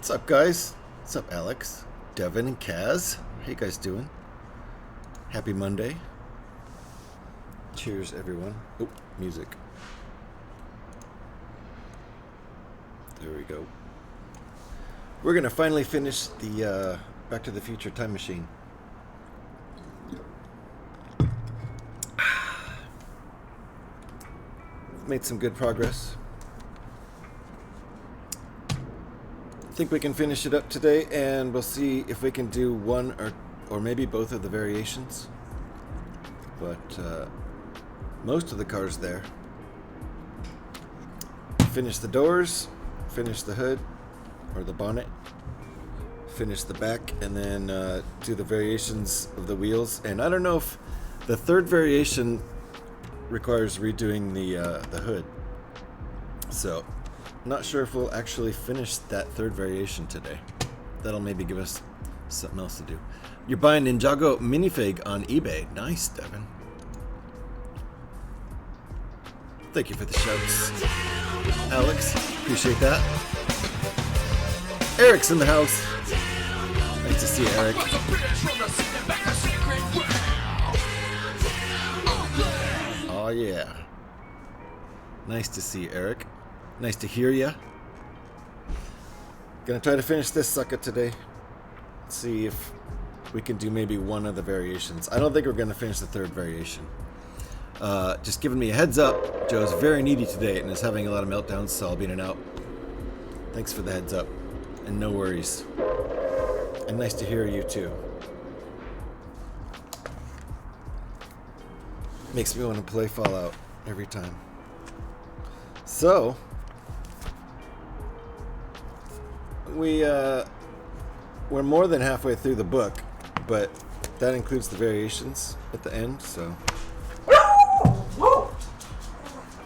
What's up, guys? What's up, Alex, Devin, and Kaz? How you guys doing? Happy Monday. Cheers, everyone. Oh, music. There we go. We're going to finally finish the Back to the Future time machine. We've made some good progress. I think we can finish it up today, and we'll see if we can do one or maybe both of the variations. But most of the cars there. Finish the doors, finish the hood or the bonnet, finish the back, and then do the variations of the wheels. And I don't know if the third variation requires redoing the hood, so not sure if we'll actually finish that third variation today. That'll maybe give us something else to do. You're buying Ninjago minifig on eBay. Nice, Devin. Thank you for the shouts, Alex. Appreciate that. Eric's in the house. Nice to see you, Eric. Oh yeah. Nice to see you, Eric. Nice to hear ya. Gonna try to finish this sucker today. See if we can do maybe one of the variations. I don't think we're gonna finish the third variation. Just giving me a heads up. Joe's very needy today and is having a lot of meltdowns, so I'll be in and out. Thanks for the heads up. And no worries. And nice to hear you too. Makes me want to play Fallout every time. So we're more than halfway through the book, but that includes the variations at the end, so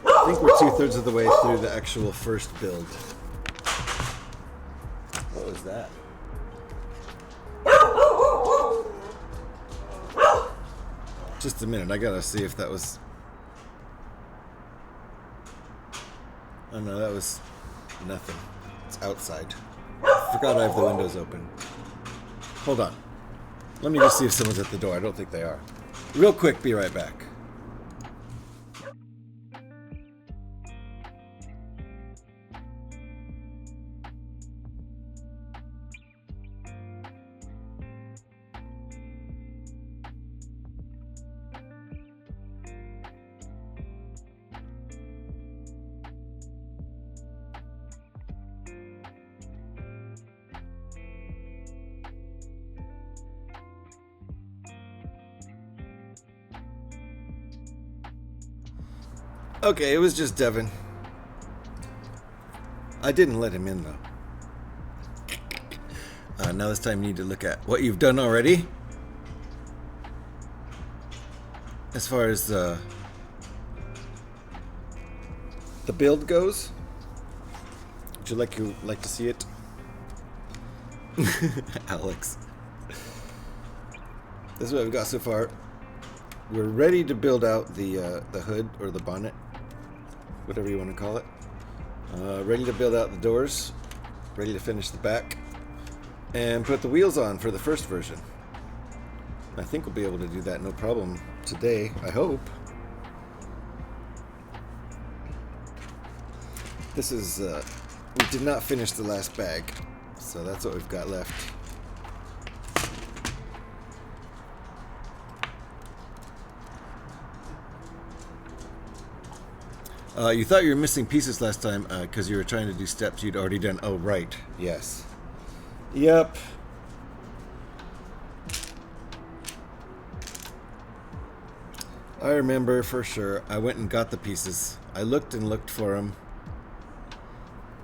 I think we're 2/3 of the way through the actual first build. What was that? Just a minute, I gotta see if that was... Oh no, that was nothing. It's outside. Forgot I have the windows open. Hold on. Let me just see if someone's at the door. I don't think they are. Real quick, be right back. Okay, it was just Devin. I didn't let him in, though. Now this time you need to look at what you've done already. As far as the build goes. Would you like to see it? Alex. This is what we've got so far. We're ready to build out the hood or the bonnet, whatever you want to call it. Ready to build out the doors, ready to finish the back, and put the wheels on for the first version. I think we'll be able to do that no problem today, I hope. This is, we did not finish the last bag, so that's what we've got left. You thought you were missing pieces last time because you were trying to do steps you'd already done. Oh, right. Yes. Yep. I remember for sure. I went and got the pieces. I looked and looked for them.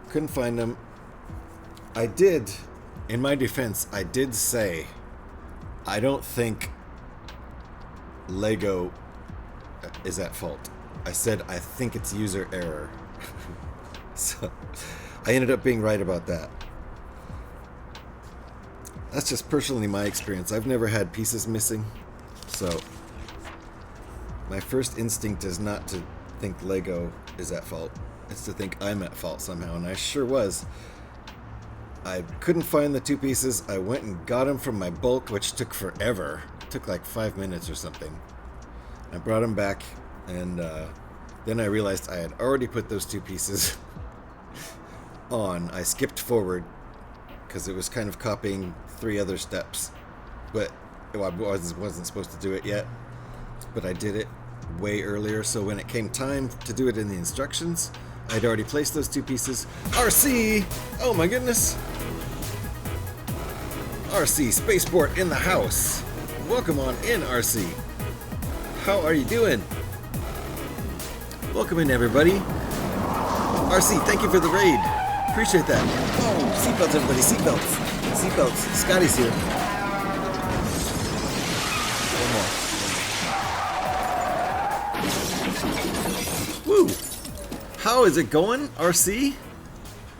Couldn't find them. I did, in my defense, I did say, I don't think Lego is at fault. I said, I think it's user error. So, I ended up being right about that. That's just personally my experience. I've never had pieces missing. So, my first instinct is not to think Lego is at fault. It's to think I'm at fault somehow, and I sure was. I couldn't find the two pieces. I went and got them from my bulk, which took forever. It took like 5 minutes or something. I brought them back, and then I realized I had already put those two pieces on. I skipped forward because it was kind of copying 3 other steps, but I wasn't supposed to do it yet. But I did it way earlier, so when it came time to do it in the instructions, I'd already placed those two pieces. RC! Oh my goodness! RC Spaceport in the house. Welcome on in, RC. How are you doing? Welcome in, everybody. RC, thank you for the raid. Appreciate that. Oh, seatbelts, everybody, seatbelts. Seatbelts. Scotty's here. One more. Woo! How is it going, RC?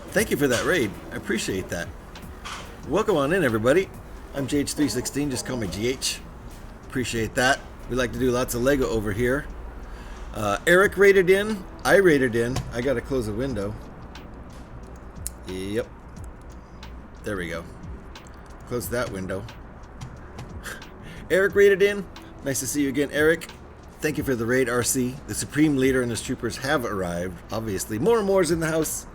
Thank you for that raid. I appreciate that. Welcome on in, everybody. I'm GH316, just call me GH. Appreciate that. We like to do lots of Lego over here. Eric raided in. I raided in. I gotta close the window. Yep. There we go. Close that window. Eric raided in. Nice to see you again, Eric. Thank you for the raid, RC. The Supreme Leader and his troopers have arrived, obviously. More and more's in the house.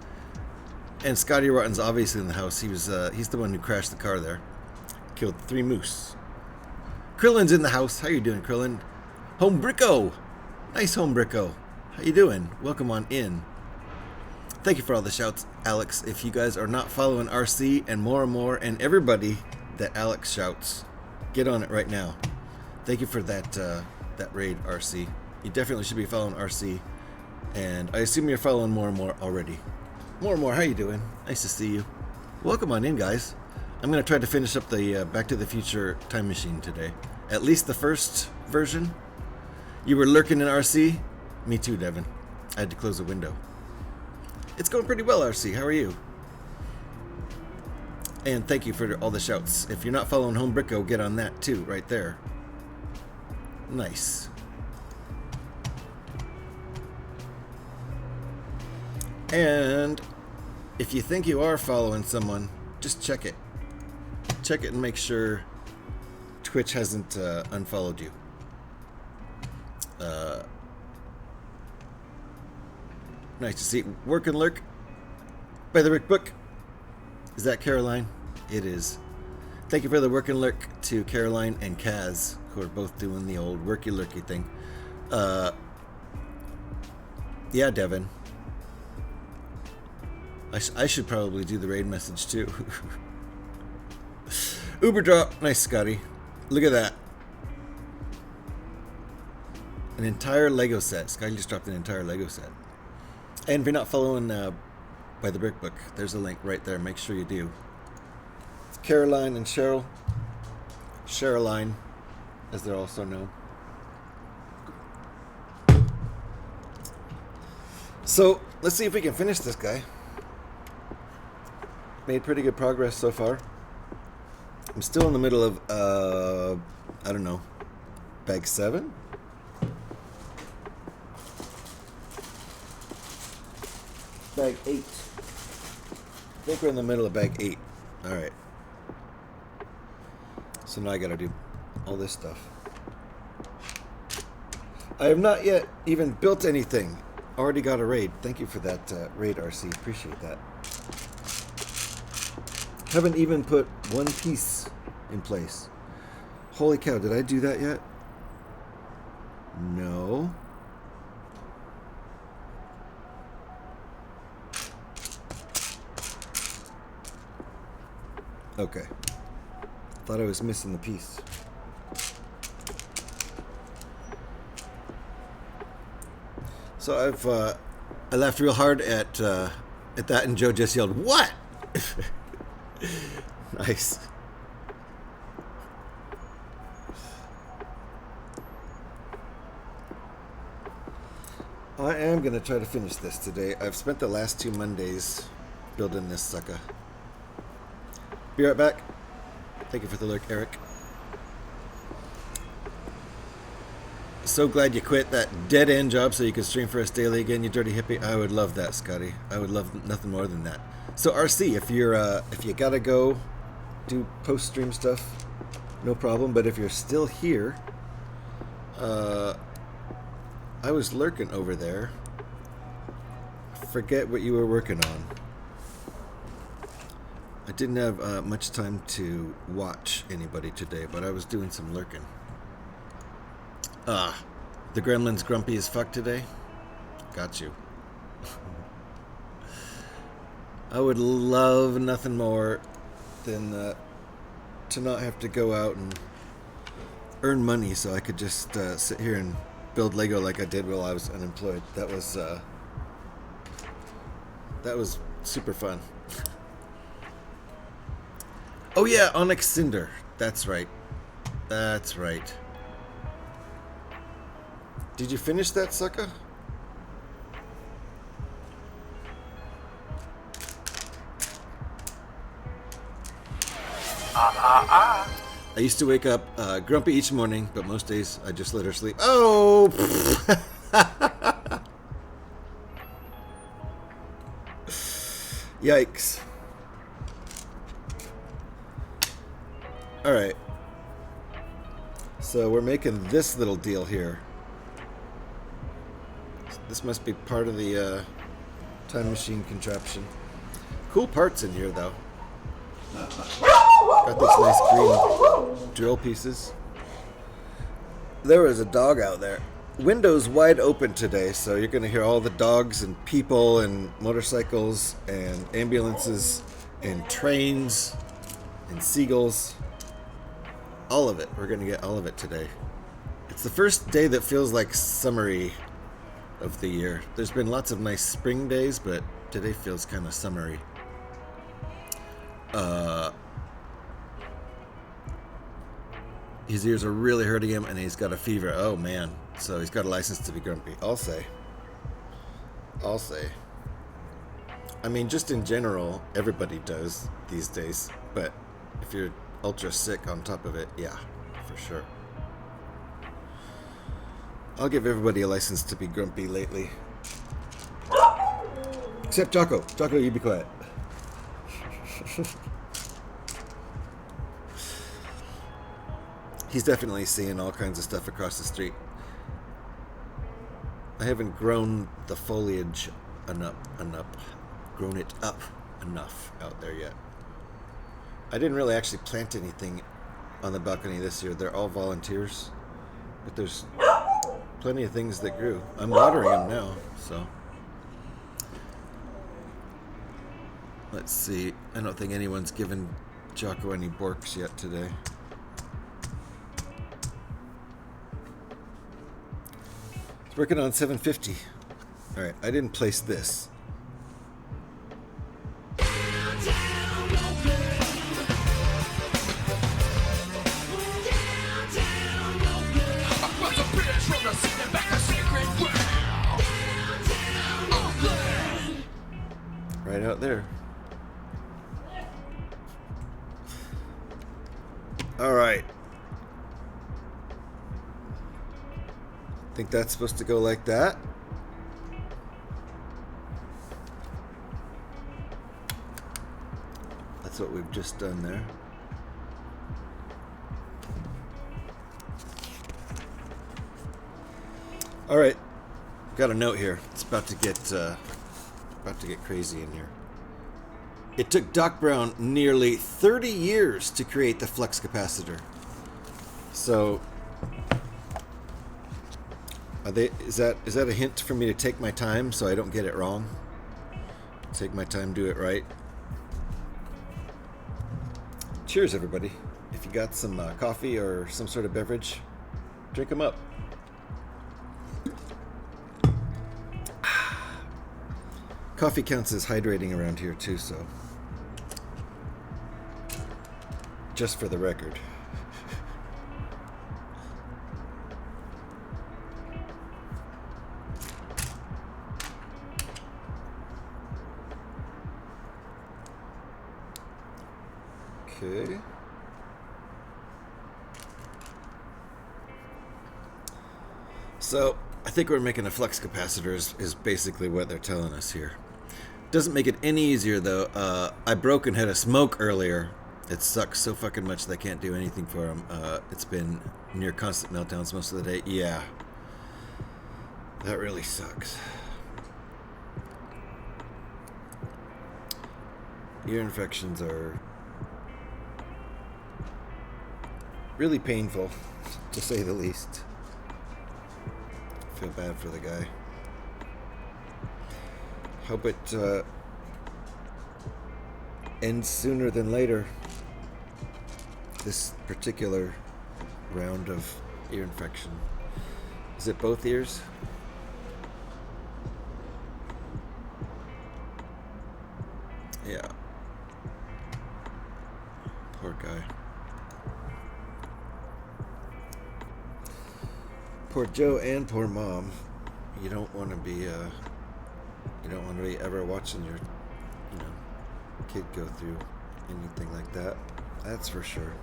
And Scotty Rotten's obviously in the house. He's the one who crashed the car there. Killed 3 moose. Krillin's in the house. How you doing, Krillin? Home Bricko. Nice Home Bricko. How you doing? Welcome on in. Thank you for all the shouts, Alex. If you guys are not following RC and more and everybody that Alex shouts, get on it right now. Thank you for that that raid, RC. You definitely should be following RC. And I assume you're following more and more already. More and more, how you doing? Nice to see you. Welcome on in, guys. I'm going to try to finish up the Back to the Future time machine today. At least the first version. You were lurking in RC? Me too, Devin. I had to close the window. It's going pretty well, RC. How are you? And thank you for all the shouts. If you're not following Home Bricko, get on that too, right there. Nice. And if you think you are following someone, just check it. Check it and make sure Twitch hasn't unfollowed you. Nice to see. Work and lurk by the Rick Book. Is that Caroline? It is. Thank you for the work and lurk to Caroline and Kaz, who are both doing the old worky lurky thing. Yeah, Devin. I should probably do the raid message too. Uber drop. Nice, Scotty. Look at that. An entire Lego set. Scotty just dropped an entire Lego set. And if you're not following by the Brick Book, there's a link right there. Make sure you do. It's Caroline and Cheryl. Cheryline, as they're also known. So, let's see if we can finish this guy. Made pretty good progress so far. I'm still in the middle of, I don't know, bag 7? Bag 8. I think we're in the middle of bag 8. Alright. So now I gotta do all this stuff. I have not yet even built anything. Already got a raid. Thank you for that raid, RC. Appreciate that. Haven't even put one piece in place. Holy cow, did I do that yet? No. Okay. Thought I was missing the piece. So I laughed real hard at that, and Joe just yelled, "What?" Nice. I am going to try to finish this today. I've spent the last 2 Mondays building this sucker. Be right back. Thank you for the lurk, Eric. So glad you quit that dead-end job so you could stream for us daily again, you dirty hippie. I would love that, Scotty. I would love nothing more than that. So RC, if you gotta go do post stream stuff, no problem. But if you're still here, I was lurking over there. Forget what you were working on. I didn't have much time to watch anybody today, but I was doing some lurking. The gremlin's grumpy as fuck today. Got you. I would love nothing more than to not have to go out and earn money so I could just sit here and build Lego like I did while I was unemployed. That was super fun. Oh yeah, Onyx Cinder. That's right. That's right. Did you finish that sucker? I used to wake up grumpy each morning, but most days I just let her sleep. Oh! Yikes. Alright. So we're making this little deal here. This must be part of the time machine contraption. Cool parts in here, though. Got these nice green drill pieces. There was a dog out there. Windows wide open today, so you're going to hear all the dogs and people and motorcycles and ambulances and trains and seagulls. All of it. We're going to get all of it today. It's the first day that feels like summery of the year. There's been lots of nice spring days, but today feels kind of summery. His ears are really hurting him, and he's got a fever. Oh man! So he's got a license to be grumpy. I'll say. I mean, just in general, everybody does these days. But if you're ultra sick on top of it, yeah, for sure. I'll give everybody a license to be grumpy lately. Except Jocko. Jocko, you be quiet. He's definitely seeing all kinds of stuff across the street. I haven't grown the foliage grown it up enough out there yet. I didn't really actually plant anything on the balcony this year. They're all volunteers, but there's plenty of things that grew. I'm watering them now, so. Let's see. I don't think anyone's given Jocko any borks yet today. It's working on 750. Alright, I didn't place this. Right out there. Alright. Think that's supposed to go like that. That's what we've just done there. All right, got a note here. It's about to get crazy in here. It took Doc Brown nearly 30 years to create the flux capacitor. So. Is that a hint for me to take my time so I don't get it wrong? Take my time, do it right. Cheers, everybody. If you got some coffee or some sort of beverage, drink them up. Coffee counts as hydrating around here too, so just for the record. Okay. So I think we're making a flux capacitor is basically what they're telling us here. Doesn't make it any easier though. I broke and had a smoke earlier. It sucks so fucking much that I can't do anything for him. It's been near constant meltdowns most of the day. Yeah. That really sucks. Ear infections are really painful, to say the least. Feel bad for the guy. Hope it ends sooner than later. This particular round of ear infection. Is it both ears? Yeah. Poor guy. Poor Joe and poor Mom. You don't want to be ever watching your, kid go through anything like that. That's for sure.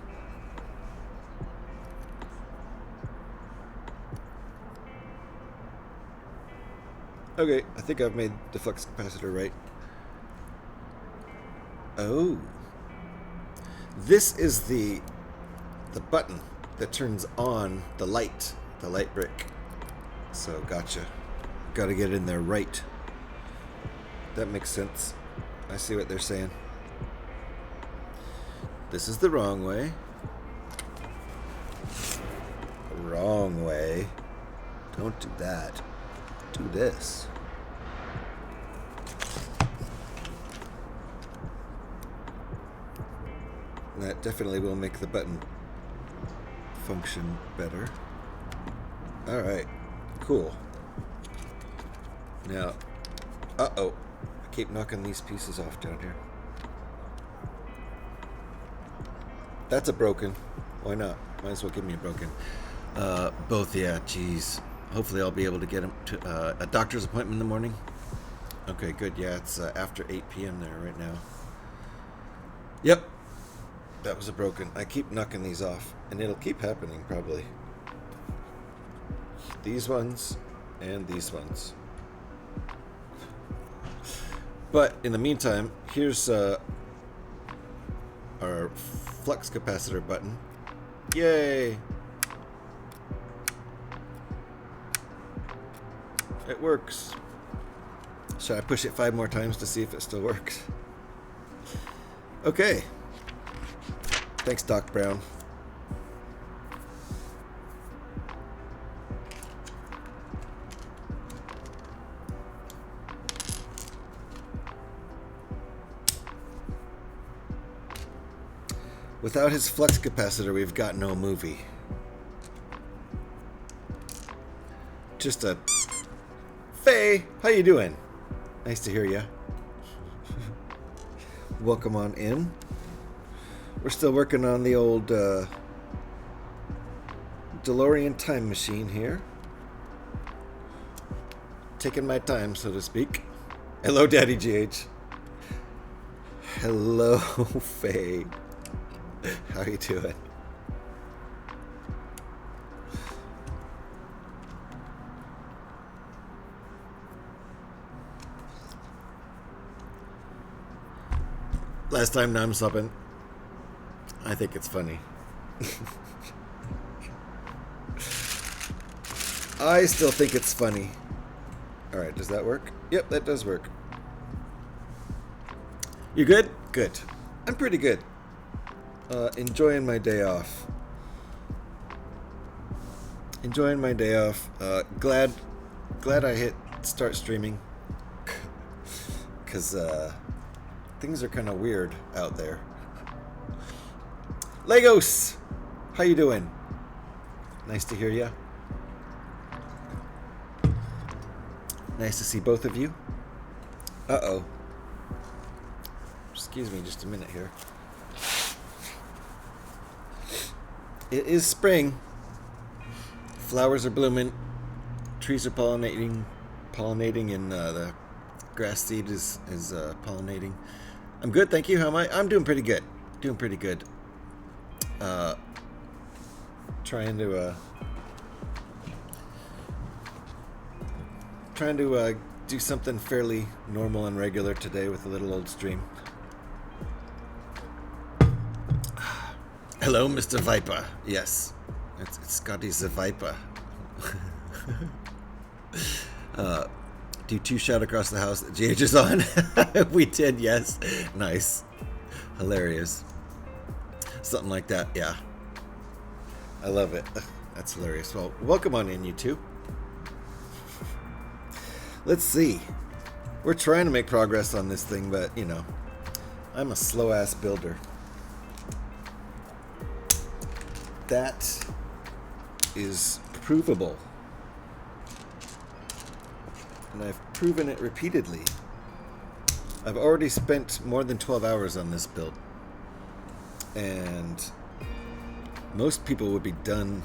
Okay, I think I've made the flux capacitor right. Oh. This is the button that turns on the light brick. So gotcha. Gotta get in there right. That makes sense. I see what they're saying. This is the wrong way. Wrong way. Don't do that. Do this. That definitely will make the button function better. Alright, cool. Now, uh-oh. I keep knocking these pieces off down here. That's a broken. Why not? Might as well give me a broken. Both, yeah, geez. Hopefully I'll be able to get him to a doctor's appointment in the morning. Okay, good. Yeah, it's after 8 p.m. there right now. Yep. That was a broken. I keep knocking these off, and it'll keep happening probably. These ones and these ones. But in the meantime, here's our flux capacitor button. Yay! It works. Should I push it 5 more times to see if it still works? Okay. Thanks, Doc Brown. Without his flux capacitor, we've got no movie. Just a... Faye, how you doing? Nice to hear ya. Welcome on in. We're still working on the old DeLorean time machine here. Taking my time, so to speak. Hello, Daddy GH. Hello, Faye. How you doing? Last time, now I'm subbing. I think it's funny. I still think it's funny. Alright, does that work? Yep, that does work. You good? Good. I'm pretty good. Enjoying my day off. Enjoying my day off. Glad I hit start streaming. Because things are kind of weird out there. Legos! How you doing? Nice to hear ya. Nice to see both of you. Uh-oh. Excuse me just a minute here. It is spring. Flowers are blooming. Trees are pollinating, and the grass seed is pollinating. I'm good, thank you. How am I? I'm doing pretty good. Doing pretty good. Trying to do something fairly normal and regular today with a little old stream. Hello, Mr. Viper. Yes, it's Scotty the Viper. Do 2 shout across the house that GH is on? We did, yes. Nice. Hilarious. Something like that, yeah. I love it. That's hilarious. Well, welcome on in, you two. Let's see. We're trying to make progress on this thing, but, you know, I'm a slow-ass builder. That is provable. And I've proven it repeatedly. I've already spent more than 12 hours on this build. And most people would be done,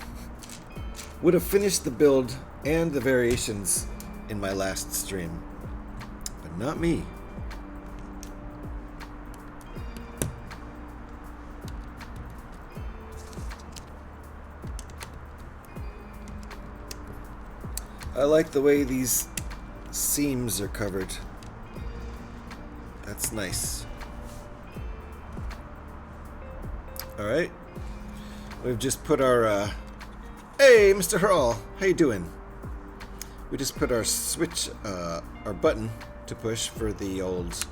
would have finished the build and the variations in my last stream. But not me. I like the way these seams are covered. That's nice. Alright. We've just put our hey, Mr. Hurl, how you doing? We just put our switch, our button to push for the old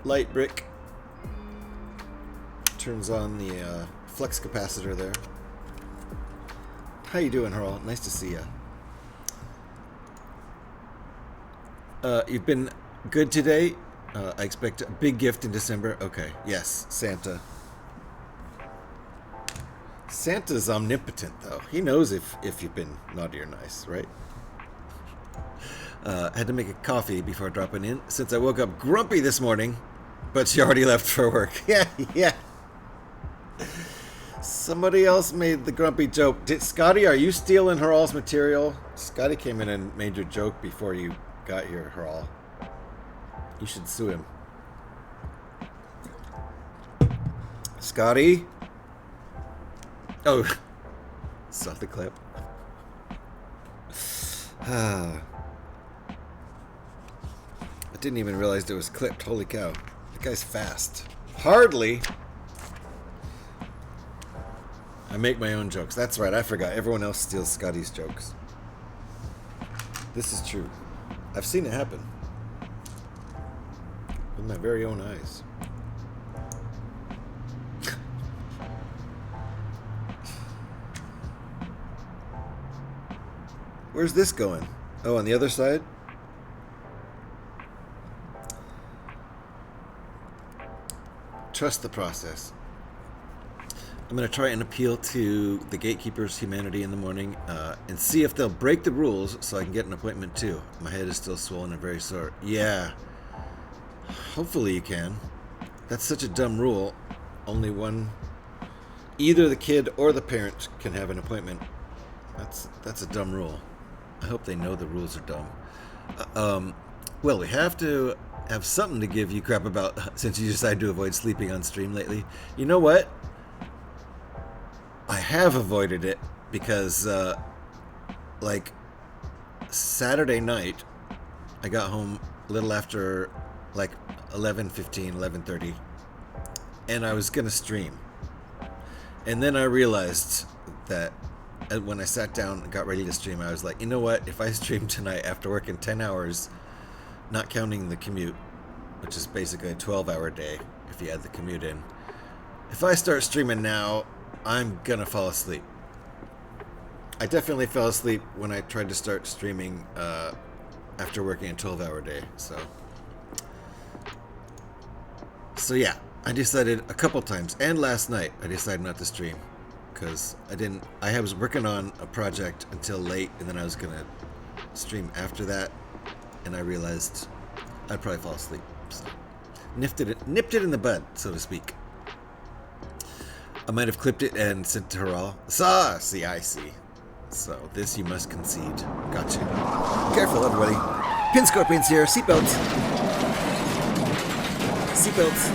light brick. Turns on the flux capacitor there. How you doing, Hurl? Nice to see you. You've been good today. I expect a big gift in December. Okay, yes, Santa. Santa's omnipotent, though. He knows if you've been naughty or nice, right? Had to make a coffee before dropping in, since I woke up grumpy this morning, but she already left for work. Yeah. Somebody else made the grumpy joke. Scotty, are you stealing Haral's material? Scotty came in and made your joke before you got here, Haral. You should sue him. Scotty? Oh, saw the clip. I didn't even realize it was clipped. Holy cow. That guy's fast. Hardly. I make my own jokes. That's right, I forgot. Everyone else steals Scotty's jokes. This is true. I've seen it happen. With my very own eyes. Where's this going? Oh, on the other side? Trust the process. I'm going to try and appeal to the gatekeepers' humanity in the morning and see if they'll break the rules so I can get an appointment too. My head is still swollen and very sore. Yeah. Hopefully you can. That's such a dumb rule. Only one, either the kid or the parent can have an appointment. That's a dumb rule. I hope they know the rules are dumb. Well, we have to have something to give you crap about since you decided to avoid sleeping on stream lately. You know what? I have avoided it because, like, Saturday night, I got home a little after, like, 11:15, 11:30, and I was going to stream. And then I realized that when I sat down and got ready to stream, I was like, you know what? If I stream tonight after working 10 hours, not counting the commute, which is basically a 12-hour day if you add the commute in, if I start streaming now, I'm gonna fall asleep. I definitely fell asleep when I tried to start streaming after working a 12-hour day. So yeah, I decided a couple times, and last night I decided not to stream because I was working on a project until late, and then I was gonna stream after that, and I realized I'd probably fall asleep. So nipped it in the bud, so to speak. I might have clipped it and sent to Haral. See, I see. So, this you must concede. Gotcha. Careful, everybody. Pin scorpions here. Seatbelts. Seatbelts.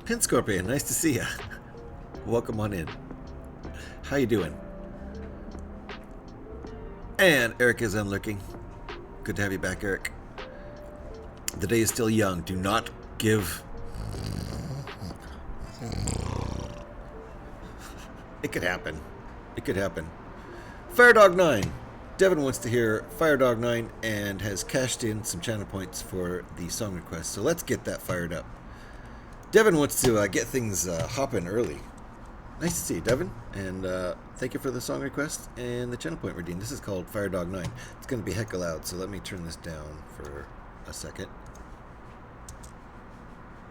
Pin scorpion, nice to see ya. Welcome on in. How you doing? And Eric is unlurking. Good to have you back, Eric. The day is still young. Do not give... It could happen. It could happen. Firedog9. Devin wants to hear Firedog9 and has cashed in some channel points for the song request. So let's get that fired up. Devin wants to get things hopping early. Nice to see you, Devin. And thank you for the song request and the channel point redeem. This is called Firedog9. It's going to be hecka loud, so let me turn this down for a second.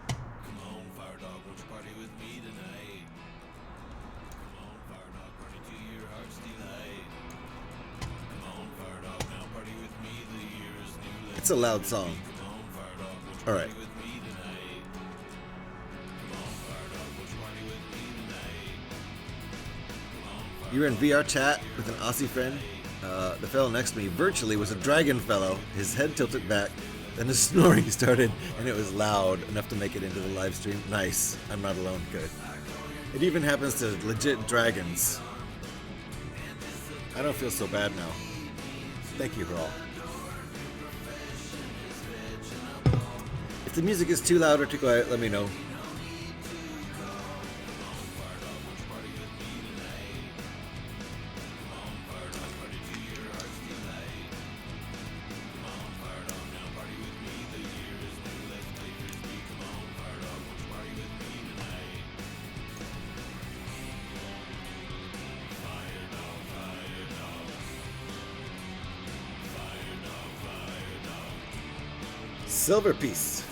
Come on, Firedog, won't you party with me tonight? Come on, Firedog, party to your heart's delight. Come on, Firedog, now party with me. The year is new. It's a loud song. Come on, Firedog, won't you All party right. with me tonight? Come on, Firedog, won't you party with me tonight? Come on, Firedog. You were in VR chat with an Aussie friend. The fellow next to me virtually was a dragon fellow. His head tilted back. Then the snoring started, and it was loud enough to make it into the live stream. Nice. I'm not alone. Good. It even happens to legit dragons. I don't feel so bad now. Thank you, Hral. If the music is too loud or too quiet, let me know. Silver piece.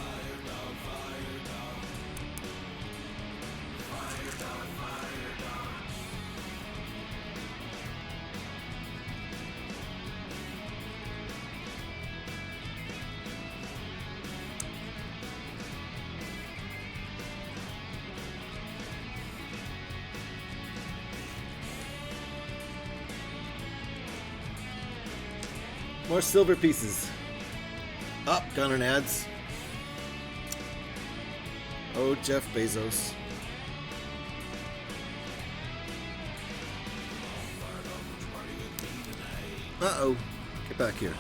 More silver pieces. Up, gone on ads. Oh, Jeff Bezos. Uh-oh. Get back here.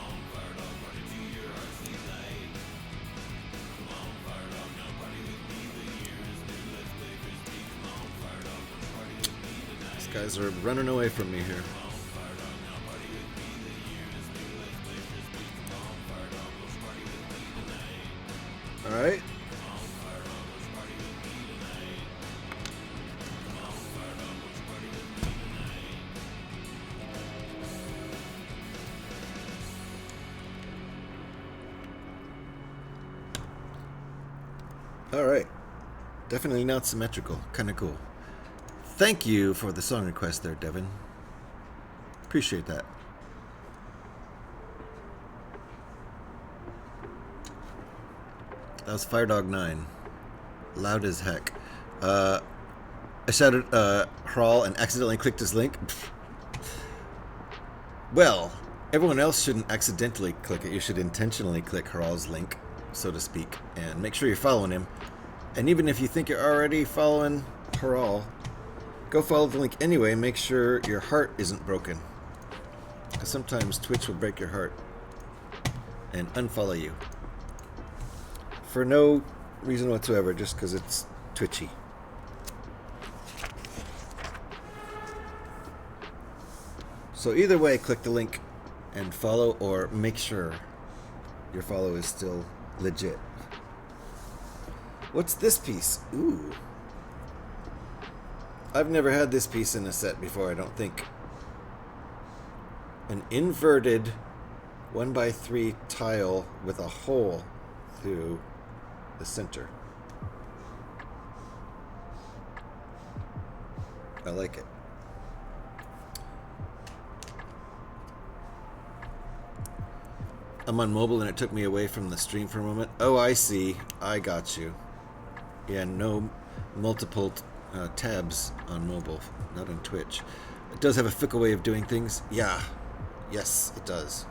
These guys are running away from me here. All right. All right. Definitely not symmetrical. Kind of cool. Thank you for the song request there, Devin. Appreciate that. That was Firedog9. Loud as heck. I shouted Hral and accidentally clicked his link. Well, everyone else shouldn't accidentally click it. You should intentionally click Hral's link, so to speak, and make sure you're following him. And even if you think you're already following Hral, go follow the link anyway and make sure your heart isn't broken. Because sometimes Twitch will break your heart and unfollow you. For no reason whatsoever, just because it's twitchy. So either way, click the link and follow, or make sure your follow is still legit. What's this piece? Ooh. I've never had this piece in a set before, I don't think. An inverted 1x3 tile with a hole through the center. I like it. I'm on mobile and it took me away from the stream for a moment. Oh, I see. I got you. Yeah, no multiple tabs on mobile, not on Twitch. It does have a fickle way of doing things. Yeah. Yes, it does.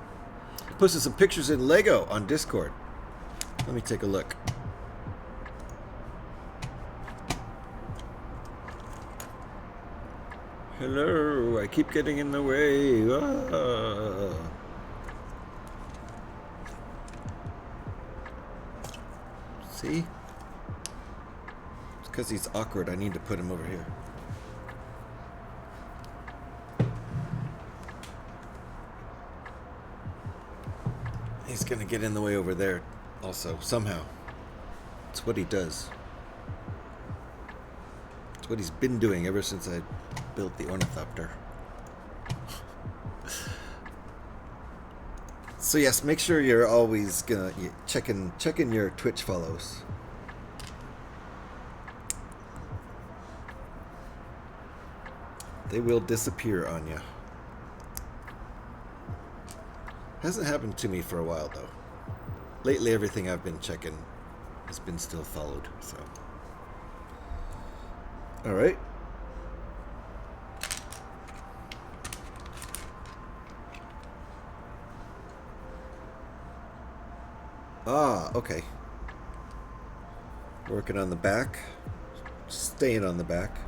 I posted some pictures in Lego on Discord. Let me take a look. Hello, I keep getting in the way. Ah. See? It's because he's awkward. I need to put him over here. He's gonna get in the way over there also, somehow. It's what he does. It's what he's been doing ever since I built the ornithopter. So yes, make sure you're always gonna checking your Twitch follows. They will disappear on you. Hasn't happened to me for a while though. Lately, everything I've been checking has been still followed. So, all right. Ah, okay. Working on the back. Staying on the back.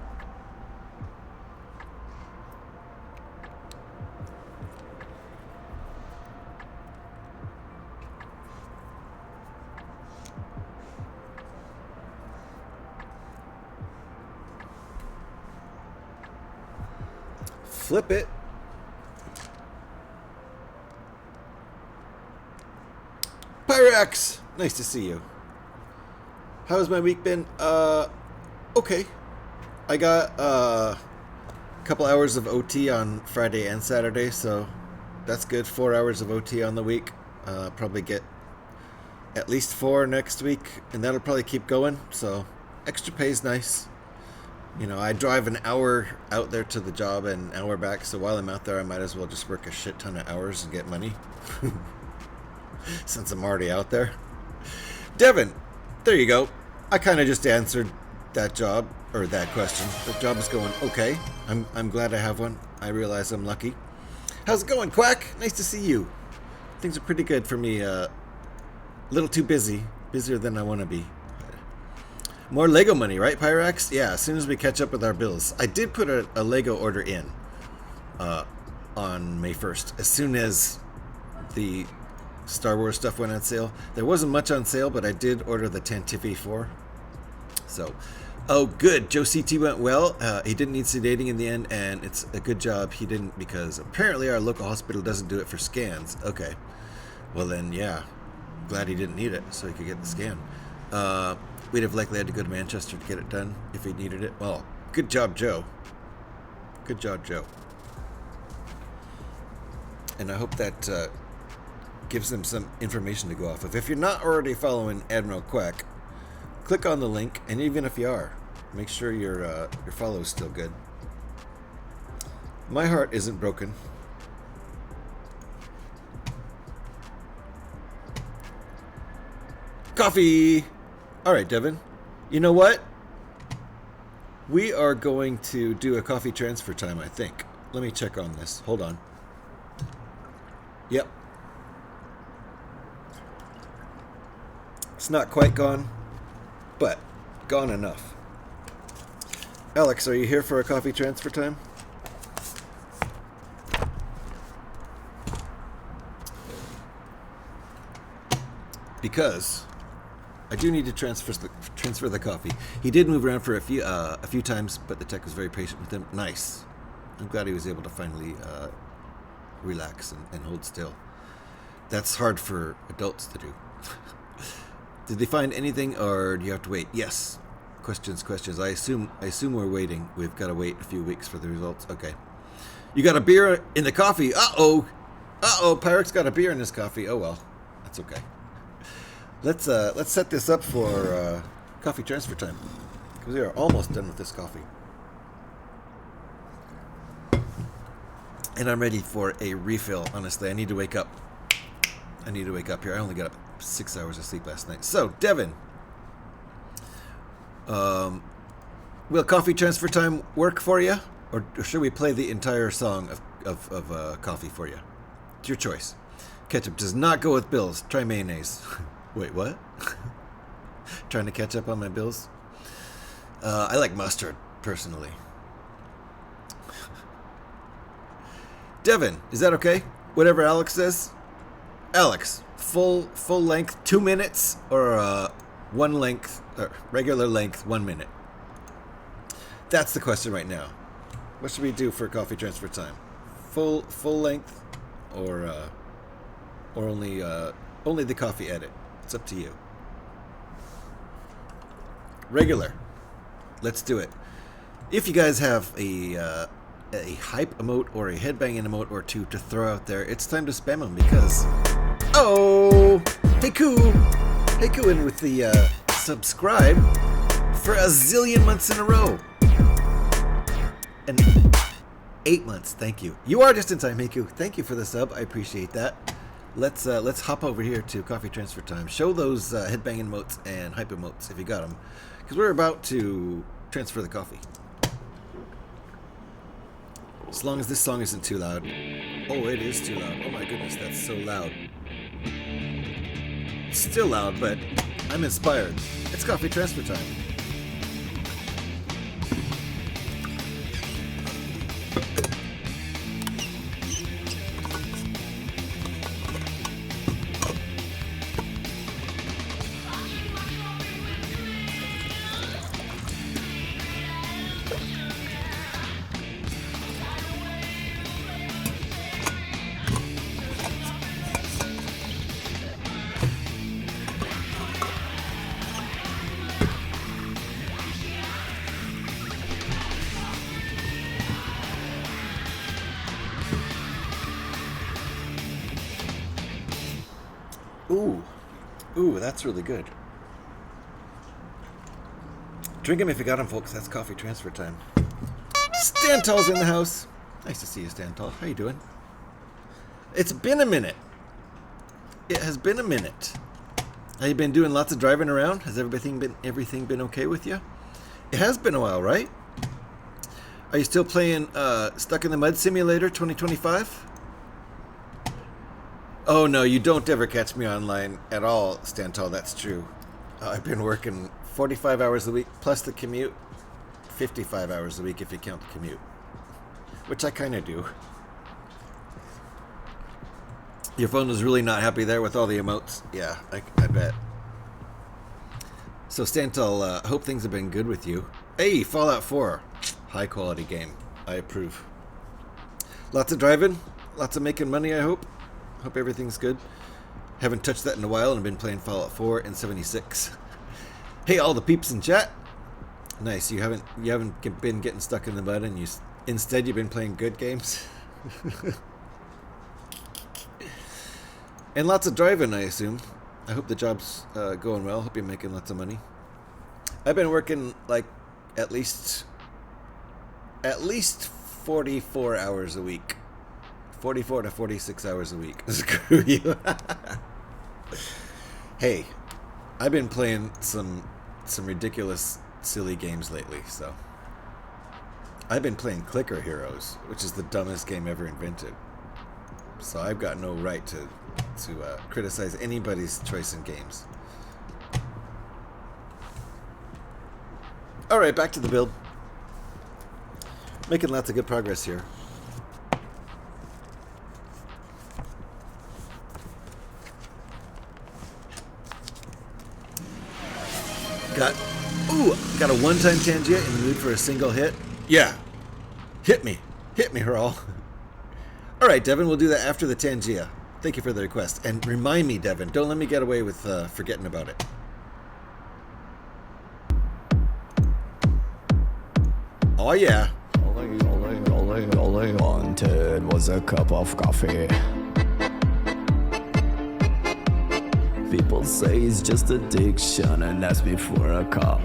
Flip it. Pyrex! Nice to see you. How's my week been? Okay. I got a couple hours of OT on Friday and Saturday, so that's good. 4 hours of OT on the week. Probably get at least 4 next week, and that'll probably keep going, so extra pay's nice. You know, I drive an hour out there to the job and an hour back, so while I'm out there, I might as well just work a shit ton of hours and get money. Since I'm already out there. Devin, there you go. I kind of just answered that job, or that question. The job is going okay. I'm glad I have one. I realize I'm lucky. How's it going, Quack? Nice to see you. Things are pretty good for me. A little too busy. Busier than I want to be. More Lego money, right, Pyrax? Yeah, as soon as we catch up with our bills. I did put a Lego order in on May 1st. As soon as the Star Wars stuff went on sale. There wasn't much on sale, but I did order the Tantivi 4. So, oh, good. Joe CT went well. He didn't need sedating in the end, and it's a good job he didn't, because apparently our local hospital doesn't do it for scans. Okay. Well, then, yeah. Glad he didn't need it, so he could get the scan. We'd have likely had to go to Manchester to get it done if he needed it. Well, good job, Joe. Good job, Joe. And I hope that gives them some information to go off of. If you're not already following Admiral Quack, click on the link, and even if you are, make sure your follow is still good. My heart isn't broken. Coffee! Alright, Devin. You know what? We are going to do a coffee transfer time, I think. Let me check on this. Hold on. Yep. It's not quite gone, but gone enough. Alex, are you here for a coffee transfer time? Because I do need to transfer the coffee. He did move around for a few times, but the tech was very patient with him. Nice. I'm glad he was able to finally relax and hold still. That's hard for adults to do. Did they find anything, or do you have to wait? Yes. Questions. I assume we're waiting. We've got to wait a few weeks for the results. Okay. You got a beer in the coffee. Uh-oh. Pyrex got a beer in his coffee. Oh well. That's okay. Let's set this up for coffee transfer time, because we are almost done with this coffee. And I'm ready for a refill, honestly. I need to wake up. Here. I only got up 6 hours of sleep last night. So, Devin, will coffee transfer time work for you? Or should we play the entire song of coffee for you? It's your choice. Ketchup does not go with bills. Try mayonnaise. Wait, what? Trying to catch up on my bills? I like mustard, personally. Devin, is that okay? Whatever Alex says. Alex, full length 2 minutes or one length, regular length 1 minute? That's the question right now. What should we do for coffee transfer time? Full length or only the coffee edit? It's up to you. Regular. Let's do it. If you guys have a hype emote or a headbanging emote or two to throw out there, it's time to spam them because... Oh! Hey, Koo! Hey, Koo, in with the subscribe for a zillion months in a row. And 8 months, thank you. You are just in time, Heiku. Thank you for the sub. I appreciate that. Let's hop over here to coffee transfer time. Show those headbanging emotes and hype emotes if you got them, because we're about to transfer the coffee. As long as this song isn't too loud. Oh, it is too loud. Oh my goodness, that's so loud. It's still loud, but I'm inspired. It's coffee transfer time. Ooh, that's really good. Drink them if you got them, folks. That's coffee transfer time. Stantall's in the house. Nice to see you, Stantall. How you doing? It's been a minute. It has been a minute. Have you been doing lots of driving around? Has everything been okay with you? It has been a while, right? Are you still playing Stuck in the Mud Simulator 2025? Oh no, you don't ever catch me online at all, Stantall, that's true. I've been working 45 hours a week, plus the commute, 55 hours a week if you count the commute. Which I kind of do. Your phone was really not happy there with all the emotes. Yeah, I bet. So Stantall, I hope things have been good with you. Hey, Fallout 4. High quality game. I approve. Lots of driving, lots of making money, I hope. Hope everything's good. Haven't touched that in a while and I've been playing Fallout 4 and 76. Hey, all the peeps in chat. Nice. You haven't been getting stuck in the mud and instead you've been playing good games. And lots of driving, I assume. I hope the job's going well. Hope you're making lots of money. I've been working like at least 44 hours a week. 44 to 46 hours a week. Screw you. Hey, I've been playing some ridiculous, silly games lately, so. I've been playing Clicker Heroes, which is the dumbest game ever invented. So I've got no right to criticize anybody's choice in games. Alright, back to the build. Making lots of good progress here. Got a one-time Tangia in the mood for a single hit? Yeah. Hit me, Hurl. Alright, Devin, we'll do that after the Tangia. Thank you for the request. And remind me, Devin, don't let me get away with forgetting about it. Oh, yeah. All I wanted was a cup of coffee. People say it's just addiction and ask me for a cup.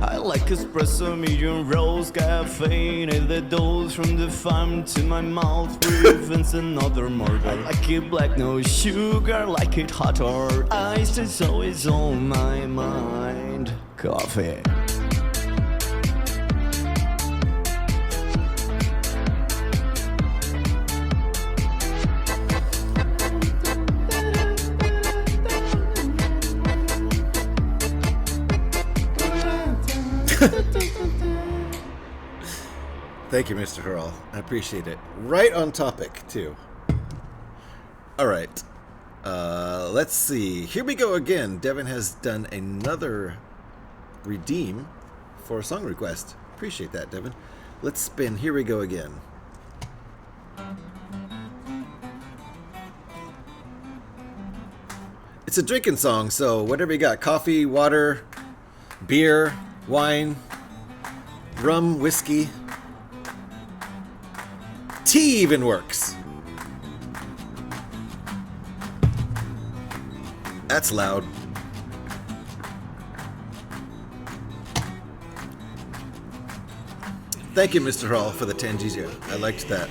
I like espresso, medium roast, caffeine in the dose from the farm to my mouth prevents another murder. I like it black, no sugar, like it hot or iced, it's always on my mind. Coffee. Thank you, Mr. Hurl. I appreciate it. Right on topic, too. All right. Let's see. Here we go again. Devin has done another redeem for a song request. Appreciate that, Devin. Let's spin. Here we go again. It's a drinking song, so whatever you got. Coffee, water, beer, wine, rum, whiskey. Tea even works. That's loud. Thank you, Mr. Hall, for the 10 G's. I liked that.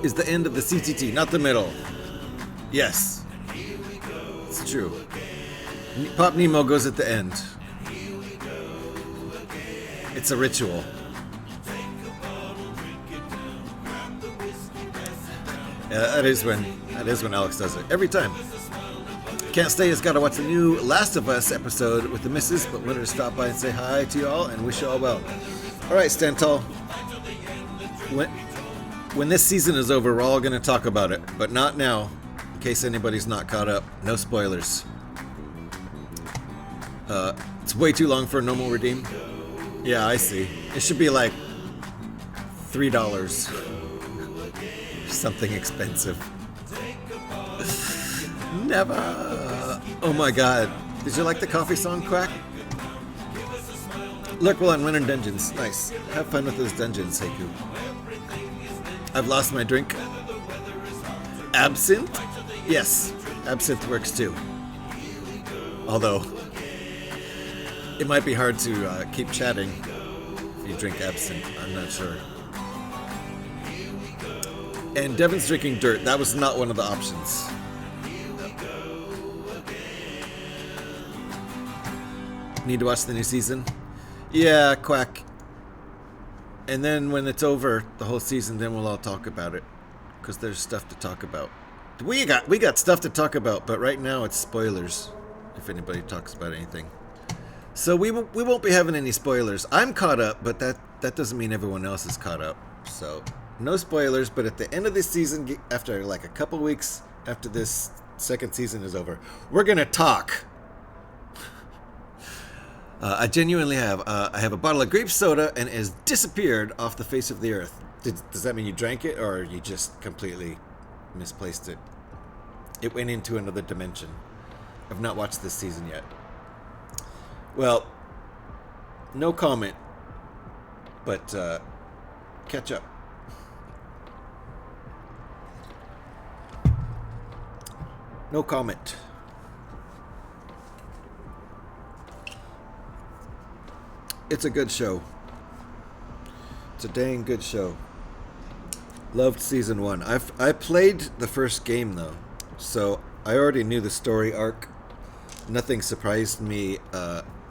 Is the end of the CTT, not the middle. Yes. It's true. Pop Nemo goes at the end. It's a ritual. That is when Alex does it. Every time. Can't stay has got to watch the new Last of Us episode with the missus, but wanted to stop by and say hi to you all and wish you all well. All right, Stantal. When this season is over, we're all going to talk about it, but not now, in case anybody's not caught up. No spoilers. It's way too long for a normal redeem. Yeah, I see. It should be like $3. Something expensive. Never. Oh my god. Did you like the coffee song, Quack? Lurk while I'm running dungeons. Nice. Have fun with those dungeons, Heiku. I've lost my drink. Absinthe? Yes. Absinthe works too. Although, it might be hard to keep chatting if you drink absinthe. I'm not sure. And Devin's drinking dirt. That was not one of the options. Need to watch the new season? Yeah, Quack. And then when it's over, the whole season, then we'll all talk about it. Because there's stuff to talk about. We got stuff to talk about, but right now it's spoilers. If anybody talks about anything. So we won't be having any spoilers. I'm caught up, but that doesn't mean everyone else is caught up. So no spoilers, but at the end of this season, after like a couple weeks after this second season is over, we're going to talk. I genuinely have. I have a bottle of grape soda and it has disappeared off the face of the earth. Does that mean you drank it or you just completely misplaced it? It went into another dimension. I've not watched this season yet. Well, no comment, but catch up. No comment. It's a good show. It's a dang good show. Loved season 1. I played the first game though, so I already knew the story arc. Nothing surprised me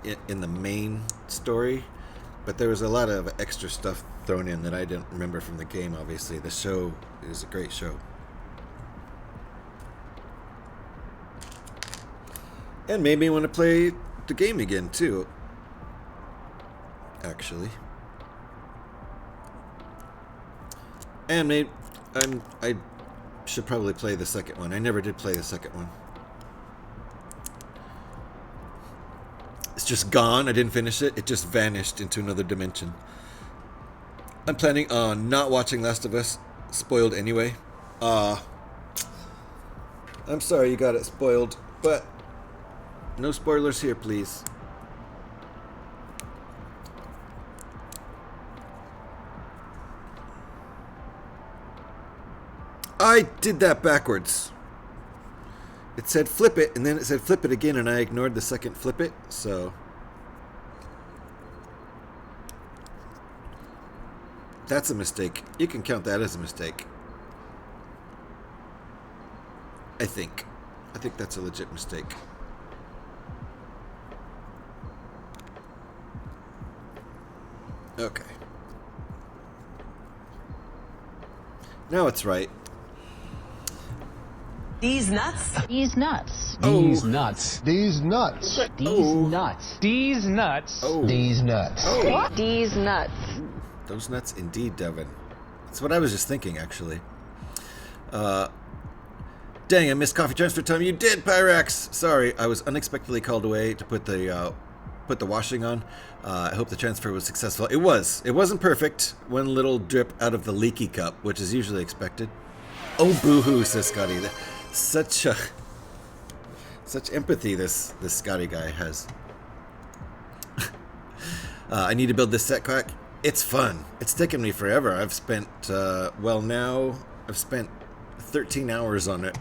in the main story, but there was a lot of extra stuff thrown in that I didn't remember from the game. Obviously, the show is a great show. And made me want to play the game again too. Actually. And I should probably play the second one. I never did play the second one. It's just gone. I didn't finish it. It just vanished into another dimension. I'm planning on not watching Last of Us spoiled anyway. I'm sorry you got it spoiled, but no spoilers here, please. I did that backwards. It said flip it, and then it said flip it again, and I ignored the second flip it, so. That's a mistake. You can count that as a mistake. I think that's a legit mistake. Okay. Now it's right. These nuts? These nuts. These nuts. These nuts. These nuts. These nuts. Oh. These nuts. Oh. These nuts. Those nuts indeed, Devin. That's what I was just thinking, actually. Dang, I missed coffee transfer time. You did, Pyrex! Sorry, I was unexpectedly called away to put the washing on. I hope the transfer was successful. It was. It wasn't perfect. One little drip out of the leaky cup, which is usually expected. Oh, boo-hoo, says Scotty. Such empathy this Scotty guy has. I need to build this set, Quack. It's fun. It's taken me forever. I've spent, I've spent 13 hours on it.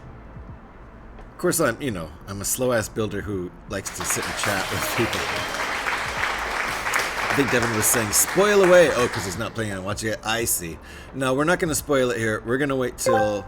Of course, I'm a slow-ass builder who likes to sit and chat with people. I think Devin was saying, spoil away. Oh, because he's not planning on watching it. I see. No, we're not going to spoil it here. We're going to wait till...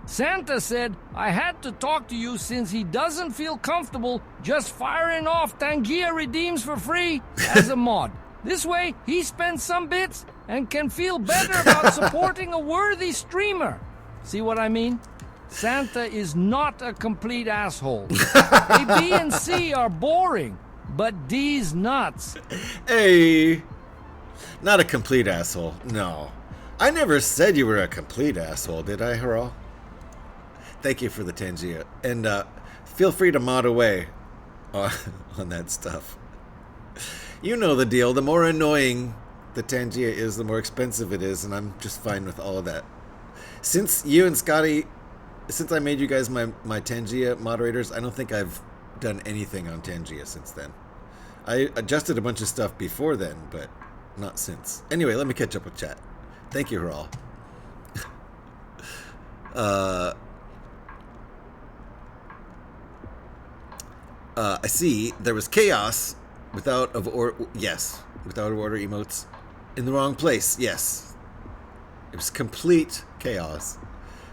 Santa said I had to talk to you since he doesn't feel comfortable just firing off Tangia redeems for free as a mod. This way, he spends some bits and can feel better about supporting a worthy streamer. See what I mean? Santa is not a complete asshole. A, B, and C are boring, but D's nuts. Hey, not a complete asshole. No. I never said you were a complete asshole, did I, Haral? Thank you for the Tangia. And feel free to mod away on that stuff. You know the deal. The more annoying the Tangia is, the more expensive it is, and I'm just fine with all of that. Since you and Scotty... Since I made you guys my Tangia moderators, I don't think I've done anything on Tangia since then. I adjusted a bunch of stuff before then, but not since. Anyway, let me catch up with chat. Thank you, Haral. I see there was chaos without order emotes in the wrong place. Yes, it was complete chaos,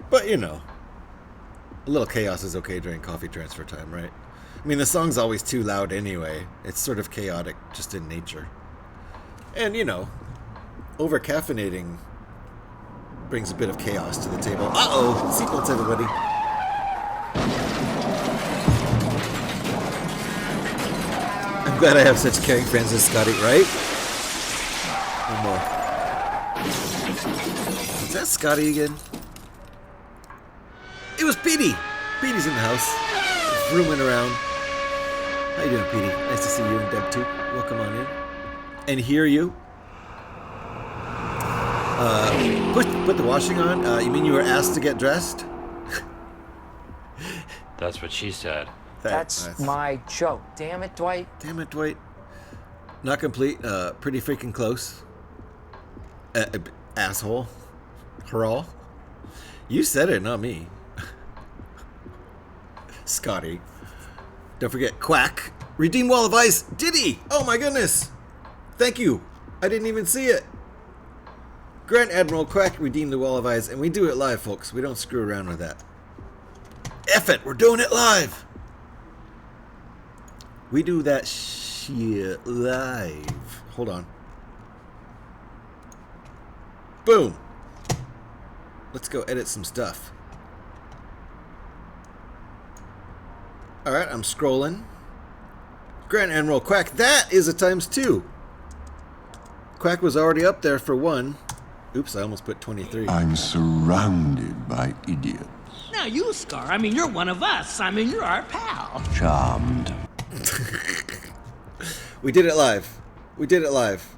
but a little chaos is okay during coffee transfer time, right? I mean, the song's always too loud anyway. It's sort of chaotic just in nature. And, over-caffeinating brings a bit of chaos to the table. Uh-oh! Sequence, everybody. I'm glad I have such caring friends as Scotty, right? One more. Is that Scotty again? It was Petey! Petey's in the house. Rooming around. How you doing, Petey? Nice to see you and Deb, too. Welcome on in. And hear you. Put the washing on? You mean you were asked to get dressed? That's what she said. That's my joke. Damn it, Dwight. Damn it, Dwight. Not complete. Pretty freaking close. Asshole. Haral. You said it, not me. Scotty. Don't forget, Quack. Redeem Wall of Ice. Did he? Oh my goodness. Thank you. I didn't even see it. Grand Admiral Quack redeemed the Wall of Ice, and we do it live, folks. We don't screw around with that. F it, we're doing it live. We do that shit live. Hold on. Boom. Let's go edit some stuff. Alright, I'm scrolling. Grand Admiral Quack, that is a ×2. Quack was already up there for 1. Oops, I almost put 23. I'm surrounded by idiots. Now you, Scar. I mean, you're one of us. I mean, you're our pal. Charmed. We did it live. We did it live.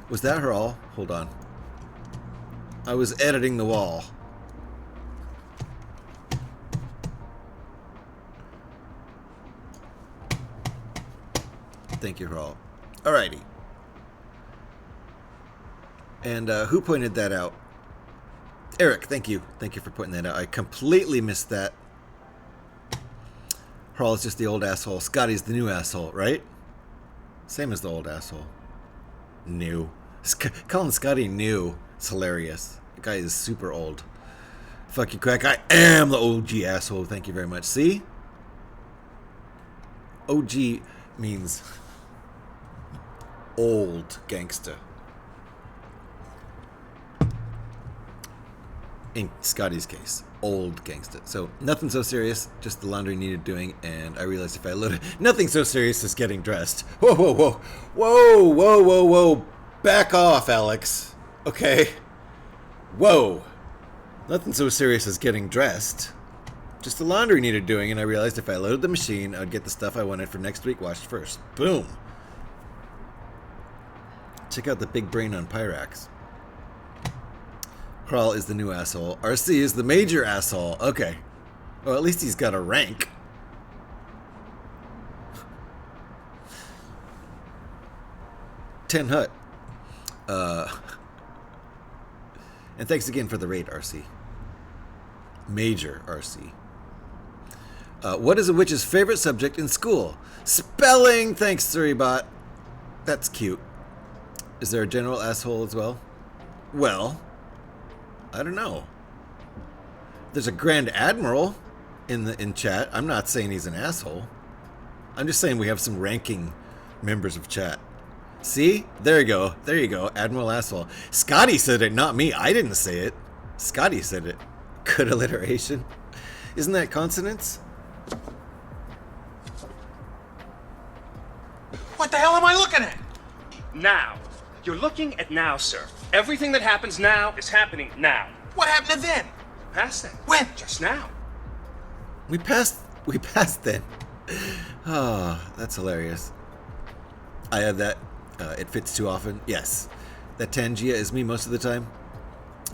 Was that her all? Hold on. I was editing the wall. Thank you, Raul. Alrighty. And who pointed that out? Eric, thank you. Thank you for pointing that out. I completely missed that. Raul is just the old asshole. Scotty's the new asshole, right? Same as the old asshole. New. Calling Scotty new. It's hilarious. The guy is super old. Fuck you, Quack. I am the OG asshole. Thank you very much. See? OG means old gangsta. in Scotty's case, old gangsta. So nothing so serious, just the laundry needed doing, and I realized if I loaded, nothing so serious as getting dressed. Whoa, whoa, whoa, whoa, whoa, whoa, whoa, back off, Alex. Okay. Whoa. Nothing so serious as getting dressed. Just the laundry needed doing, and I realized if I loaded the machine, I'd get the stuff I wanted for next week washed first. Boom. Check out the big brain on Pyrax. Crawl is the new asshole. RC is the major asshole. Okay. Well, at least he's got a rank. Ten Hut. And thanks again for the raid, RC. Major RC. What is a witch's favorite subject in school? Spelling! Thanks, Suribot. That's cute. Is there a general asshole as well? Well, I don't know. There's a Grand Admiral in chat. I'm not saying he's an asshole. I'm just saying we have some ranking members of chat. See? There you go. There you go. Admiral asshole. Scotty said it, not me. I didn't say it. Scotty said it. Good alliteration. Isn't that consonants? What the hell am I looking at? Now. You're looking at now, sir. Everything that happens now is happening now. What happened to then? Past then. When? Just now. We passed then. Oh, that's hilarious. I have that. It fits too often. Yes. That Tangia is me most of the time.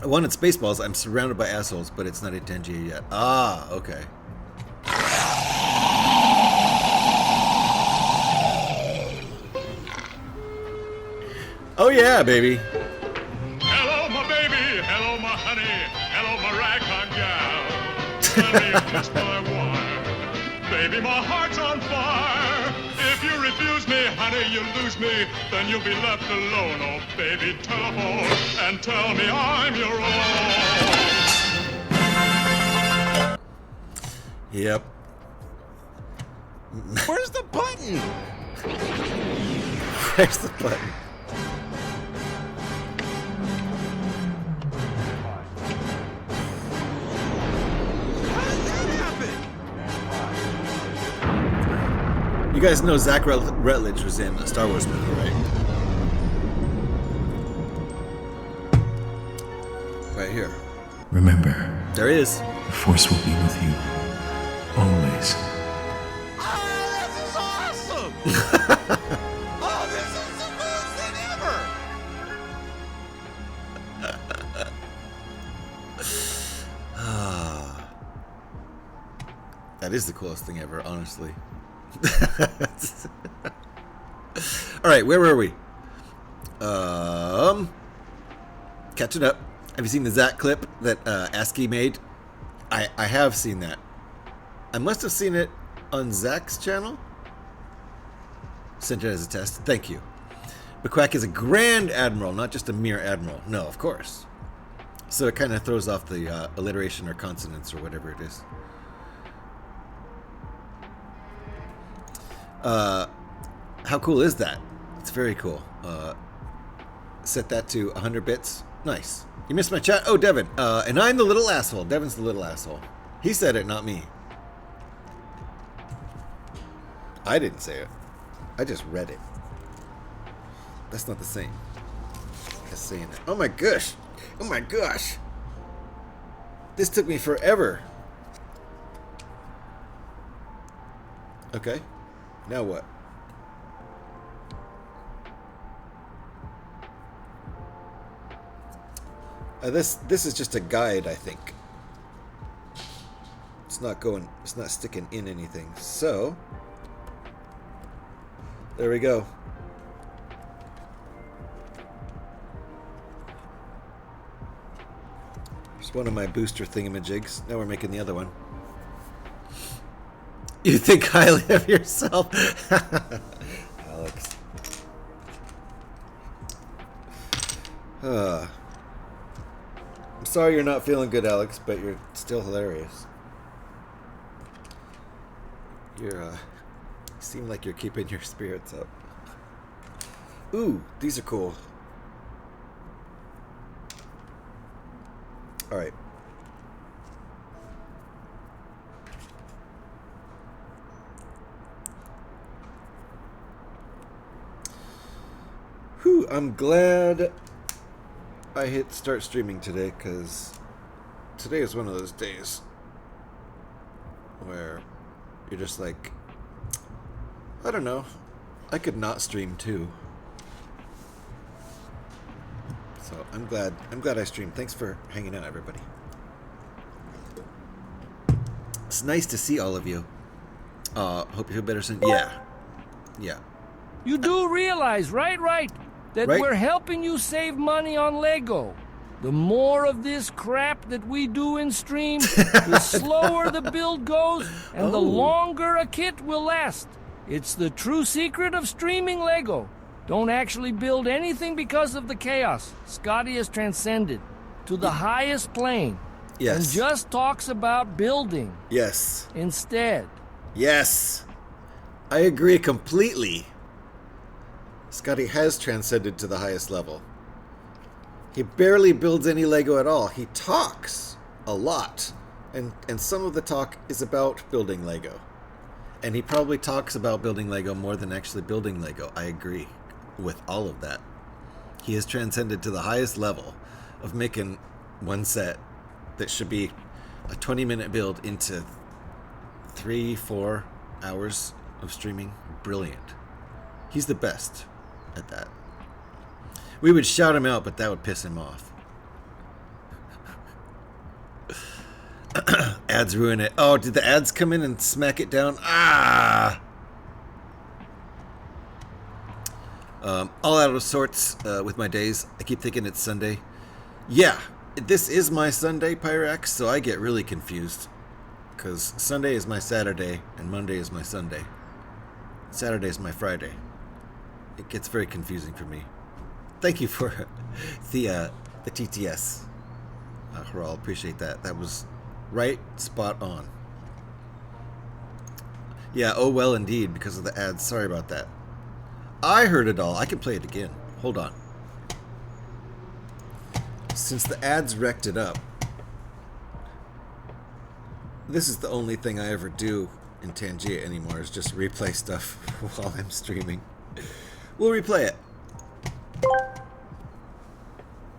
I wanted Spaceballs. I'm surrounded by assholes, but it's not a Tangia yet. Ah, okay. Oh yeah, baby. Hello, my baby. Hello, my honey. Hello, my ragtime gal. Let me kiss my wire. Baby, my heart's on fire. If you refuse me, honey, you lose me. Then you'll be left alone. Oh, baby, telephone and tell me I'm your own. Yep. Where's the button? Where's the button? You guys know Zach Rutledge was in a Star Wars movie, right? Right here. Remember, there he is. The Force will be with you. Always. Oh, this is awesome! Oh, this is the coolest thing ever! Ah. That is the coolest thing ever, honestly. Alright, where were we? Catching up. Have you seen the Zach clip that ASCII made? I have seen that. I must have seen it on Zach's channel. Sent it as a test. Thank you. McQuack is a Grand Admiral, not just a mere Admiral. No, of course. So it kind of throws off the alliteration or consonants or whatever it is. How cool is that? It's very cool. Set that to 100 bits. Nice. You missed my chat? Oh, Devin. And I'm the little asshole. Devin's the little asshole. He said it, not me. I didn't say it. I just read it. That's not the same as saying it. Oh my gosh. Oh my gosh. This took me forever. Okay. Now what? This is just a guide, I think. It's not sticking in anything. So there we go. It's one of my booster thingamajigs. Now we're making the other one. You think highly of yourself, Alex. I'm sorry you're not feeling good, Alex, but you're still hilarious. You seem like you're keeping your spirits up. Ooh, these are cool. All right, I'm glad I hit start streaming today, because today is one of those days where you're just like, I don't know, I could not stream too. So I'm glad I streamed. Thanks for hanging out, everybody. It's nice to see all of you. Hope you feel better soon. Yeah. You do realize, right, that Right. we're helping you save money on Lego. The more of this crap that we do in stream, the slower the build goes, and the longer a kit will last. It's the true secret of streaming Lego. Don't actually build anything because of the chaos. Scotty has transcended to the highest plane. Yes. And just talks about building. Yes. Instead. Yes. I agree completely. Scotty has transcended to the highest level. He barely builds any Lego at all. He talks a lot. And some of the talk is about building Lego. And he probably talks about building Lego more than actually building Lego. I agree with all of that. He has transcended to the highest level of making one set that should be a 20-minute build into 3-4 hours of streaming. Brilliant. He's the best at that. We would shout him out, but that would piss him off. Ads ruin it. Oh, did the ads come in and smack it down? All out of sorts with my days. I keep thinking it's Sunday. Yeah, this is my Sunday, Pyrax, so I get really confused. Because Sunday is my Saturday, and Monday is my Sunday. Saturday is my Friday. It gets very confusing for me. Thank you for the TTS. Haral, appreciate that. That was right, spot on. Yeah, oh well indeed, because of the ads. Sorry about that. I heard it all. I can play it again. Hold on. Since the ads wrecked it up, this is the only thing I ever do in Tangia anymore, is just replay stuff while I'm streaming. We'll replay it.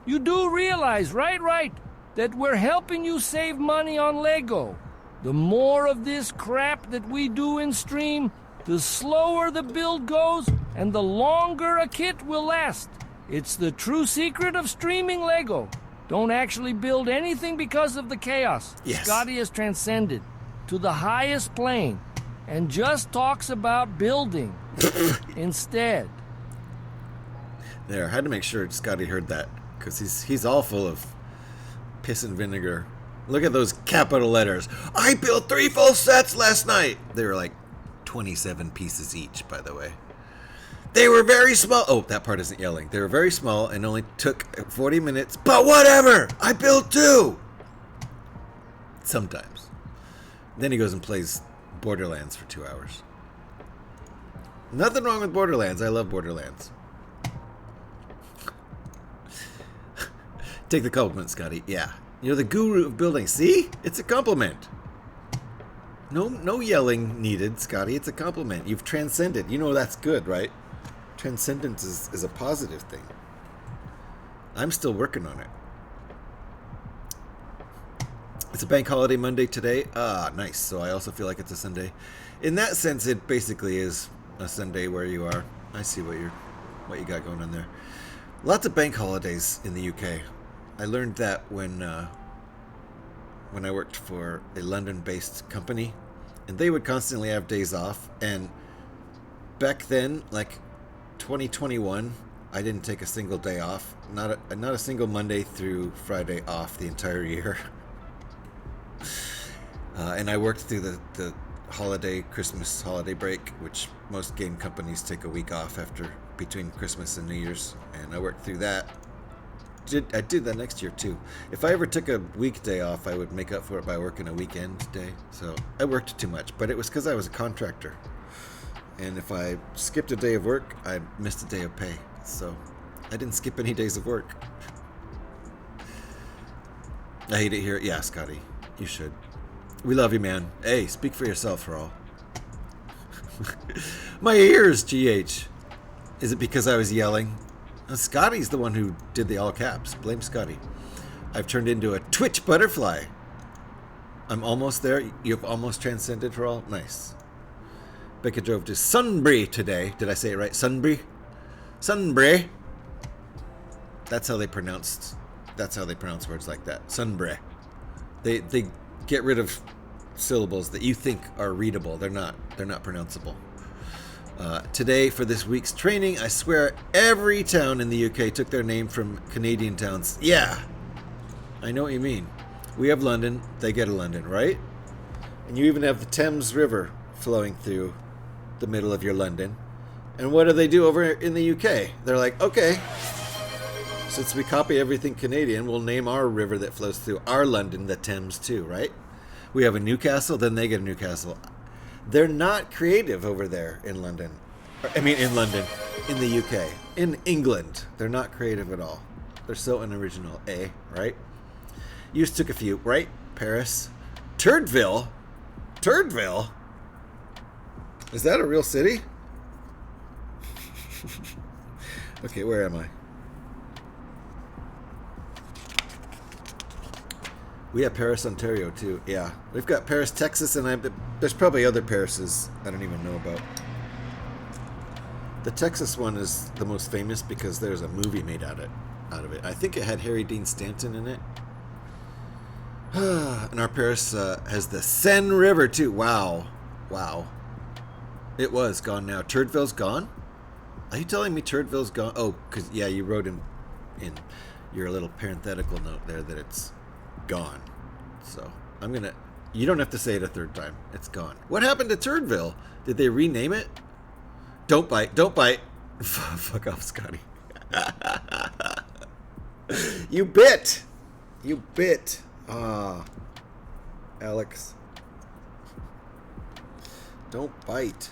You do realize, right, that we're helping you save money on Lego. The more of this crap that we do in stream, the slower the build goes, and the longer a kit will last. It's the true secret of streaming Lego. Don't actually build anything because of the chaos. Yes. Scotty has transcended to the highest plane and just talks about building instead. There, I had to make sure Scotty heard that, because he's all full of piss and vinegar. Look at those capital letters. I built 3 full sets last night. They were like 27 pieces each, by the way. They were very small. Oh, that part isn't yelling. They were very small and only took 40 minutes. But whatever! I built 2! Sometimes. Then he goes and plays Borderlands for 2 hours. Nothing wrong with Borderlands. I love Borderlands. Take the compliment, Scotty. Yeah. You're the guru of building. See? It's a compliment. No yelling needed, Scotty. It's a compliment. You've transcended. You know that's good, right? Transcendence is a positive thing. I'm still working on it. It's a bank holiday Monday today. Nice. So I also feel like it's a Sunday. In that sense, it basically is a Sunday where you are. I see what you got going on there. Lots of bank holidays in the UK. I learned that when I worked for a London-based company, and they would constantly have days off. And back then, like 2021, I didn't take a single day off. Not a single Monday through Friday off the entire year. And I worked through the Christmas holiday break, which most game companies take a week off between Christmas and New Year's, and I worked through that. I did that next year too. If I ever took a weekday off, I would make up for it by working a weekend day. So I worked too much, but it was because I was a contractor. And if I skipped a day of work, I missed a day of pay. So I didn't skip any days of work. I hate it here. Yeah, Scotty, you should. We love you, man. Hey, speak for yourself, for all. My ears, GH. Is it because I was yelling? Scotty's the one who did the all caps. Blame Scotty. I've turned into a Twitch butterfly. I'm almost there. You've almost transcended for all. Nice. Becca drove to Sunbury today. Did I say it right? Sunbury? Sunbury. That's how they pronounce words like that. Sunbury. They get rid of syllables that you think are readable. They're not pronounceable. Today, for this week's training, I swear every town in the UK took their name from Canadian towns. Yeah, I know what you mean. We have London, they get a London, right? And you even have the Thames River flowing through the middle of your London. And what do they do over in the UK? They're like, okay, since we copy everything Canadian, we'll name our river that flows through our London the Thames too, right? We have a Newcastle, then they get a Newcastle. They're not creative over there in London. I mean, in London, in the UK, in England. They're not creative at all. They're so unoriginal, right? You just took a few, right? Paris. Turdville? Turdville? Is that a real city? Okay, where am I? We have Paris, Ontario, too. Yeah. We've got Paris, Texas, and there's probably other Parises I don't even know about. The Texas one is the most famous because there's a movie made out of it. I think it had Harry Dean Stanton in it. And our Paris has the Seine River, too. Wow. Wow. It was gone now. Turdville's gone? Are you telling me Turdville's gone? Oh, because, yeah, you wrote in your little parenthetical note there that it's gone. So you don't have to say it a third time. It's gone. What happened to Turdville? Did they rename it? Don't bite. Fuck off, Scotty. You bit. Alex. Don't bite.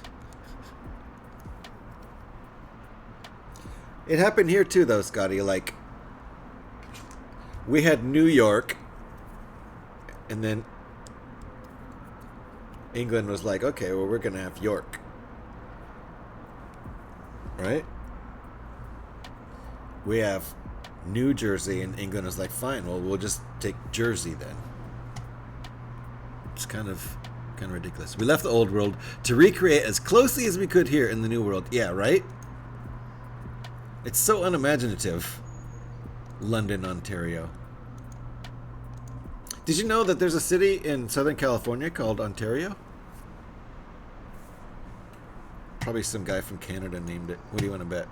It happened here too, though, Scotty. Like, we had New York, and then England was like, okay, well, we're going to have York. Right? We have New Jersey, and England is like, fine, well, we'll just take Jersey then. It's kind of ridiculous. We left the old world to recreate as closely as we could here in the new world. Yeah, right? It's so unimaginative. London, Ontario. Did you know that there's a city in Southern California called Ontario? Probably some guy from Canada named it. What do you want to bet?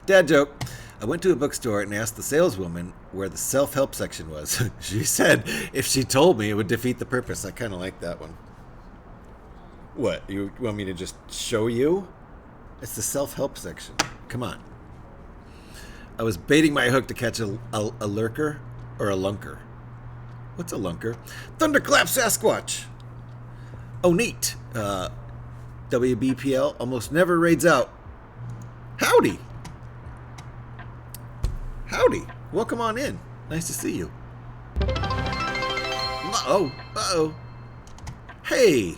Dad joke. I went to a bookstore and asked the saleswoman where the self-help section was. She said if she told me, it would defeat the purpose. I kind of like that one. What? You want me to just show you? It's the self-help section. Come on. I was baiting my hook to catch a lurker or a lunker. What's a lunker? Thunderclap Sasquatch. Oh, neat. WBPL almost never raids out. Howdy. Howdy. Welcome on in. Nice to see you. Uh-oh. Hey.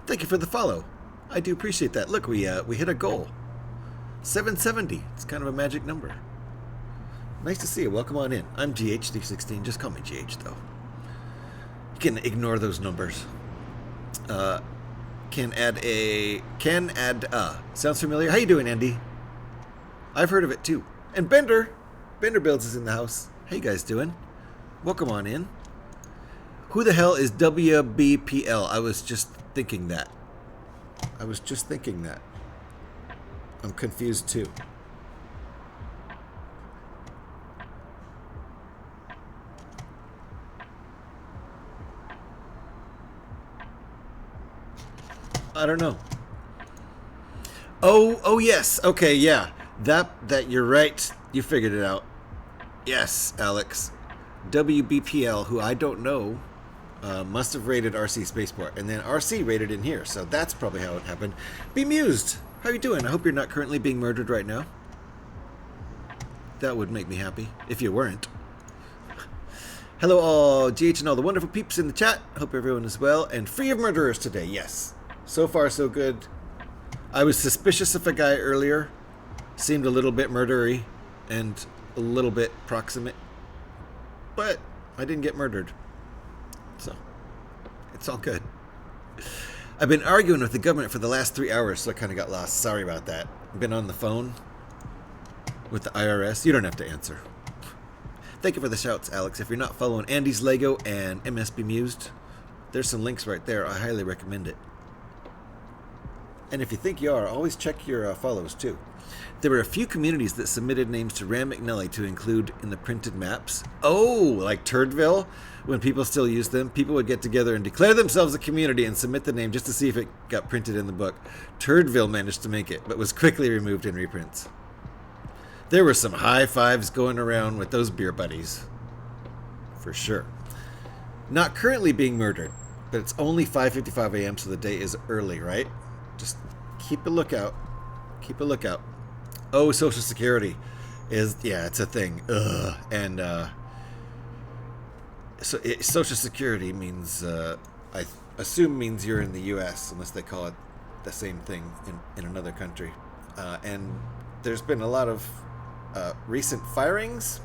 Thank you for the follow. I do appreciate that. Look, we hit a goal. 770. It's kind of a magic number. Nice to see you. Welcome on in. I'm GH316. Just call me GH, though. You can ignore those numbers. Can add sounds familiar. How you doing, Andy? I've heard of it too. And Bender Builds is in the house. How you guys doing? Welcome on in. Who the hell is WBPL? I was just thinking that. I'm confused too. I don't know. Oh yes. Okay, yeah. That you're right. You figured it out. Yes, Alex. WBPL, who I don't know, must have raided RC Spaceport, and then RC raided in here, so that's probably how it happened. Bemused. How you doing? I hope you're not currently being murdered right now. That would make me happy, if you weren't. Hello all, GH and all the wonderful peeps in the chat. Hope everyone is well and free of murderers today. Yes. So far, so good. I was suspicious of a guy earlier Seemed a little bit murdery and a little bit proximate. But I didn't get murdered. So, it's all good. I've been arguing with the government for the last 3 hours, so I kind of got lost. Sorry about that. I've been on the phone with the IRS. You don't have to answer. Thank you for the shouts, Alex. If you're not following Andy's Lego and MS Bemused, there's some links right there. I highly recommend it. And if you think you are, always check your follows too. There were a few communities that submitted names to Ram McNally to include in the printed maps. Oh, like Turdville? When people still use them, people would get together and declare themselves a community and submit the name just to see if it got printed in the book. Turdville managed to make it, but was quickly removed in reprints. There were some high fives going around with those beer buddies. For sure. Not currently being murdered, but it's only 5:55 a.m., so the day is early, right? Just keep a lookout. Keep a lookout. Oh, Social Security is, yeah, it's a thing. Ugh. And Social Security means, I assume means you're in the U.S., unless they call it the same thing in another country. And there's been a lot of recent firings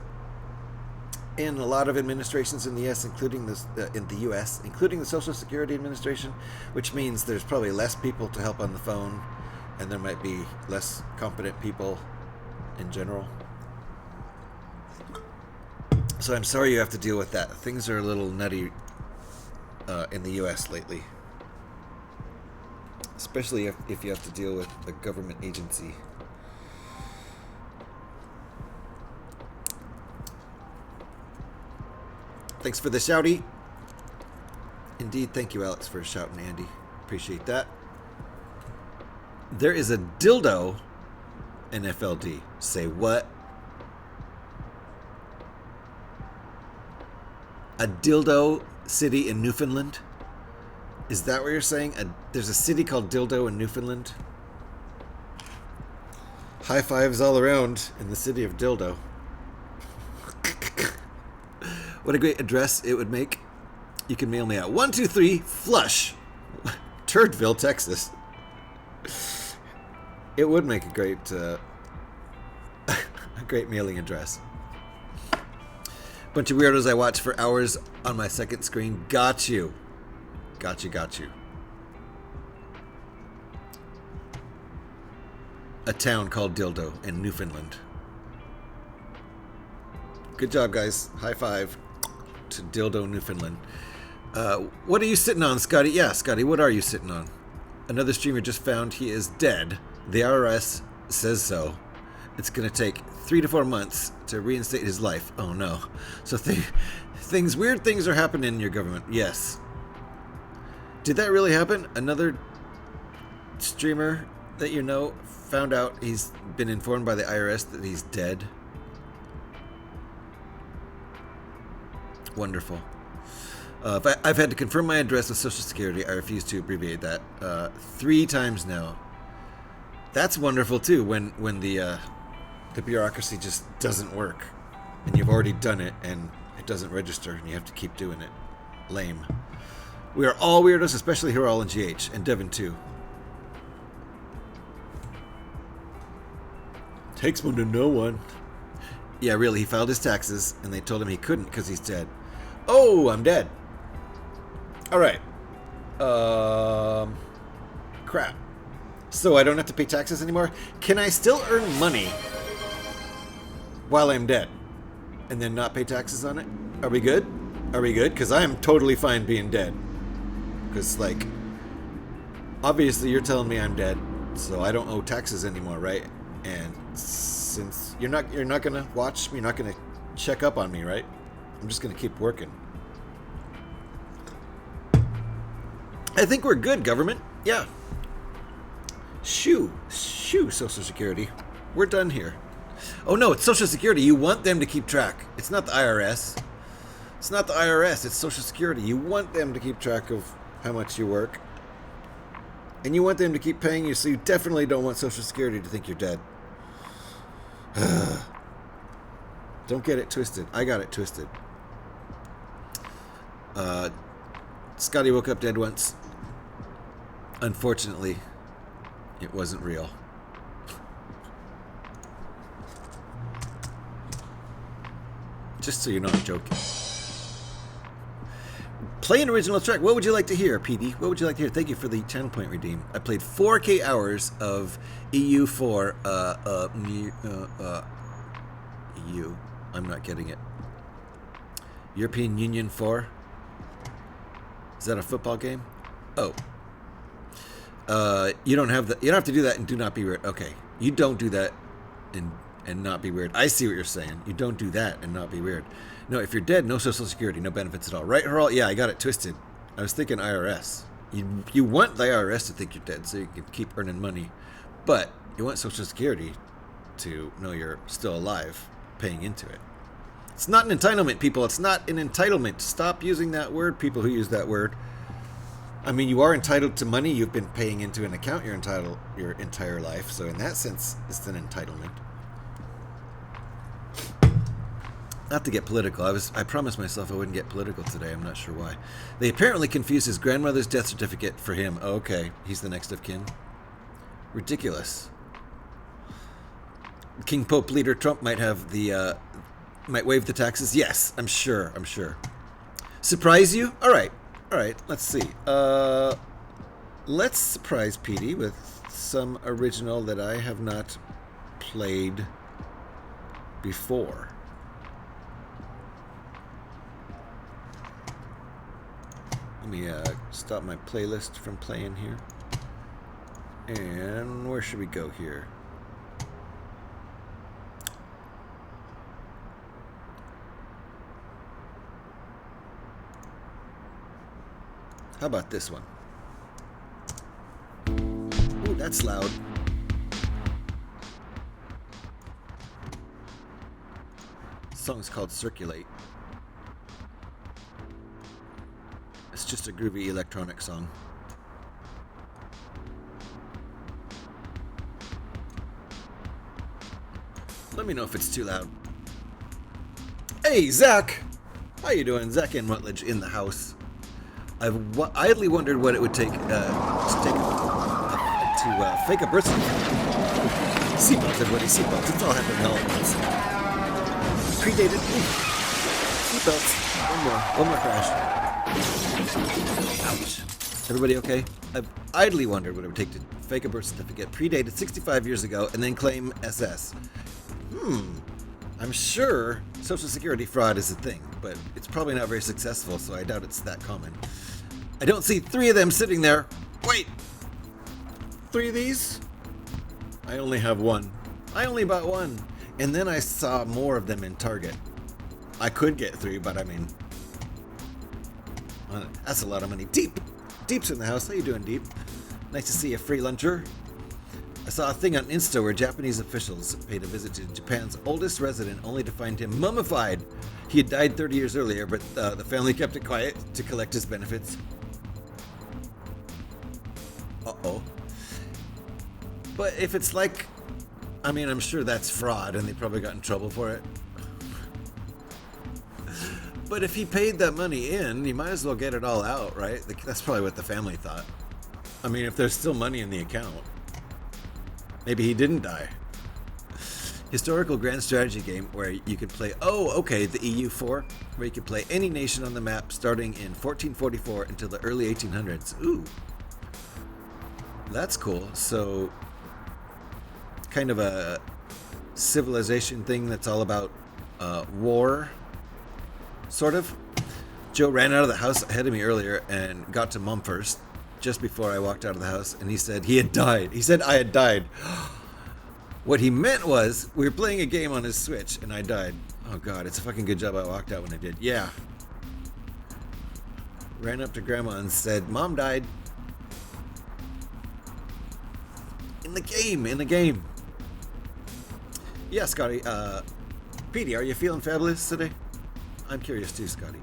in a lot of administrations in the U.S., including the Social Security Administration, which means there's probably less people to help on the phone, and there might be less competent people in general. So I'm sorry you have to deal with that. Things are a little nutty in the U.S. lately, especially if you have to deal with a government agency. Thanks for the shouty. Indeed, thank you, Alex, for shouting, Andy. Appreciate that. There is a dildo NFLD. Say what? A dildo city in Newfoundland? Is that what you're saying? There's a city called Dildo in Newfoundland? High fives all around in the city of Dildo. What a great address it would make. You can mail me at 123 Flush, Turdville, Texas. It would make a great, a great mailing address. Bunch of weirdos I watch for hours on my second screen. Got you. Got you. A town called Dildo in Newfoundland. Good job, guys. High five to Dildo, Newfoundland. What are you sitting on, Scotty? Yeah, Scotty, what are you sitting on? Another streamer just found he is dead. The IRS says so. It's going to take 3 to 4 months to reinstate his life. Oh, no. So weird things are happening in your government. Yes. Did that really happen? Another streamer that you know found out he's been informed by the IRS that he's dead. Wonderful. I've had to confirm my address with Social Security. I refuse to abbreviate that 3 times now. That's wonderful too. When the bureaucracy just doesn't work, and you've already done it, and it doesn't register, and you have to keep doing it. Lame. We are all weirdos, especially here all in GH, and Devin too. Takes one to know one. Yeah, really. He filed his taxes, and they told him he couldn't because he's dead. Oh, I'm dead. All right. Crap. So I don't have to pay taxes anymore? Can I still earn money while I'm dead and then not pay taxes on it? Are we good? Are we good? Because I am totally fine being dead. Because, like, obviously you're telling me I'm dead, so I don't owe taxes anymore, right? And since you're not gonna watch me, you're not gonna check up on me, right? I'm just gonna keep working. I think we're good, government. Yeah. Shoo, Social Security. We're done here. Oh no, it's Social Security. You want them to keep track. It's not the IRS. It's not the IRS, it's Social Security. You want them to keep track of how much you work. And you want them to keep paying you, so you definitely don't want Social Security to think you're dead. Don't get it twisted. I got it twisted. Scotty woke up dead once. Unfortunately, it wasn't real. Just so you know, I'm joking. Play an original track. What would you like to hear, PD? What would you like to hear? Thank you for the channel point redeem. I played 4K hours of EU4. EU. I'm not getting it. European Union 4. Is that a football game? Oh. You don't have to do that and do not be weird. Okay. You don't do that and not be weird. I see what you're saying. You don't do that and not be weird. No, if you're dead, no social security, no benefits at all. Right, Harold? Yeah, I got it twisted. I was thinking IRS. You want the IRS to think you're dead so you can keep earning money. But you want social security to know you're still alive, paying into it. It's not an entitlement, people. It's not an entitlement. Stop using that word, people who use that word. I mean, you are entitled to money. You've been paying into an account your entire life. So in that sense, it's an entitlement. Not to get political. I promised myself I wouldn't get political today. I'm not sure why. They apparently confused his grandmother's death certificate for him. Oh, okay. He's the next of kin. Ridiculous. King Pope leader Trump might have the might waive the taxes. Yes, I'm sure. Surprise you? All right. Let's see. Let's surprise Petey with some original that I have not played before. Let me stop my playlist from playing here. And where should we go here? How about this one? Ooh, that's loud. The song's called Circulate. It's just a groovy electronic song. Let me know if it's too loud. Hey, Zach! How you doing? Zach and Rutledge in the house. I've idly wondered what it would take to fake a birth certificate. Seatbelts, everybody, seatbelts. It's all happening all at once. Predated. Seatbelts. One more crash. Ouch. Everybody okay? I've idly wondered what it would take to fake a birth certificate predated 65 years ago and then claim SS. I'm sure Social Security fraud is a thing, but it's probably not very successful, so I doubt it's that common. I don't see 3 of them sitting there. Wait! 3 of these? I only have 1. I only bought 1. And then I saw more of them in Target. I could get 3, but I mean... that's a lot of money. Deep's in the house. How you doing, Deep? Nice to see you, free luncher. I saw a thing on Insta where Japanese officials paid a visit to Japan's oldest resident only to find him mummified. He had died 30 years earlier, but the family kept it quiet to collect his benefits. Uh-oh. But if it's like... I mean, I'm sure that's fraud, and they probably got in trouble for it. But if he paid that money in, you might as well get it all out, right? That's probably what the family thought. I mean, if there's still money in the account. Maybe he didn't die. Historical grand strategy game where you could play... Oh, okay, the EU4. Where you could play any nation on the map starting in 1444 until the early 1800s. Ooh. That's cool. So... kind of a civilization thing that's all about war, sort of. Joe ran out of the house ahead of me earlier and got to Mom first, just before I walked out of the house, and he said he had died. He said I had died. What he meant was we were playing a game on his Switch and I died. Oh God, it's a fucking good job I walked out when I did. Yeah. Ran up to Grandma and said, Mom died. In the game. Yeah, Scotty. Petey, are you feeling fabulous today? I'm curious too, Scotty.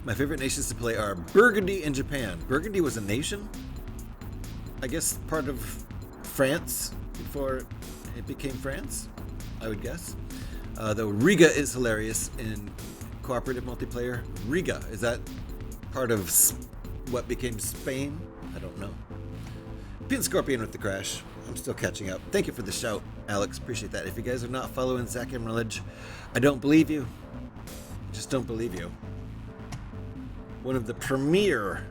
My favorite nations to play are Burgundy and Japan. Burgundy was a nation? I guess part of France before it became France, I would guess. Though Riga is hilarious in cooperative multiplayer. Riga, is that part of what became Spain? I don't know. Pin Scorpion with the crash. I'm still catching up. Thank you for the shout. Alex, appreciate that. If you guys are not following Zach Emerledge, I don't believe you. Just don't believe you. One of the premier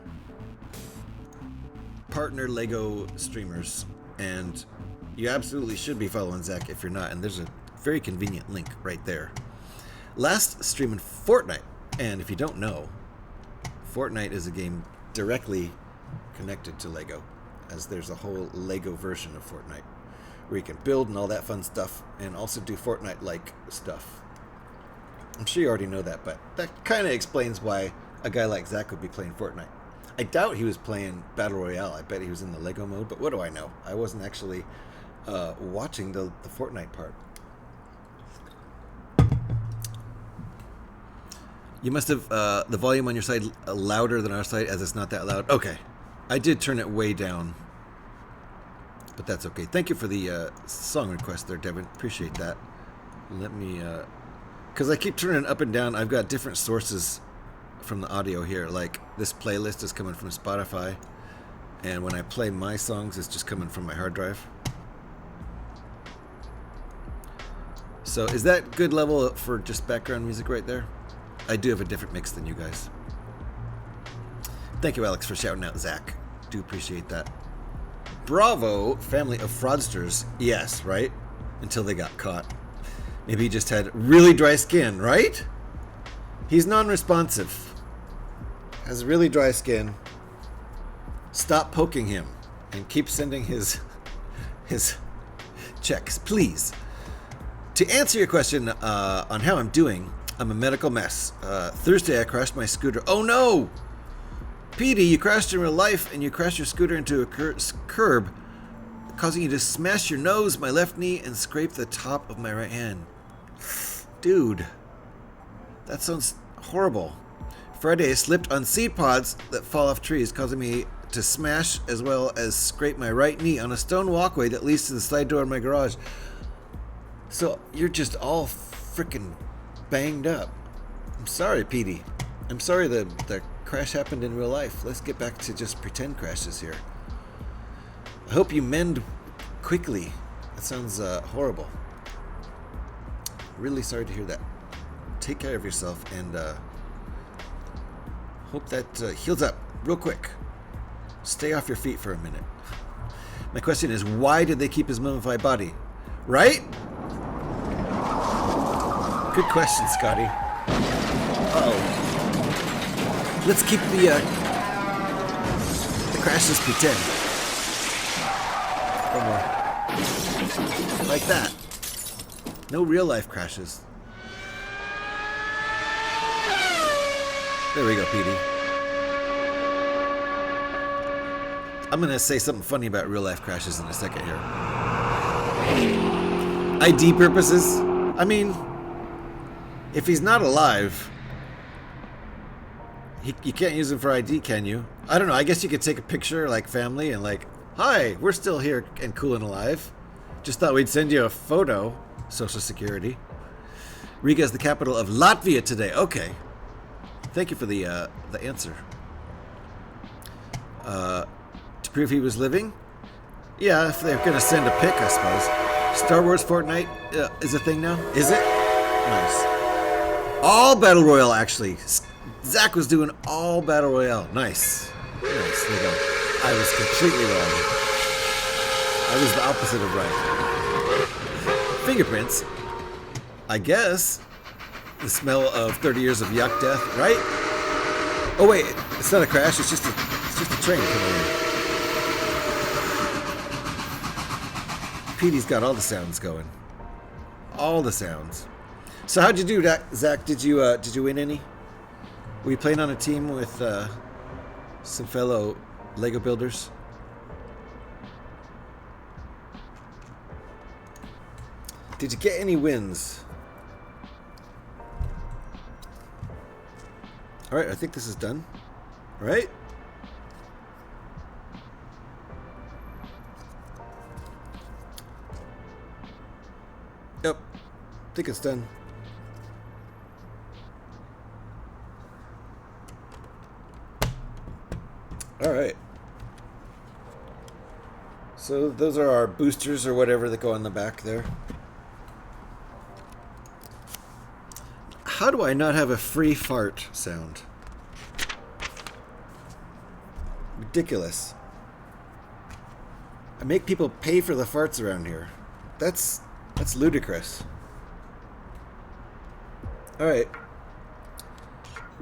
partner Lego streamers, and you absolutely should be following Zach if you're not, and there's a very convenient link right there. Last stream in Fortnite, and if you don't know, Fortnite is a game directly connected to Lego, as there's a whole Lego version of Fortnite where you can build and all that fun stuff, and also do Fortnite-like stuff. I'm sure you already know that, but that kind of explains why a guy like Zach would be playing Fortnite. I doubt he was playing Battle Royale. I bet he was in the Lego mode, but what do I know? I wasn't actually watching the Fortnite part. You must have the volume on your side louder than our side, as it's not that loud. Okay. I did turn it way down, but that's okay. Thank you for the song request there, Devin. Appreciate that. Let me, because I keep turning it up and down. I've got different sources from the audio here. Like this playlist is coming from Spotify, and when I play my songs, it's just coming from my hard drive. So is that good level for just background music right there? I do have a different mix than you guys. Thank you, Alex, for shouting out Zach. Do appreciate that. Bravo, family of fraudsters. Yes, right? Until they got caught. Maybe he just had really dry skin, right? He's non-responsive. Has really dry skin. Stop poking him and keep sending his checks, please. To answer your question on how I'm doing, I'm a medical mess. Thursday, I crashed my scooter. Oh no! Petey, you crashed in real life, and you crashed your scooter into a curb, causing you to smash your nose, my left knee, and scrape the top of my right hand. Dude, that sounds horrible. Friday, I slipped on seed pods that fall off trees, causing me to smash as well as scrape my right knee on a stone walkway that leads to the side door of my garage. So you're just all freaking banged up. I'm sorry, Petey. I'm sorry the crash happened in real life. Let's get back to just pretend crashes here. I hope you mend quickly. That sounds horrible. Really sorry to hear that. Take care of yourself, and hope that heals up real quick. Stay off your feet for a minute. My question is, why did they keep his mummified body? Right? Good question, Scotty. Uh-oh. Let's keep the crashes pretend. One more. Like that. No real life crashes. There we go, Petey. I'm gonna say something funny about real life crashes in a second here. ID purposes? I mean, if he's not alive, you can't use him for ID, can you? I don't know. I guess you could take a picture, like family, and like, hi, we're still here and cool and alive. Just thought we'd send you a photo. Social Security. Riga is the capital of Latvia today. Okay. Thank you for the answer. To prove he was living? Yeah, if they're gonna send a pic, I suppose. Star Wars Fortnite is a thing now? Is it? Nice. All Battle Royale, actually. Zach was doing all Battle Royale. Nice. Nice. There you go. I was completely wrong. I was the opposite of right. Fingerprints. I guess. The smell of 30 years of yuck death, right? Oh wait, it's not a crash. It's just a train coming in. Petey's got all the sounds going. All the sounds. So how'd you do, Zach? Did you win any? Were you playing on a team with some fellow Lego builders? Did you get any wins? All right, I think this is done. All right. Yep, I think it's done. All right. So those are our boosters or whatever that go on the back there. How do I not have a free fart sound? Ridiculous. I make people pay for the farts around here. That's ludicrous. Alright.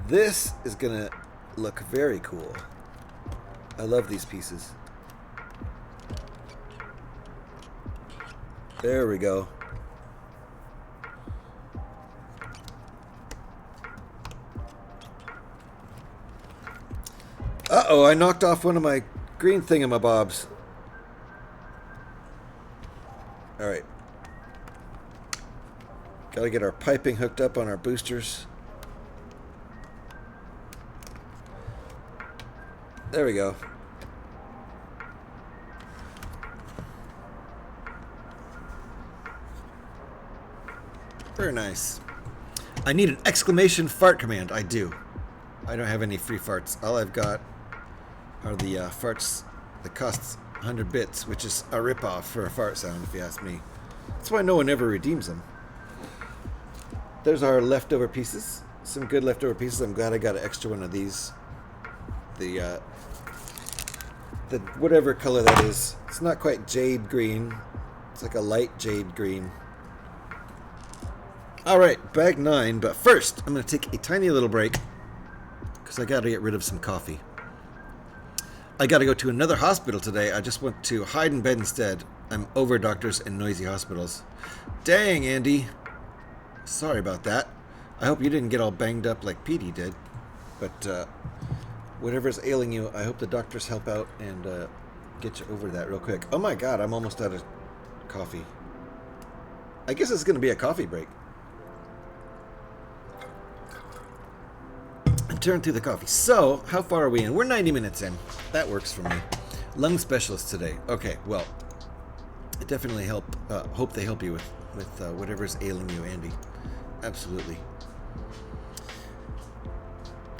This is gonna look very cool. I love these pieces. There we go. Uh-oh, I knocked off one of my green thingamabobs. Alright. Gotta get our piping hooked up on our boosters. There we go. Very nice. I need an exclamation fart command. I do. I don't have any free farts. All I've got are the farts that costs 100 bits, which is a ripoff for a fart sound, if you ask me. That's why no one ever redeems them. There's our leftover pieces. Some good leftover pieces. I'm glad I got an extra one of these. The whatever color that is. It's not quite jade green. It's like a light jade green. Alright, bag 9, but first I'm going to take a tiny little break because I got to get rid of some coffee. I got to go to another hospital today. I just went to hide in bed instead. I'm over doctors and noisy hospitals. Dang, Andy. Sorry about that. I hope you didn't get all banged up like Petey did. But whatever's ailing you, I hope the doctors help out and get you over that real quick. Oh my god, I'm almost out of coffee. I guess it's going to be a coffee break. Turn through the coffee. So, how far are we in? We're 90 minutes in. That works for me. Lung specialist today. Okay, well, I definitely hope they help you with whatever's ailing you, Andy. Absolutely.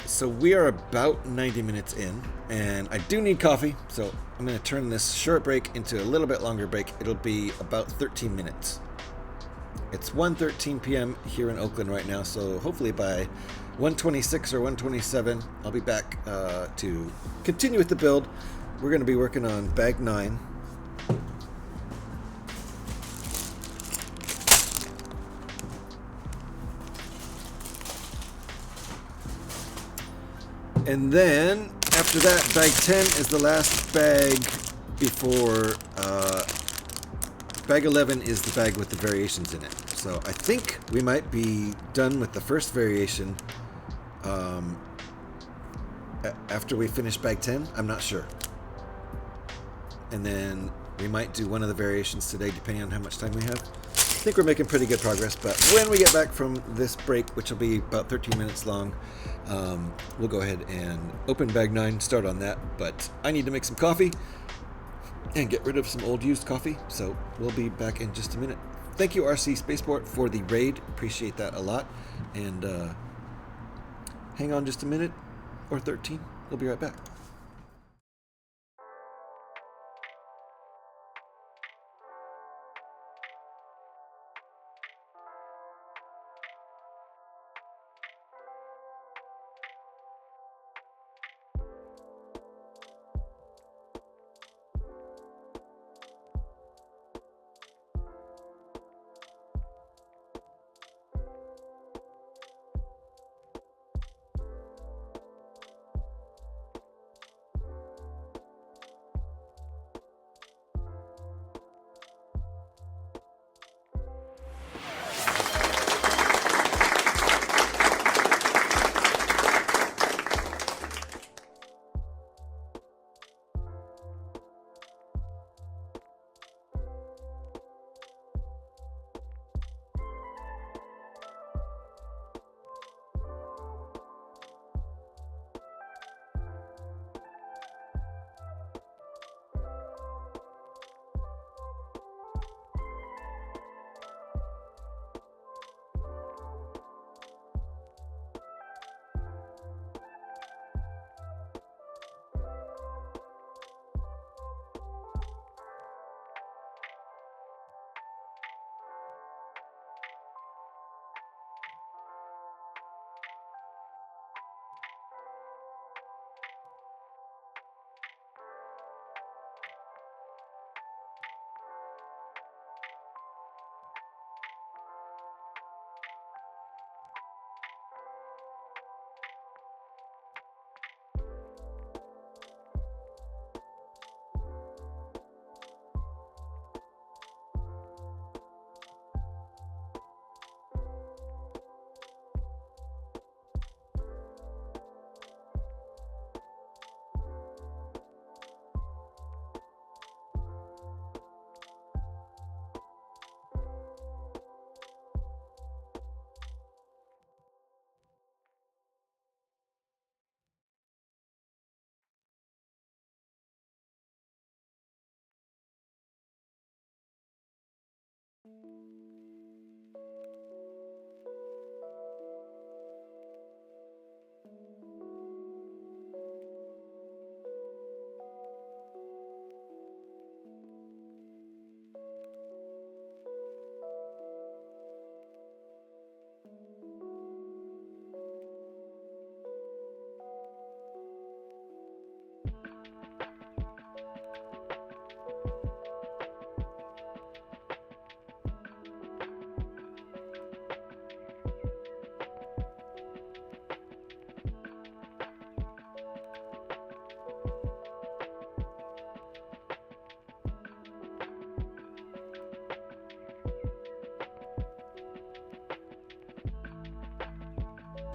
So we are about 90 minutes in, and I do need coffee, so I'm going to turn this short break into a little bit longer break. It'll be about 13 minutes. It's 1:13 p.m. here in Oakland right now, so hopefully by 1:26 or 1:27, I'll be back to continue with the build. We're going to be working on bag 9. And then, after that, bag 10 is the last bag before... bag 11 is the bag with the variations in it. So I think we might be done with the first variation after we finish bag 10. I'm not sure. And then we might do one of the variations today, depending on how much time we have. I think we're making pretty good progress, but when we get back from this break, which will be about 13 minutes long, we'll go ahead and open bag 9, start on that. But I need to make some coffee and get rid of some old used coffee, so we'll be back in just a minute. Thank you, RC Spaceport, for the raid. Appreciate that a lot. And hang on just a minute, or 13. We'll be right back.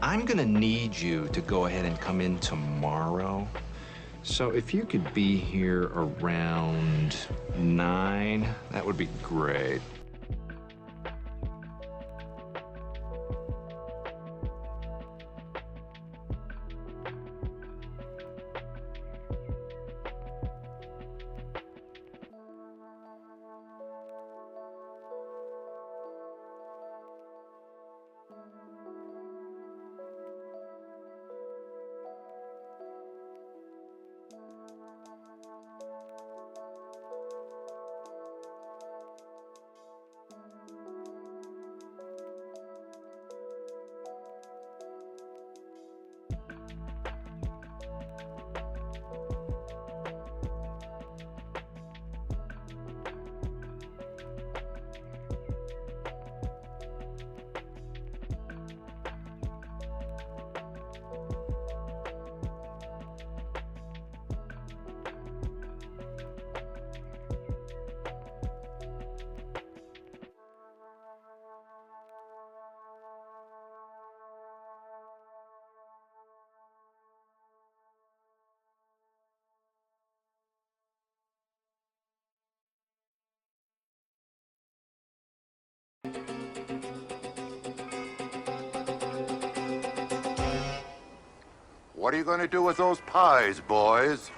I'm gonna need you to go ahead and come in tomorrow. So if you could be here around 9, that would be great. What are you going to do with those pies, boys?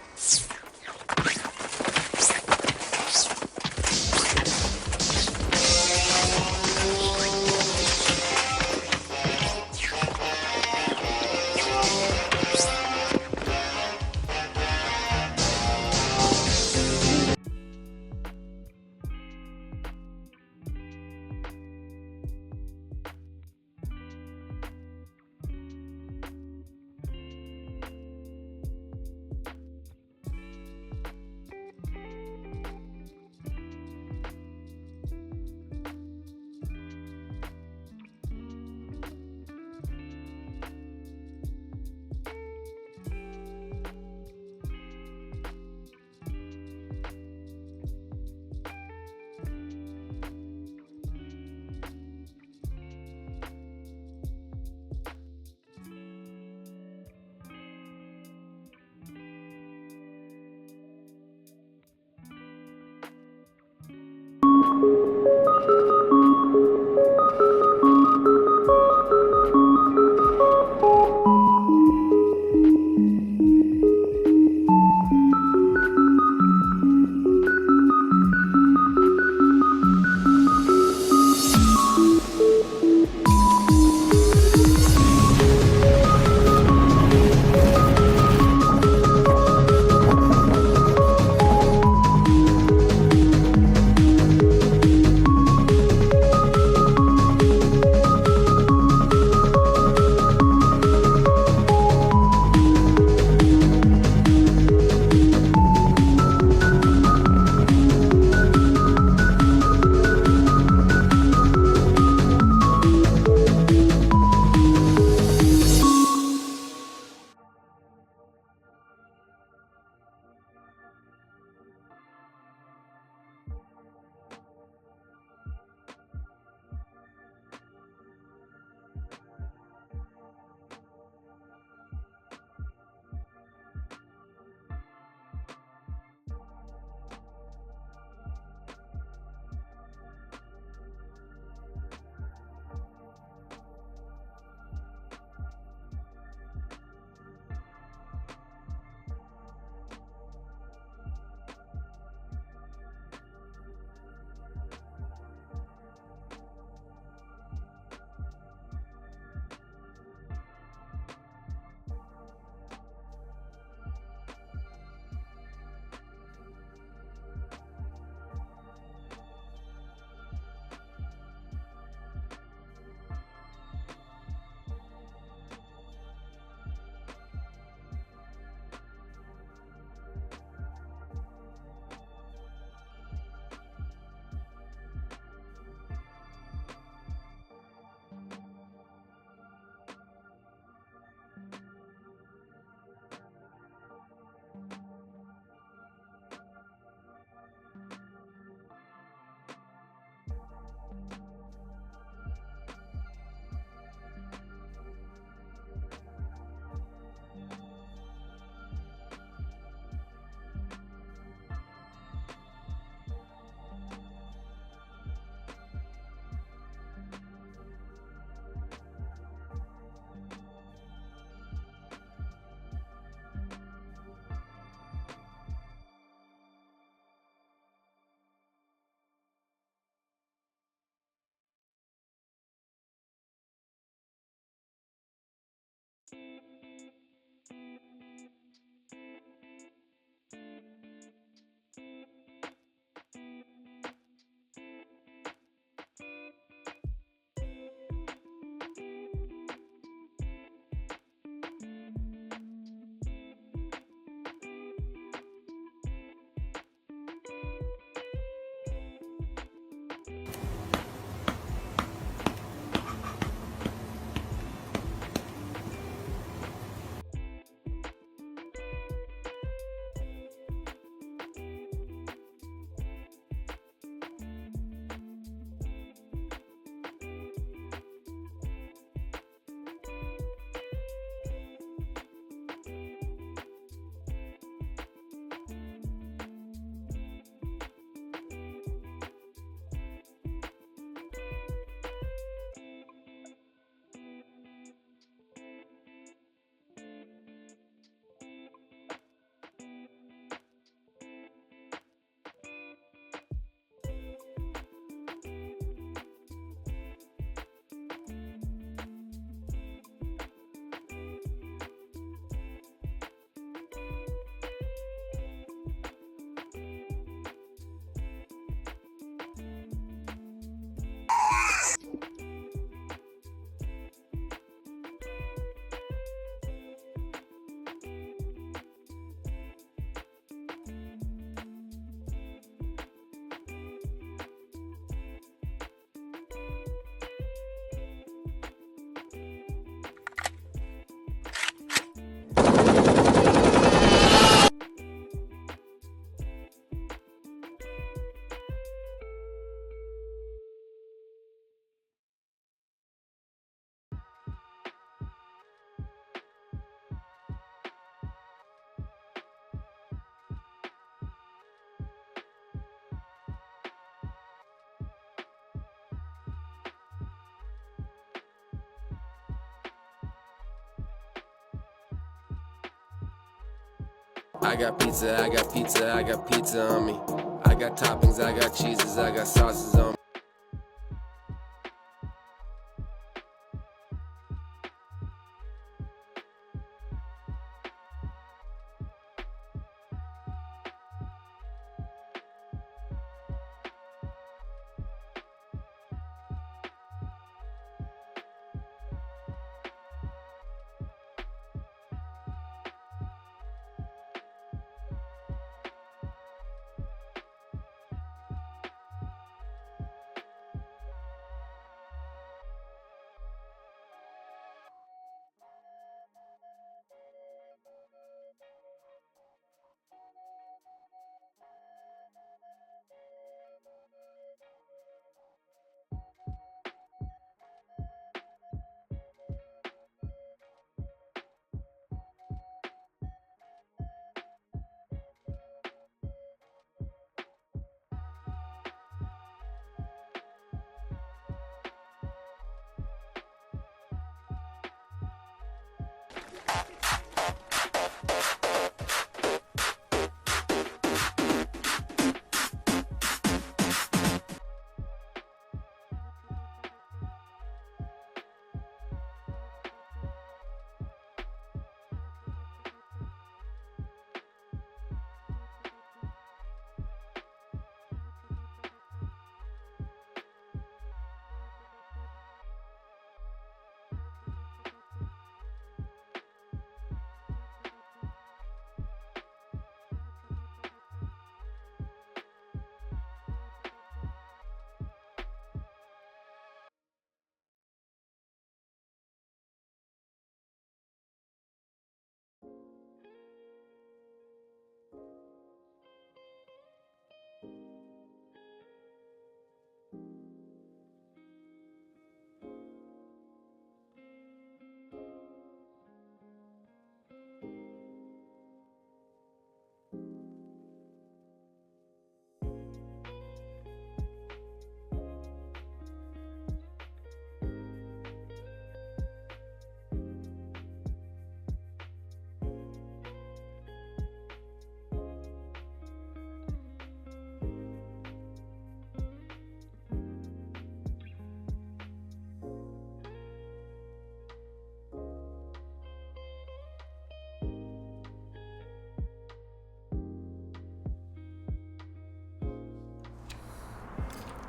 I got pizza, I got pizza, I got pizza on me. I got toppings, I got cheeses, I got sauces on me.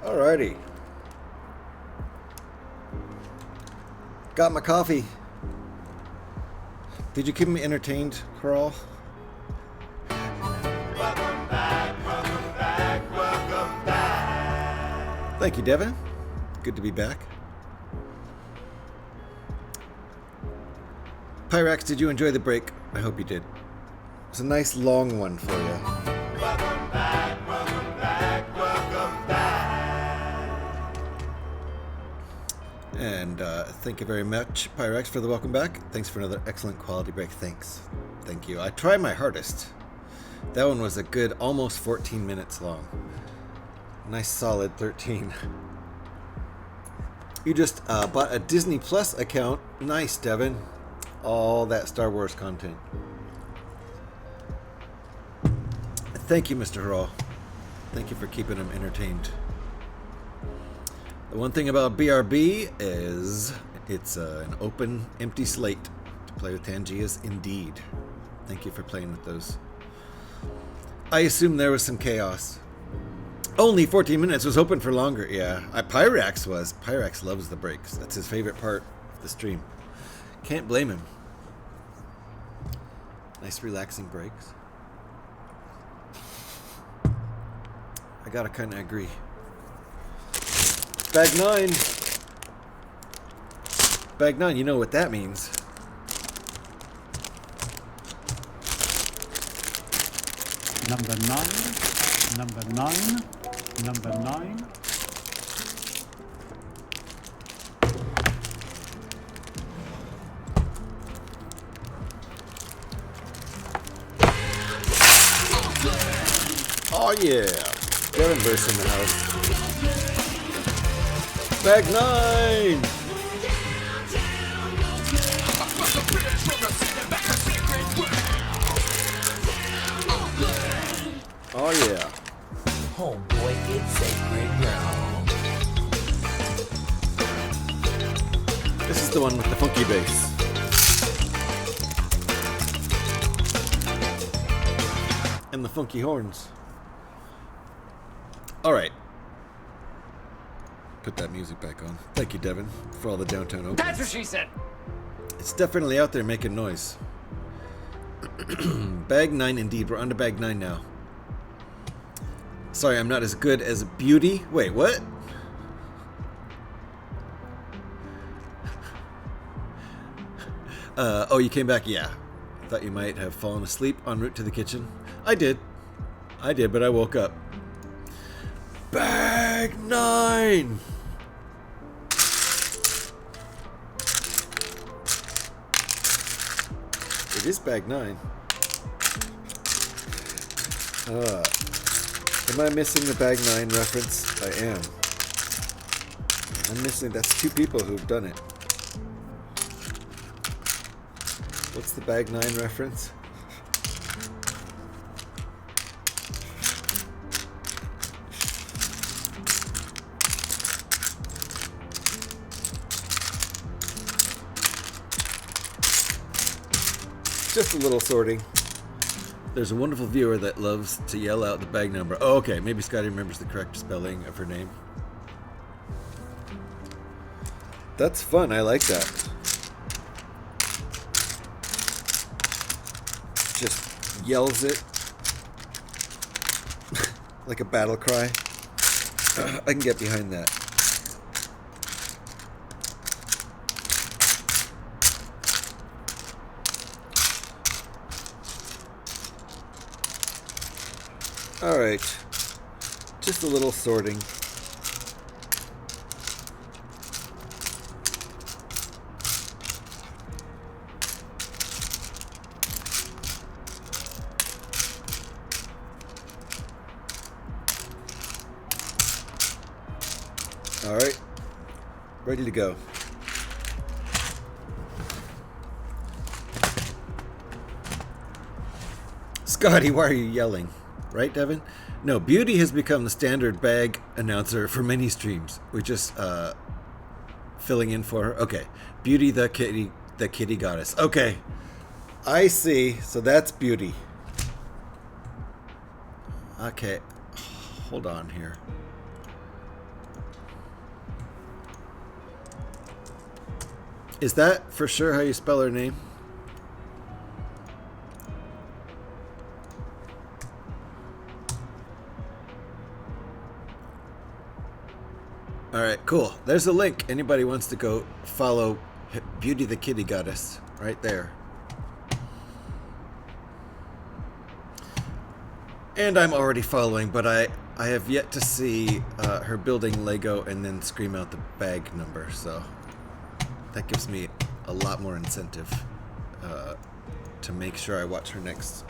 Alrighty. Got my coffee. Did you keep me entertained, Carl? Thank you, Devin. Good to be back. Pyrax, did you enjoy the break? I hope you did. It's a nice long one for you. And thank you very much, Pyrex, for the welcome back. Thanks for another excellent quality break. Thanks. Thank you. I tried my hardest. That one was a good almost 14 minutes long. Nice solid 13. You just bought a Disney Plus account. Nice, Devin. All that Star Wars content. Thank you, Mr. Hurrell. Thank you for keeping them entertained. The one thing about BRB is it's an open, empty slate to play with Tangias indeed. Thank you for playing with those. I assume there was some chaos. Only 14 minutes, was open for longer. Yeah, Pyrax was. Pyrax loves the breaks. That's his favorite part of the stream. Can't blame him. Nice relaxing breaks. I gotta kinda agree. Bag 9. Bag 9, you know what that means. Number 9. Number 9. Number 9. Oh yeah. Devin burst in the house. Bag 9! Oh yeah. Oh boy, it's sacred ground. This is the one with the funky bass. And the funky horns. Alright. Put that music back on. Thank you, Devin, for all the downtown openings. That's what she said. It's definitely out there making noise. Bag 9 indeed. We're on to bag 9 now. Sorry, I'm not as good as Beauty. Wait, what? Oh, you came back? Yeah. Thought you might have fallen asleep en route to the kitchen. I did, but I woke up. Bag 9! It is bag 9. Am I missing the bag 9 reference? I am. I'm missing, that's 2 people who've done it. What's the bag 9 reference? Just a little sorting. There's a wonderful viewer that loves to yell out the bag number. Oh, okay. Maybe Scotty remembers the correct spelling of her name. That's fun. I like that. Just yells it like a battle cry. I can get behind that. All right, just a little sorting. All right, ready to go. Scotty, why are you yelling? Right, Devin? No, Beauty has become the standard bag announcer for many streams. We're just filling in for her. Okay, Beauty the kitty goddess. Okay, I see. So that's Beauty. Okay, hold on here. Is that for sure how you spell her name? All right, cool. There's a link. Anybody wants to go follow Beauty the Kitty Goddess right there. And I'm already following, but I have yet to see her building Lego and then scream out the bag number. So that gives me a lot more incentive to make sure I watch her next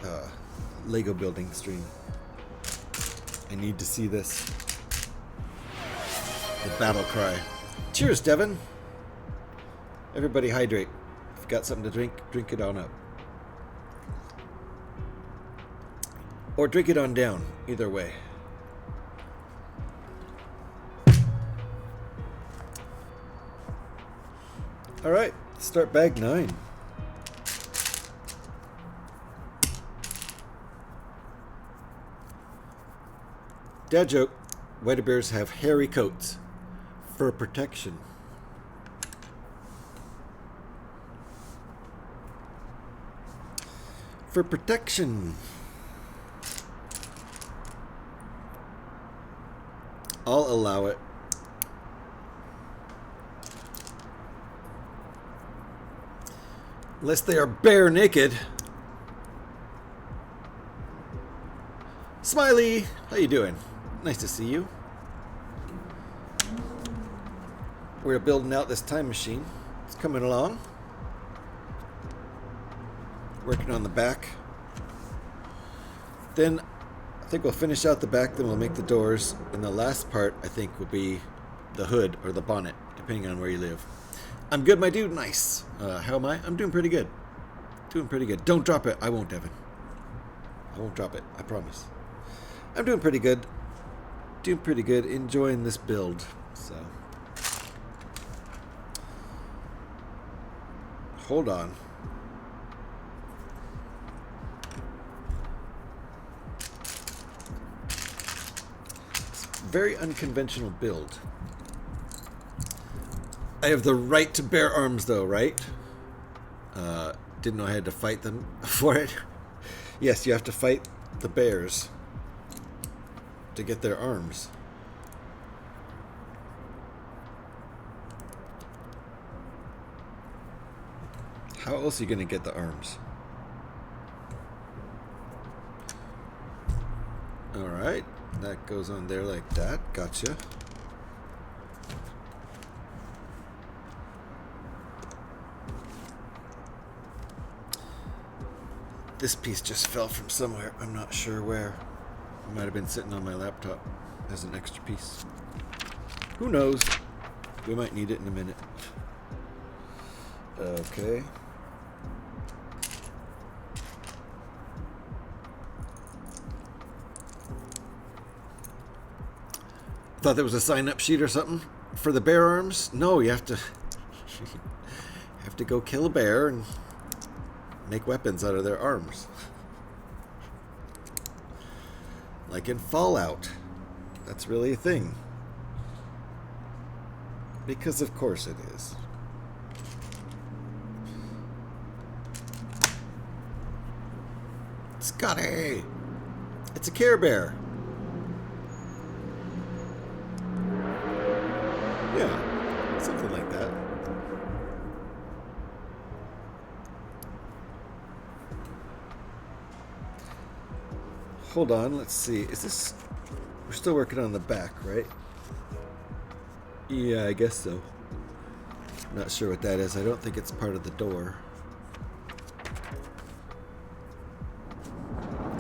Lego building stream. I need to see this. The battle cry. Cheers, Devin. Everybody hydrate. If you've got something to drink, drink it on up. Or drink it on down. Either way. Alright, let's start bag 9. Dad joke. White bears have hairy coats. For protection. For protection. I'll allow it. Unless they are bare naked. Smiley, how you doing? Nice to see you. We're building out this time machine. It's coming along. Working on the back. Then I think we'll finish out the back, then we'll make the doors. And the last part, I think, will be the hood or the bonnet, depending on where you live. I'm good, my dude. Nice. How am I? I'm doing pretty good. Doing pretty good. Don't drop it. I won't, Devin. I won't drop it. I promise. I'm doing pretty good. Doing pretty good. Enjoying this build. So, hold on. Very unconventional build. I have the right to bear arms though, right? Didn't know I had to fight them for it. Yes, you have to fight the bears to get their arms. How else are you going to get the arms? Alright, that goes on there like that. Gotcha. This piece just fell from somewhere. I'm not sure where. It might have been sitting on my laptop as an extra piece. Who knows? We might need it in a minute. Okay. Thought there was a sign-up sheet or something for the bear arms. No, you have to go kill a bear and make weapons out of their arms. Like in Fallout. That's really a thing. Because of course it is. Scotty! It's a Care Bear. Yeah, something like that. Hold on, let's see. Is this... We're still working on the back, right? Yeah, I guess so. Not sure what that is. I don't think it's part of the door.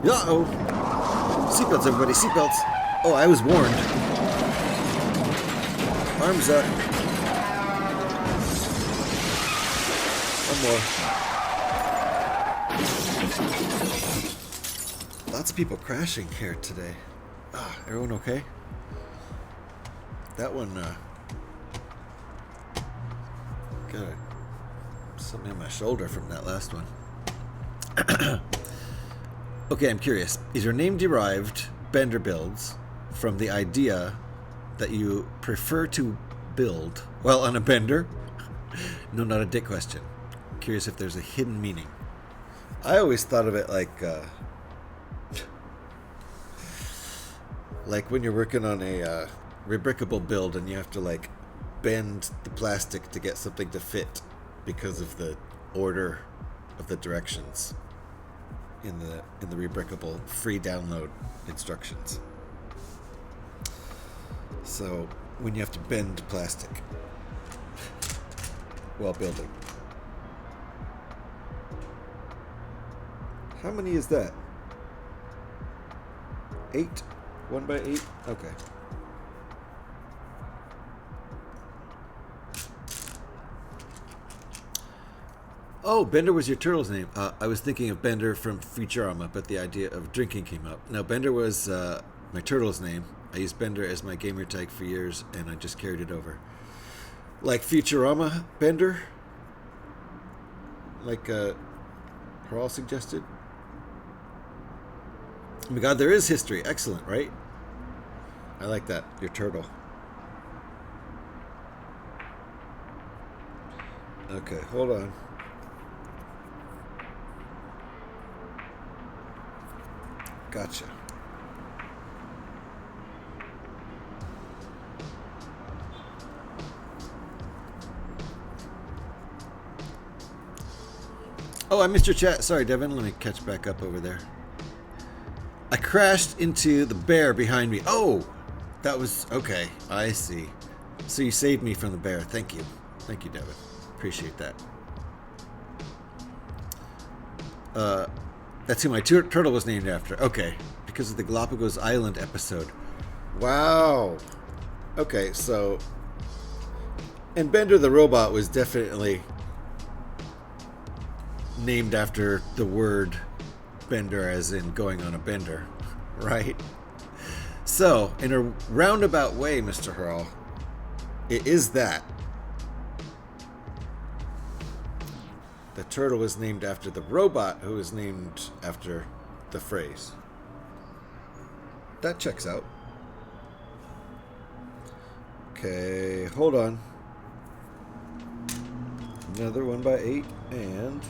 Uh-oh! Seatbelts, everybody, seatbelts! Oh, I was warned. Arms up. One more. Lots of people crashing here today. Ah, everyone okay? That one, got something in my shoulder from that last one. Okay, I'm curious. Is your name derived, Bender Builds, from the idea that you prefer to build while on a bender? No, not a dick question. Curious if there's a hidden meaning. I always thought of it like when you're working on a rebrickable build and you have to like bend the plastic to get something to fit because of the order of the directions in the rebrickable free download instructions. So when you have to bend plastic while building. How many is that? 8? 1 by 8? Okay. Oh, Bender was your turtle's name. I was thinking of Bender from Futurama, but the idea of drinking came up. No, Bender was my turtle's name. I used Bender as my gamer tag for years, and I just carried it over. Like Futurama Bender? Like Harl suggested? Oh my god, there is history. Excellent, right? I like that. Your turtle. Okay, hold on. Gotcha. Oh, I missed your chat. Sorry, Devin. Let me catch back up over there. I crashed into the bear behind me. Oh, that was... Okay, I see. So you saved me from the bear. Thank you. Thank you, Devin. Appreciate that. That's who my turtle was named after. Okay, because of the Galapagos Island episode. Wow. Okay, so... And Bender the robot was definitely named after the word bender, as in going on a bender, right? So, in a roundabout way, Mr. Hurl, it is that. The turtle was named after the robot who was named after the phrase. That checks out. Okay, hold on. Another 1x8 and...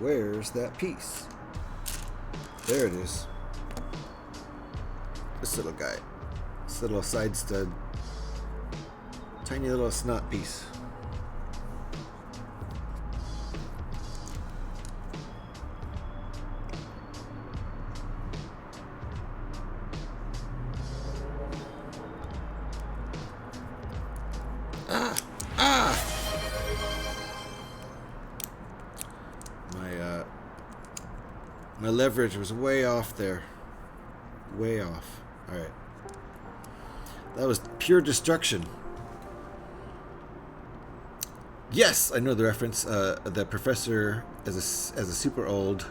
Where's that piece? There it is. This little guy. This little side stud. Tiny little snot piece. My leverage was way off there. Way off. Alright. That was pure destruction. Yes, I know the reference. The professor as a super old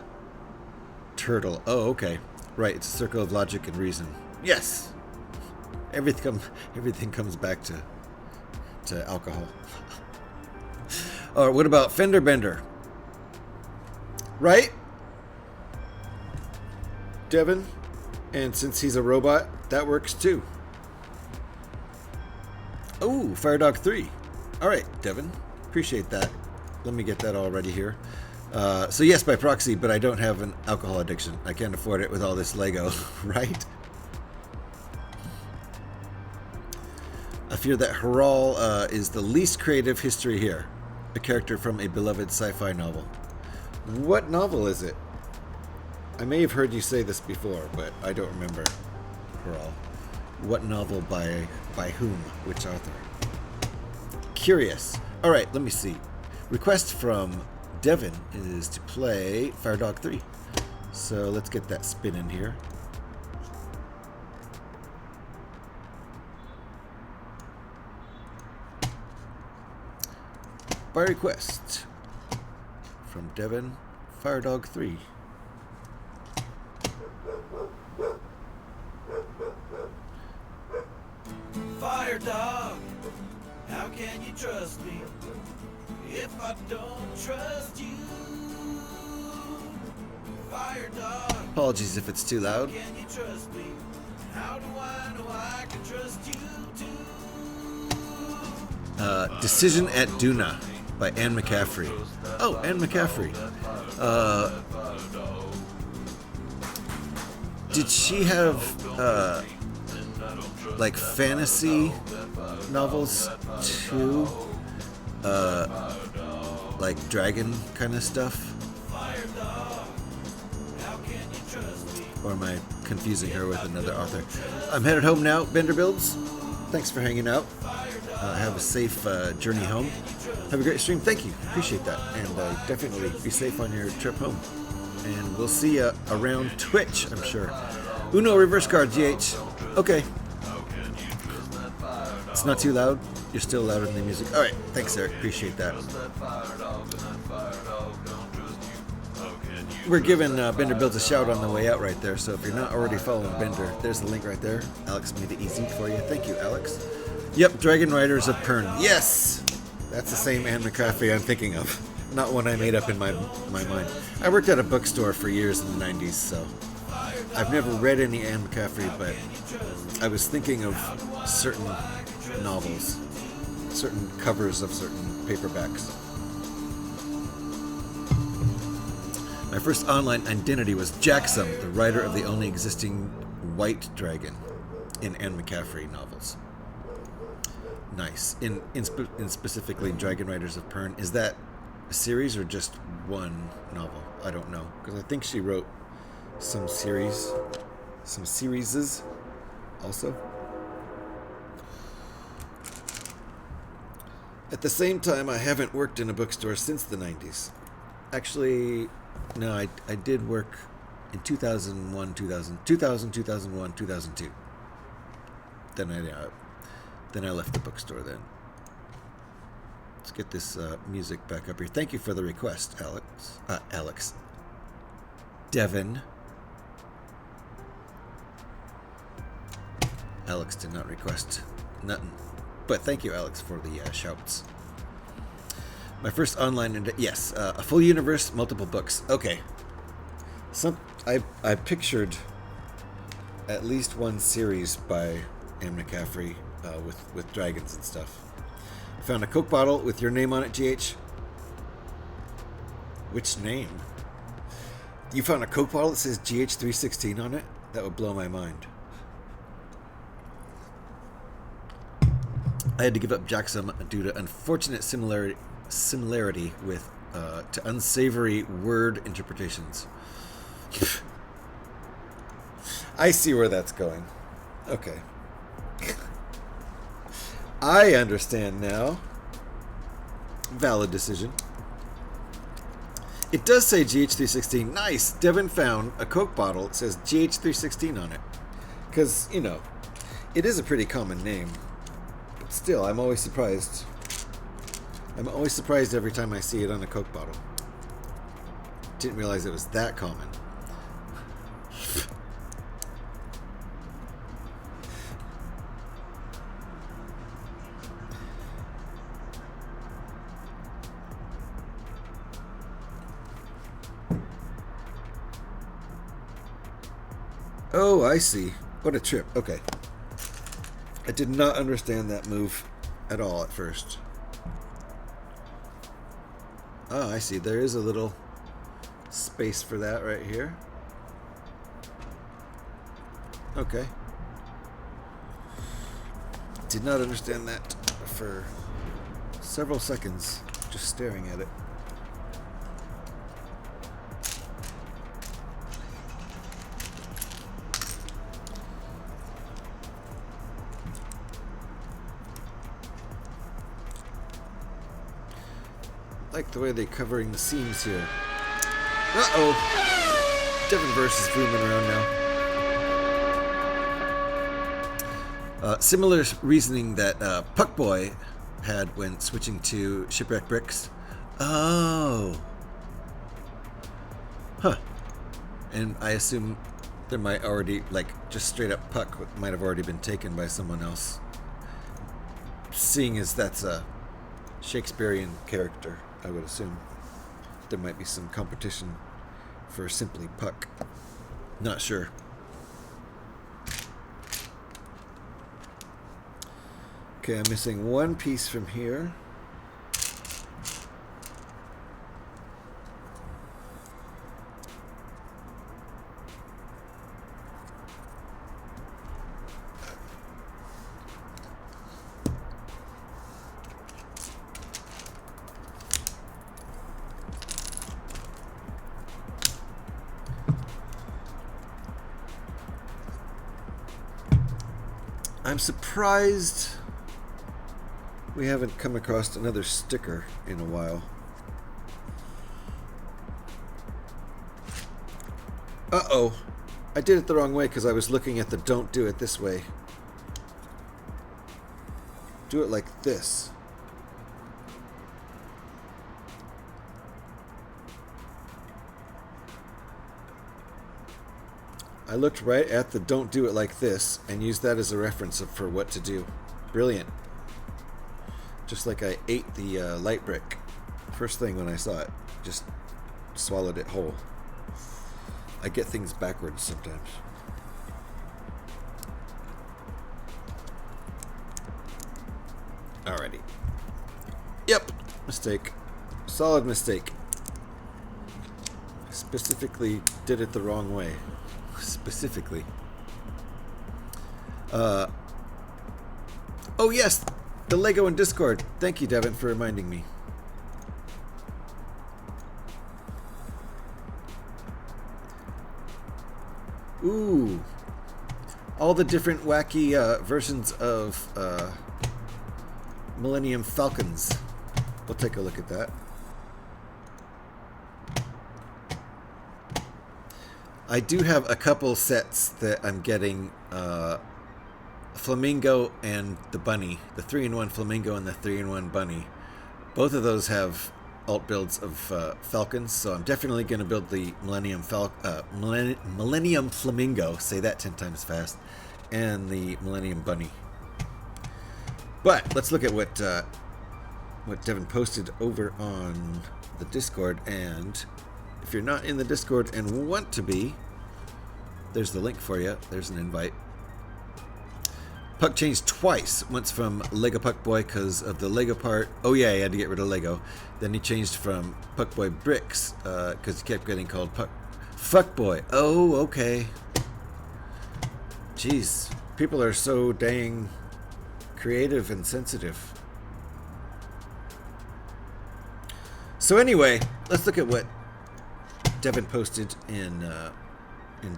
turtle. Oh, okay. Right, it's a circle of logic and reason. Yes! Everything comes back to alcohol. Alright, what about Fender Bender? Right? Devin, and since he's a robot, that works too. Oh, Firedog 3. All right, Devin, appreciate that. Let me get that all ready here. So yes, by proxy, but I don't have an alcohol addiction. I can't afford it with all this Lego, right? I fear that Haral is the least creative history here. A character from a beloved sci-fi novel. What novel is it? I may have heard you say this before, but I don't remember. Haral. What novel by whom? Which author? Curious. All right, let me see. Request from Devin is to play Firedog 3. So let's get that spin in here. By request from Devin, Firedog 3. Fire dog, how can you trust me if I don't trust you? Fire dog, Apologies if it's too loud. can you trust me? How do I know I can trust you too? Decision at Duna by Anne McCaffrey. Oh, Anne McCaffrey. Did she have like fantasy novels too? Like dragon kind of stuff? Or am I confusing her with another author? I'm headed home now, Bender Builds. Thanks for hanging out. Have a safe journey home. Have a great stream. Thank you. Appreciate that. And definitely be safe on your trip home. And we'll see you around Twitch, I'm sure. Uno reverse card, GH. Okay. It's not too loud. You're still louder than the music. All right. Thanks, Eric. Appreciate that. We're giving Bender Builds a shout on the way out right there. So if you're not already following Bender, there's the link right there. Alex made it easy for you. Thank you, Alex. Yep, Dragon Riders of Pern. Yes! That's the same Anne McCaffrey I'm thinking of. Not one I made up in my mind. I worked at a bookstore for years in the 90s, so I've never read any Anne McCaffrey, but I was thinking of certain novels, certain covers of certain paperbacks. My first online identity was Jackson, the writer of the only existing white dragon in Anne McCaffrey novels. Nice. In specifically Dragon Riders of Pern, is that a series or just one novel? I don't know, because I think she wrote some series also. At the same time, I haven't worked in a bookstore since the 90s. Actually, no, I did work in 2001, 2001, 2002. Then I left the bookstore then. Let's get this music back up here. Thank you for the request, Alex. Devin. Alex did not request nothing. But thank you, Alex, for the shouts. My first online... Yes, a full universe, multiple books. Okay. I pictured at least one series by Anne McCaffrey with dragons and stuff. I found a Coke bottle with your name on it, GH. Which name? You found a Coke bottle that says GH316 on it? That would blow my mind. I had to give up Jackson due to unfortunate similarity with to unsavory word interpretations. I see where that's going. Okay. I understand now. Valid decision. It does say GH316. Nice! Devin found a Coke bottle that says GH316 on it. Because, you know, it is a pretty common name. But still, I'm always surprised. I'm always surprised every time I see it on a Coke bottle. Didn't realize it was that common. Oh, I see. What a trip. Okay. I did not understand that move at all at first. Oh, I see. There is a little space for that right here. Okay. Did not understand that for several seconds, just staring at it. Like the way they're covering the seams here. Uh-oh. Devonverse is booming around now. Similar reasoning that Puckboy had when switching to Shipwreck Bricks. Oh. Huh. And I assume there might already, like, just straight up Puck might have already been taken by someone else. Seeing as that's a Shakespearean character, I would assume there might be some competition for simply Puck. Not sure. Okay, I'm missing one piece from here. I'm surprised we haven't come across another sticker in a while. Uh-oh. I did it the wrong way because I was looking at the don't do it this way. Do it like this. I looked right at the don't do it like this and used that as a reference for what to do. Brilliant. Just like I ate the light brick. First thing when I saw it. Just swallowed it whole. I get things backwards sometimes. Alrighty. Yep. Mistake. Solid mistake. Specifically did it the wrong way. Specifically. Oh yes, the Lego in Discord. Thank you, Devin, for reminding me. Ooh, all the different wacky versions of Millennium Falcons. We'll take a look at that. I do have a couple sets that I'm getting, Flamingo and the Bunny, the 3-in-1 Flamingo and the 3-in-1 Bunny. Both of those have alt builds of Falcons, so I'm definitely going to build the Millennium Flamingo, say that 10 times fast, and the Millennium Bunny. But let's look at what Devin posted over on the Discord, and if you're not in the Discord and want to be, there's the link for you. There's an invite. Puck changed twice. Once from Lego Puck Boy because of the Lego part. Oh yeah, he had to get rid of Lego. Then he changed from Puck Boy Bricks because he kept getting called Fuck Boy. Oh, okay. Jeez, people are so dang creative and sensitive. So anyway, let's look at what Devin posted in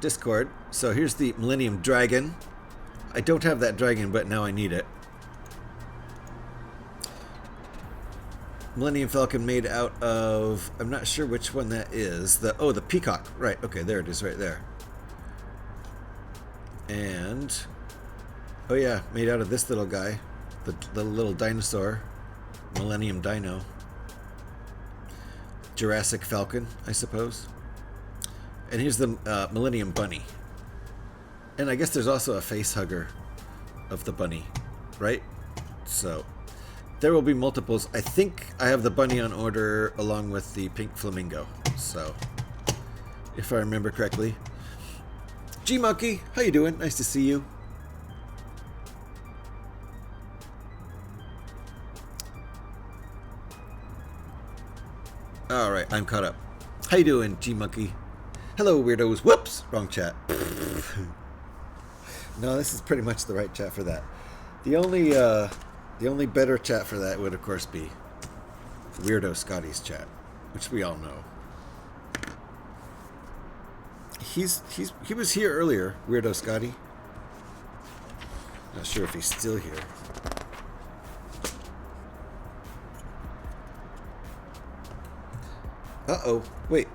Discord. So here's the Millennium Dragon. I don't have that dragon, but now I need it. Millennium Falcon made out of, I'm not sure which one that is. The peacock. Right, okay, there it is right there. And, oh yeah, made out of this little guy. The little dinosaur. Millennium Dino. Jurassic Falcon, I suppose. And here's the Millennium Bunny. And I guess there's also a face hugger of the bunny, right? So there will be multiples. I think I have the bunny on order along with the pink flamingo. So if I remember correctly. G Monkey, how you doing? Nice to see you. All right, I'm caught up. How you doing, G Monkey? Hello, weirdos. Whoops, wrong chat. No, this is pretty much the right chat for that. The only better chat for that would, of course, be Weirdo Scotty's chat, which we all know. He was here earlier, Weirdo Scotty. Not sure if he's still here. Uh-oh. Wait.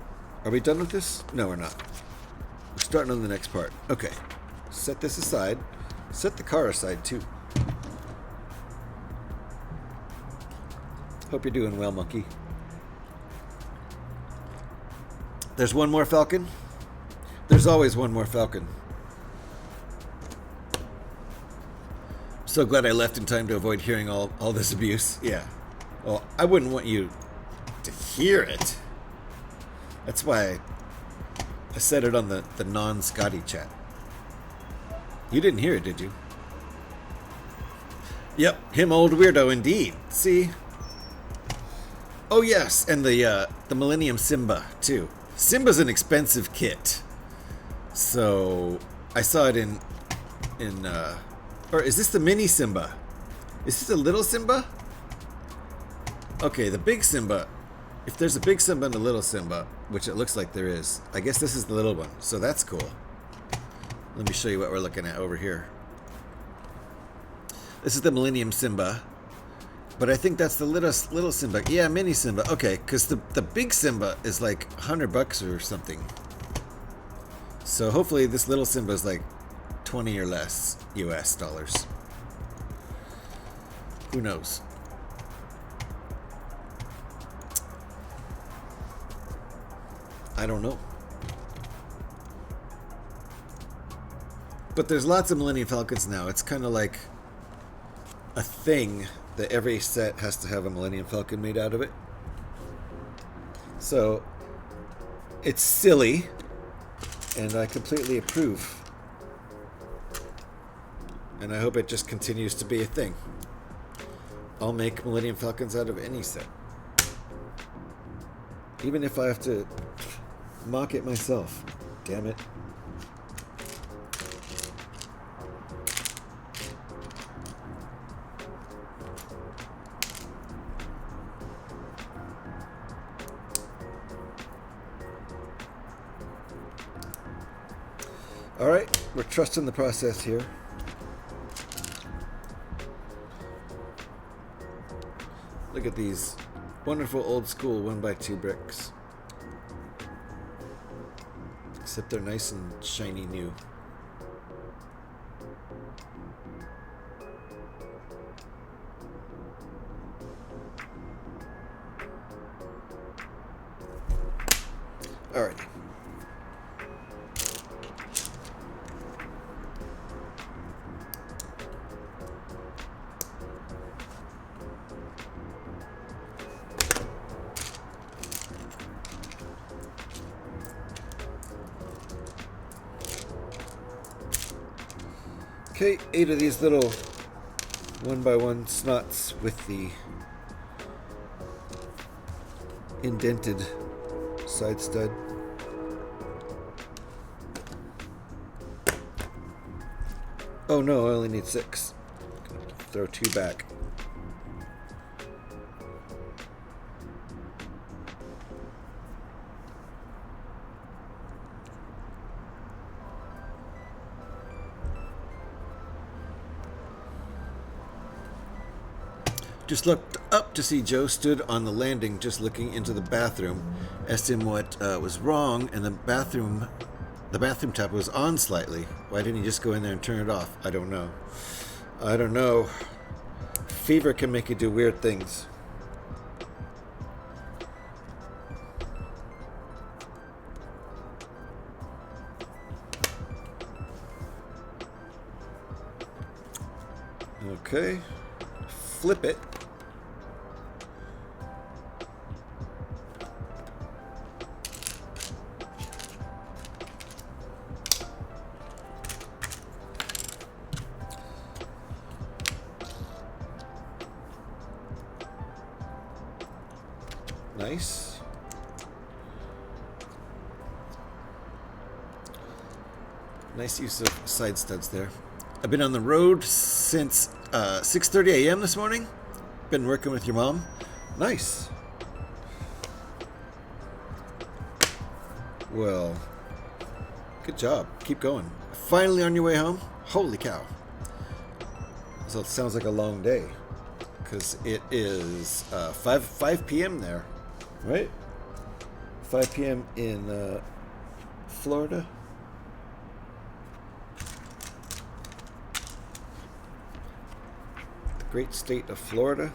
Are we done with this? No, we're not. We're starting on the next part. Okay. Set this aside. Set the car aside, too. Hope you're doing well, monkey. There's one more Falcon? There's always one more Falcon. So glad I left in time to avoid hearing all this abuse. Yeah. Well, I wouldn't want you to hear it. That's why I said it on the non-Scotty chat. You didn't hear it, did you? Yep, him old weirdo indeed. See? Oh yes, and the Millennium Simba too. Simba's an expensive kit. So I saw it in or is this the mini Simba? Is this a little Simba? Okay, the big Simba. If there's a big Simba and a little Simba, which it looks like there is, I guess this is the little one. So that's cool. Let me show you what we're looking at over here. This is the Millennium Simba. But I think that's the little Simba. Yeah, mini Simba. Okay, because the big Simba is like $100 or something. So hopefully this little Simba is like 20 or less US dollars. Who knows? I don't know. But there's lots of Millennium Falcons now. It's kind of like a thing that every set has to have a Millennium Falcon made out of it. So it's silly, and I completely approve. And I hope it just continues to be a thing. I'll make Millennium Falcons out of any set. Even if I have to mock it myself. Damn it. Alright, we're trusting the process here. Look at these wonderful old school 1x2 bricks. Except they're nice and shiny new. Alrighty. Okay, 8 of these little 1x1 snots with the indented side stud. Oh no, I only need 6. Throw 2 back. Just looked up to see Joe stood on the landing just looking into the bathroom. Asked him what was wrong, and the bathroom tap was on slightly. Why didn't he just go in there and turn it off? I don't know. I don't know. Fever can make you do weird things. Okay. Flip it. Nice. Nice use of side studs there. I've been on the road since 6:30 a.m. this morning. Been working with your mom. Nice. Well, good job. Keep going. Finally on your way home? Holy cow. So it sounds like a long day. Because it is 5 p.m. there. Right? 5 p.m. in Florida. The great state of Florida.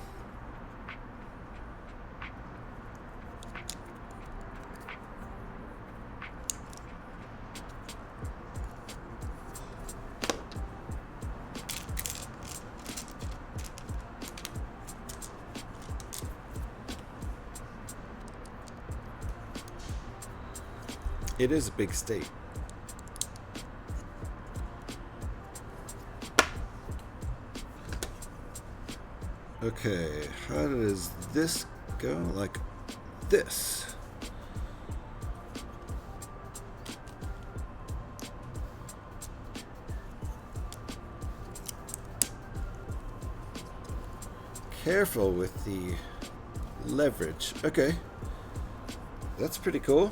It is a big state. Okay, how does this go? Like this. Careful with the leverage. Okay. That's pretty cool.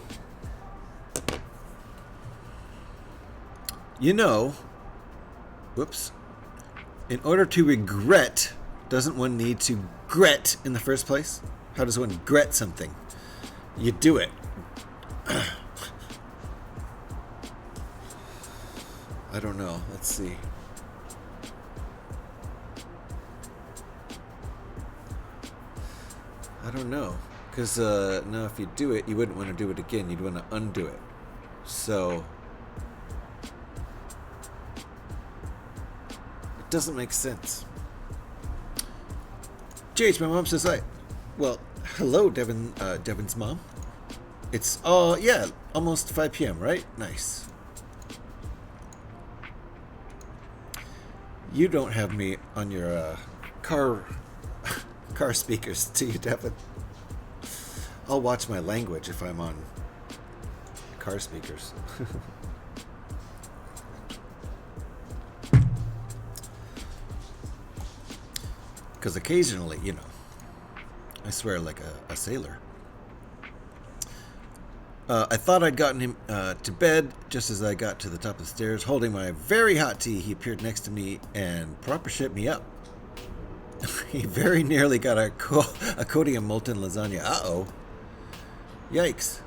You know, whoops, in order to regret, doesn't one need to gret in the first place? How does one gret something? You do it. I don't know. Let's see. I don't know. Because now if you do it, you wouldn't want to do it again. You'd want to undo it. So doesn't make sense. JH, my mom says, well, hello, Devin's mom. It's, yeah, almost 5 p.m., right? Nice. You don't have me on your car speakers, do you, Devin? I'll watch my language if I'm on car speakers. Because occasionally, you know, I swear like a sailor. I thought I'd gotten him to bed just as I got to the top of the stairs. Holding my very hot tea, he appeared next to me and proper shit me up. He very nearly got a Cody and molten lasagna. Uh-oh. Yikes.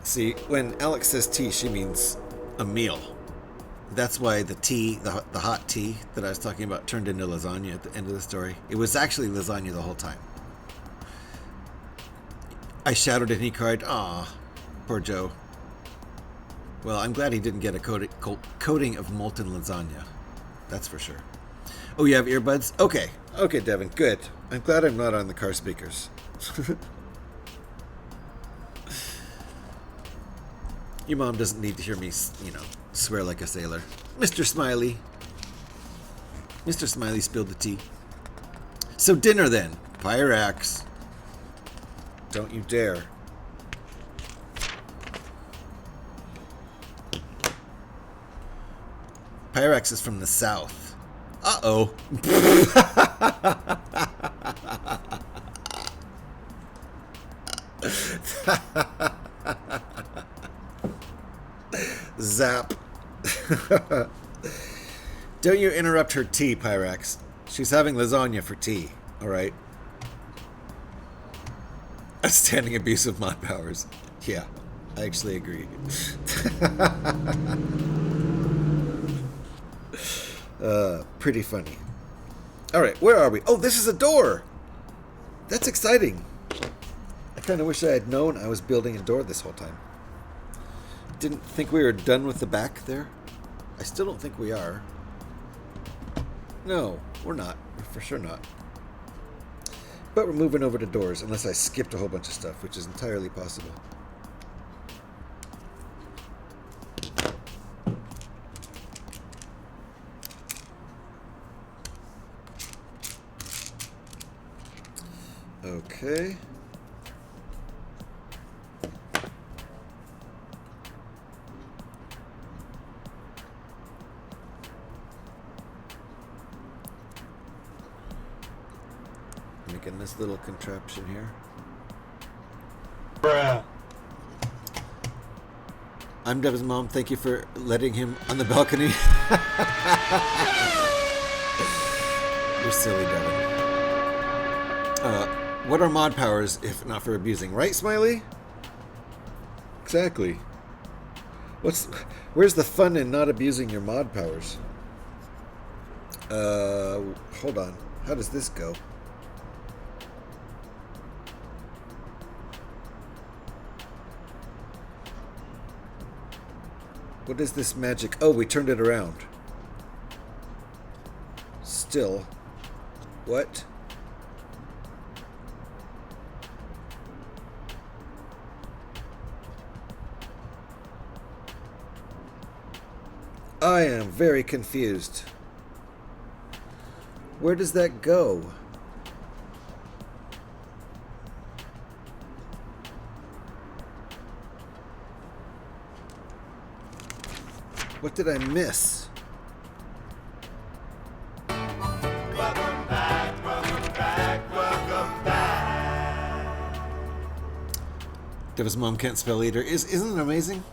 See, when Alex says tea, she means a meal. That's why the tea, the hot tea that I was talking about turned into lasagna at the end of the story. It was actually lasagna the whole time. I shouted and he cried, "Aw, poor Joe." Well, I'm glad he didn't get a coating of molten lasagna. That's for sure. Oh, you have earbuds? Okay. Okay, Devin, good. I'm glad I'm not on the car speakers. Your mom doesn't need to hear me, swear like a sailor. Mr. Smiley. Mr. Smiley spilled the tea. So dinner then. Pyrax. Don't you dare. Pyrax is from the south. Uh-oh. Zap. Don't you interrupt her tea, Pyrax. She's having lasagna for tea, alright? Outstanding abuse of mod powers. Yeah, I actually agree. Pretty funny. Alright, where are we? Oh, this is a door! That's exciting. I kind of wish I had known I was building a door this whole time. Didn't think we were done with the back there. I still don't think we are. No, we're not. We're for sure not. But we're moving over to doors, unless I skipped a whole bunch of stuff, which is entirely possible. Okay. Making this little contraption here. Bruh. I'm Dev's mom. Thank you for letting him on the balcony. You're silly, Devin. What are mod powers if not for abusing? Right, Smiley? Exactly. Where's the fun in not abusing your mod powers? Hold on. How does this go? What is this magic? Oh, we turned it around. Still. What? I am very confused. Where does that go? What did I miss? Welcome back, welcome back, welcome back. Dev's mom can't spell either. Isn't it amazing?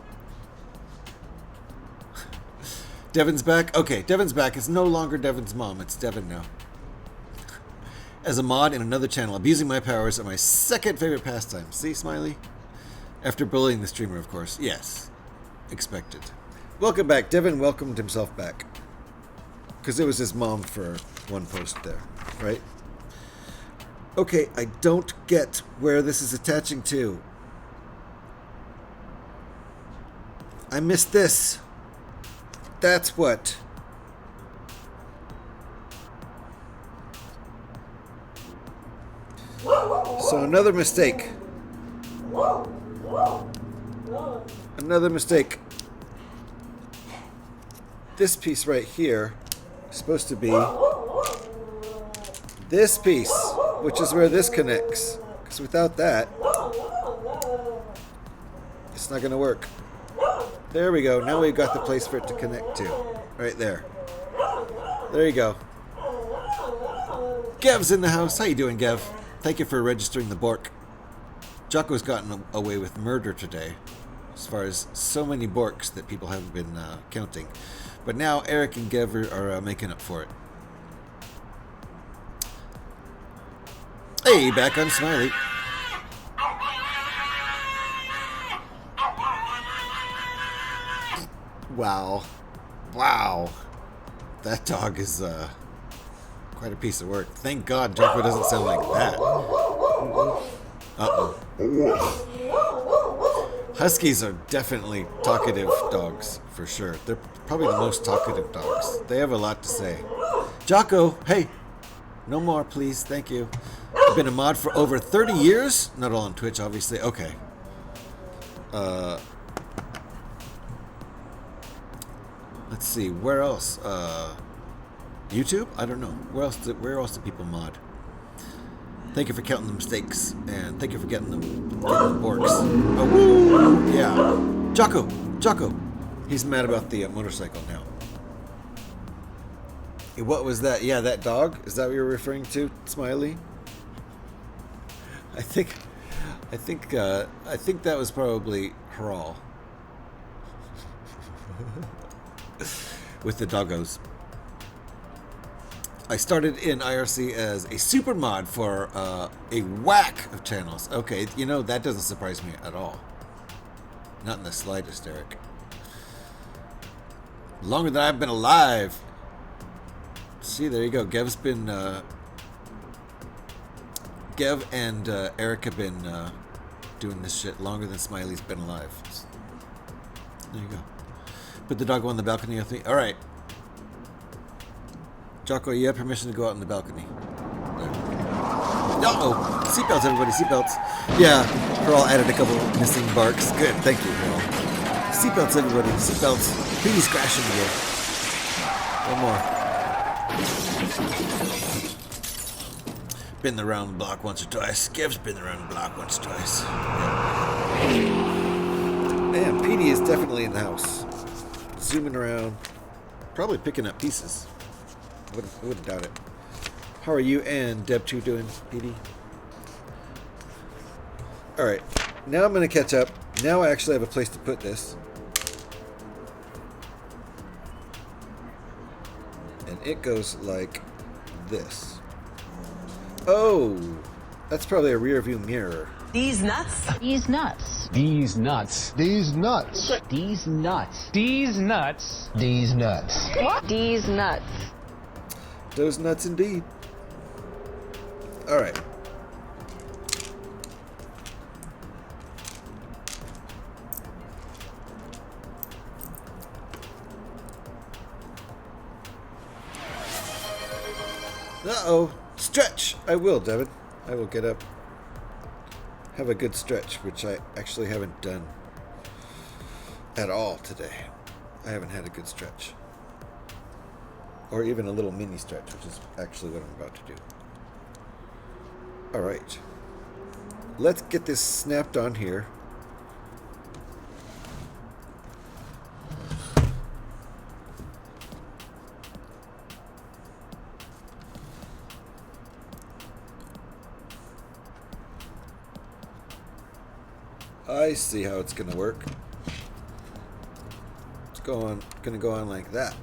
Devin's back? Okay, Devin's back. It's no longer Devin's mom. It's Devin now. As a mod in another channel, abusing my powers are my second favorite pastime. See, Smiley? After bullying the streamer, of course. Yes. Expected. Welcome back. Devin welcomed himself back. Because it was his mom for one post there, right? Okay, I don't get where this is attaching to. I missed this. That's what. So another mistake. Another mistake. This piece right here is supposed to be this piece, which is where this connects. Because without that, it's not going to work. There we go. Now we've got the place for it to connect to. Right there. There you go. Gev's in the house. How you doing, Gev? Thank you for registering the Bork. Jocko's gotten away with murder today, as far as so many Borks that people haven't been counting. But now Eric and Gev are making up for it. Hey, back on Smiley. Wow. Wow. That dog is quite a piece of work. Thank God Jocko doesn't sound like that. Uh-oh. Huskies are definitely talkative dogs, for sure. They're probably the most talkative dogs. They have a lot to say. Jocko, hey. No more, please. Thank you. I've been a mod for over 30 years. Not all on Twitch, obviously. Okay. Let's see. Where else? YouTube? I don't know. Where else do people mod? Thank you for counting the mistakes, and thank you for getting the borks. Oh, woo! Yeah. Jocko! He's mad about the motorcycle now. What was that? Yeah, that dog? Is that what you're referring to, Smiley? I think that was probably Hurrah. With the doggos. I started in IRC as a super mod for a whack of channels. Okay, you know, that doesn't surprise me at all. Not in the slightest, Eric. Longer than I've been alive. See, there you go. Gev and Eric have been doing this shit longer than Smiley's been alive. There you go. Put the doggo on the balcony with me. All right. Jocko, you have permission to go out on the balcony. Uh-oh. Seatbelts, everybody. Seatbelts. Yeah. Carl added a couple missing barks. Good. Thank you, Carl. Seatbelts, everybody. Seatbelts. Please crash in here. One more. Been around the block once or twice. Gev's been around the block once or twice. Yeah. Man, Petey is definitely in the house. Zooming around. Probably picking up pieces. I wouldn't doubt it. How are you and Deb2 doing, Petey? Alright. Now I'm going to catch up. Now I actually have a place to put this. And it goes like this. Oh! That's probably a rear view mirror. These nuts? These nuts. These nuts. These nuts. These nuts. These nuts. These nuts. What? These nuts. Those nuts indeed. Alright. Uh-oh. Stretch! I will, Devin. I will get up. Have a good stretch, which I actually haven't done at all today. I haven't had a good stretch. Or even a little mini stretch, which is actually what I'm about to do. Alright. Let's get this snapped on here. I see how it's gonna work. It's gonna go on like that.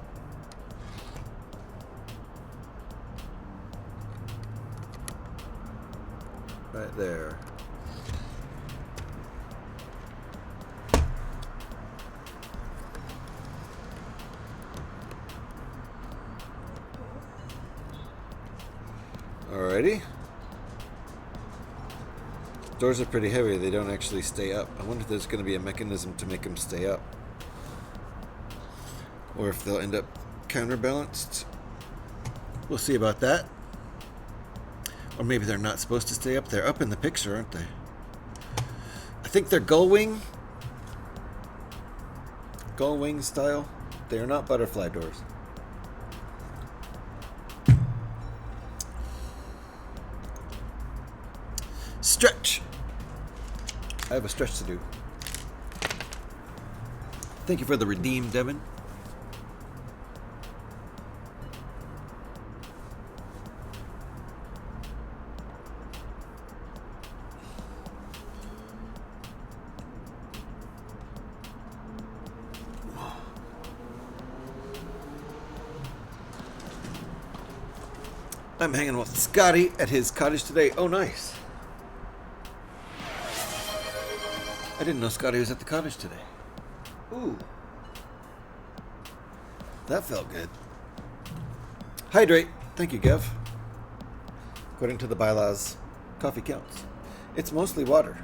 Right there. Alrighty. Doors are pretty heavy. They don't actually stay up. I wonder if there's going to be a mechanism to make them stay up. Or if they'll end up counterbalanced. We'll see about that. Or maybe they're not supposed to stay up. They're up in the picture, aren't they? I think they're gull wing. Gull wing style. They are not butterfly doors. Stretch. I have a stretch to do. Thank you for the redeem, Devin. I'm hanging with Scotty at his cottage today. Oh, nice. I didn't know Scotty was at the cottage today. Ooh. That felt good. Hydrate. Thank you, Gev. According to the bylaws, coffee counts. It's mostly water.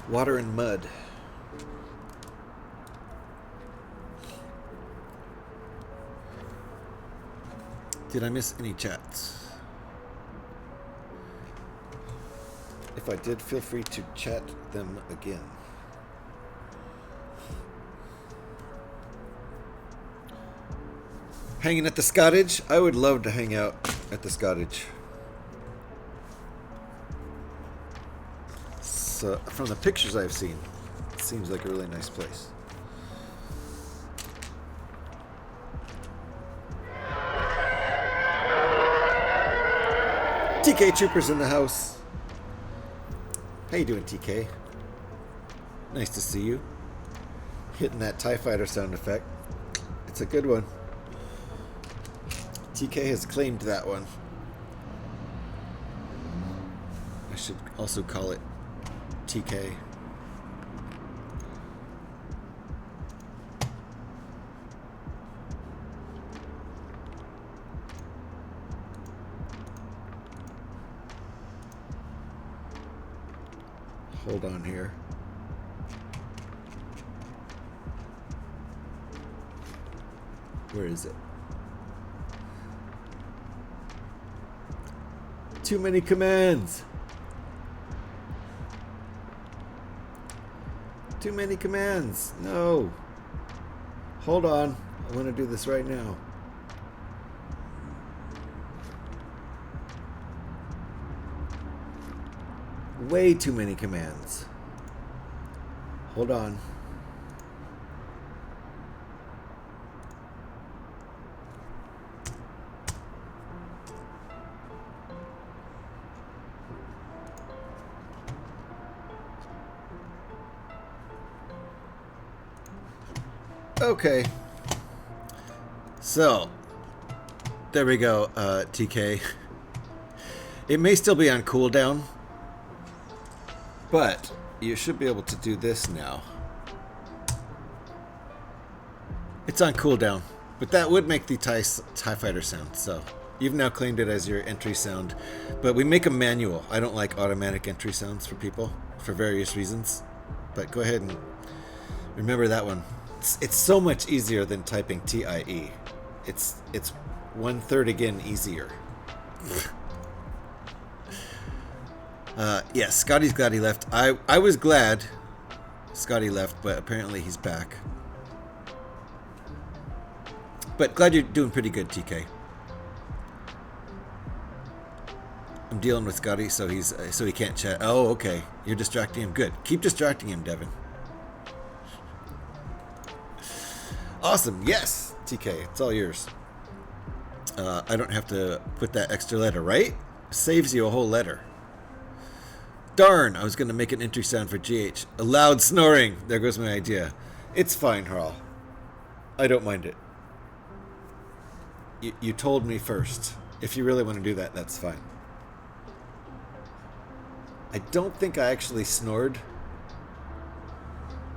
Water and mud. Did I miss any chats? If I did, feel free to chat them again. Hanging at the Scottage? I would love to hang out at the Scottage. So, from the pictures I've seen, it seems like a really nice place. TK Troopers in the house. How you doing, TK? Nice to see you. Hitting that TIE Fighter sound effect. It's a good one. TK has claimed that one. I should also call it TK. Hold on here. Where is it? Too many commands. Too many commands. No. Hold on. I want to do this right now. Way too many commands. Hold on. Okay. So, there we go, TK. It may still be on cooldown, but you should be able to do this now. It's on cooldown, but that would make the TIE Fighter sound, so you've now claimed it as your entry sound. But we make a manual. I don't like automatic entry sounds for people for various reasons, but go ahead and remember that one. It's so much easier than typing TIE. It's 1/3 again easier. Yes, Scotty's glad he left. I was glad Scotty left, but apparently he's back. But glad you're doing pretty good, TK. I'm dealing with Scotty, so he can't chat. Oh, okay. You're distracting him. Good. Keep distracting him, Devin. Awesome. Yes, TK. It's all yours. I don't have to put that extra letter, right? Saves you a whole letter. Darn, I was going to make an entry sound for GH. A loud snoring. There goes my idea. It's fine, Harl. I don't mind it. You told me first. If you really want to do that, that's fine. I don't think I actually snored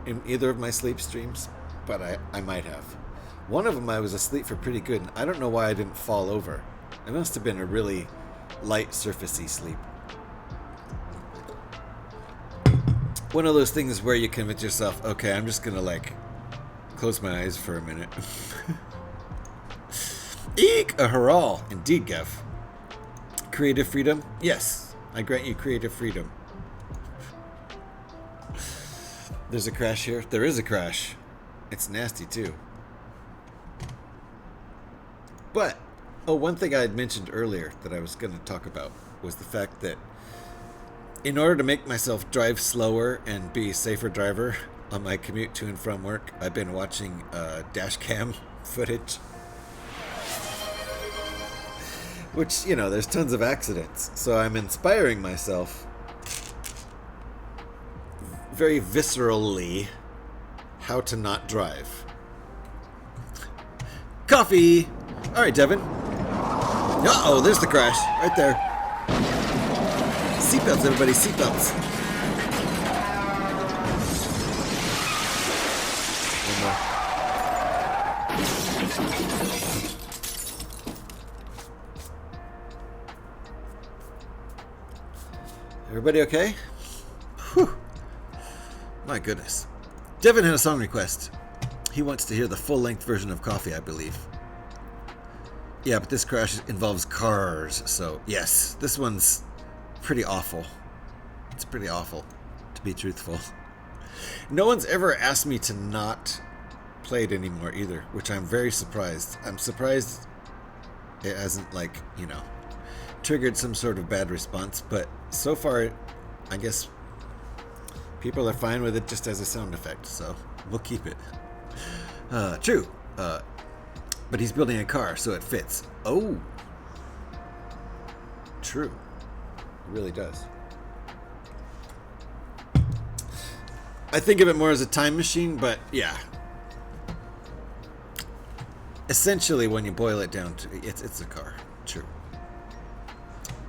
in either of my sleep streams, but I might have. One of them I was asleep for pretty good, and I don't know why I didn't fall over. It must have been a really light, surfacey sleep. One of those things where you convince yourself, okay, I'm just gonna like close my eyes for a minute. Eek! A hurrah! Indeed, Gev. Creative freedom? Yes, I grant you creative freedom. There's a crash here. There is a crash. It's nasty too. But, oh, one thing I had mentioned earlier that I was going to talk about was the fact that in order to make myself drive slower and be a safer driver on my commute to and from work, I've been watching dash cam footage. Which, you know, there's tons of accidents. So I'm inspiring myself very viscerally how to not drive. Coffee! Alright, Devin. Uh-oh, there's the crash. Right there. Seatbelts, everybody, seatbelts. One more. Everybody okay? Whew. My goodness. Devin had a song request. He wants to hear the full-length version of Coffee, I believe. Yeah, but this crash involves cars, so yes, this one's pretty awful. It's pretty awful, to be truthful. No one's ever asked me to not play it anymore either, which I'm very surprised. I'm surprised it hasn't, like, you know, triggered some sort of bad response, but so far, I guess people are fine with it just as a sound effect, so we'll keep it. True. But he's building a car, so it fits. Oh. True. It really does. I think of it more as a time machine, but yeah. Essentially, when you boil it down to it's a car. True.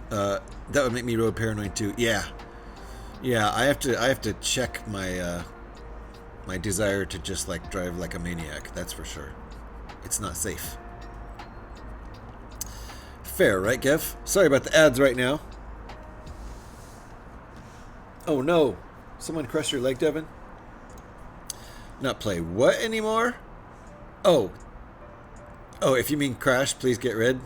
That would make me road paranoid too. Yeah. Yeah, I have to check my my desire to just like drive like a maniac, that's for sure. It's not safe. Fair, right, Gev? Sorry about the ads right now. Oh no. Someone crush your leg, Devin? Not play what anymore? Oh. Oh, if you mean crash, please get rid.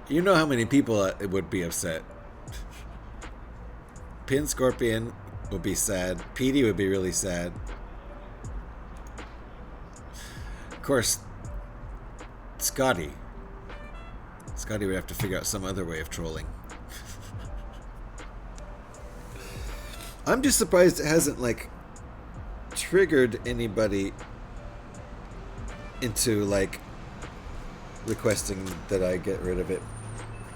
You know how many people would be upset. Pin Scorpion would be sad. Petey would be really sad. Of course, Scotty would have to figure out some other way of trolling. I'm just surprised it hasn't, like, triggered anybody into, like, requesting that I get rid of it,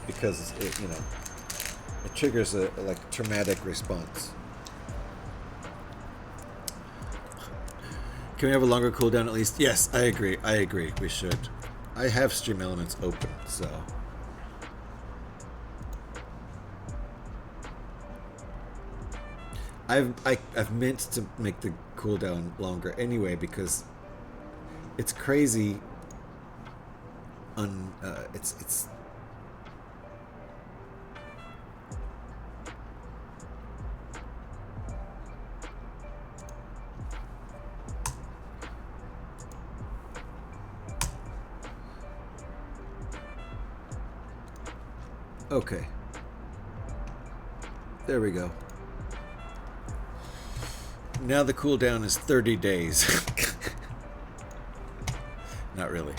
because it, you know, it triggers a like traumatic response. Can we have a longer cooldown at least? Yes, I agree. We should. I have Stream Elements open, so. I've meant to make the cooldown longer anyway, because it's crazy. It's okay. There we go. Now the cooldown is 30 days. Not really.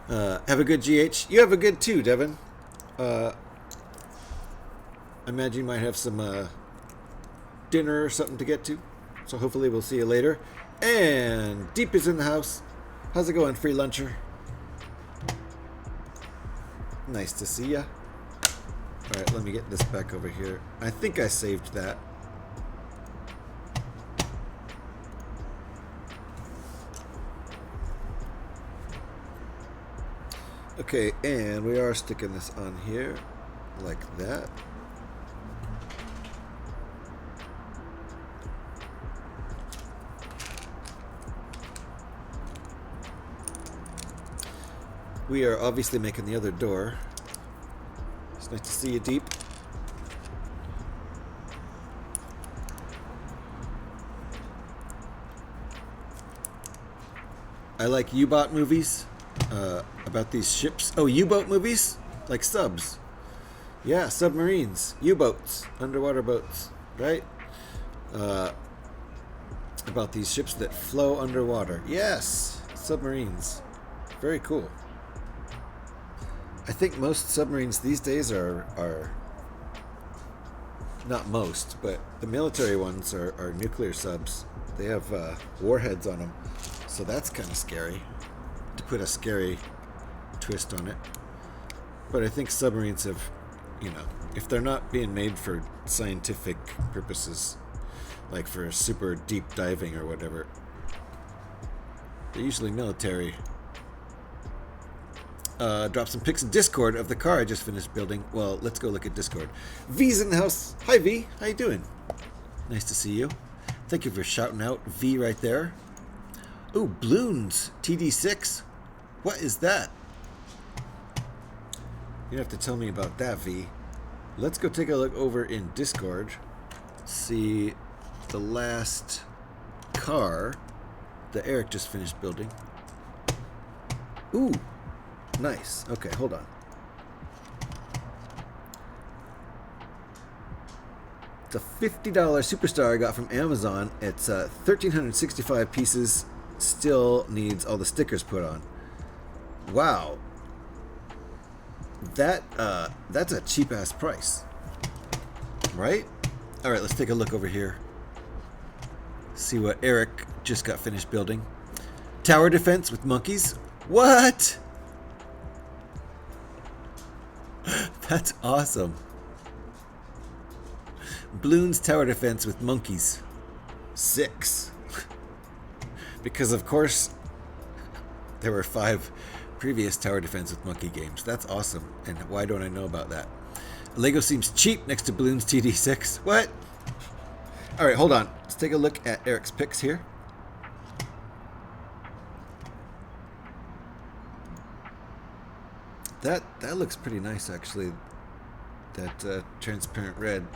Have a good GH. You have a good too, Devin. I imagine you might have some dinner or something to get to. So hopefully we'll see you later. And Deep is in the house. How's it going, free luncher? Nice to see ya. Alright, let me get this back over here. I think I saved that. Okay, and we are sticking this on here like that. We are obviously making the other door. It's nice to see you, Deep. I like U-Bot movies about these ships. Oh, U-Boat movies? Like subs. Yeah, submarines. U-boats. Underwater boats. Right? About these ships that flow underwater. Yes! Submarines. Very cool. I think most submarines these days are not most, but the military ones are nuclear subs. They have warheads on them, so that's kind of scary, to put a scary twist on it. But I think submarines have, you know, if they're not being made for scientific purposes, like for super deep diving or whatever, they're usually military. Drop some pics in Discord of the car I just finished building. Well, let's go look at Discord. V's in the house. Hi, V. How you doing? Nice to see you. Thank you for shouting out V right there. Ooh, balloons. TD6. What is that? You have to tell me about that, V. Let's go take a look over in Discord. See the last car that Eric just finished building. Ooh, nice. Okay, hold on. It's a $50 Superstar I got from Amazon. It's 1,365 pieces. Still needs all the stickers put on. Wow. That's a cheap ass price, right? All right, let's take a look over here. See what Eric just got finished building. Tower defense with monkeys. What? That's awesome. Bloons tower defense with monkeys. 6. Because of course there were 5 previous tower defense with monkey games. That's awesome. And why don't I know about that? Lego seems cheap next to Bloons TD6. What? All right, hold on. Let's take a look at Eric's picks here. That looks pretty nice, actually. That transparent red.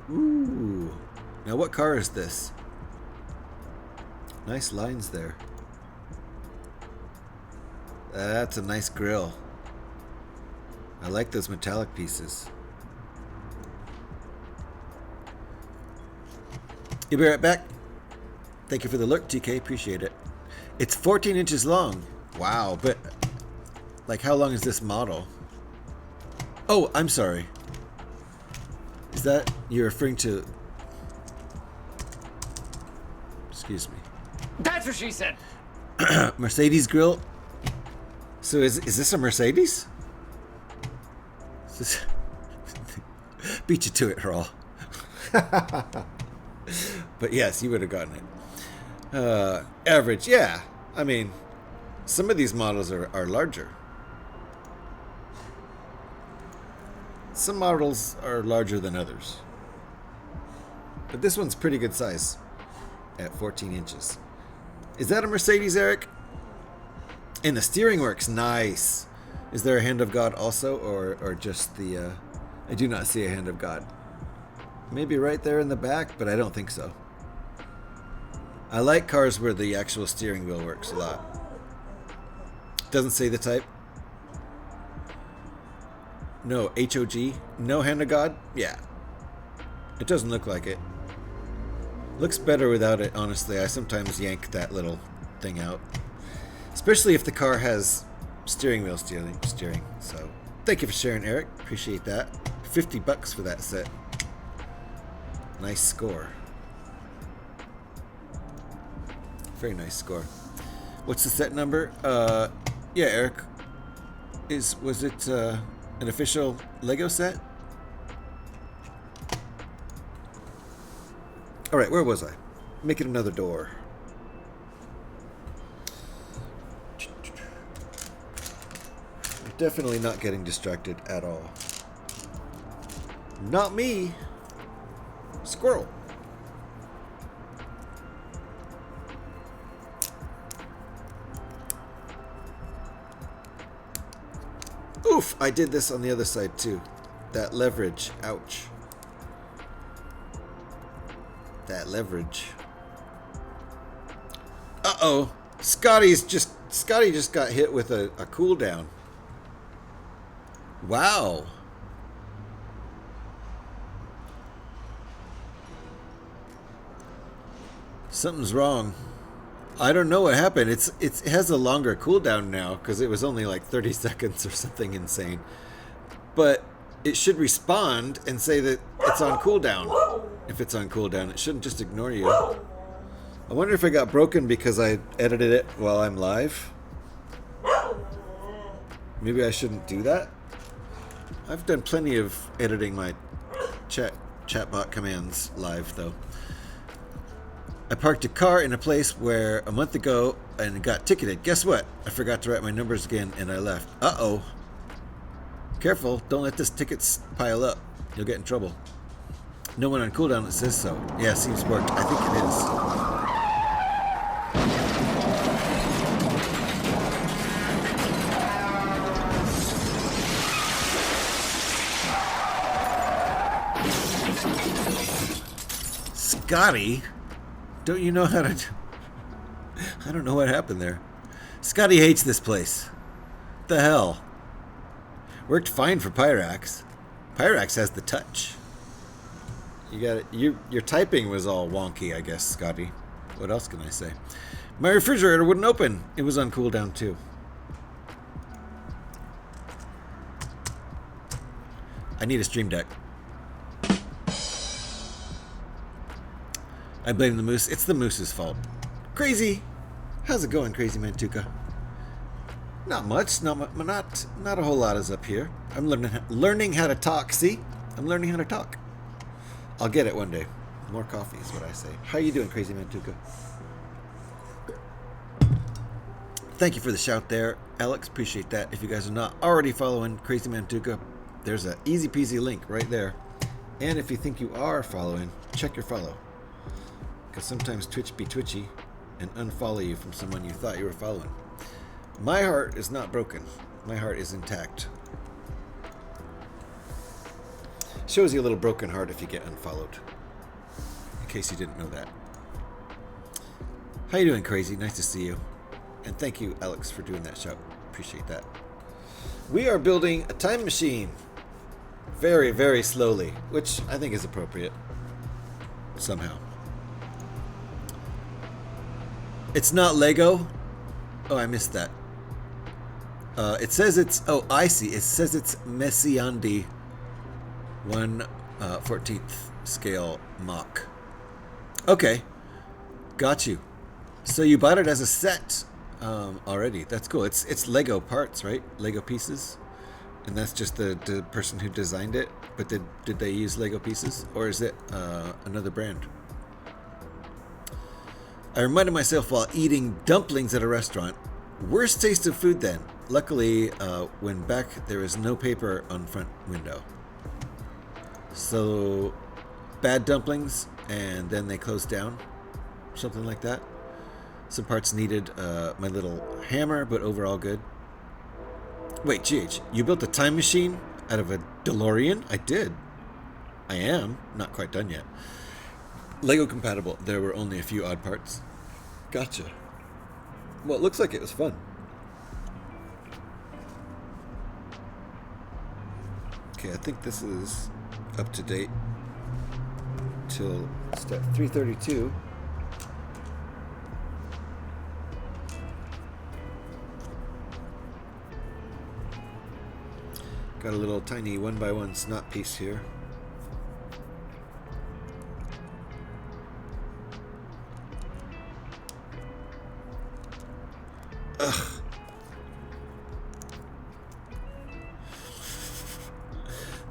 Ooh. Now, what car is this? Nice lines there. That's a nice grill. I like those metallic pieces. You'll be right back. Thank you for the look, TK. Appreciate it. It's 14 inches long. Wow, but like, how long is this model? Oh, I'm sorry. Is that you're referring to? Excuse me. That's what she said. Mercedes grill. So is this a Mercedes? Is this... Beat you to it, Rawl. But yes, you would have gotten it. Average, yeah. I mean, some of these models are larger. Some models are larger than others. But this one's pretty good size at 14 inches. Is that a Mercedes, Eric? And the steering works nice. Is there a hand of God also, or just the... I do not see a hand of God. Maybe right there in the back, but I don't think so. I like cars where the actual steering wheel works a lot. Doesn't say the type. No, HOG. No hand of God? Yeah. It doesn't look like it. Looks better without it, honestly. I sometimes yank that little thing out. Especially if the car has steering wheel steering. So, thank you for sharing, Eric. Appreciate that. $50 for that set. Nice score. Very nice score. What's the set number? Yeah, Eric. Was it an official Lego set? All right, where was I? Making another door. Definitely not getting distracted at all. Not me. Squirrel. Oof, I did this on the other side too. That leverage, ouch. That leverage. Uh-oh. Scotty just got hit with a cooldown. Wow. Something's wrong. I don't know what happened. It has a longer cooldown now because it was only like 30 seconds or something insane. But it should respond and say that it's on cooldown. If it's on cooldown, it shouldn't just ignore you. I wonder if it got broken because I edited it while I'm live. Maybe I shouldn't do that. I've done plenty of editing my chatbot commands live though. I parked a car in a place where a month ago and got ticketed. Guess what? I forgot to write my numbers again and I left. Uh-oh. Careful, don't let this tickets pile up. You'll get in trouble. No one on cooldown that says so. Yeah, seems worked. I think it is. Scotty, don't you know how to... I don't know what happened there. Scotty hates this place. What the hell? Worked fine for Pyrax. Pyrax has the touch. You got it. Your typing was all wonky, I guess, Scotty. What else can I say? My refrigerator wouldn't open. It was on cooldown too. I need a stream deck. I blame the moose. It's the moose's fault. Crazy. How's it going, Crazy Mantuka? Not much. Not a whole lot is up here. I'm learning how to talk. See? I'm learning how to talk. I'll get it one day. More coffee is what I say. How you doing, Crazy Mantuka? Thank you for the shout there, Alex. Appreciate that. If you guys are not already following Crazy Mantuka, there's an easy peasy link right there. And if you think you are following, check your follow. Because sometimes Twitch be twitchy and unfollow you from someone you thought you were following. My heart is not broken. My heart is intact. Shows you a little broken heart if you get unfollowed. In case you didn't know that. How you doing, Crazy? Nice to see you. And thank you, Alex, for doing that shout. Appreciate that. We are building a time machine. Very, very slowly, which I think is appropriate. Somehow. It's not Lego. Oh, I missed that. It says it's... Oh, I see. It says it's Messiandi 1/14th scale Mach. Okay. Got you. So you bought it as a set already. That's cool. It's Lego parts, right? Lego pieces. And that's just the person who designed it. But did they use Lego pieces? Or is it another brand? I reminded myself while eating dumplings at a restaurant. Worst taste of food then. Luckily, when back, there was no paper on front window. So, bad dumplings, and then they closed down. Something like that. Some parts needed my little hammer, but overall good. Wait, GH, you built a time machine out of a DeLorean? I did. I am. Not quite done yet. Lego compatible. There were only a few odd parts. Gotcha. Well, it looks like it was fun. Okay, I think this is up to date till step 332. Got a little tiny 1x1 snot piece here. Ugh.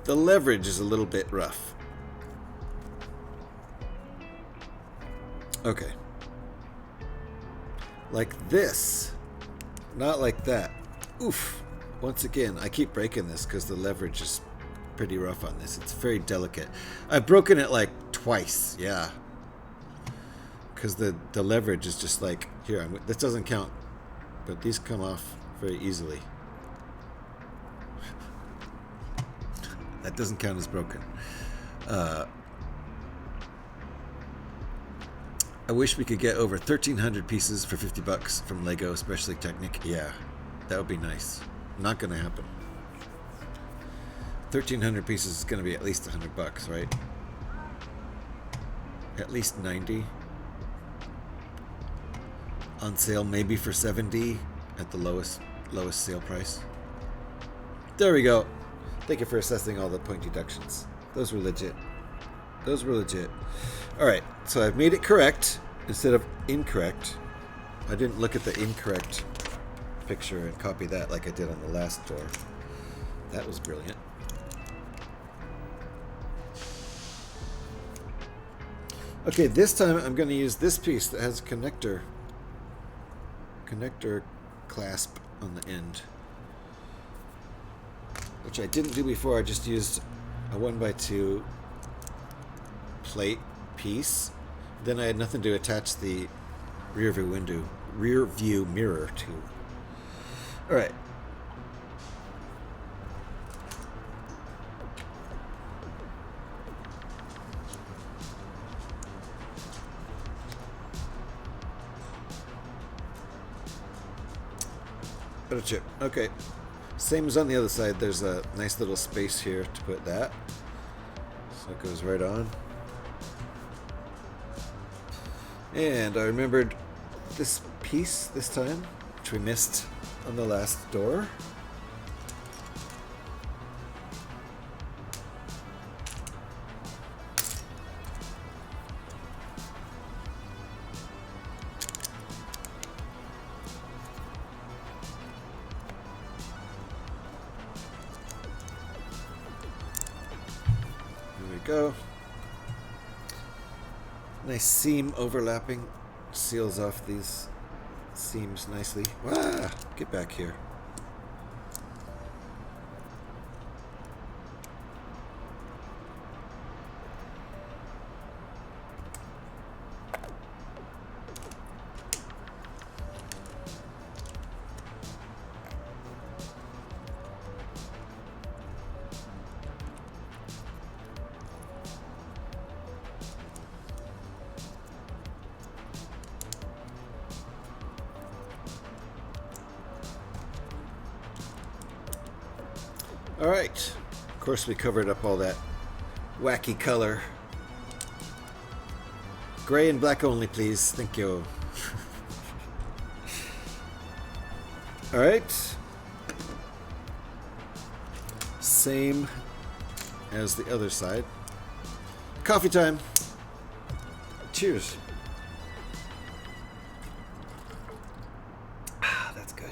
The leverage is a little bit rough. Okay. Like this. Not like that. Oof. Once again, I keep breaking this because the leverage is pretty rough on this. It's very delicate. I've broken it like twice. Yeah. Because the leverage is just like... Here, this doesn't count. But these come off very easily. That doesn't count as broken. I wish we could get over 1,300 pieces for $50 from Lego, especially Technic. Yeah, that would be nice. Not going to happen. 1,300 pieces is going to be at least $100, right? At least 90. On sale maybe for 70 at the lowest sale price. There we go. Thank you for assessing all the point deductions. Those were legit. Those were legit. Alright, so I've made it correct instead of incorrect. I didn't look at the incorrect picture and copy that like I did on the last door. That was brilliant. Okay, this time I'm going to use this piece that has a connector clasp on the end, which I didn't do before. I just used a 1x2 plate piece. Then I had nothing to attach the rear view mirror to. All right. Put a chip. Okay. Same as on the other side. There's a nice little space here to put that. So it goes right on. And I remembered this piece this time, which we missed on the last door. Go. Nice seam overlapping. Seals off these seams nicely. Ah, get back here. Alright, of course we covered up all that wacky color. Gray and black only, please. Thank you. Alright. Same as the other side. Coffee time. Cheers. Ah, that's good.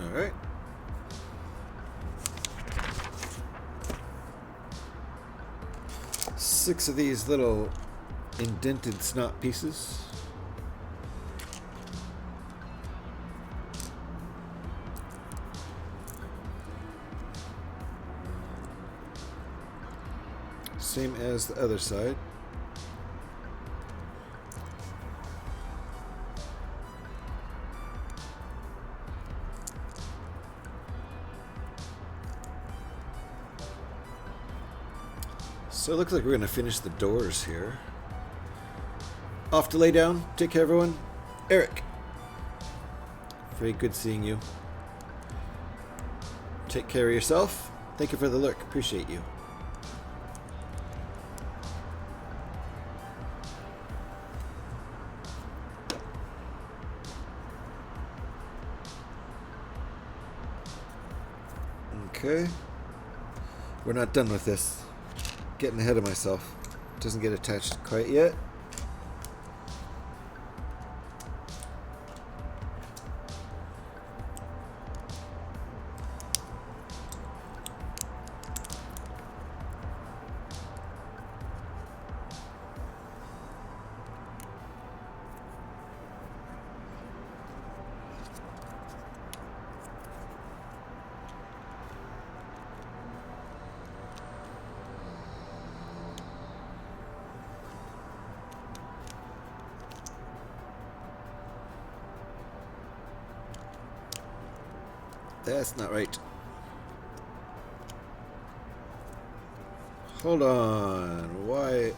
Alright. Six of these little indented snot pieces. Same as the other side. So it looks like we're going to finish the doors here. Off to lay down. Take care, everyone. Eric. Very good seeing you. Take care of yourself. Thank you for the lurk. Appreciate you. Okay. We're not done with this. Getting ahead of myself. Doesn't get attached quite yet. That's not right. Hold on. Why?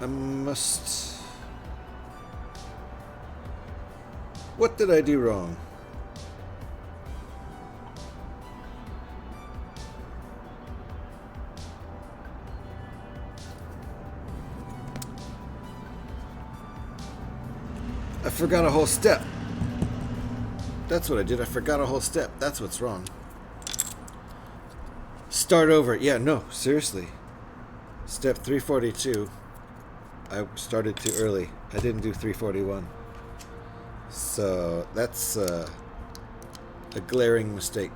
I must... What did I do wrong? I forgot a whole step. That's what I did. I forgot a whole step. That's what's wrong. Start over. Yeah, no, seriously. Step 342. I started too early. I didn't do 341. So that's a glaring mistake.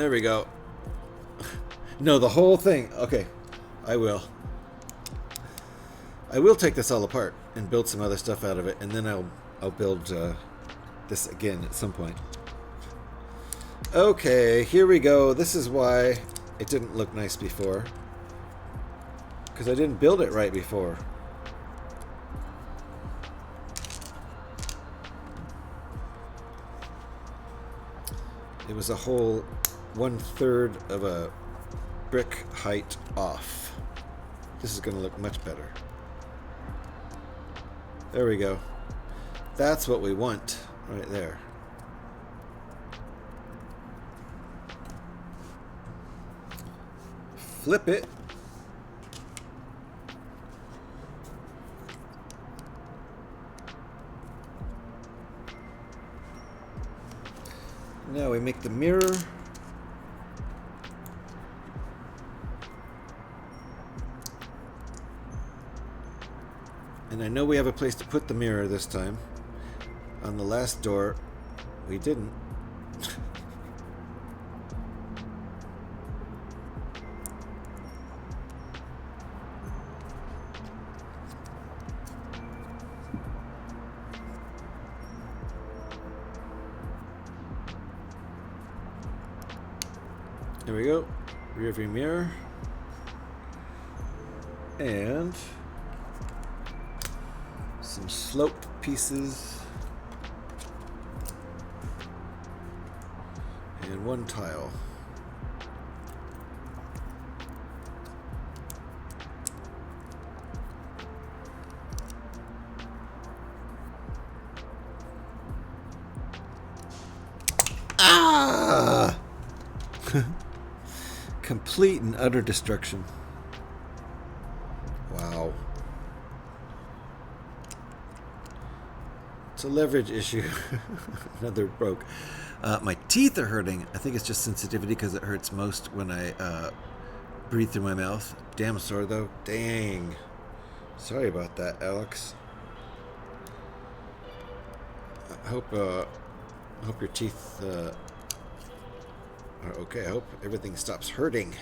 There we go. No, the whole thing. Okay, I will. I will take this all apart and build some other stuff out of it, and then I'll build this again at some point. Okay, here we go. This is why it didn't look nice before, because I didn't build it right before. It was a whole 1/3 of a brick height off. This is going to look much better. There we go. That's what we want right there. Flip it. Now we make the mirror. And I know we have a place to put the mirror this time. On the last door, we didn't. There we go. Rear view mirror. And some slope pieces. And one tile. Ah! Complete and utter destruction. Wow. It's a leverage issue. Another broke. My teeth are hurting. I think it's just sensitivity because it hurts most when I breathe through my mouth. Damn sore though. Dang. Sorry about that, Alex. I hope your teeth are okay. I hope everything stops hurting.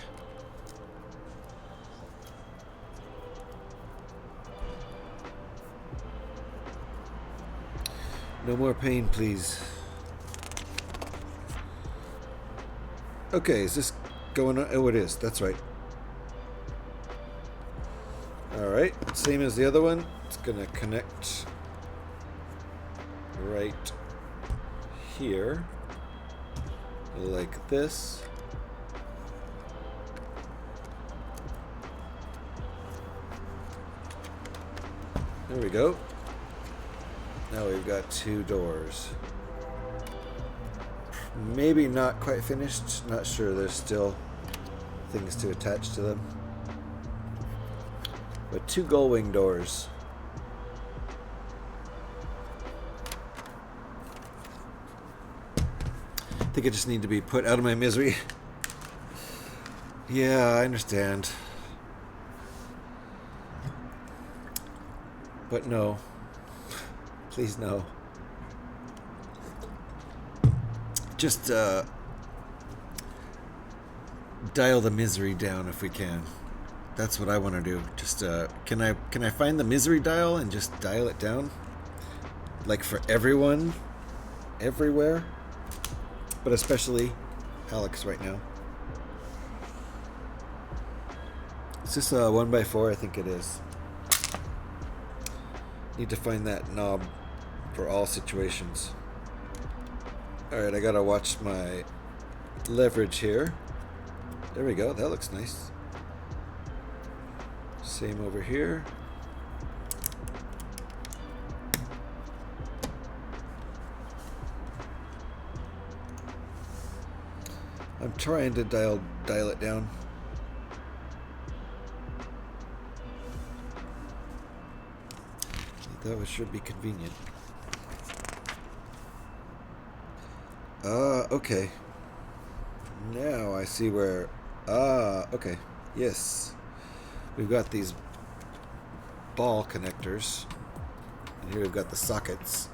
No more pain, please. Okay, is this going on? Oh, it is. That's right. Alright, same as the other one. It's gonna connect right here. Like this. There we go. Now we've got 2 doors. Maybe not quite finished. Not sure. There's still things to attach to them. But 2 gull wing doors. I think I just need to be put out of my misery. Yeah, I understand. But no. Please no. Just dial the misery down if we can. That's what I want to do. Just can I find the misery dial and just dial it down? Like for everyone, everywhere, but especially Alex right now. Is this a 1x4? I think it is. Need to find that knob for all situations. Alright, I gotta watch my leverage here. There we go, that looks nice. Same over here. I'm trying to dial it down. That should be convenient. Okay. Now I see where... okay. Yes. We've got these ball connectors. And here we've got the sockets.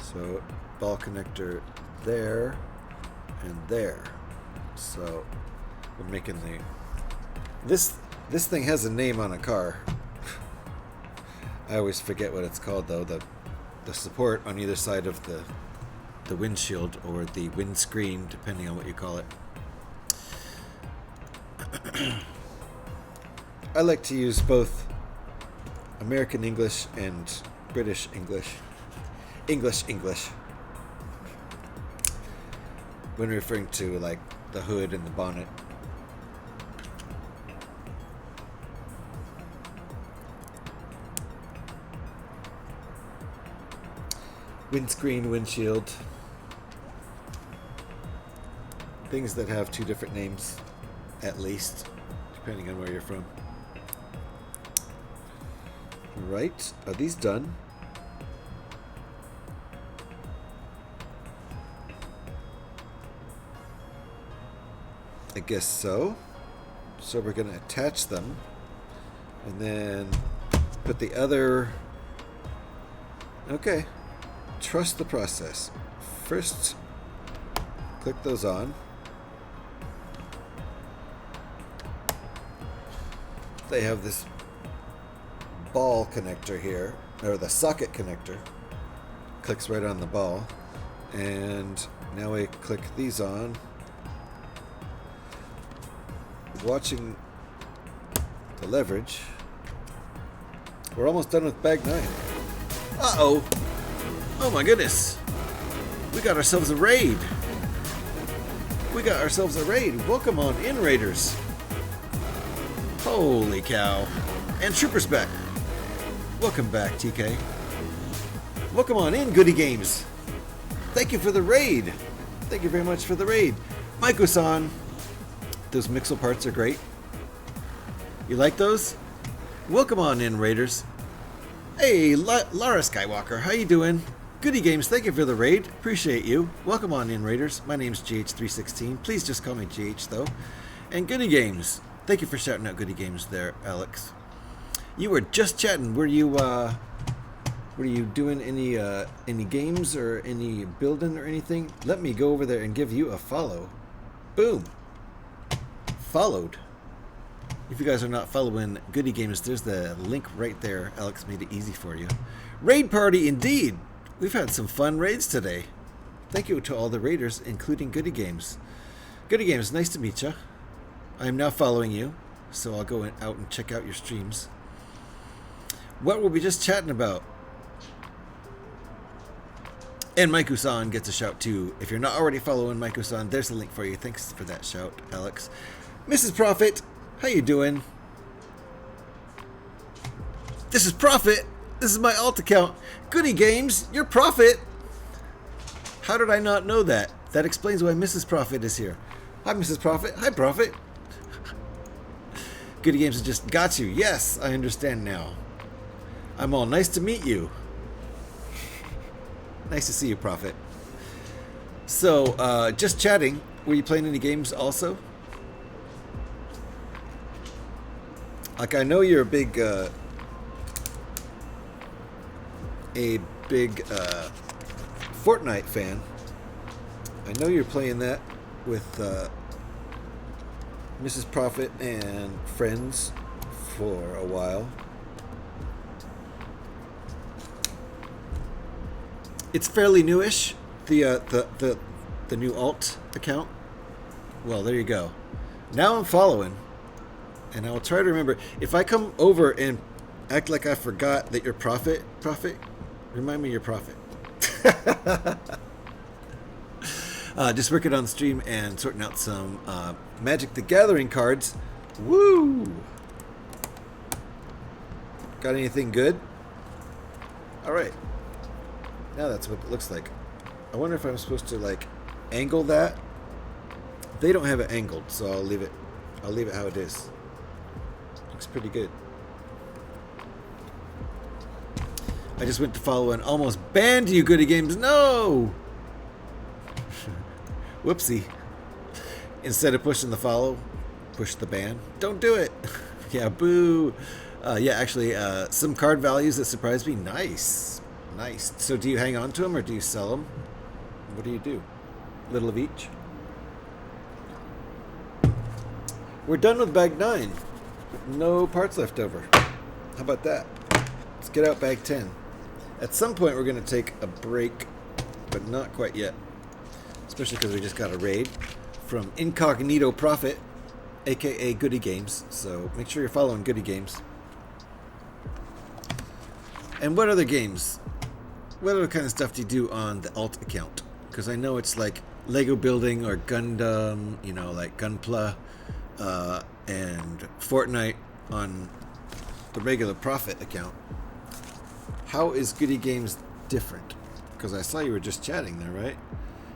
So, ball connector there and there. So we're making this thing has a name on a car. I always forget what it's called though. The support on either side of the windshield or the windscreen, depending on what you call it. I like to use both American English and British English. English when referring to like the hood and the bonnet. Windscreen, windshield. Things that have two different names, at least, depending on where you're from. Right, are these done? I guess so. So we're going to attach them and then put the other... Okay. Trust the process. First, click those on. They have this ball connector here, or the socket connector. Clicks right on the ball. And now we click these on. Watching the leverage. We're almost done with bag 9. Uh-oh. Oh my goodness. We got ourselves a raid. Welcome on in, Raiders. Holy cow. And Troopers back. Welcome back, TK. Welcome on in, Goody Games. Thank you for the raid. Thank you very much for the raid. Maiko-san. Those Mixel parts are great. You like those? Welcome on in, Raiders. Hey, Lara Skywalker, how you doing? Goody Games, thank you for the raid. Appreciate you. Welcome on in, Raiders. My name's GH316. Please just call me GH, though. And Goody Games. Thank you for shouting out Goody Games there, Alex. You were just chatting. Were you doing any games or any building or anything? Let me go over there and give you a follow. Boom. Followed. If you guys are not following Goody Games, there's the link right there. Alex made it easy for you. Raid party indeed. We've had some fun raids today. Thank you to all the raiders, including Goody Games. Goody Games, nice to meet you. I am now following you, so I'll go out and check out your streams. What were we just chatting about? And Maiko-san gets a shout too. If you're not already following Maiko-san, there's the link for you. Thanks for that shout, Alex. Mrs. Prophet, how you doing? This is Prophet. This is my alt account. Goody Games, you're Prophet. How did I not know that? That explains why Mrs. Prophet is here. Hi, Mrs. Prophet. Hi, Prophet. Goody Games has just got you. Yes, I understand now. I'm all nice to meet you. Nice to see you, Prophet. So, just chatting. Were you playing any games also? Like, I know you're a big Fortnite fan. I know you're playing that with Mrs. Prophet and friends for a while. It's fairly newish, the new alt account. Well, there you go. Now I'm following, and I'll try to remember. If I come over and act like I forgot that you're Prophet, remind me you're Prophet. Just working on the stream and sorting out some Magic the Gathering cards. Woo! Got anything good? All right. Now that's what it looks like. I wonder if I'm supposed to like angle that. They don't have it angled, so I'll leave it how it is. Looks pretty good. I just went to follow and almost banned you, Goody Games. No! Whoopsie. Instead of pushing the follow, push the ban. Don't do it. Yeah, boo. Yeah, actually, some card values that surprised me. Nice. Nice. So do you hang on to them or do you sell them? What do you do? Little of each? We're done with bag 9. No parts left over. How about that? Let's get out bag 10. At some point, we're going to take a break, but not quite yet. Especially because we just got a raid from Incognito Prophet, aka Goody Games. So make sure you're following Goody Games. And what other games? What other kind of stuff do you do on the alt account? Because I know it's like Lego Building or Gundam, you know, like Gunpla, and Fortnite on the regular Prophet account. How is Goody Games different? Because I saw you were just chatting there, right?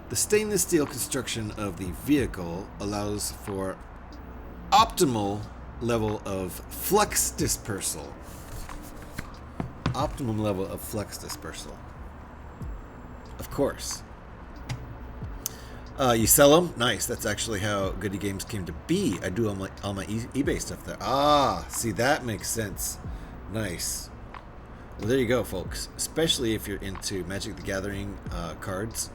The stainless steel construction of the vehicle allows for optimal level of flux dispersal. Optimum level of flux dispersal. Of course. You sell them? Nice. That's actually how Goody Games came to be. I do all my eBay stuff there. Ah, see, that makes sense. Nice. Well, there you go, folks. Especially if you're into Magic the Gathering cards.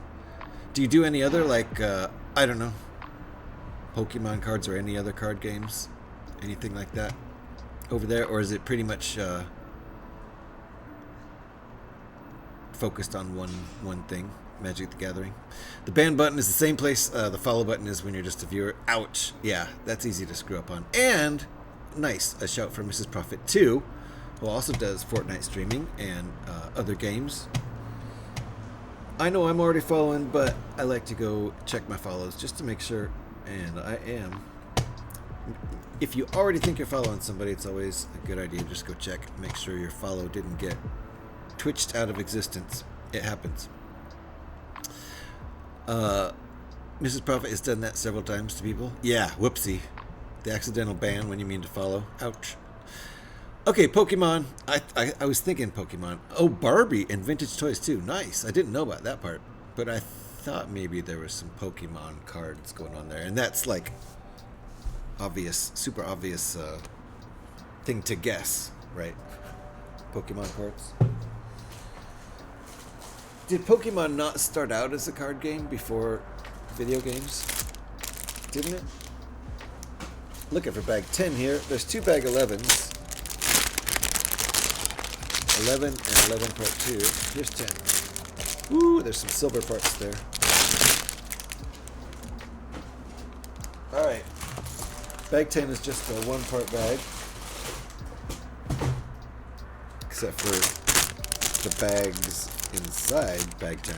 Do you do any other, like, I don't know, Pokemon cards or any other card games? Anything like that over there? Or is it pretty much focused on one thing? Magic the Gathering. The ban button is the same place the follow button is when you're just a viewer. Ouch. Yeah, that's easy to screw up on. And, nice, a shout from Mrs. Prophet 2, who also does Fortnite streaming and other games. I know I'm already following, but I like to go check my follows just to make sure, and I am. If you already think you're following somebody, it's always a good idea to just go check, make sure your follow didn't get twitched out of existence. It happens. Mrs. Prophet has done that several times to people. Yeah, whoopsie. The accidental ban when you mean to follow. Ouch. Okay, Pokemon. I was thinking Pokemon. Oh, Barbie and vintage toys too. Nice. I didn't know about that part, but I thought maybe there was some Pokemon cards going on there, and that's like obvious, super obvious thing to guess, right? Pokemon cards. Did Pokemon not start out as a card game before video games? Didn't it? Looking for bag 10 here. There's two bag 11s. 11 and 11 part 2. Here's 10. Ooh, there's some silver parts there. Alright. Bag 10 is just a 1 part bag. Except for the bags inside bag 10.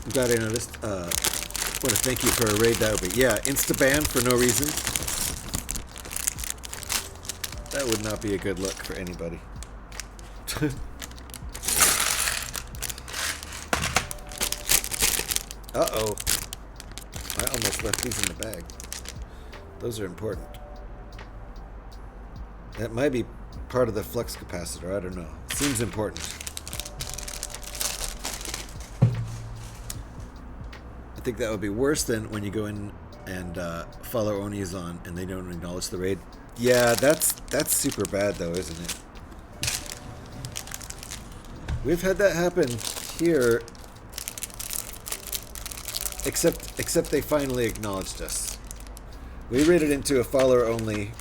I'm glad I noticed. Want to thank you for a raid. That would be, yeah, insta-ban for no reason. That would not be a good look for anybody. Uh-oh. I almost left these in the bag. Those are important. That might be part of the flux capacitor. I don't know. Seems important. I think that would be worse than when you go in and follow Oni's on and they don't acknowledge the raid. Yeah, that's super bad though, isn't it? We've had that happen here, except they finally acknowledged us. We raided into a follower only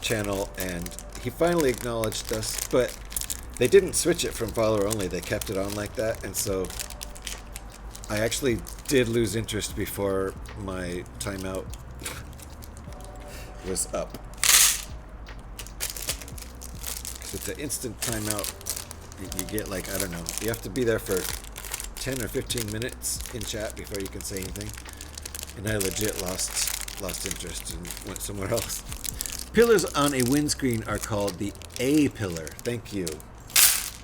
channel and he finally acknowledged us, but they didn't switch it from follower only. They kept it on like that, and so I actually did lose interest before my timeout was up. Because it's an instant timeout. You get like, I don't know, you have to be there for 10 or 15 minutes in chat before you can say anything. And I legit lost interest and went somewhere else. Pillars on a windscreen are called the A-pillar. Thank you.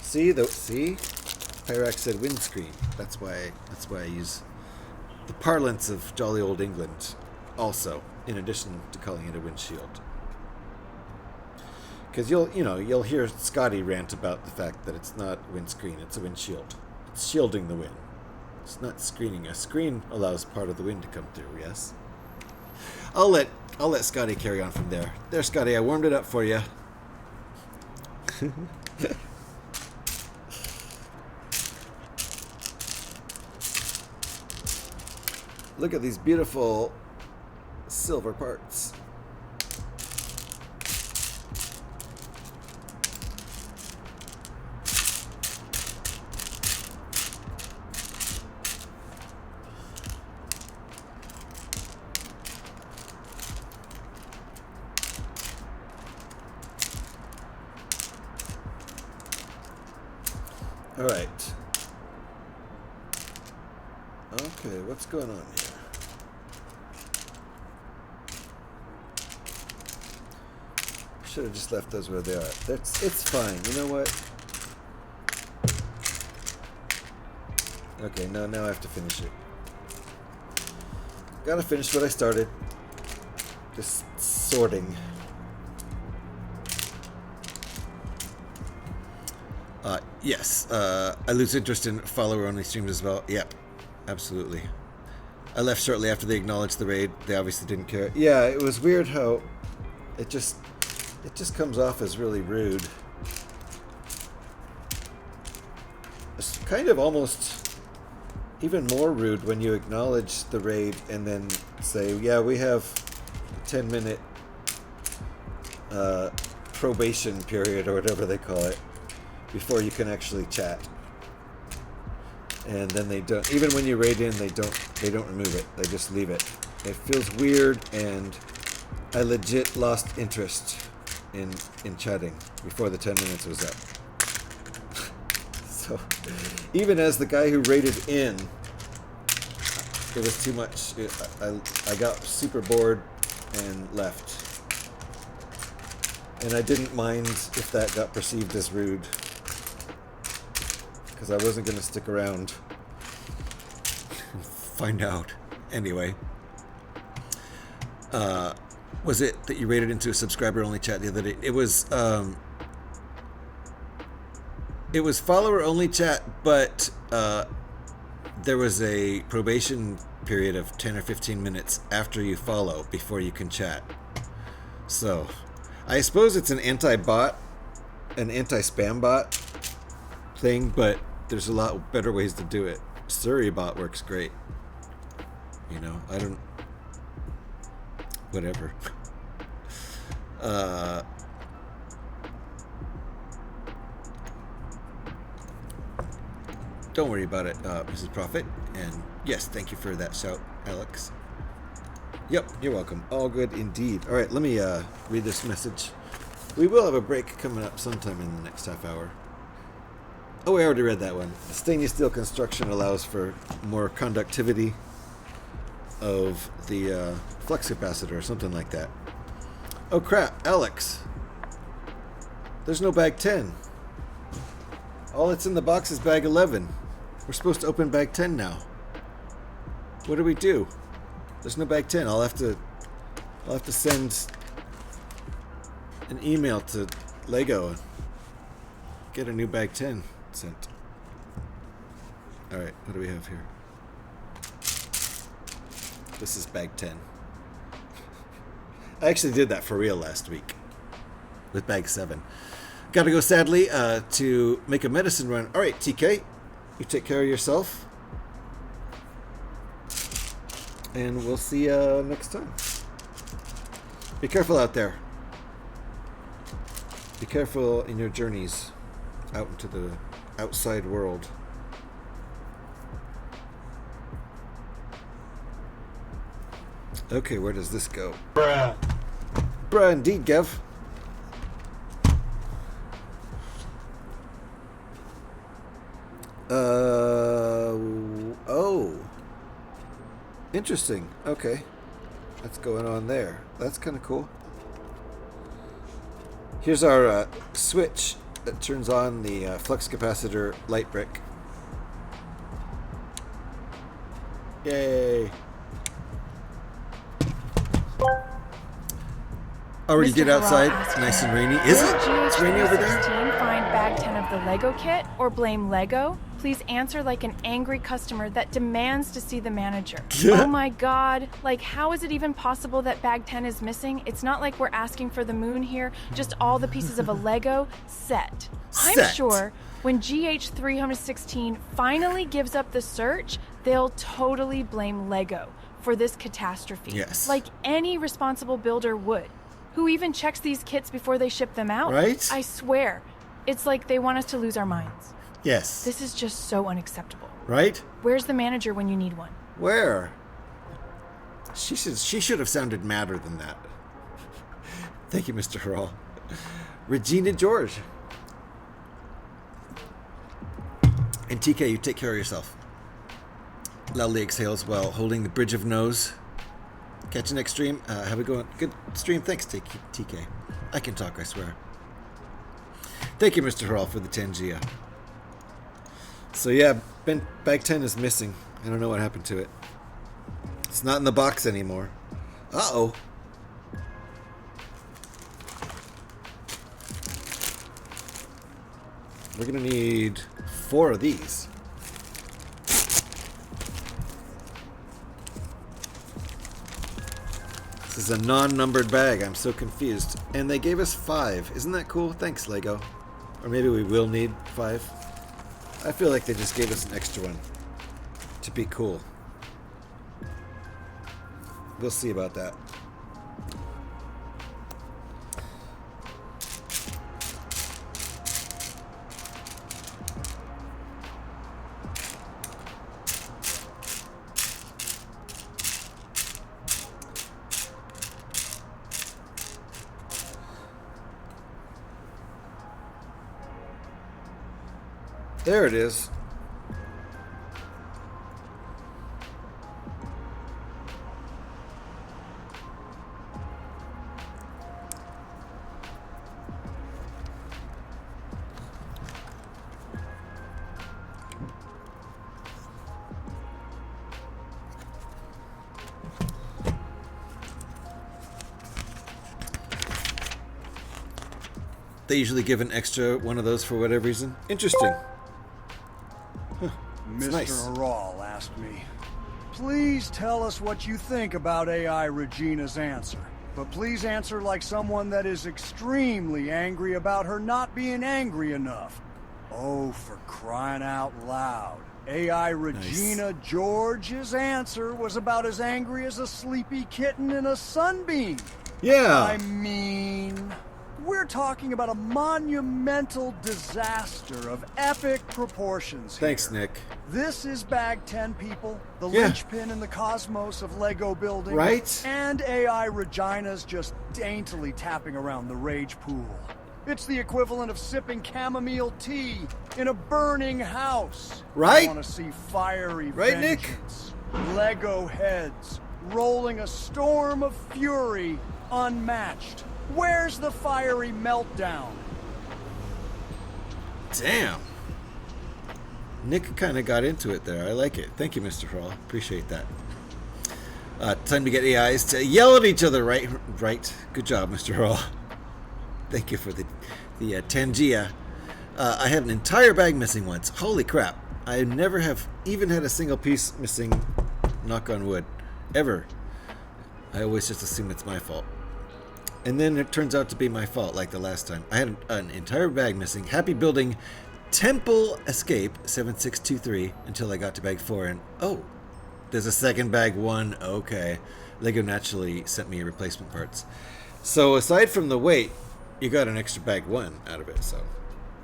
See? Pyrax said windscreen. That's why I use the parlance of jolly old England also, in addition to calling it a windshield. Because you'll hear Scotty rant about the fact that it's not windscreen, it's a windshield. It's shielding the wind. It's not screening. A screen allows part of the wind to come through, yes? I'll let Scotty carry on from there. There, Scotty, I warmed it up for you. Look at these beautiful silver parts. All right. Okay, what's going on here? Should have just left those where they are. It's fine. You know what? Okay, now I have to finish it. Gotta finish what I started. Just sorting. Yes, I lose interest in follower-only streams as well. Yep, absolutely. I left shortly after they acknowledged the raid. They obviously didn't care. Yeah, it was weird how it just comes off as really rude. It's kind of almost even more rude when you acknowledge the raid and then say, yeah, we have a 10-minute probation period or whatever they call it before you can actually chat. And then they don't, even when you raid in, they don't remove it. They just leave it. It feels weird, and I legit lost interest in chatting before the 10 minutes was up. So even as the guy who raided in, it was too much. I got super bored and left. And I didn't mind if that got perceived as rude, because I wasn't going to stick around and find out. Anyway. Was it that you raided into a subscriber-only chat the other day? It was follower-only chat, but there was a probation period of 10 or 15 minutes after you follow before you can chat. So, I suppose it's an anti-bot, an anti-spam bot thing, but there's a lot better ways to do it. SuriBot works great. You know, I don't... Whatever. Don't worry about it, Mrs. Prophet. And yes, thank you for that shout, Alex. Yep, you're welcome. All good indeed. All right, let me read this message. We will have a break coming up sometime in the next half hour. Oh, I already read that one. Stainless steel construction allows for more conductivity of the flux capacitor or something like that. Oh crap, Alex. There's no bag 10. All that's in the box is bag 11. We're supposed to open bag 10 now. What do we do? There's no bag 10. I'll have to send an email to Lego and get a new bag 10 sent. Alright, what do we have here? This is bag 10. I actually did that for real last week with bag 7. Gotta go, sadly, to make a medicine run. Alright, TK, you take care of yourself. And we'll see you next time. Be careful out there. Be careful in your journeys out into the outside world. Okay, where does this go? Bruh. Bruh, indeed, Gev. Oh. Interesting. Okay. What's going on there? That's kind of cool. Here's our switch that turns on the flux capacitor light brick. Yay. Already get outside. Nice and rainy. Is it? It's rainy over there? Find bag 10 of the Lego kit or blame Lego? Please answer like an angry customer that demands to see the manager. Oh my god. Like, how is it even possible that bag 10 is missing? It's not like we're asking for the moon here, just all the pieces of a Lego set. I'm sure when GH316 finally gives up the search, they'll totally blame Lego for this catastrophe. Yes. Like any responsible builder would. Who even checks these kits before they ship them out? Right? I swear. It's like they want us to lose our minds. Yes. This is just so unacceptable. Right? Where's the manager when you need one? Where? She should have sounded madder than that. Thank you, Mr. Hurrell. Regina George. And TK, you take care of yourself. Loudly exhales while holding the bridge of nose. Catch you next stream. Have a good stream. Thanks, TK. I can talk, I swear. Thank you, Mr. Hurrell, for the Tangia. So yeah, bag 10 is missing. I don't know what happened to it. It's not in the box anymore. Uh-oh. We're gonna need 4 of these. This is a non-numbered bag. I'm so confused. And they gave us 5. Isn't that cool? Thanks, Lego. Or maybe we will need 5. I feel like they just gave us an extra one to be cool. We'll see about that. There it is. They usually give an extra one of those for whatever reason. Interesting. Huh. Mr. Nice. Hurrell asked me, please tell us what you think about AI Regina's answer. But please answer like someone that is extremely angry about her not being angry enough. Oh, for crying out loud. AI Regina George's answer was about as angry as a sleepy kitten in a sunbeam. Yeah. I mean, we're talking about a monumental disaster of epic proportions here. Thanks, Nick. This is Bag 10, people. The linchpin in the cosmos of Lego building. Right? And AI Regina's just daintily tapping around the rage pool. It's the equivalent of sipping chamomile tea in a burning house. Right? I want to see fiery Right, Nick? vengeance. Lego heads rolling a storm of fury unmatched. Where's the fiery meltdown? Damn. Nick kind of got into it there. I like it. Thank you, Mr. Hurrell. Appreciate that. Time to get AIs to yell at each other, right? Right. Good job, Mr. Hurrell. Thank you for the Tangia. I have an entire bag missing once. Holy crap. I never have even had a single piece missing, knock on wood, ever. I always just assume it's my fault. And then it turns out to be my fault, like the last time. I had an entire bag missing. Happy building Temple Escape 7623 until I got to bag 4, and oh, there's a second bag 1. Okay. Lego naturally sent me replacement parts. So aside from the weight, you got an extra bag 1 out of it. So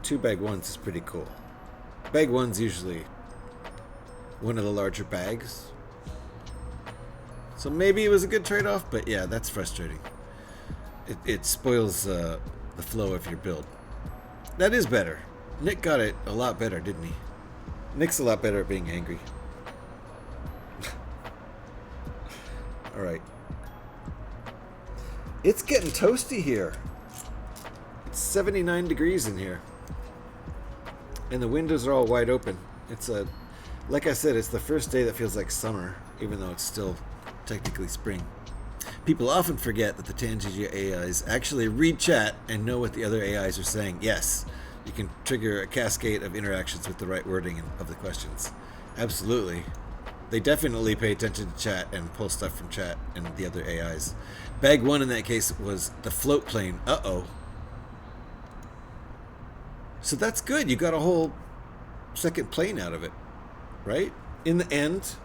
2 bag 1s is pretty cool. Bag 1's usually one of the larger bags. So maybe it was a good trade-off, but yeah, that's frustrating. It spoils the flow of your build. That is better. Nick got it a lot better, didn't he? Nick's a lot better at being angry. Alright. It's getting toasty here. It's 79 degrees in here. And the windows are all wide open. It's like I said, it's the first day that feels like summer, even though it's still technically spring. People often forget that the Tangia AIs actually read chat and know what the other AIs are saying. Yes, you can trigger a cascade of interactions with the right wording of the questions. Absolutely. They definitely pay attention to chat and pull stuff from chat and the other AIs. Bag 1 in that case was the float plane. Uh-oh. So that's good. You got a whole second plane out of it, right? In the end,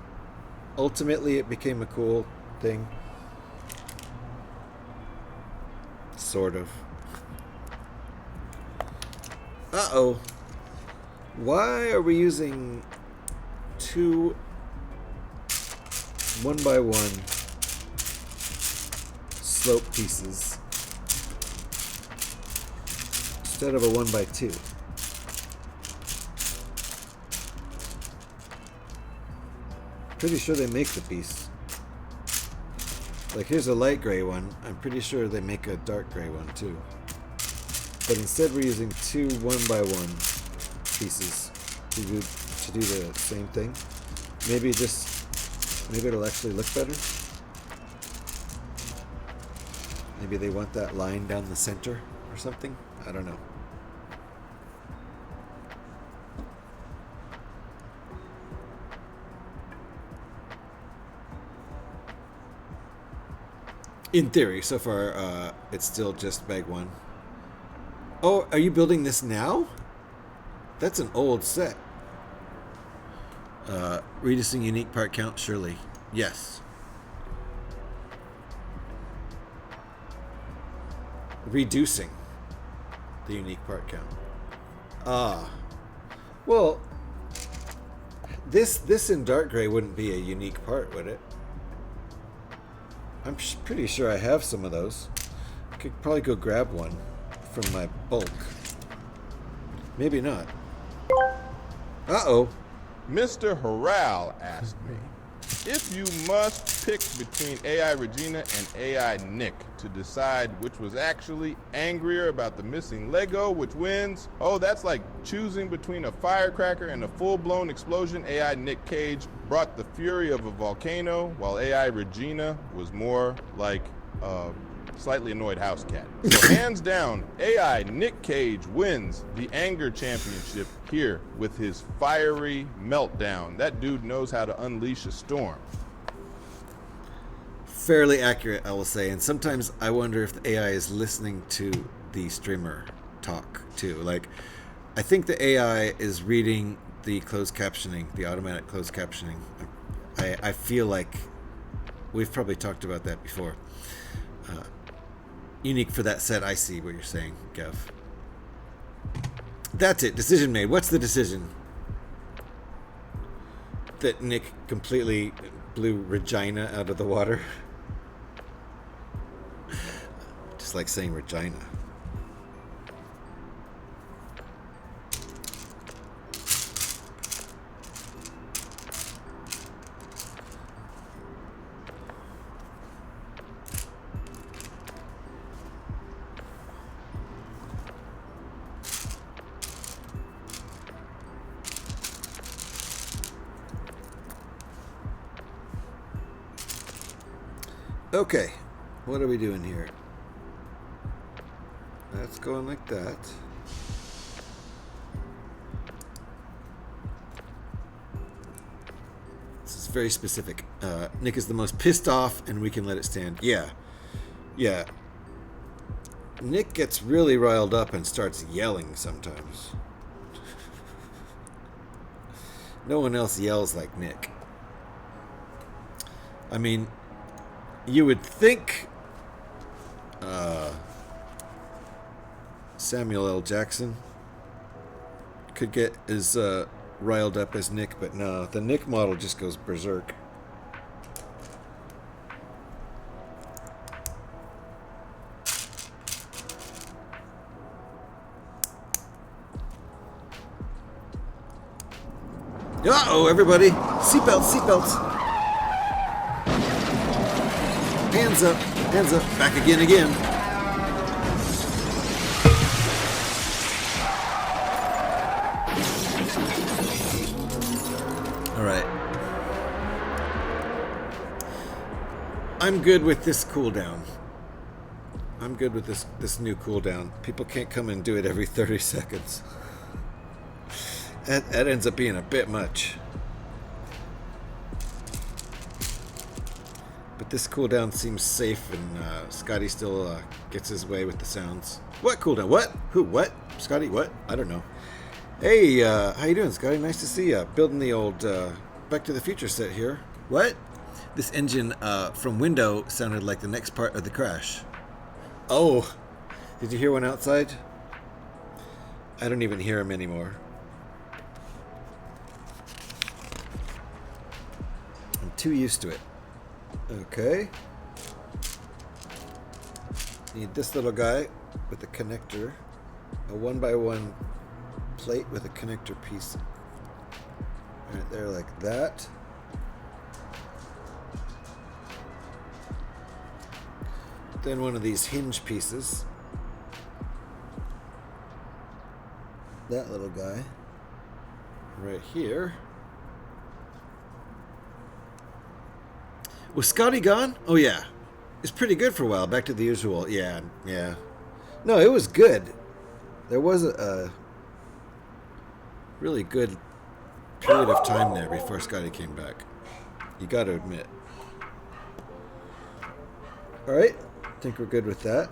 ultimately it became a cool thing. Sort of. Uh-oh. Why are we using 2 1x1 slope pieces instead of a 1x2? Pretty sure they make the piece. Like, here's a light gray one. I'm pretty sure they make a dark gray one too. But instead we're using 2 1x1 pieces to do the same thing. Maybe it'll actually look better. Maybe they want that line down the center or something. I don't know. In theory, so far, it's still just bag 1. Oh, are you building this now? That's an old set. Reducing unique part count, surely. Yes. Reducing the unique part count. Ah. Well, this in dark gray wouldn't be a unique part, would it? I'm pretty sure I have some of those. I could probably go grab one from my bulk. Maybe not. Uh-oh. Mr. Harrell asked me, if you must pick between AI Regina and AI Nick to decide which was actually angrier about the missing Lego, which wins? Oh, that's like choosing between a firecracker and a full-blown explosion. AI Nick Cage brought the fury of a volcano, while AI Regina was more like a slightly annoyed house cat. So hands down, AI Nick Cage wins the anger championship here with his fiery meltdown. That dude knows how to unleash a storm. Fairly accurate, I will say. And sometimes I wonder if the AI is listening to the streamer talk too. Like, I think the AI is reading the closed captioning, the automatic closed captioning. I feel like we've probably talked about that before. Unique for that set. I see what you're saying, Gev. That's it. Decision made. What's the decision? That Nick completely blew Regina out of the water. Just like saying Regina. Okay, what are we doing here? That's going like that. This is very specific. Nick is the most pissed off, and we can let it stand. Yeah. Nick gets really riled up and starts yelling sometimes. No one else yells like Nick. I mean, you would think Samuel L. Jackson could get as riled up as Nick, but no, the Nick model just goes berserk. Uh-oh, everybody. Seatbelts, seatbelts. Hands up, back again. All right. I'm good with this cooldown. I'm good with this new cooldown. People can't come and do it every 30 seconds. That ends up being a bit much. But this cooldown seems safe, and Scotty still gets his way with the sounds. What cooldown? What? Who? What? Scotty? What? I don't know. Hey, how you doing, Scotty? Nice to see you. Building the old Back to the Future set here. What? This engine from window sounded like the next part of the crash. Oh, did you hear one outside? I don't even hear him anymore. I'm too used to it. Okay. Need this little guy with a connector. A 1x1 plate with a connector piece. Right there like that. Then one of these hinge pieces. That little guy. Right here. Was Scotty gone? Oh yeah. It's pretty good for a while. Back to the usual. Yeah, yeah. No, it was good. There was a really good period of time there before Scotty came back. You gotta admit. Alright. I think we're good with that.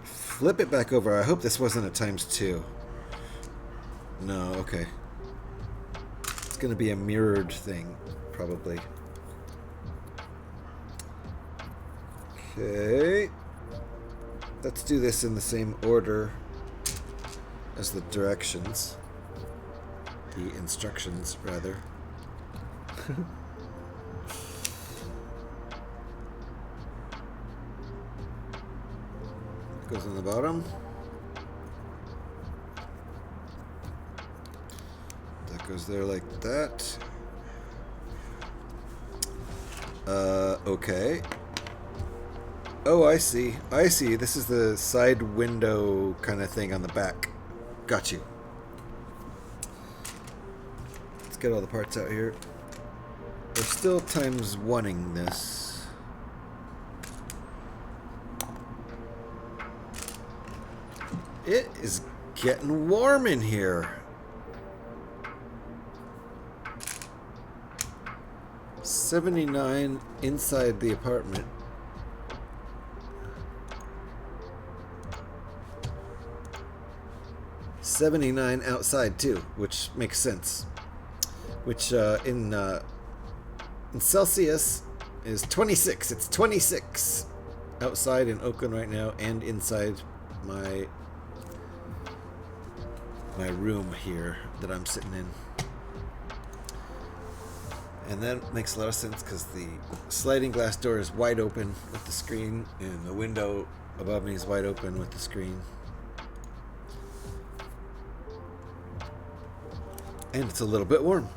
Flip it back over. I hope this wasn't a ×2. No, okay. It's gonna be a mirrored thing, probably. Okay. Let's do this in the same order as the directions. The instructions, rather. Goes on the bottom. That goes there like that. Okay. Oh, I see. I see. This is the side window kind of thing on the back. Got you. Let's get all the parts out here. We're still ×1ing this. It is getting warm in here. 79 inside the apartment. $79 outside too, which makes sense. Which in Celsius is 26. It's 26 outside in Oakland right now, and inside my room here that I'm sitting in. And that makes a lot of sense because the sliding glass door is wide open with the screen, and the window above me is wide open with the screen. And it's a little bit warm.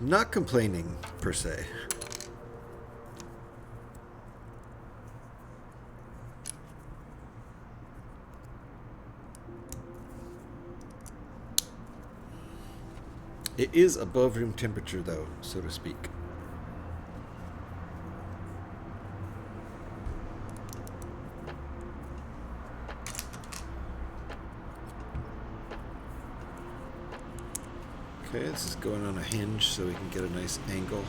Not complaining, per se. It is above room temperature, though, so to speak. Okay, this is going on a hinge so we can get a nice angle.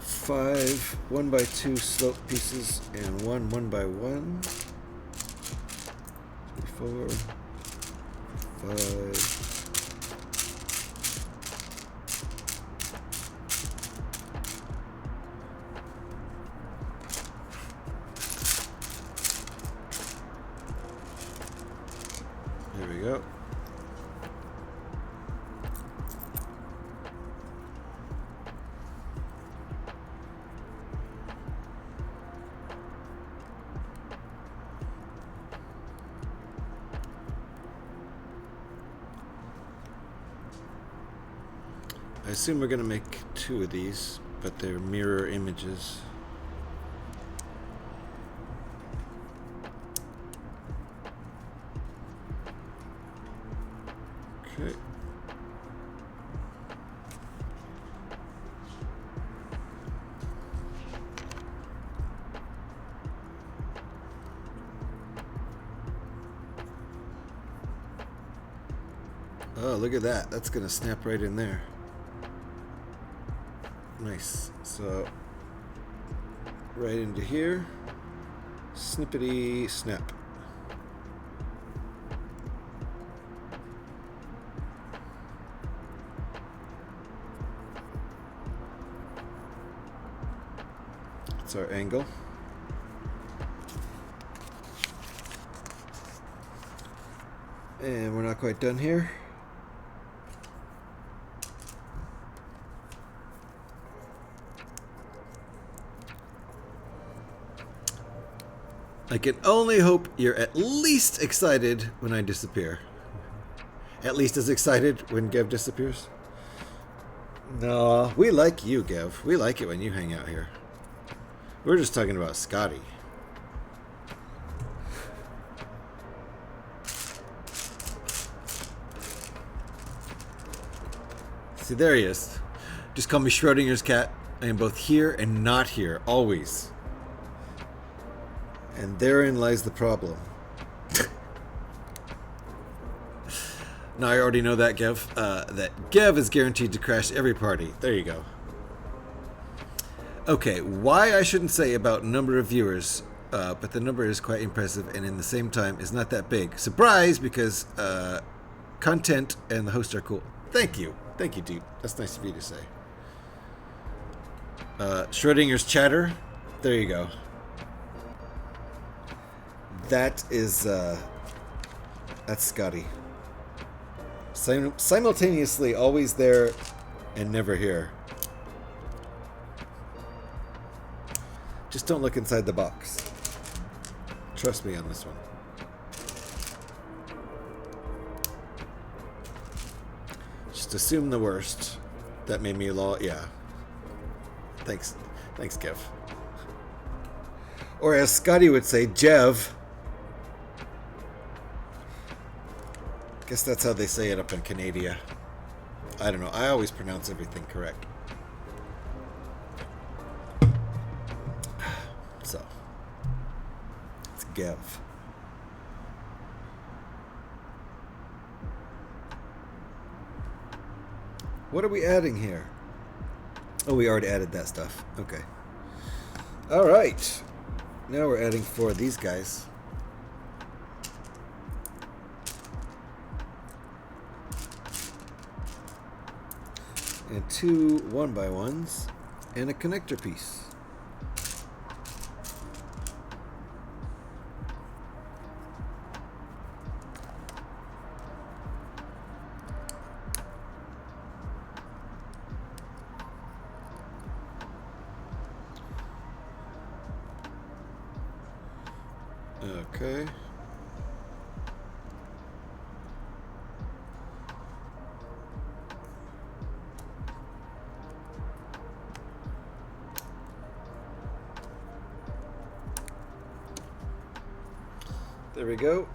Five 1x2 slope pieces and one 1x1. 4, 5. There we go. I assume we're going to make 2 of these, but they're mirror images. Okay. Oh, look at that. That's going to snap right in there. Nice. So, right into here. Snippety snap. That's our angle. And we're not quite done here. I can only hope you're at least excited when I disappear. At least as excited when Gev disappears. No, we like you, Gev. We like it when you hang out here. We're just talking about Scotty. See, there he is. Just call me Schrodinger's cat. I am both here and not here, always. And therein lies the problem. Now I already know that, Gev. That Gev is guaranteed to crash every party. There you go. Okay, why I shouldn't say about number of viewers, but the number is quite impressive and in the same time is not that big. Surprise, because content and the host are cool. Thank you. Thank you, dude. That's nice of you to say. Schrodinger's chatter. There you go. That is, that's Scotty. Simultaneously always there and never here. Just don't look inside the box. Trust me on this one. Just assume the worst. That made me yeah. Thanks, Kev. Or as Scotty would say, Jev. Guess that's how they say it up in Canada. I don't know. I always pronounce everything correct. So, it's Gev. What are we adding here? Oh, we already added that stuff. Okay. All right. Now we're adding 4 of these guys. And 2 1x1s and a connector piece. Okay. There we go.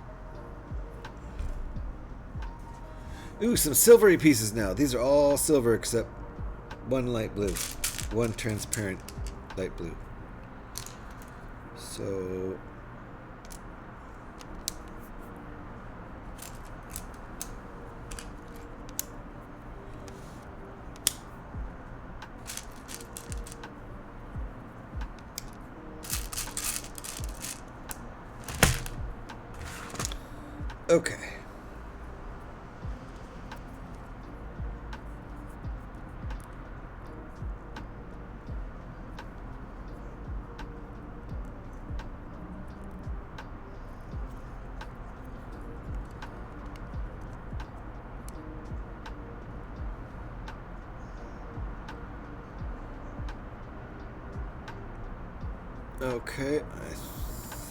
Ooh, some silvery pieces now. These are all silver except one light blue. One transparent light blue. So... Okay. Okay, I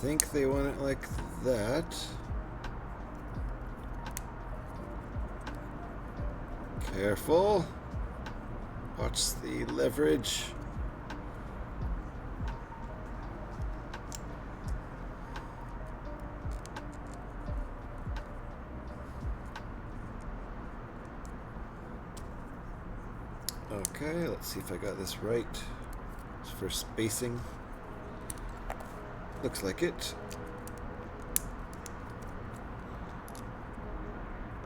think they want it like that. Careful. Watch the leverage. Okay, let's see if I got this right. It's for spacing. Looks like it.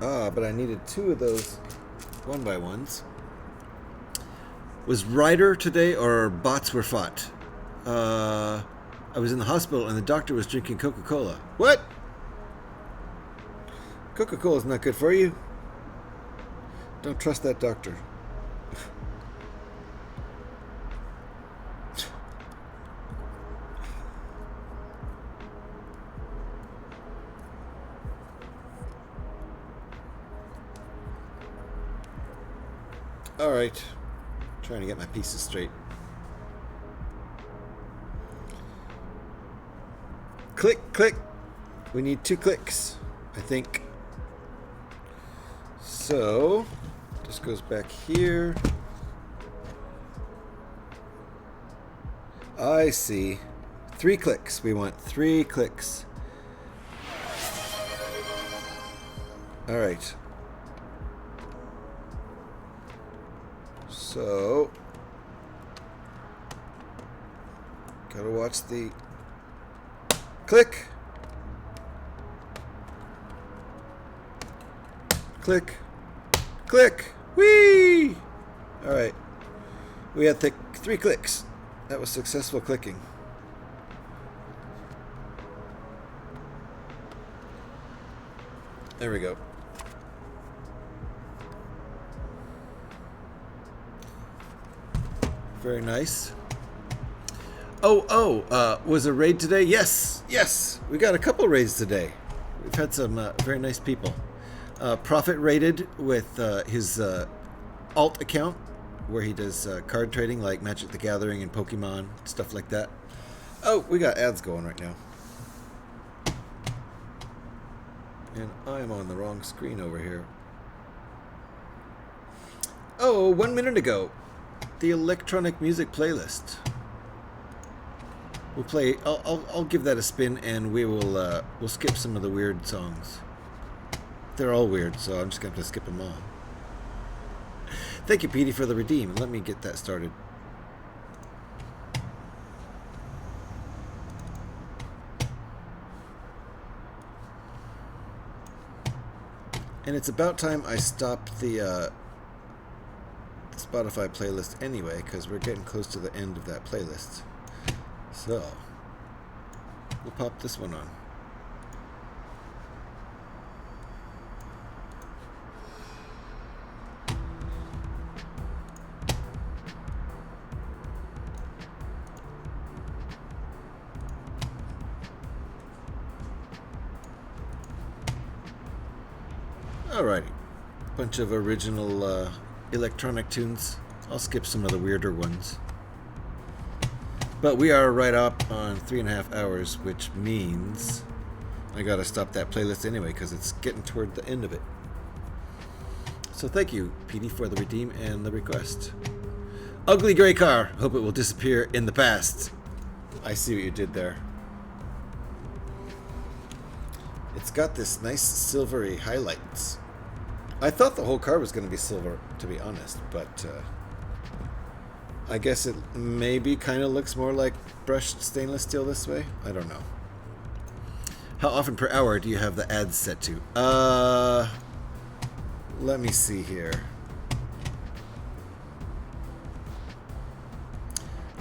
Ah, but I needed 2 of those 1x1s. Was Ryder today or bots were fought? I I was in the hospital and the doctor was drinking Coca-Cola. What? Coca-Cola is not good for you. Don't trust that doctor. All right, trying to get my pieces straight. Click, click. We need 2 clicks, I think. So, this goes back here. I see. 3 clicks. We want 3 clicks. All right. So, gotta watch the click, click, click, whee! All right, we had 3 clicks. That was successful clicking. There we go. Very nice. Was a raid today? Yes, yes. We got a couple raids today. We've had some very nice people. Prophet raided with his alt account, where he does card trading like Magic the Gathering and Pokemon, stuff like that. Oh, we got ads going right now. And I'm on the wrong screen over here. Oh, 1 minute ago. The electronic music playlist. We'll play. I'll give that a spin, and we'll skip some of the weird songs. They're all weird, so I'm just gonna have to skip them all. Thank you, Petey, for the redeem. Let me get that started. And it's about time I stopped the Spotify playlist anyway, because we're getting close to the end of that playlist. So, we'll pop this one on. Alrighty. Bunch of original electronic tunes. I'll skip some of the weirder ones. But we are right up on 3.5 hours, which means I gotta stop that playlist anyway, because it's getting toward the end of it. So thank you, PD, for the redeem and the request. Ugly gray car. Hope it will disappear in the past. I see what you did there. It's got this nice silvery highlights. I thought the whole car was going to be silver, to be honest, but I guess it maybe kind of looks more like brushed stainless steel this way. I don't know. How often per hour do you have the ads set to? Let me see here.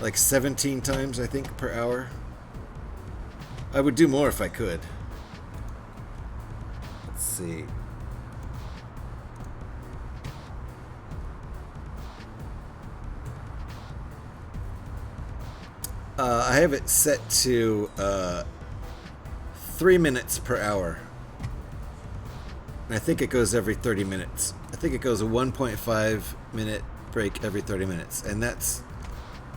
Like 17 times, I think, per hour. I would do more if I could. Let's see. I have it set to 3 minutes per hour. And I think it goes every 30 minutes. I think it goes a 1.5 minute break every 30 minutes. And that's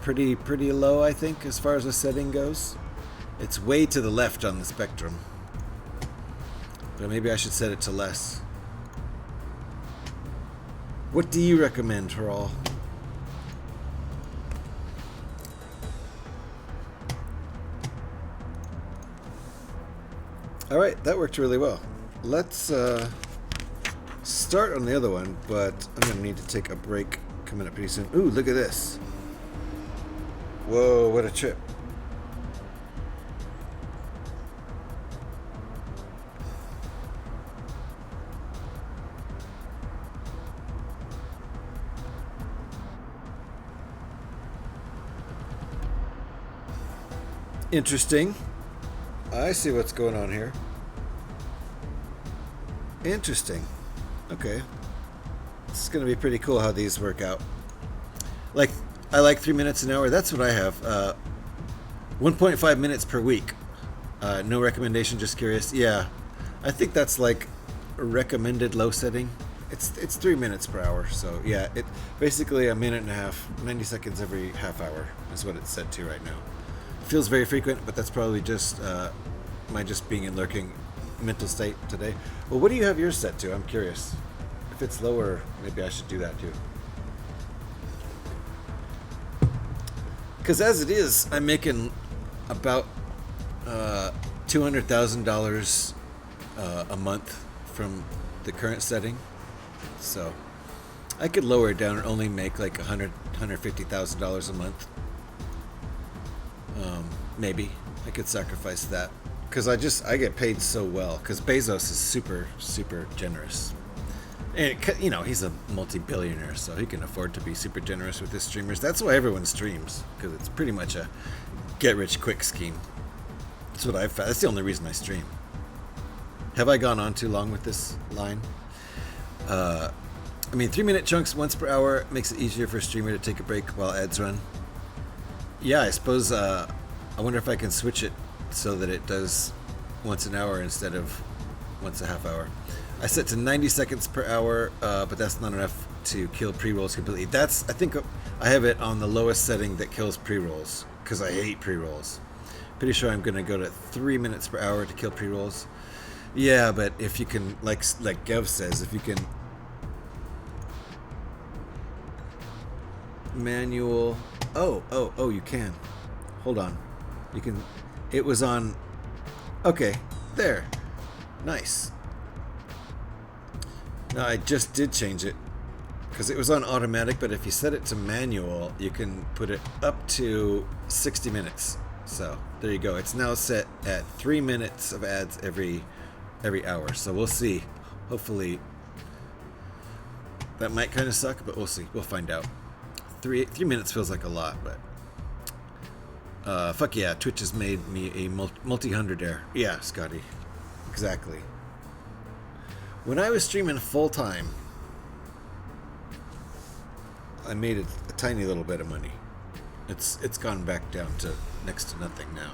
pretty low, I think, as far as the setting goes. It's way to the left on the spectrum. But maybe I should set it to less. What do you recommend for all? Alright, that worked really well. Let's start on the other one, but I'm going to need to take a break coming up pretty soon. Ooh, look at this. Whoa, what a trip. Interesting. I see what's going on here. Interesting. Okay. It's going to be pretty cool how these work out. Like, I like 3 minutes an hour. That's what I have. 1.5 minutes per week. No recommendation, just curious. Yeah. I think that's like a recommended low setting. It's 3 minutes per hour. So, yeah, it basically a minute and a half, 90 seconds every half hour is what it's set to right now. Feels very frequent, but that's probably just my just being in lurking mental state today. Well, what do you have yours set to? I'm curious. If it's lower, maybe I should do that too. Because as it is, I'm making about $200,000 a month from the current setting. So I could lower it down and only make like $150,000 a month. Maybe I could sacrifice that because I get paid so well because Bezos is super generous, and he's a multi-billionaire, so he can afford to be super generous with his streamers. That's why everyone streams, because it's pretty much a get-rich-quick scheme. That's what I've found. That's the only reason I stream. Have I gone on too long with this line? 3-minute chunks once per hour makes it easier for a streamer to take a break while ads run. Yeah, I suppose. I wonder if I can switch it so that it does once an hour instead of once a half hour. I set to 90 seconds per hour, but that's not enough to kill pre-rolls completely. I think I have it on the lowest setting that kills pre-rolls because I hate pre-rolls. Pretty sure I'm going to go to 3 minutes per hour to kill pre-rolls. Yeah, but if you can, like Gev says, if you can manual. Oh, you can. Hold on. You can. It was on. Okay, there. Nice. No, I just did change it because it was on automatic, but if you set it to manual, you can put it up to 60 minutes. So there you go. It's now set at 3 minutes of ads every hour. So we'll see. Hopefully, that might kind of suck, but we'll see. We'll find out. 3 minutes feels like a lot, but fuck yeah, Twitch has made me a multi-hundredaire. Yeah, Scotty, exactly. When I was streaming full time, I made a tiny little bit of money. It's gone back down to next to nothing now.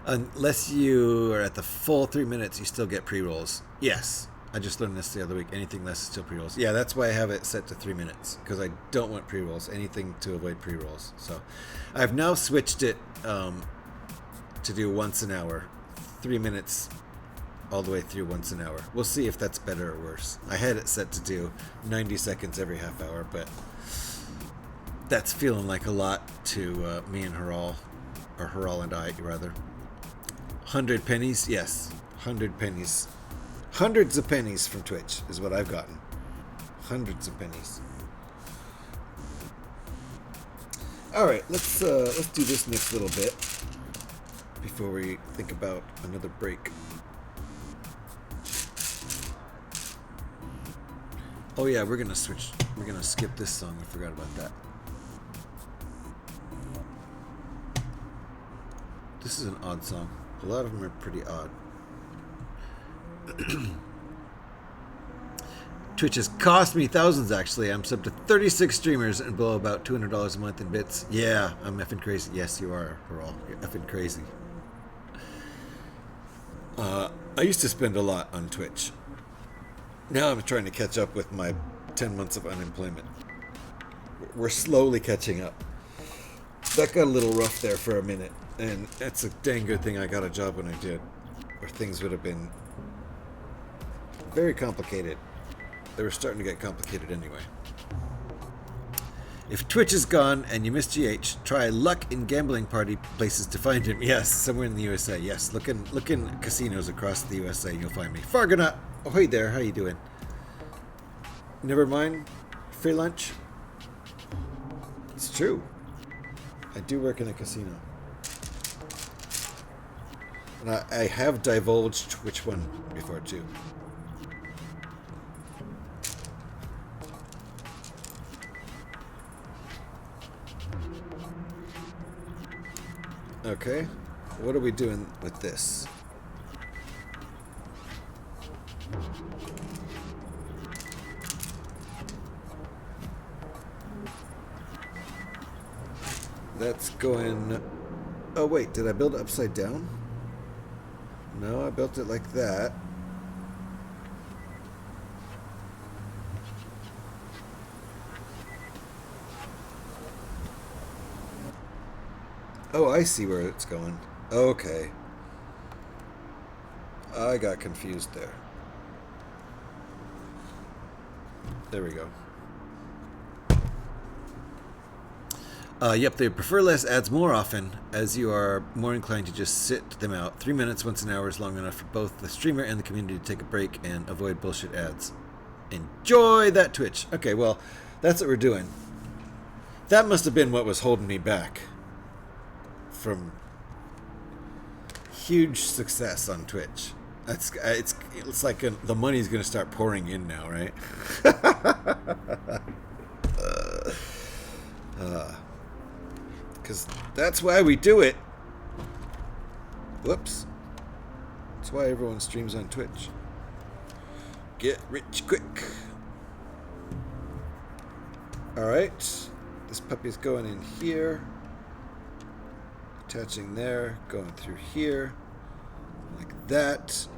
Unless you are at the full 3 minutes, you still get pre-rolls. Yes. I just learned this the other week. Anything less is still pre-rolls. Yeah, that's why I have it set to 3 minutes, because I don't want pre-rolls. Anything to avoid pre-rolls. So I've now switched it to do once an hour. 3 minutes all the way through once an hour. We'll see if that's better or worse. I had it set to do 90 seconds every half hour, but that's feeling like a lot to me and Haral, or Haral and I, rather. 100 pennies? Yes, 100 pennies. Hundreds of pennies from Twitch is what I've gotten. Hundreds of pennies. All right, let's do this next little bit before we think about another break. Oh yeah, we're gonna switch. We're gonna skip this song. I forgot about that. This is an odd song. A lot of them are pretty odd. Twitch has cost me thousands, actually. I'm sub to 36 streamers and blow about $200 a month in bits. Yeah, I'm effing crazy. Yes, you are, Haral. You're effing crazy. I used to spend a lot on Twitch. Now I'm trying to catch up with my 10 months of unemployment. We're slowly catching up. That got a little rough there for a minute, and it's a dang good thing I got a job when I did, or things would have been very complicated. They were starting to get complicated anyway. If Twitch is gone and you miss GH, try luck in gambling party places to find him. Yes, somewhere in the USA. Yes, look in casinos across the USA and you'll find me. Fargonaut, oh hey there, how you doing? Never mind, free lunch. It's true. I do work in a casino. And I have divulged which one before too. Okay. What are we doing with this? That's going... Oh, wait. Did I build it upside down? No, I built it like that. Oh, I see where it's going. Okay. I got confused there. There we go. Yep, they prefer less ads more often, as you are more inclined to just sit them out. 3 minutes once an hour is long enough for both the streamer and the community to take a break and avoid bullshit ads. Enjoy that, Twitch. Okay, well, that's what we're doing. That must have been what was holding me back from huge success on Twitch. It's like the money's gonna start pouring in now, right? Because that's why we do it. Whoops. That's why everyone streams on Twitch. Get rich quick. Alright. This puppy's going in here. Attaching there. Going through here. Like that.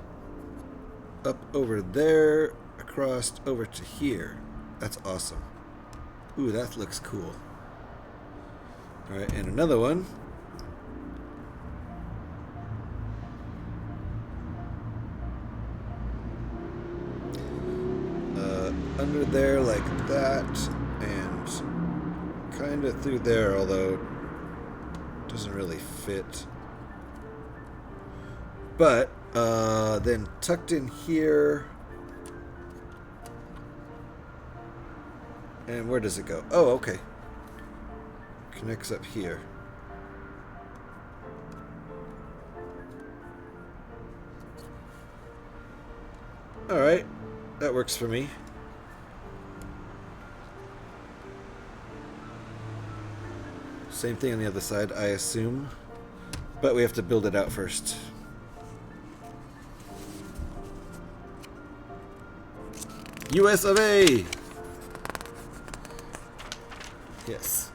Up over there. Across over to here. That's awesome. Ooh, that looks cool. Alright, and another one. Under there like that, and kind of through there, although it doesn't really fit. But then tucked in here. And where does it go? Oh, okay. Connects up here. Alright, that works for me. Same thing on the other side, I assume. But we have to build it out first. US of A! Yes.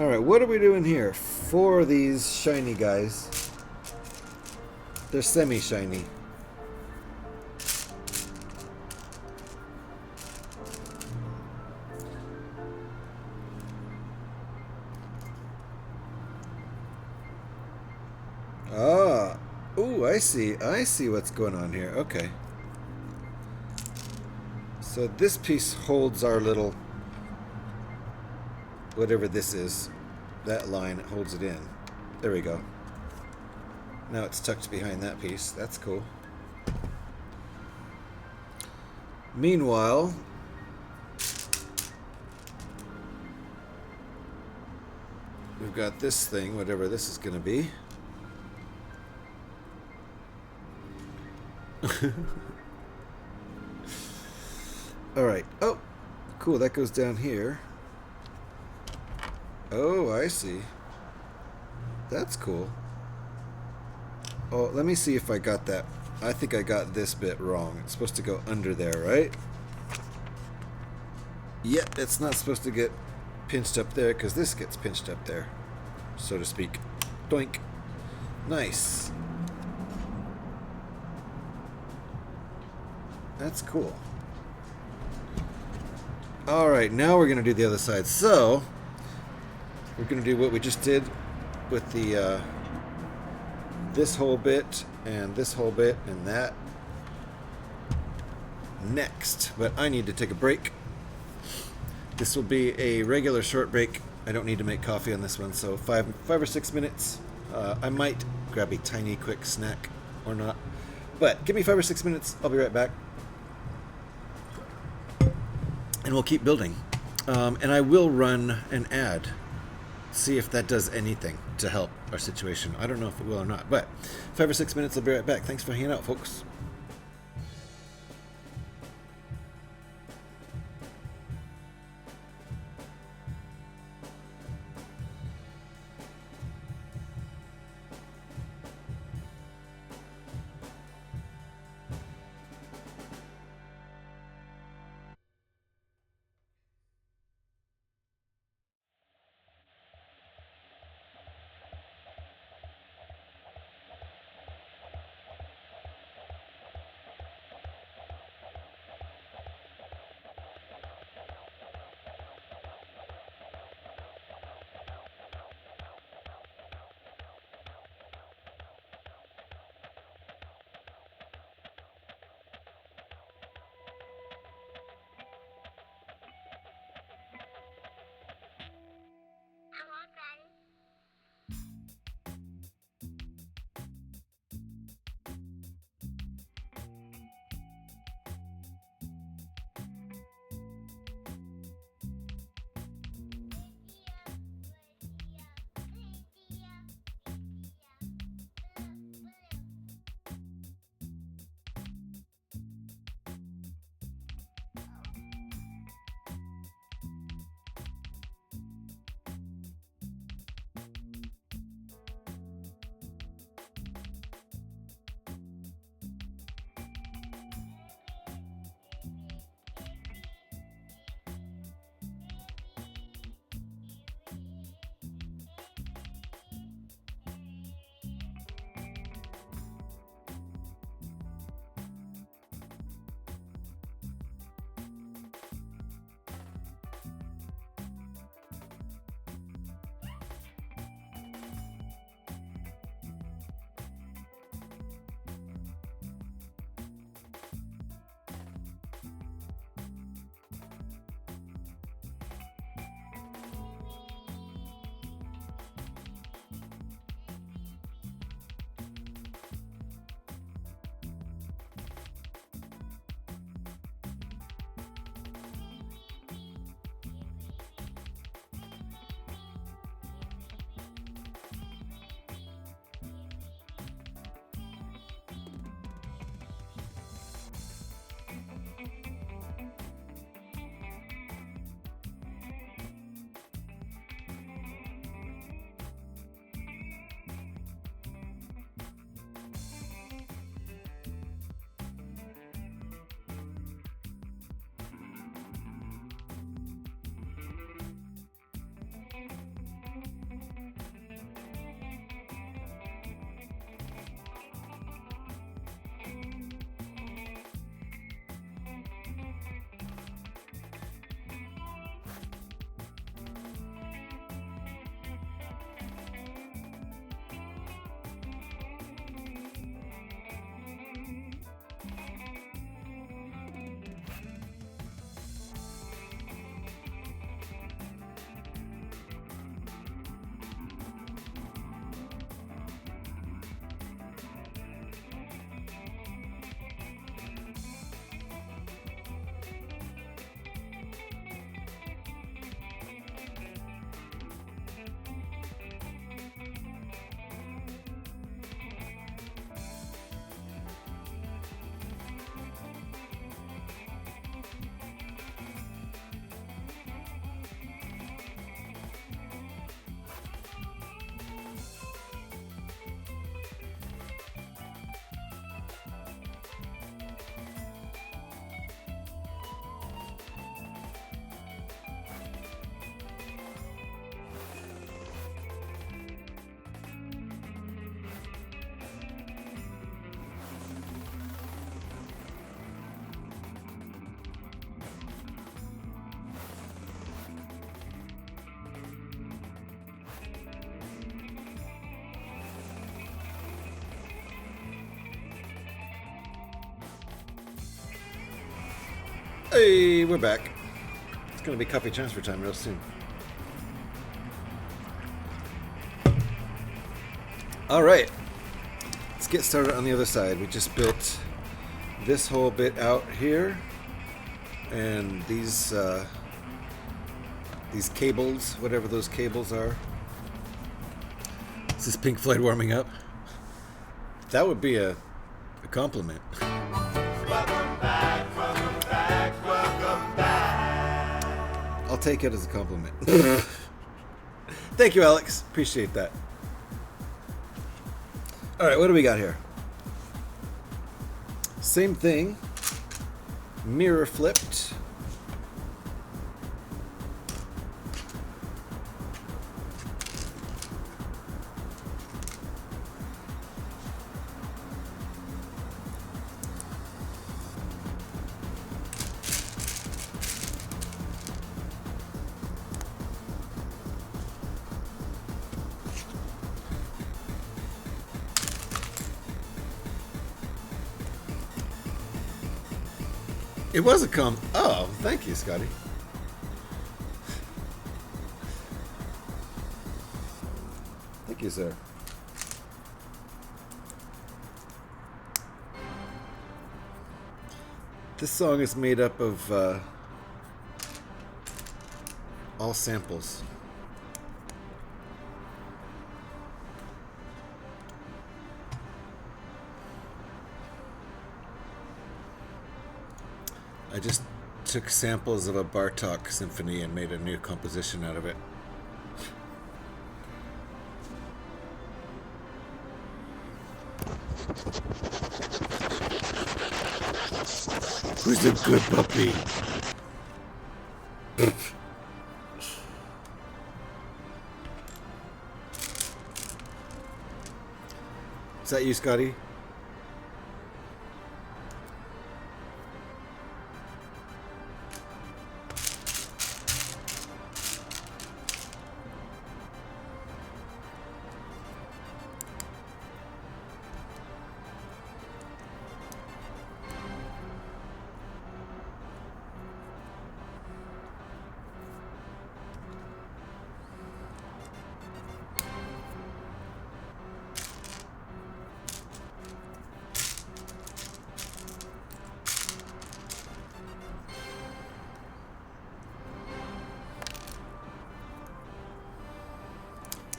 Alright, what are we doing here? 4 of these shiny guys. They're semi-shiny. Ah. Ooh, I see. I see what's going on here. Okay. So this piece holds our little... whatever this is. That line holds it in. There we go. Now it's tucked behind that piece. That's cool. Meanwhile... we've got this thing, whatever this is going to be. Alright. Oh! Cool, that goes down here. Oh, I see. That's cool. Oh, let me see if I got that. I think I got this bit wrong. It's supposed to go under there, right? Yep, it's not supposed to get pinched up there because this gets pinched up there, so to speak. Doink. Nice. That's cool. Alright, now we're going to do the other side. So, we're going to do what we just did with the this whole bit and this whole bit and that next. But I need to take a break. This will be a regular short break. I don't need to make coffee on this one, so 5 or 6 minutes. I might grab a tiny quick snack or not. But give me 5 or 6 minutes. I'll be right back. And we'll keep building. And I will run an ad. See if that does anything to help our situation. I don't know if it will or not. But 5 or 6 minutes, I'll be right back. Thanks for hanging out, folks. Hey, we're back. It's gonna be copy transfer time real soon. Alright. Let's get started on the other side. We just built this whole bit out here. And these cables, whatever those cables are. This is Pink Floyd warming up. That would be a compliment. Welcome back, welcome back, welcome back. I'll take it as a compliment. Thank you, Alex. Appreciate that. Alright, what do we got here? Same thing. Mirror flipped. It was a Oh, thank you, Scotty. Thank you, sir. This song is made up of all samples. I just took samples of a Bartok symphony and made a new composition out of it. Who's a good puppy? Is that you, Scotty?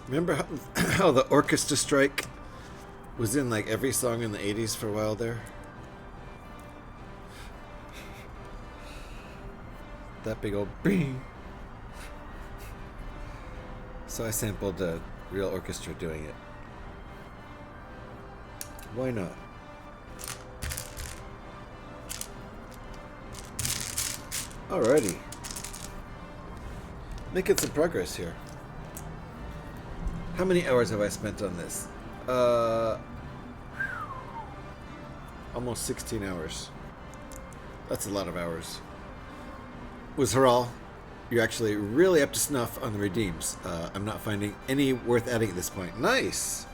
Remember how the orchestra strike was in like every song in the 80s for a while there? That big old bing. So I sampled a real orchestra doing it. Why not? Alrighty. Making some progress here. How many hours have I spent on this? Almost 16 hours. That's a lot of hours. Was Haral, you're actually really up to snuff on the redeems. I'm not finding any worth adding at this point. Nice!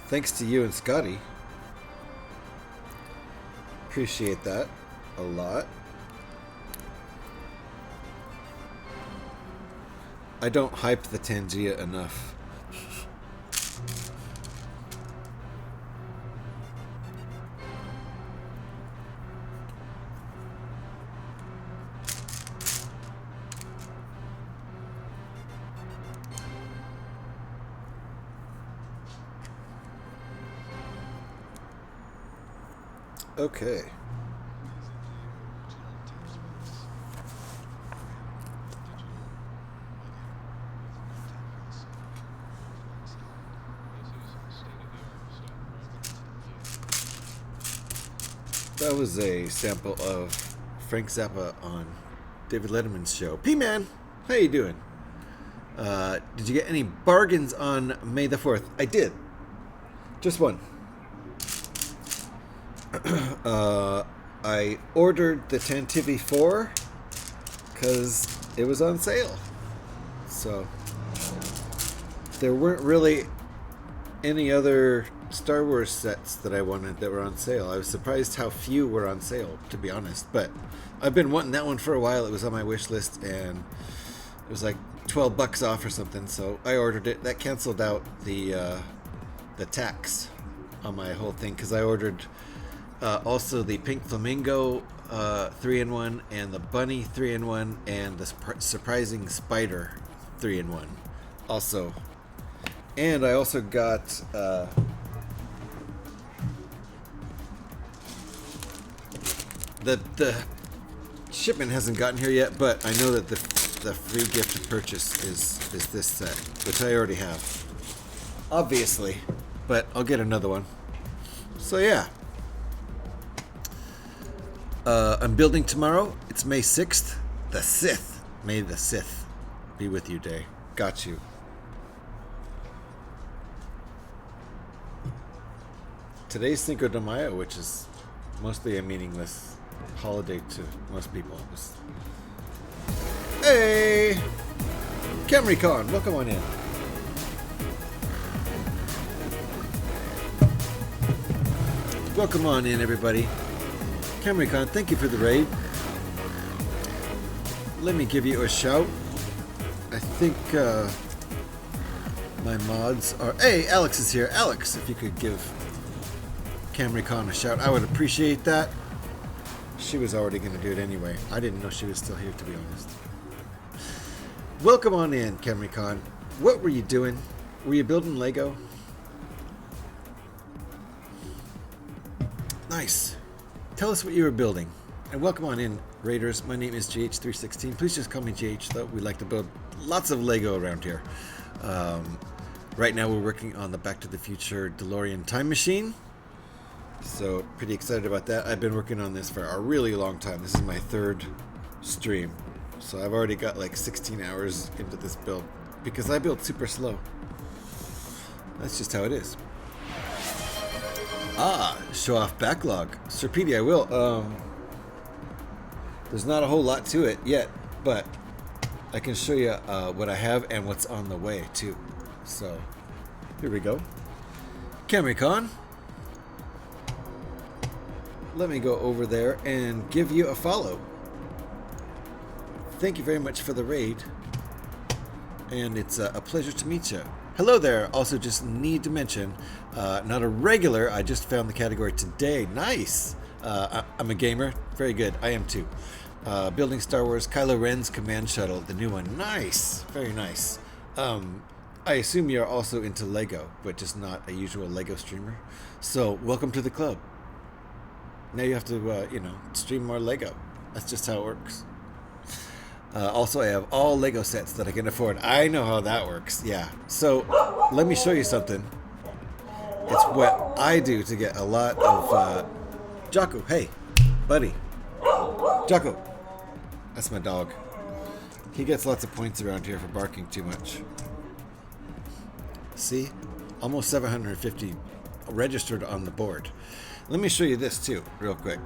Thanks to you and Scotty. Appreciate that a lot. I don't hype the Tangia enough. Okay. That was a sample of Frank Zappa on David Letterman's show. P-Man, how you doing? Did you get any bargains on May the 4th? I did. Just one. I ordered the Tantivy 4 because it was on sale. So there weren't really any other Star Wars sets that I wanted that were on sale. I was surprised how few were on sale, to be honest. But I've been wanting that one for a while. It was on my wish list, and it was like $12 off or something. So I ordered it. That canceled out the tax on my whole thing, because I ordered also the Pink Flamingo 3-in-1 and the Bunny 3-in-1 and the Surprising Spider 3-in-1 also. And I also got the shipment hasn't gotten here yet, but I know that the free gift to purchase is this set, which I already have, obviously, but I'll get another one. So yeah, I'm building tomorrow. It's May 6th, the Sith. May the Sith be with you day. Got you. Today's Cinco de Mayo, which is mostly a meaningless holiday to most people. Hey! CamryCon, welcome on in. Welcome on in, everybody. CamryCon, thank you for the raid. Let me give you a shout. I think my mods are... Hey, Alex is here. Alex, if you could give CamryCon a shout, I would appreciate that. She was already going to do it anyway. I didn't know she was still here, to be honest. Welcome on in, CamryCon. What were you doing? Were you building Lego? Nice. Tell us what you were building. And welcome on in, Raiders. My name is GH316. Please just call me GH, though. We like to build lots of Lego around here. Right now we're working on the Back to the Future DeLorean time machine. So pretty excited about that. I've been working on this for a really long time. This is my third stream. So I've already got like 16 hours into this build because I build super slow. That's just how it is. Ah, show off backlog. Sir Petey, I will. There's not a whole lot to it yet, but I can show you what I have and what's on the way too. So here we go. CamryCon. Let me go over there and give you a follow. Thank you very much for the raid. And it's a pleasure to meet you. Hello there. Also just need to mention, not a regular, I just found the category today. Nice. I'm a gamer. Very good. I am too. Building Star Wars, Kylo Ren's command shuttle, the new one. Nice. Very nice. I assume you're also into Lego, but just not a usual Lego streamer. So welcome to the club. Now you have to, stream more Lego. That's just how it works. Also, I have all Lego sets that I can afford. I know how that works. Yeah. So let me show you something. It's what I do to get a lot of... Jocko, hey, buddy. Jocko. That's my dog. He gets lots of points around here for barking too much. See? Almost 750 registered on the board. Let me show you this too, real quick.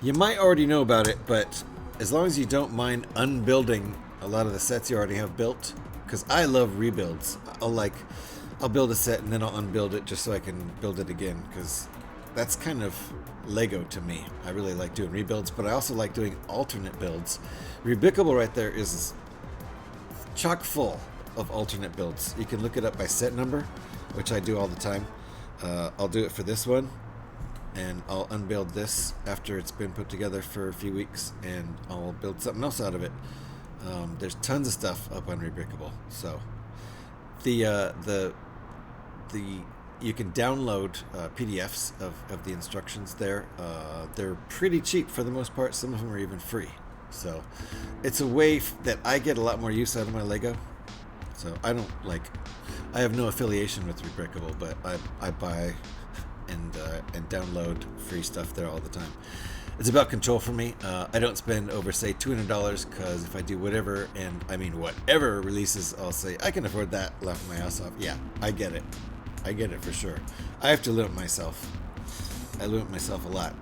You might already know about it, but as long as you don't mind unbuilding a lot of the sets you already have built, because I love rebuilds. I'll build a set and then I'll unbuild it just so I can build it again, because that's kind of Lego to me. I really like doing rebuilds, but I also like doing alternate builds. Rebrickable right there is chock full of alternate builds. You can look it up by set number, which I do all the time. I'll do it for this one, and I'll unbuild this after it's been put together for a few weeks, and I'll build something else out of it. There's tons of stuff up on Rebrickable. So you can download PDFs of the instructions there. They're pretty cheap for the most part. Some of them are even free. So it's a way that I get a lot more use out of my Lego. So I have no affiliation with Rebrickable, but I buy and download free stuff there all the time. It's about control for me. I don't spend over, say, $200, because if I do whatever, and I mean whatever releases, I'll say, I can afford that, laugh my ass off. Yeah, I get it. I get it for sure. I have to limit myself. I limit myself a lot.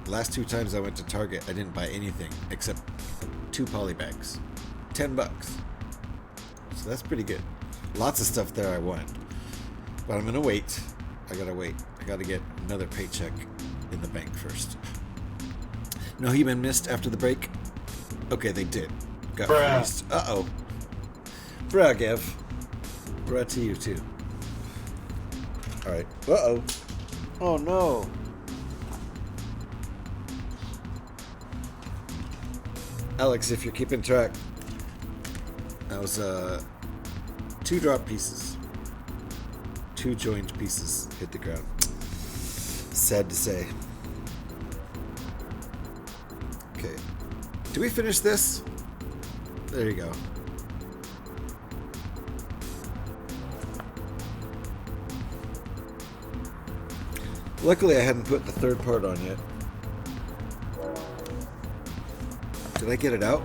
The last 2 times I went to Target, I didn't buy anything except 2 poly bags. $10. So that's pretty good. Lots of stuff there I want. But I'm gonna wait. I gotta wait. I gotta get another paycheck in the bank first. No He-Man missed after the break? Okay, they did. Got released. Uh-oh. Bruh, Gev. Bruh to you, too. Alright. Uh-oh. Oh, no. Alex, if you're keeping track, that was 2 drop pieces. 2 joined pieces hit the ground. Sad to say. Okay. Do we finish this? There you go. Luckily I hadn't put the 3rd part on yet. Did I get it out?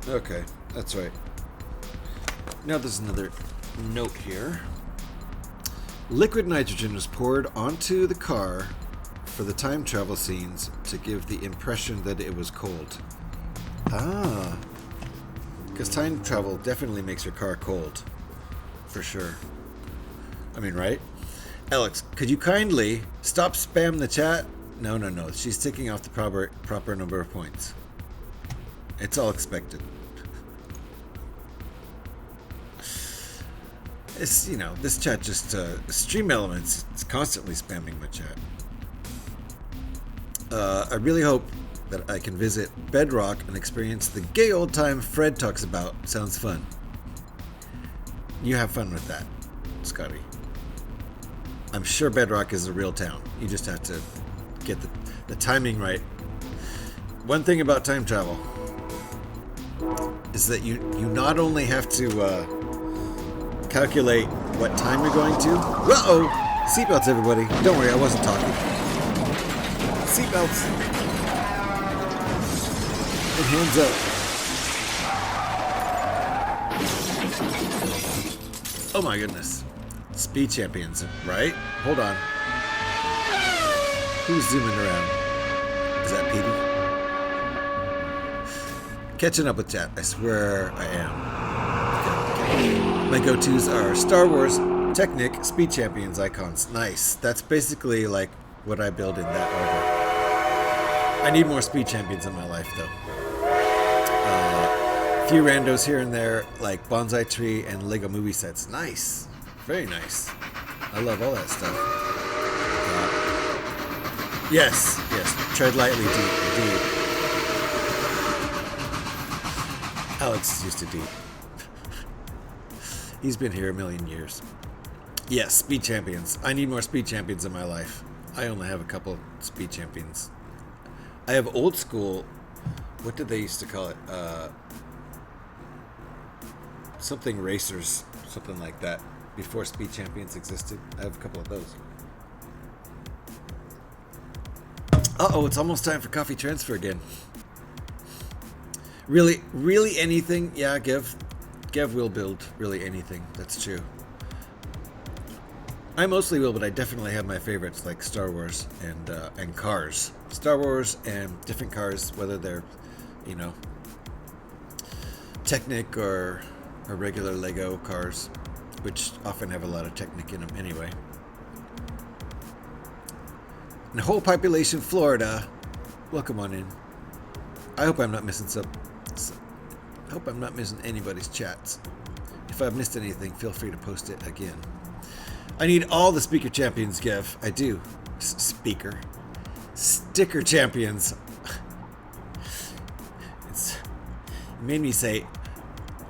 Okay, that's right. Now there's another note here. Liquid nitrogen was poured onto the car for the time travel scenes to give the impression that it was cold. Ah. Because time travel definitely makes your car cold. For sure. I mean, right? Alex, could you kindly stop spam the chat? No. She's ticking off the proper number of points. It's all expected. It's, you know, this chat just, Stream Elements, it's constantly spamming my chat. I really hope that I can visit Bedrock and experience the gay old time Fred talks about. Sounds fun. You have fun with that, Scotty. I'm sure Bedrock is a real town. You just have to get the timing right. One thing about time travel is that you not only have to calculate what time you're going to. Uh-oh! Seatbelts, everybody. Don't worry, I wasn't talking. Seatbelts. And hands up. Oh my goodness. Speed champions, right? Hold on. Who's zooming around? Is that Petey? Catching up with chat. I swear I am. Okay. My go-tos are StarWars, Technic, Speed Champions icons. Nice. That's basically like what I build in that order. I need more Speed Champions in my life, though. A few randos here and there, like Bonsai Tree and Lego movie sets. Nice. Very nice. I love all that stuff. Yes. Tread lightly, deep. Alex is used to deep. He's been here a million years. Yes, Speed Champions. I need more Speed Champions in my life. I only have a couple Speed Champions. I have old school, what did they used to call it? Something racers, something like that. Before Speed Champions existed. I have a couple of those. Uh-oh, it's almost time for coffee transfer again. Really anything? Yeah, Gev will build really anything. That's true. I mostly will, but I definitely have my favorites like Star Wars and cars. Star Wars and different cars, whether they're, you know, Technic or regular Lego cars, which often have a lot of Technic in them anyway. And whole population Florida, welcome on in. I hope I'm not missing I hope I'm not missing anybody's chats. If I've missed anything, feel free to post it again. I need all the speaker champions, Gev. I do. Sticker champions. It made me say,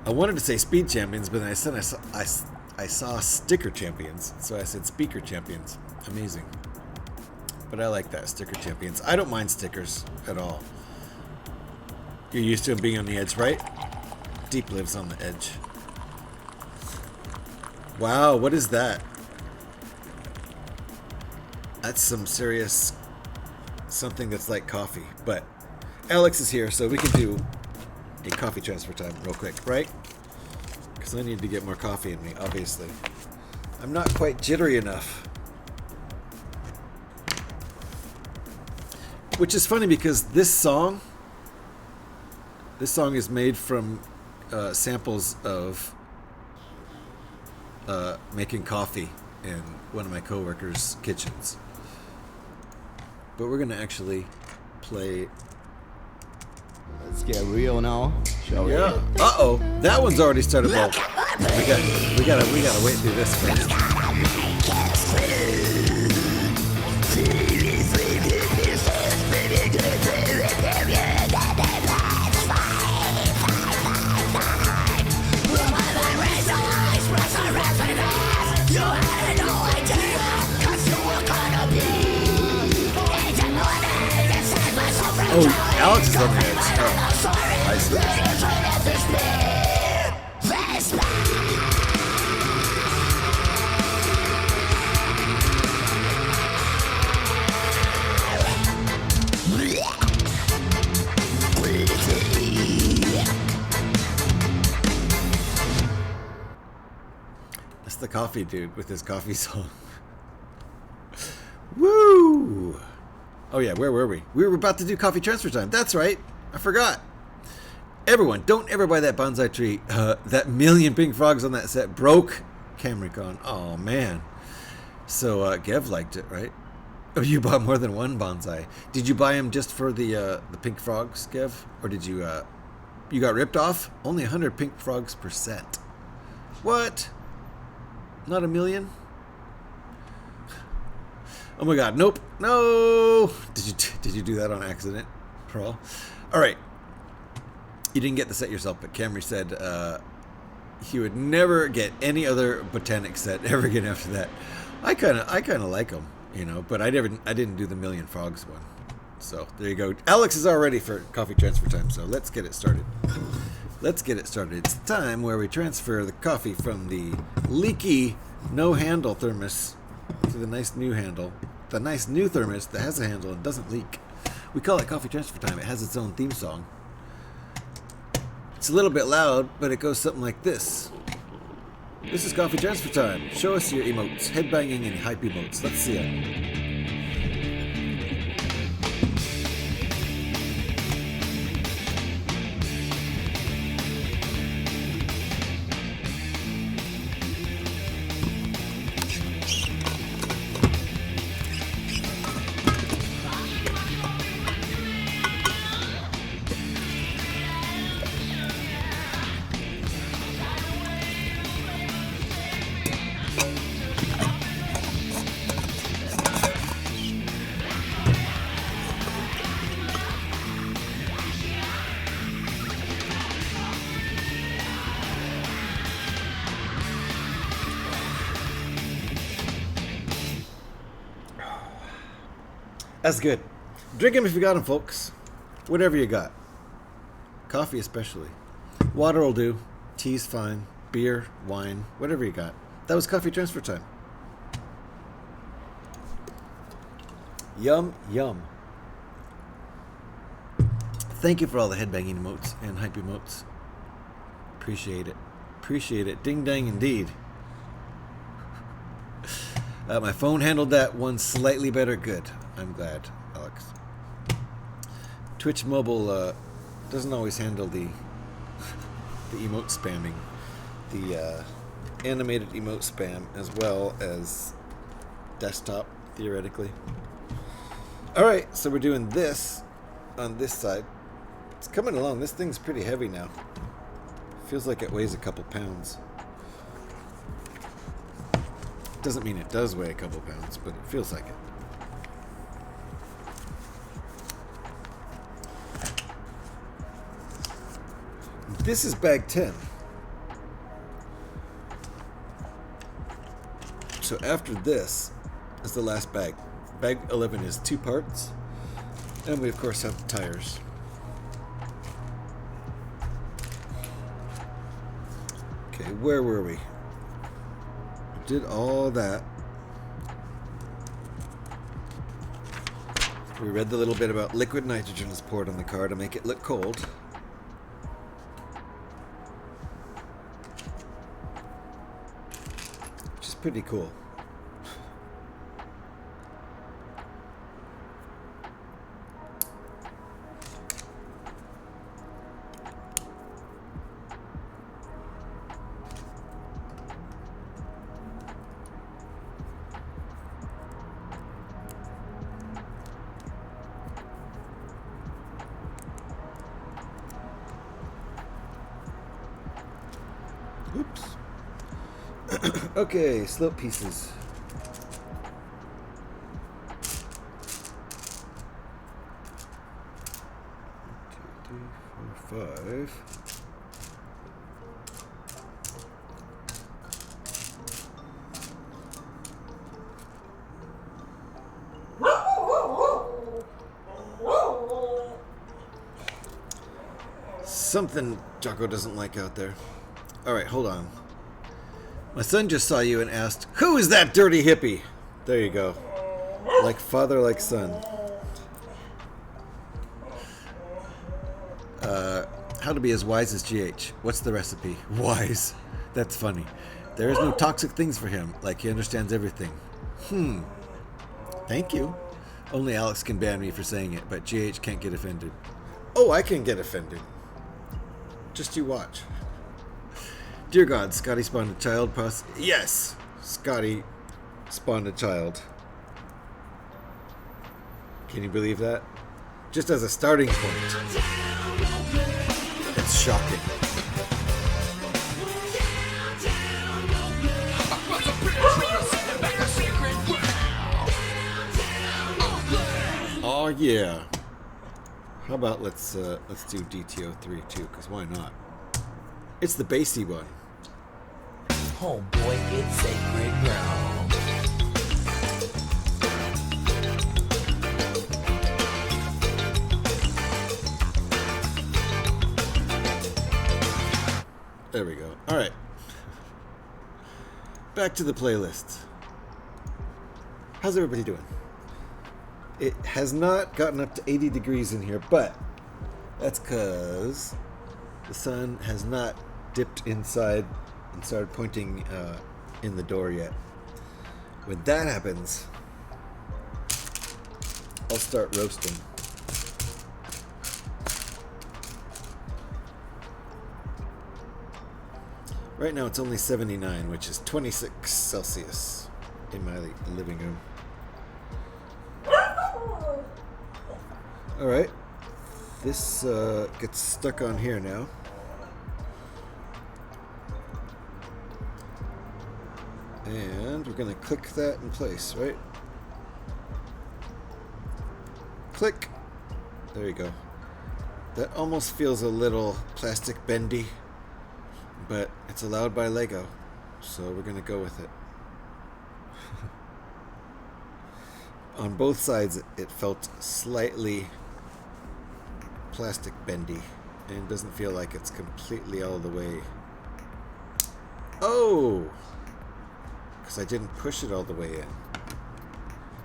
I wanted to say speed champions, but then I saw sticker champions, so I said speaker champions. Amazing. But I like that, sticker champions. I don't mind stickers at all. You're used to him being on the edge, right? Deep lives on the edge. Wow, what is that? That's some serious something that's like coffee. But Alex is here, so we can do a coffee transfer time real quick, right? Because I need to get more coffee in me, obviously. I'm not quite jittery enough. Which is funny because this song is made from samples of making coffee in one of my coworkers' kitchens. But we're gonna actually play. Let's get real now, shall we? Yeah. Uh-oh, that one's already started. Well, we gotta wait through this first. Oh, Alex is on the edge. Oh, I see. That's the coffee dude with his coffee song. Woo! Oh yeah, where were we? We were about to do coffee transfer time. That's right. I forgot. Everyone, don't ever buy that bonsai tree. That million pink frogs on that set broke. Camera gone. Oh man. So Gev liked it, right? Oh, you bought more than one bonsai. Did you buy him just for the pink frogs, Gev, or did you you got ripped off? Only 100 pink frogs per set. What? Not a million? Oh my God! Nope. No. Did you do that on accident, Pearl? All right. You didn't get the set yourself, but Camry said he would never get any other botanic set ever again after that. I kind of like them, you know, but I didn't do the million frogs one. So there you go. Alex is all ready for coffee transfer time. So let's get it started. Let's get it started. It's the time where we transfer the coffee from the leaky no handle thermos to the nice new handle. The nice new thermos that has a handle and doesn't leak. We call it coffee transfer time. It has its own theme song. It's a little bit loud, but it goes something like this. This is coffee transfer time. Show us your emotes, headbanging and hype emotes. Let's see it. That's good. Drink them if you got them, folks. Whatever you got. Coffee especially. Water will do. Tea's fine. Beer, wine, whatever you got. That was coffee transfer time. Yum, yum. Thank you for all the headbanging emotes and hype emotes. Appreciate it. Appreciate it. Ding dang indeed. My phone handled that one slightly better. Good. I'm glad, Alex. Twitch mobile doesn't always handle the emote spamming, the animated emote spam, as well as desktop, theoretically. All right, so we're doing this on this side. It's coming along. This thing's pretty heavy now. Feels like it weighs a couple pounds. Doesn't mean it does weigh a couple pounds, but it feels like it. This is bag 10. So after this is the last bag. Bag 11 is 2 parts. And we of course have the tires. Okay, where were we? Did all that. We read the little bit about liquid nitrogen is poured on the car to make it look cold. pretty cool. Oops. Okay, slope pieces. 1, 2, 3, 4, 5. Something Jocko doesn't like out there. Alright, hold on. My son just saw you and asked, "Who is that dirty hippie?" There you go. Like father, like son. How to be as wise as GH. What's the recipe? Wise. That's funny. There is no toxic things for him. Like he understands everything. Thank you. Only Alex can ban me for saying it, but GH can't get offended. Oh, I can get offended. Just you watch. Dear God, Scotty spawned a child. Yes, Scotty spawned a child. Can you believe that? Just as a starting point. It's shocking. Oh yeah. How about let's do DTO 3 too, because why not? It's the bassy one. Oh boy, it's sacred ground. There we go. All right. Back to the playlist. How's everybody doing? It has not gotten up to 80 degrees in here, but that's because the sun has not dipped inside and started pointing in the door yet. When that happens, I'll start roasting. Right now it's only 79, which is 26 Celsius in my living room. Alright, this gets stuck on here now. And we're going to click that in place, right? Click. There you go. That almost feels a little plastic bendy, but it's allowed by Lego, so we're going to go with it. On both sides, it felt slightly plastic bendy, and it doesn't feel like it's completely all the way. Oh! Because I didn't push it all the way in.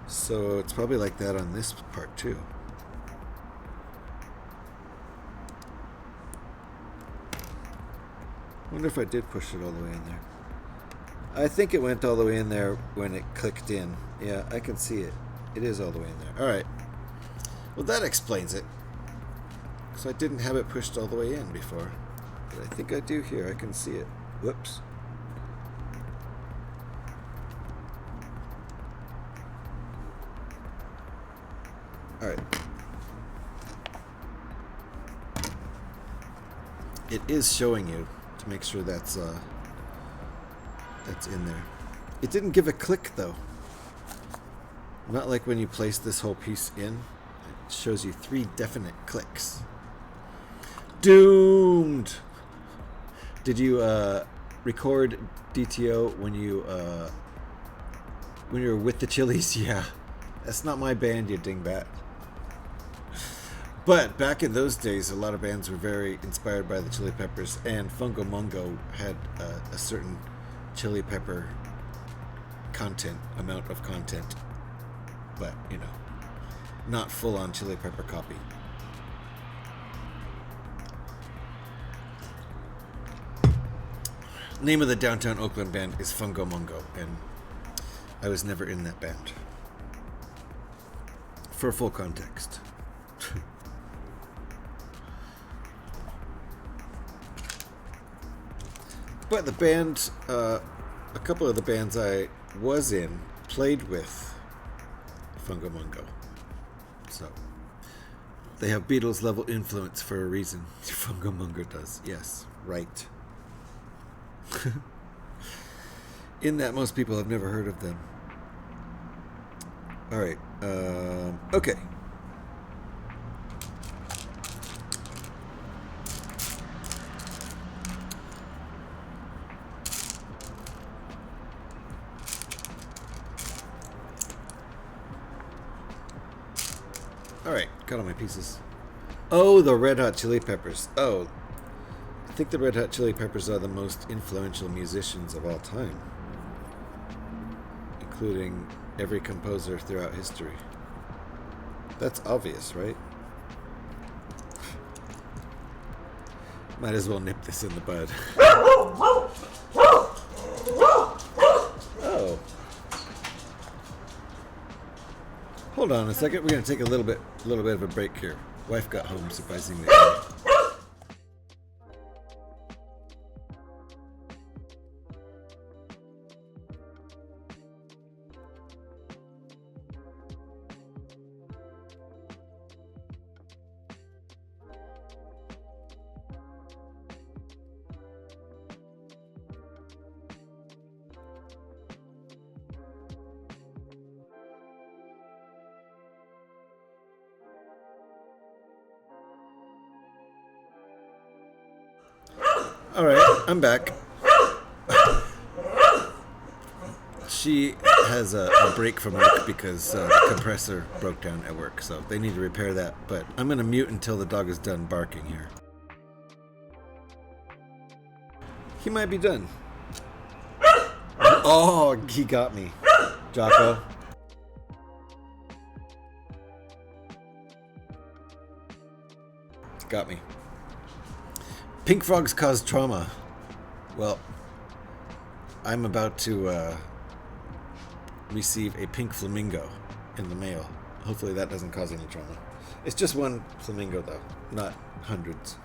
So it's probably like that on this part too. Wonder if I did push it all the way in there. I think it went all the way in there when it clicked in. Yeah, I can see it. It is all the way in there. Alright. Well, that explains it. Because I didn't have it pushed all the way in before. But I think I do here. I can see it. Whoops. Alright. It is showing you to make sure that's in there. It didn't give a click though. Not like when you place this whole piece in. It shows you 3 definite clicks. Doomed! Did you record DTO when you were with the Chili's? Yeah. That's not my band, you dingbat. But back in those days, a lot of bands were very inspired by the Chili Peppers, and Fungo Mungo had a certain chili pepper amount of content. But, you know, not full-on chili pepper copy. Name of the downtown Oakland band is Fungo Mungo, and I was never in that band. For full context. But the band, a couple of the bands I was in played with Fungo Mungo. So, they have Beatles level influence for a reason. Fungo Mungo does, yes, right. In that most people have never heard of them. Alright, okay. Alright, got all my pieces. Oh, the Red Hot Chili Peppers. Oh, I think the Red Hot Chili Peppers are the most influential musicians of all time, including every composer throughout history. That's obvious, right? Might as well nip this in the bud. Oh. Hold on a second. We're going to take a little bit of a break here. Wife got home surprisingly. Alright, I'm back. She has a break from work because the compressor broke down at work, so they need to repair that. But I'm going to mute until the dog is done barking here. He might be done. Oh, he got me. Jocko. Got me. Pink frogs cause trauma. Well, I'm about to receive a pink flamingo in the mail. Hopefully that doesn't cause any trauma. It's just one flamingo though, not hundreds.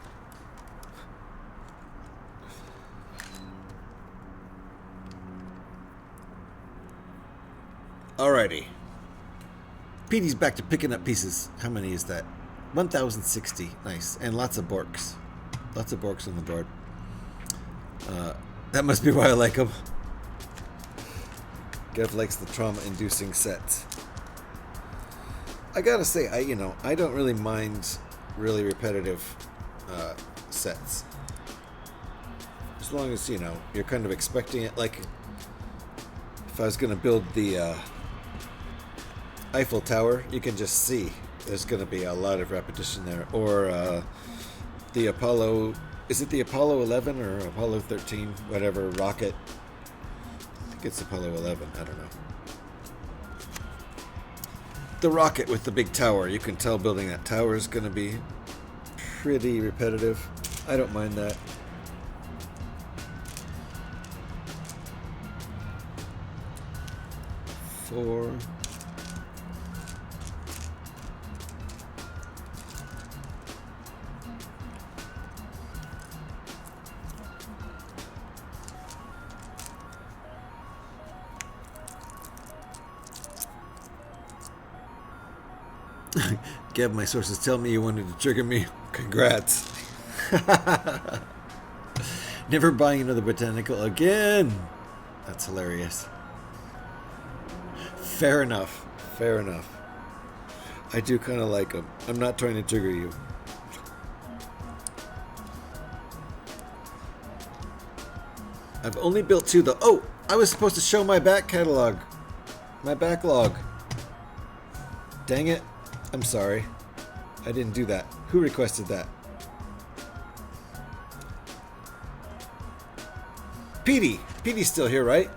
Alrighty. Petey's back to picking up pieces. How many is that? 1,060. Nice. And lots of Borks. Lots of Borks on the board. That must be why I like them. Gev likes the trauma-inducing sets. I gotta say, I don't really mind really repetitive sets. As long as, you're kind of expecting it. Like, if I was gonna build the Eiffel Tower, you can just see there's gonna be a lot of repetition there. Or the Apollo, is it the Apollo 11 or Apollo 13, whatever, rocket? I think it's Apollo 11, I don't know. The rocket with the big tower, you can tell building that tower is going to be pretty repetitive. I don't mind that. Four. Gab, my sources tell me you wanted to trigger me. Congrats. Never buying another botanical again. That's hilarious. Fair enough. Fair enough. I do kind of like them. I'm not trying to trigger you. I've only built 2 though. Oh, I was supposed to show my back catalog. My backlog. Dang it. I'm sorry. I didn't do that. Who requested that? Petey. Petey's still here, right?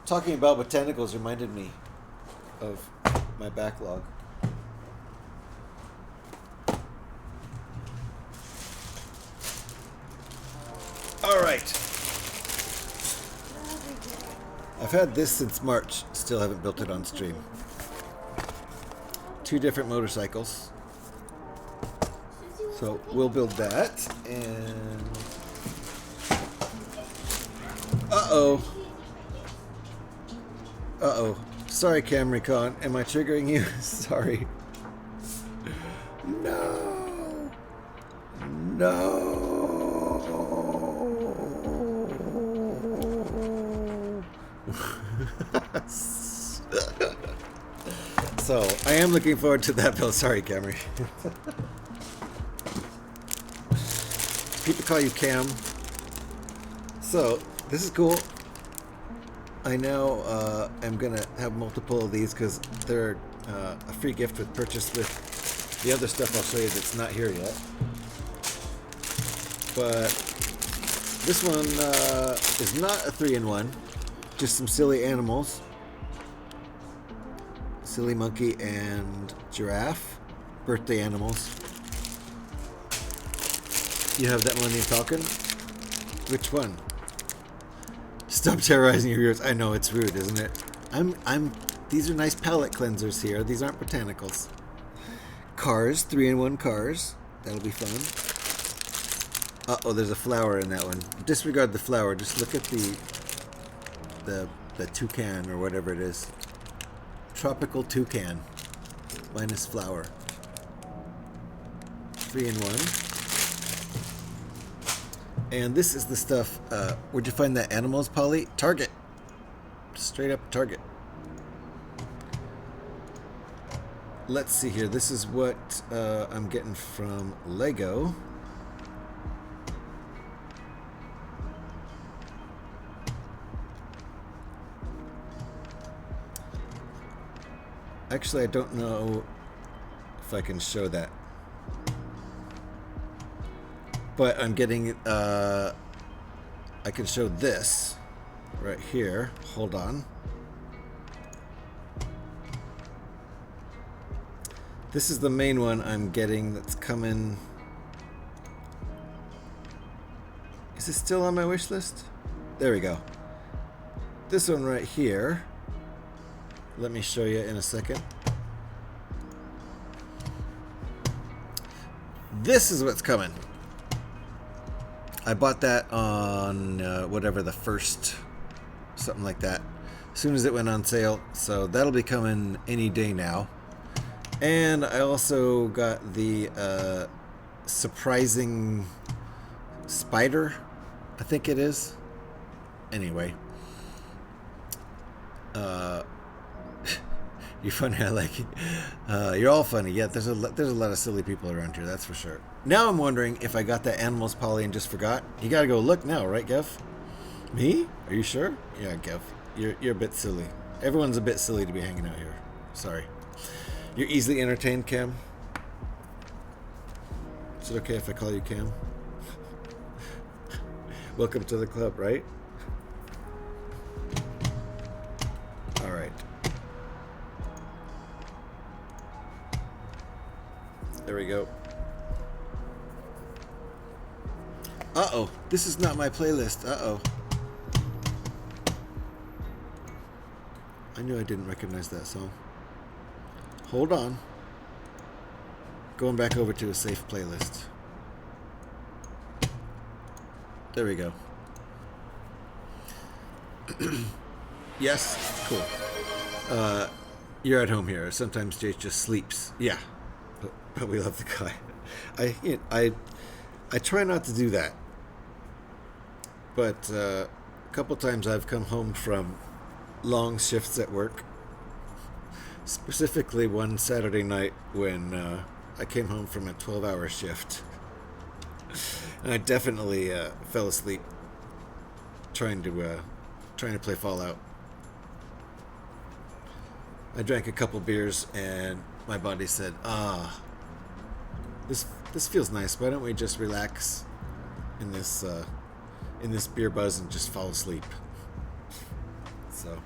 Talking about botanicals reminded me of my backlog. I've had this since March. Still haven't built it on stream. 2 different motorcycles. So we'll build that. And... Uh-oh. Uh-oh. Sorry, Camricon. Am I triggering you? Sorry. No. No. So, I am looking forward to that build. Sorry, Camry. People call you Cam. So, this is cool. I now am going to have multiple of these because they're a free gift with purchase with the other stuff I'll show you that's not here yet. But this one is not a 3-in-1. Just some silly animals. Silly monkey and giraffe. Birthday animals. You have that Millennium Falcon? Which one? Stop terrorizing your viewers. I know it's rude, isn't it? These are nice palette cleansers here. These aren't botanicals. Cars, 3-in-1 cars. That'll be fun. Uh-oh, there's a flower in that one. Disregard the flower. Just look at the toucan or whatever it is. Tropical toucan. Minus flower. 3-in-1. And this is the stuff. Where'd you find that animals, Polly? Target. Straight up Target. Let's see here. This is what I'm getting from Lego. Actually, I don't know if I can show that. But I'm getting, I can show this right here. Hold on. This is the main one I'm getting that's coming. Is it still on my wish list? There we go. This one right here. Let me show you in a second. This is what's coming. I bought that on whatever the first, something like that, as soon as it went on sale. So that'll be coming any day now. And I also got the surprising spider, I think it is. Anyway. You're funny, I like it. You're all funny. Yeah, there's a lot of silly people around here, that's for sure. Now I'm wondering if I got that animals Polly and just forgot. You gotta go look now, right, Gev? Me? Are you sure? Yeah, Gev. You're a bit silly. Everyone's a bit silly to be hanging out here. Sorry. You're easily entertained, Cam. Is it okay if I call you Cam? Welcome to the club, right? All right. There we go. Uh-oh. This is not my playlist. Uh-oh. I knew I didn't recognize that song. Hold on. Going back over to a safe playlist. There we go. Yes? Cool. You're at home here. Sometimes Jake just sleeps. Yeah. But we love the guy. I try not to do that. But a couple times I've come home from long shifts at work. Specifically one Saturday night when I came home from a 12-hour shift. And I definitely fell asleep trying to play Fallout. I drank a couple beers and my body said, this feels nice. Why don't we just relax in this beer buzz and just fall asleep? So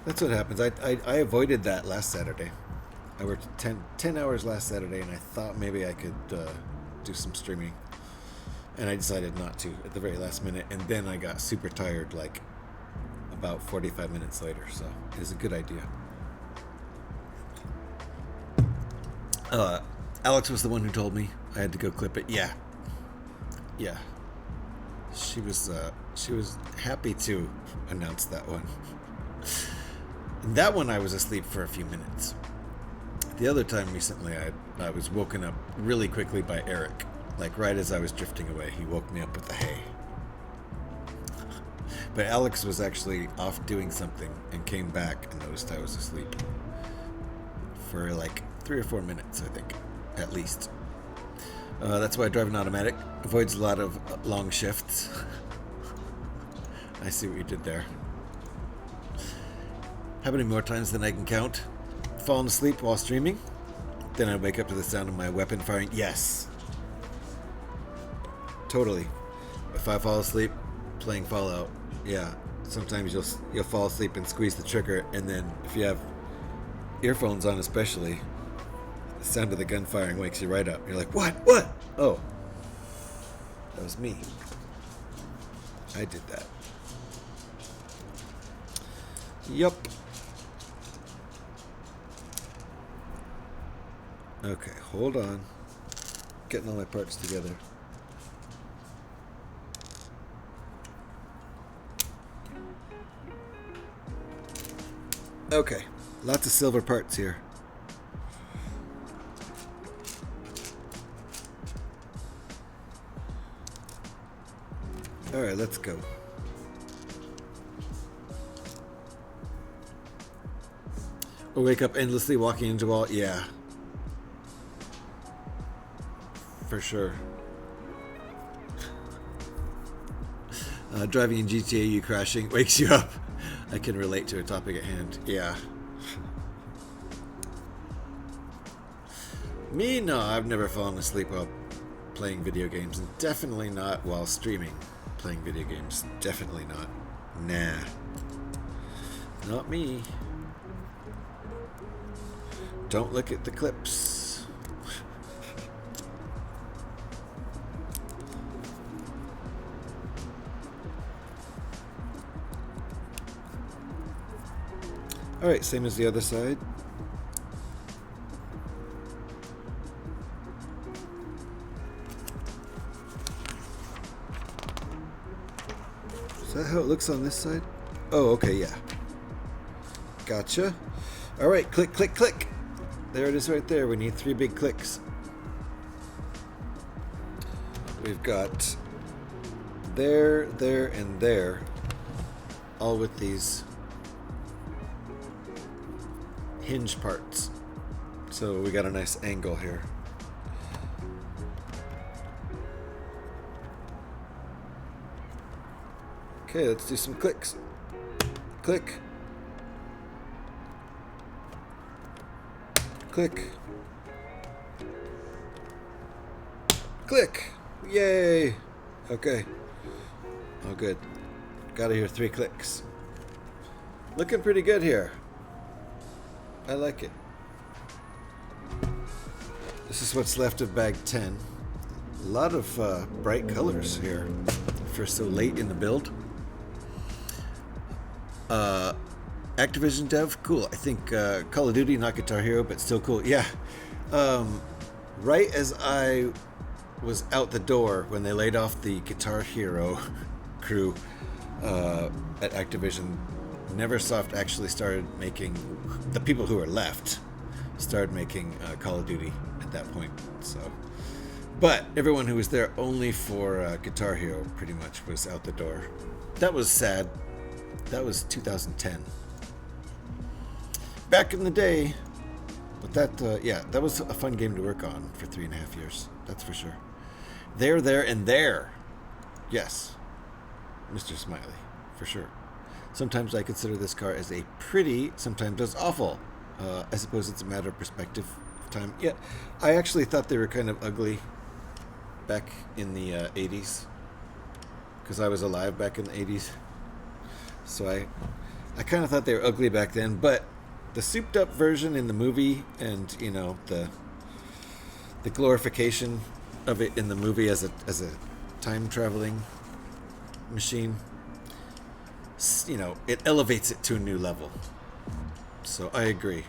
that's what happens. I avoided that last Saturday. I worked 10 hours last Saturday, and I thought maybe I could do some streaming, and I decided not to at the very last minute. And then I got super tired like a about 45 minutes later, so it was a good idea. Alex was the one who told me I had to go clip it. Yeah. She was happy to announce that one. And that one I was asleep for a few minutes. The other time recently, I was woken up really quickly by Eric. Like right as I was drifting away, he woke me up with the hay. But Alex was actually off doing something and came back and noticed I was asleep for like 3 or 4 minutes, I think, at least. That's why I drive an automatic. Avoids a lot of long shifts. I see what you did there. How many more times than I can count? Fallen asleep while streaming? Then I wake up to the sound of my weapon firing. Yes. Totally. If I fall asleep playing Fallout, yeah. Sometimes you'll fall asleep and squeeze the trigger, and then if you have earphones on especially, the sound of the gun firing wakes you right up. You're like, what? What? Oh. That was me. I did that. Yup. Okay, hold on. Getting all my parts together. Okay, lots of silver parts here. Alright, let's go. Or wake up endlessly walking into wall. Yeah. For sure. Driving in GTA, you crashing wakes you up. I can relate to a topic at hand. Yeah. Me? No, I've never fallen asleep while playing video games. And definitely not while streaming playing video games. Definitely not. Nah. Not me. Don't look at the clips. Alright, same as the other side. Is that how it looks on this side? Oh, okay, yeah. Gotcha. Alright, click, click, click. There it is right there. We need 3 big clicks. We've got there, there, and there. All with these hinge parts. So we got a nice angle here. Okay, let's do some clicks. Click. Click. Click. Yay. Okay. Oh, good. Gotta hear 3 clicks. Looking pretty good here. I like it. This is what's left of bag 10. A lot of bright colors here for so late in the build. Activision dev, cool. I think Call of Duty, not Guitar Hero, but still cool. Yeah. Right as I was out the door when they laid off the Guitar Hero crew at Activision, Neversoft actually started making, the people who were left started making Call of Duty at that point. So, but everyone who was there only for Guitar Hero pretty much was out the door. That was sad. That was 2010. Back in the day. But that, yeah, that was a fun game to work on for 3.5 years. That's for sure. There, and there. Yes. Mr. Smiley, for sure. Sometimes I consider this car as a pretty, sometimes as awful. I suppose it's a matter of perspective of time. Yeah, I actually thought they were kind of ugly back in the 80s. Because I was alive back in the 80s. So I kind of thought they were ugly back then, but the souped up version in the movie and, you know, the glorification of it in the movie as a time traveling machine you know, it elevates it to a new level. So I agree.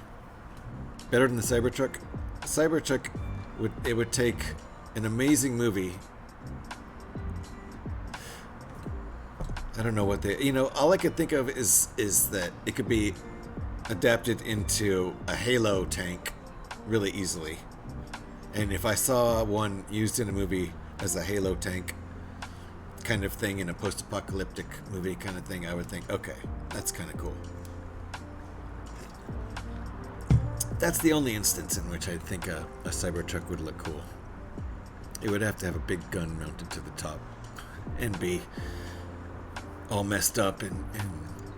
Better than the Cybertruck. Cybertruck would take an amazing movie. I don't know what they, you know, all I could think of is that it could be adapted into a Halo tank really easily. And if I saw one used in a movie as a Halo tank kind of thing, in a post-apocalyptic movie kind of thing, I would think, okay, that's kind of cool. That's the only instance in which I think a Cybertruck would look cool. It would have to have a big gun mounted to the top and be all messed up and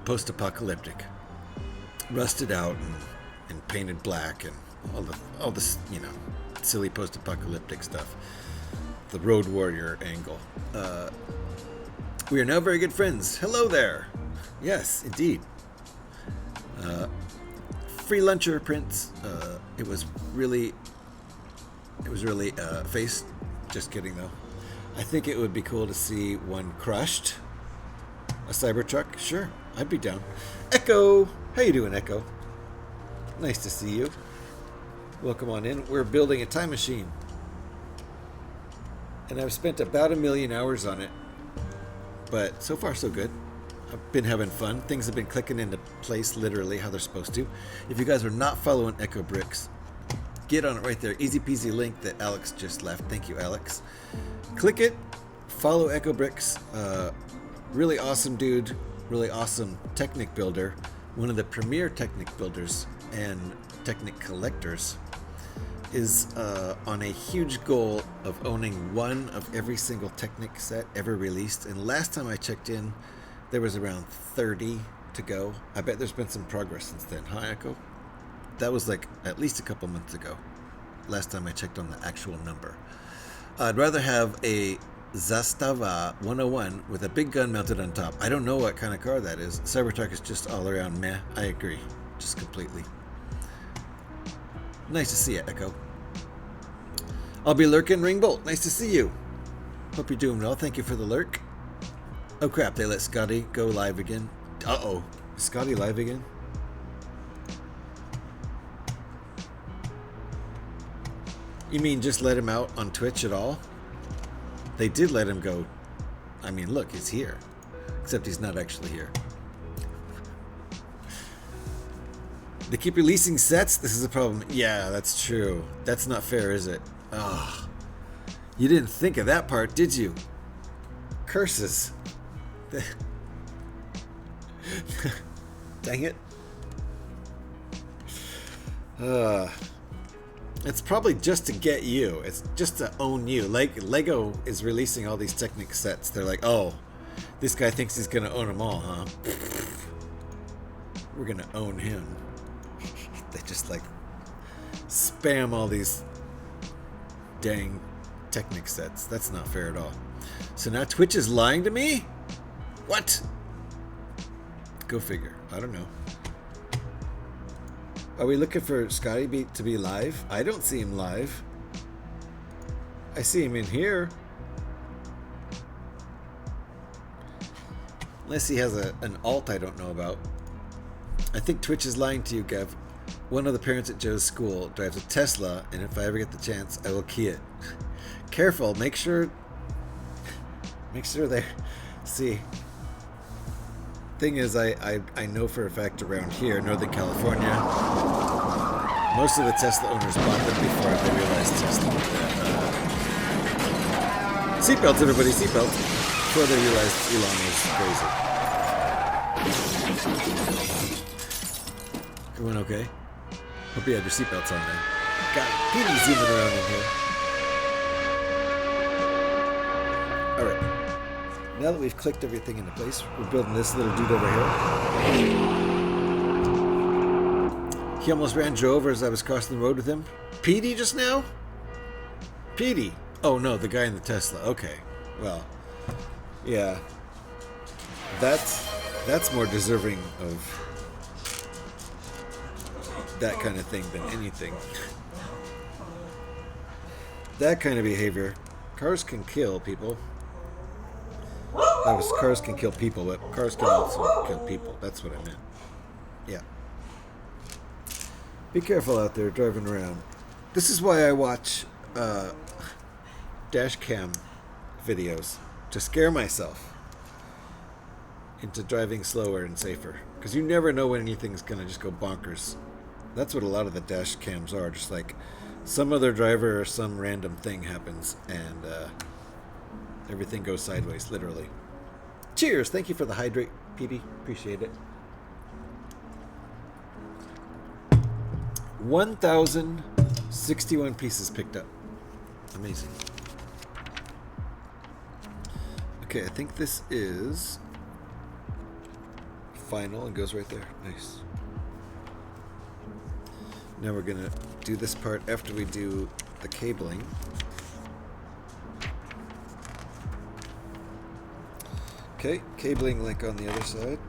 post-apocalyptic, rusted out and painted black, and all this, you know, silly post-apocalyptic stuff. The Road Warrior angle. We are now very good friends. Hello there. Yes, indeed. Free luncher, Prince. It was really face. Just kidding though. I think it would be cool to see one crushed. A Cybertruck? Sure, I'd be down. Echo! How you doing, Echo? Nice to see you. Welcome on in. We're building a time machine. And I've spent about 1 million hours on it. But so far so good. I've been having fun. Things have been clicking into place literally how they're supposed to. If you guys are not following Echo Bricks, get on it right there. Easy peasy link that Alex just left. Thank you, Alex. Click it. Follow Echo Bricks. Really awesome dude, really awesome Technic builder, one of the premier Technic builders and Technic collectors, is on a huge goal of owning one of every single Technic set ever released. And last time I checked in, there was around 30 to go. I bet there's been some progress since then, huh, Echo? That was like at least a couple months ago, last time I checked on the actual number. I'd rather have a Zastava 101 with a big gun mounted on top. I don't know what kind of car that is. Cybertruck is just all around meh. I agree. Just completely. Nice to see you, Echo. I'll be lurking, Ringbolt. Nice to see you. Hope you're doing well. Thank you for the lurk. Oh crap, they let Scotty go live again. Uh-oh. Is Scotty live again? You mean just let him out on Twitch at all? They did let him go. I mean, look, he's here. Except he's not actually here. They keep releasing sets? This is a problem. Yeah, that's true. That's not fair, is it? Ah, you didn't think of that part, did you? Curses. Dang it. It's probably just to get you. It's just to own you. Like Lego is releasing all these Technic sets. They're like, oh, this guy thinks he's gonna own them all, huh? We're gonna own him. They just like spam all these dang Technic sets. That's not fair at all. So now Twitch is lying to me? What? Go figure. I don't know. Are we looking for Scotty to be live? I don't see him live. I see him in here. Unless he has an alt I don't know about. I think Twitch is lying to you, Gav. One of the parents at Joe's school drives a Tesla, and if I ever get the chance, I will key it. Careful, make sure they see. Thing is, I know for a fact around here, Northern California, most of the Tesla owners bought them before they realized Tesla. Seatbelts, everybody, seatbelts. Before they realized Elon was crazy. Everyone okay? Hope you had your seatbelts on there. Got Petey zooming around in here. Alright. Now that we've clicked everything into place, we're building this little dude over here. He almost ran Joe over as I was crossing the road with him. Petey just now? Petey. Oh no, the guy in the Tesla. Okay. Well, yeah. That's more deserving of that kind of thing than anything. That kind of behavior. Cars can kill people. That was cars can kill people, but cars can also kill people. That's what I meant. Yeah. Be careful out there driving around. This is why I watch dash cam videos, to scare myself into driving slower and safer. Because you never know when anything's going to just go bonkers. That's what a lot of the dash cams are. Just like some other driver or some random thing happens and everything goes sideways, literally. Cheers! Thank you for the hydrate, Petey. Appreciate it. 1,061 pieces picked up. Amazing. Okay, I think this is final and goes right there. Nice. Now we're gonna do this part after we do the cabling. Okay, cabling link on the other side.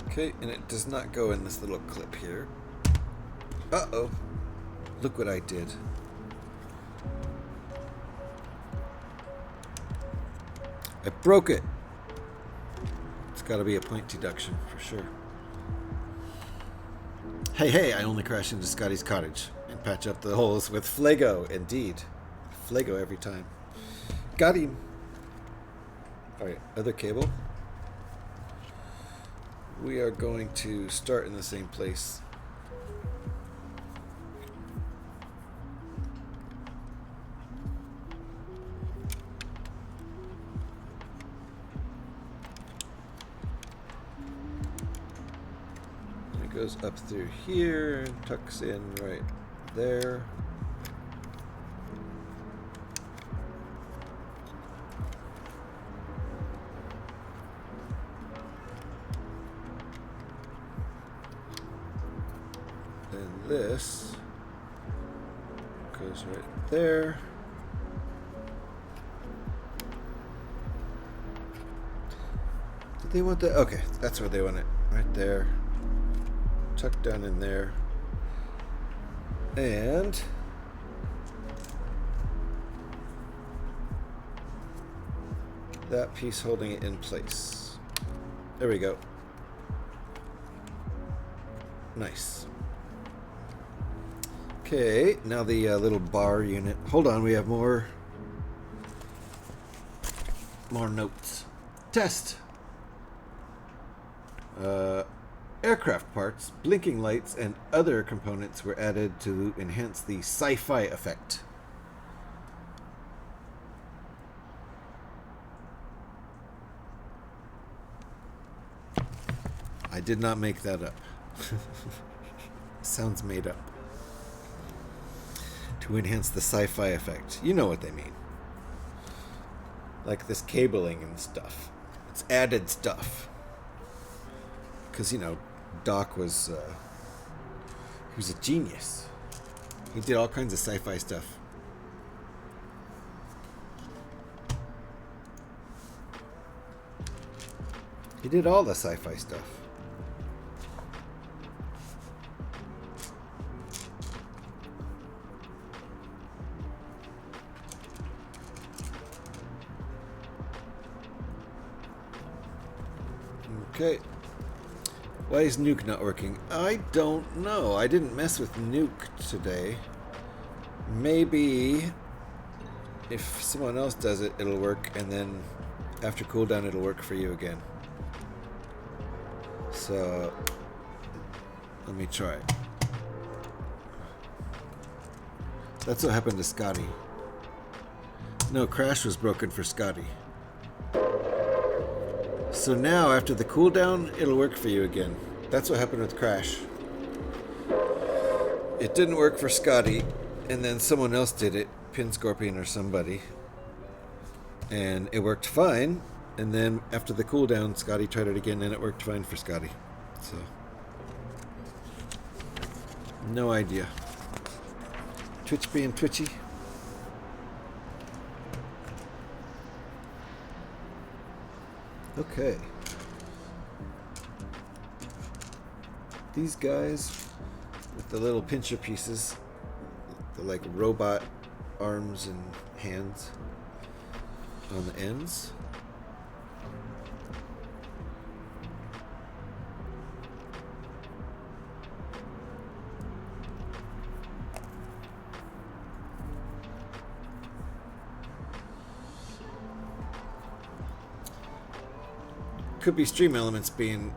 Okay, and it does not go in this little clip here. Uh-oh. Look what I did. I broke it. It's got to be a point deduction for sure. Hey, I only crash into Scotty's cottage and patch up the holes with Flego. Indeed. Flego every time. Got him. Alright, other cable. We are going to start in the same place. And it goes up through here and tucks in right there. This goes right there. Did they want that? Okay, that's where they want it. Right there. Tucked down in there. And that piece holding it in place. There we go. Nice. Okay, now the little bar unit. Hold on, we have more notes. Test. Aircraft parts, blinking lights, and other components were added to enhance the sci-fi effect. I did not make that up. Sounds made up. To enhance the sci-fi effect. You know what they mean. Like this cabling and stuff. It's added stuff. Because, you know, Doc was... he was a genius. He did all kinds of sci-fi stuff. He did all the sci-fi stuff. Okay. Why is Nuke not working? I don't know. I didn't mess with Nuke today. Maybe if someone else does it, it'll work, and then after cooldown, it'll work for you again. So let me try. That's what happened to Scotty. No, Crash was broken for Scotty. So now, after the cooldown, it'll work for you again. That's what happened with Crash. It didn't work for Scotty, and then someone else did it, Pin Scorpion or somebody. And it worked fine, and then after the cooldown, Scotty tried it again, and it worked fine for Scotty. So, no idea. Twitch being twitchy. Okay. These guys with the little pincher pieces, the like robot arms and hands on the ends. Could be stream elements being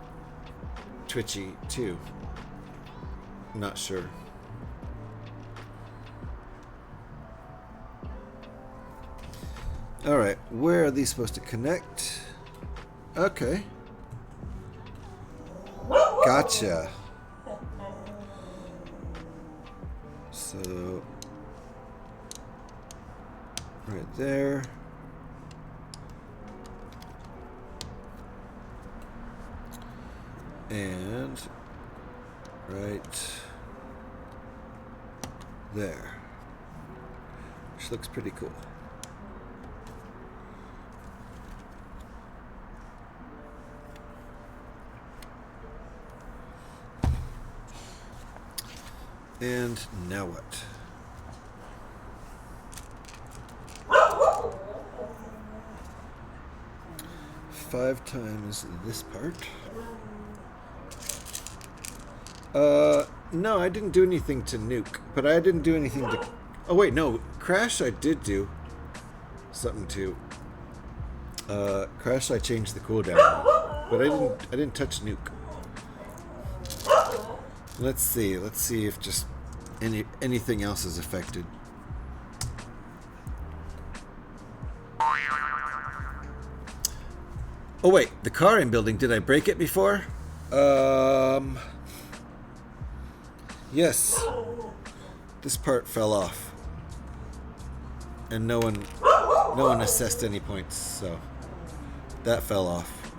twitchy too. Not sure. All right, where are these supposed to connect? Okay. Gotcha. So right there. And right there, which looks pretty cool. And now what? Five times this part. No, I didn't do anything to nuke, but I didn't do anything to... Oh, wait, no. Crash, I did do something to. Crash, I changed the cooldown, but I didn't touch nuke. Let's see if just anything else is affected. Oh, wait, the car I'm building, did I break it before? Yes, this part fell off, and no one assessed any points, so that fell off.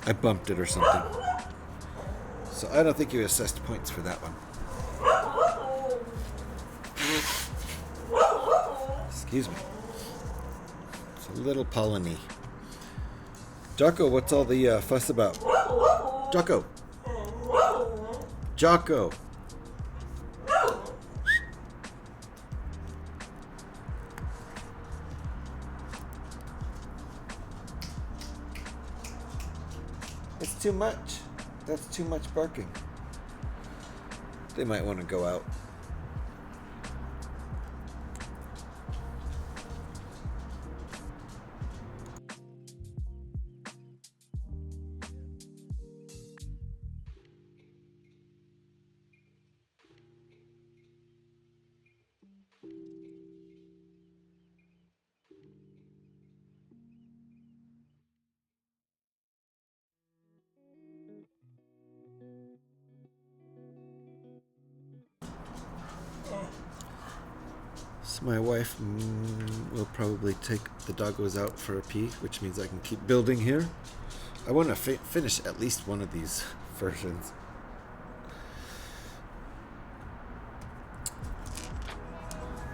I bumped it or something, so I don't think you assessed points for that one. Excuse me. It's a little polleny. Jocko, what's all the fuss about? Jocko. Jocko. It's too much. That's too much barking. They might want to go out. So my wife will probably take the doggos out for a pee, which means I can keep building here. I want to finish at least one of these versions.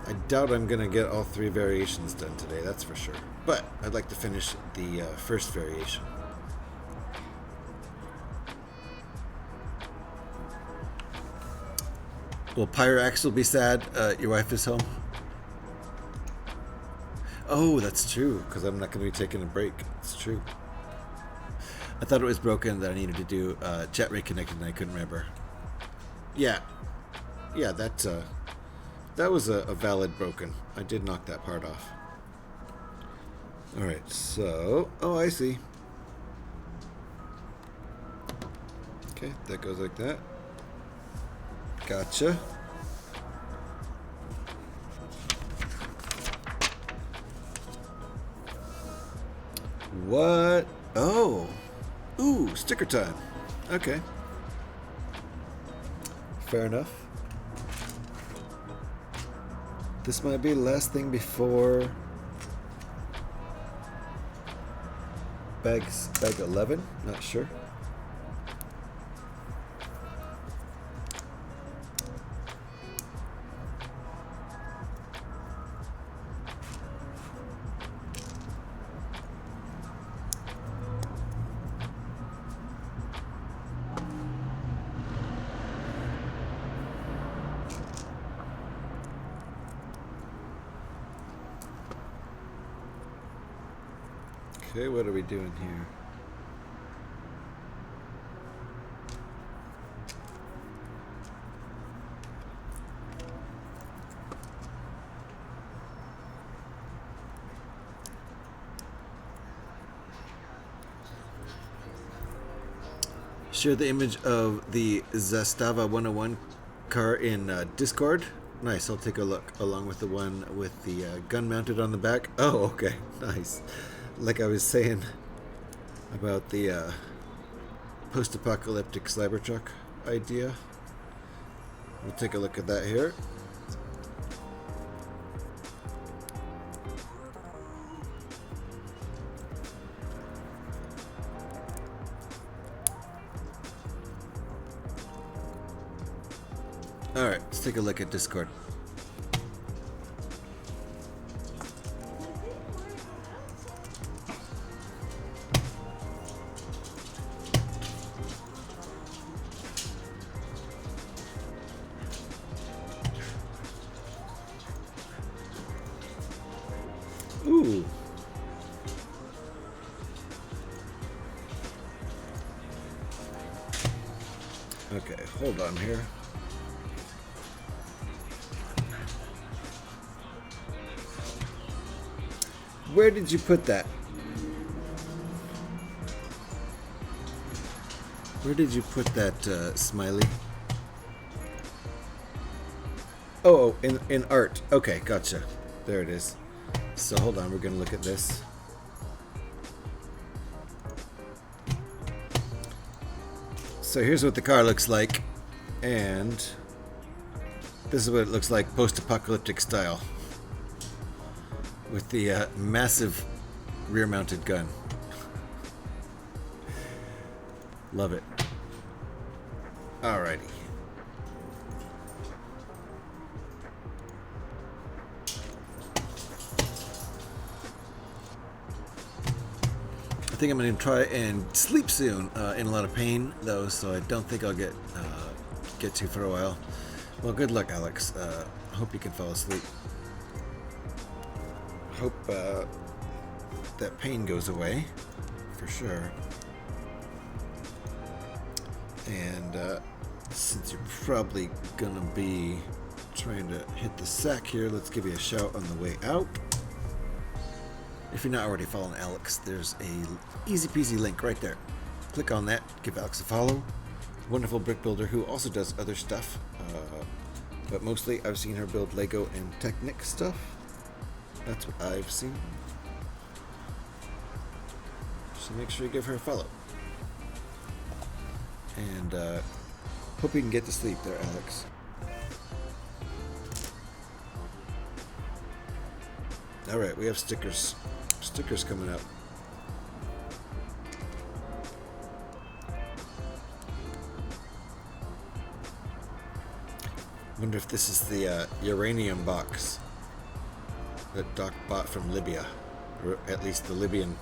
I doubt I'm going to get all three variations done today, that's for sure. But I'd like to finish the first variation. Will Pyrax will be sad your wife is home? Oh, that's true, because I'm not going to be taking a break. It's true. I thought it was broken that I needed to do chat reconnected and I couldn't remember. Yeah, that was a valid broken. I did knock that part off. Alright, so... Oh, I see. Okay, that goes like that. Gotcha. What? Oh. Ooh, sticker time. Okay. Fair enough. This might be the last thing before bag 11, not sure. Okay, what are we doing here? Share the image of the Zastava 101 car in Discord. Nice, I'll take a look, along with the one with the gun mounted on the back. Oh, okay, nice. Like I was saying about the post-apocalyptic Cybertruck idea. We'll take a look at that here. Alright, let's take a look at Discord. Ooh. Okay, hold on here. Where did you put that? Where did you put that, smiley? Oh, in art. Okay, gotcha. There it is. So hold on, we're gonna look at this. So here's what the car looks like, and this is what it looks like post-apocalyptic style, with the massive rear-mounted gun. Love it. Alrighty. I think I'm going to try and sleep soon. In a lot of pain, though, so I don't think I'll get to for a while. Well, good luck, Alex. Hope you can fall asleep. Hope that pain goes away, for sure. And since you're probably going to be trying to hit the sack here, let's give you a shout on the way out. If you're not already following Alex, there's a easy peasy link right there. Click on that, give Alex a follow. Wonderful brick builder who also does other stuff, but mostly I've seen her build Lego and Technic stuff. That's what I've seen. So make sure you give her a follow. And hope you can get to sleep there, Alex. Alright, we have stickers. Stickers coming up. Wonder if this is the uranium box that Doc bought from Libya, or at least the Libyan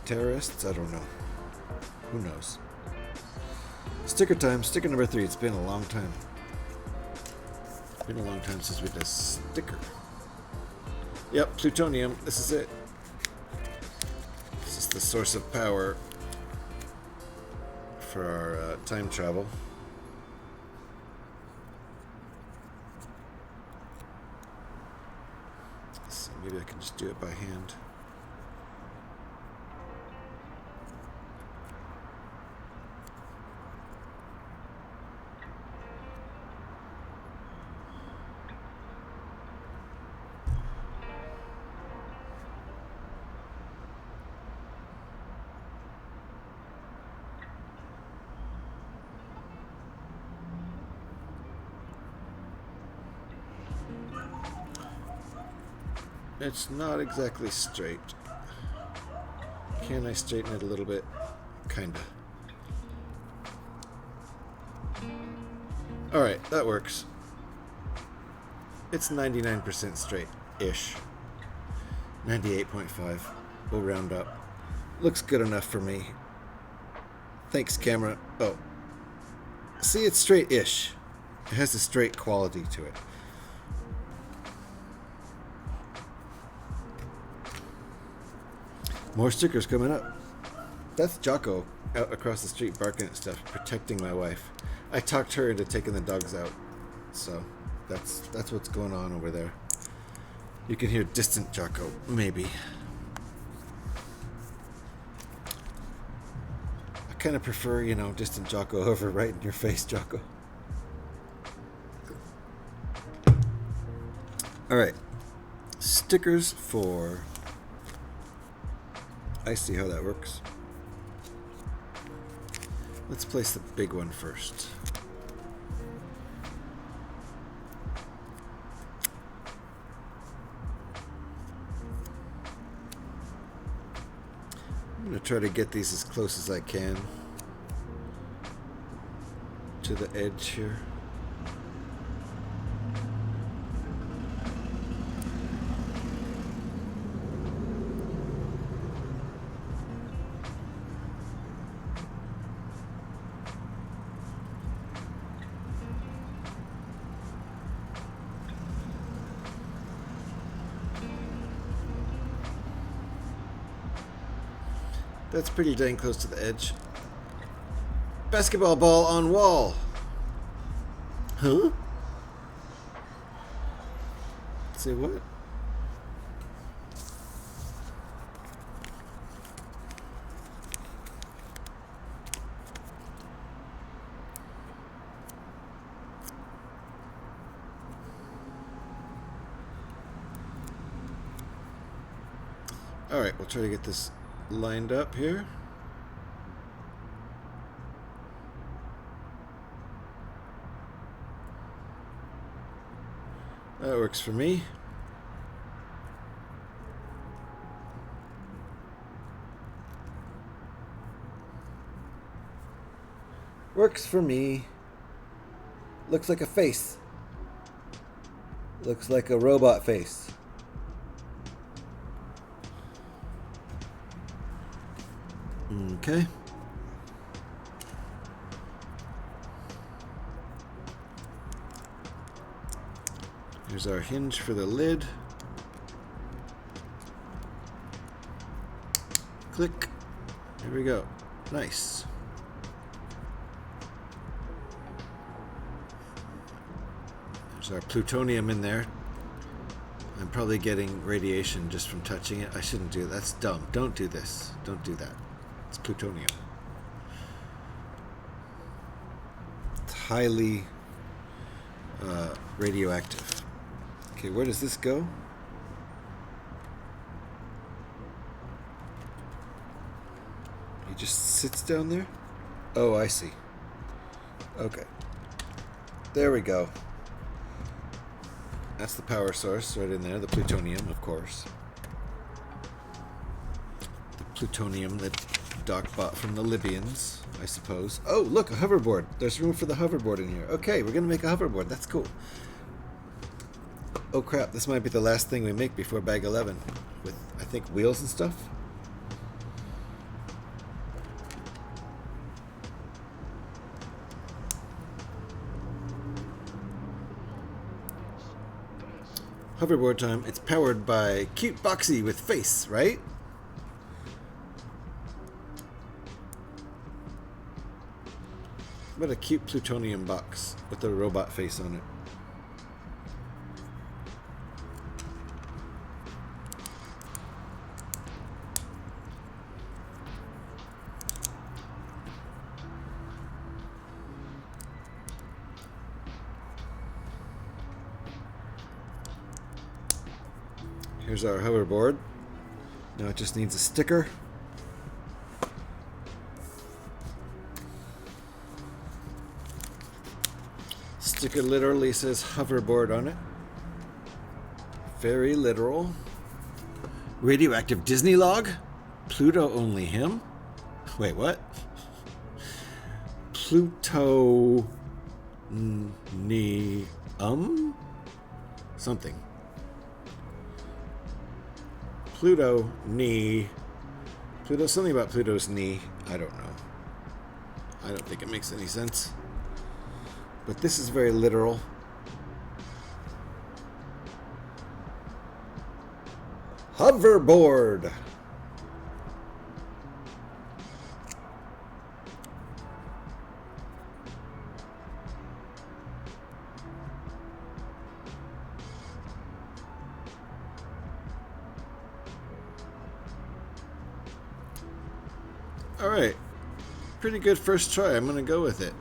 terrorists. I don't know. Who knows? Sticker time. Sticker number 3. It's been a long time. It's been a long time since we did a sticker. Yep, plutonium. This is it. This is the source of power for our time travel. So maybe I can just do it by hand. It's not exactly straight. Can I straighten it a little bit? Kinda. Alright, that works. It's 99% straight-ish. 98.5. We'll round up. Looks good enough for me. Thanks, camera. Oh. See, it's straight-ish. It has a straight quality to it. More stickers coming up. That's Jocko out across the street barking at stuff, protecting my wife. I talked her into taking the dogs out. So that's what's going on over there. You can hear distant Jocko, maybe. I kind of prefer, you know, distant Jocko over right in your face Jocko. Alright. Stickers for... I see how that works. Let's place the big one first. I'm going to try to get these as close as I can to the edge here. That's pretty dang close to the edge. Basketball ball on wall. Huh? Say what? Alright, we'll try to get this lined up here. That works for me. Works for me. Looks like a face. Looks like a robot face. Okay. Here's our hinge for the lid. Click. Here we go. Nice. There's our plutonium in there. I'm probably getting radiation just from touching it. I shouldn't do it. That's dumb. Don't do this. Don't do that. It's plutonium. It's highly radioactive. Okay, where does this go? He just sits down there? Oh, I see. Okay. There we go. That's the power source right in there, the plutonium, of course. The plutonium that Doc bought from the Libyans, I suppose. Oh, look, a hoverboard. There's room for the hoverboard in here. Okay, we're going to make a hoverboard. That's cool. Oh, crap. This might be the last thing we make before bag 11. With, I think, wheels and stuff. Hoverboard time. It's powered by Cute Boxy with face, right? What a cute plutonium box with a robot face on it. Here's our hoverboard. Now it just needs a sticker. Sticker literally says hoverboard on it. Very literal. Radioactive Disney log? Pluto only him? Wait, what? Pluto... something. Pluto knee. Pluto, something about Pluto's knee. I don't know. I don't think it makes any sense. But this is very literal. Hoverboard. Alright. Pretty good first try. I'm going to go with it.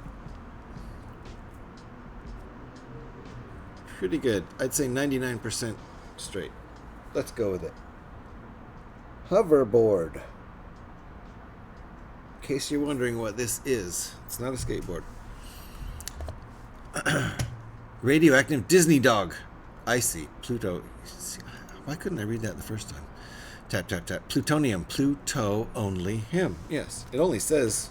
Pretty good. I'd say 99% straight. Let's go with it. Hoverboard. In case you're wondering what this is, it's not a skateboard. Radioactive Disney dog. Icy. Pluto. Why couldn't I read that the first time? Tap, tap, tap. Plutonium. Pluto only him. Yes. It only says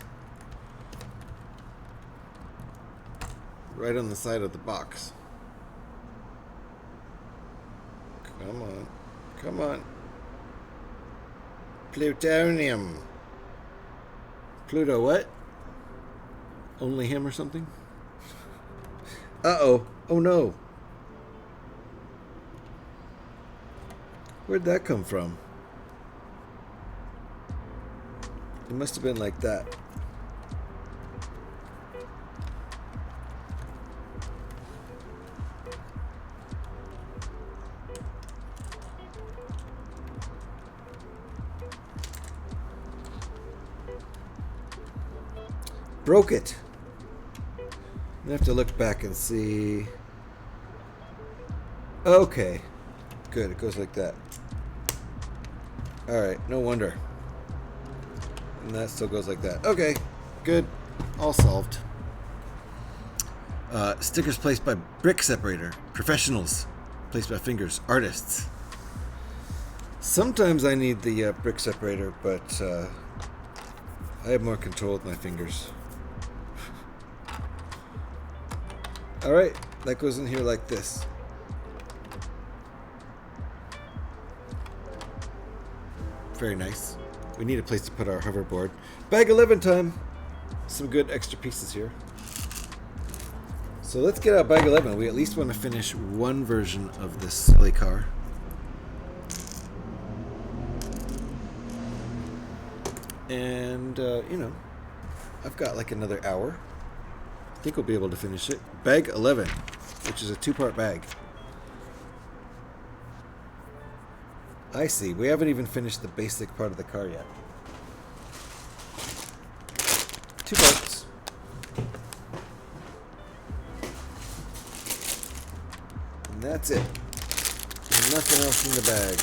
right on the side of the box. Come on. Come on. Plutonium. Pluto what? Only him or something? Uh-oh. Oh no. Where'd that come from? It must have been like that. Broke it. I have to look back and see. Okay. Good, it goes like that. Alright, no wonder. And that still goes like that. Okay, good. All solved. Stickers placed by brick separator. Professionals. Placed by fingers. Artists. Sometimes I need the brick separator, but I have more control with my fingers. Alright, that goes in here like this. Very nice. We need a place to put our hoverboard. Bag 11 time. Some good extra pieces here. So let's get out bag 11. We at least want to finish one version of this silly car. And, you know, I've got like another hour. I think we'll be able to finish it. Bag 11, which is a 2-part bag. I see. We haven't even finished the basic part of the car yet. 2 parts. And that's it. There's nothing else in the bag.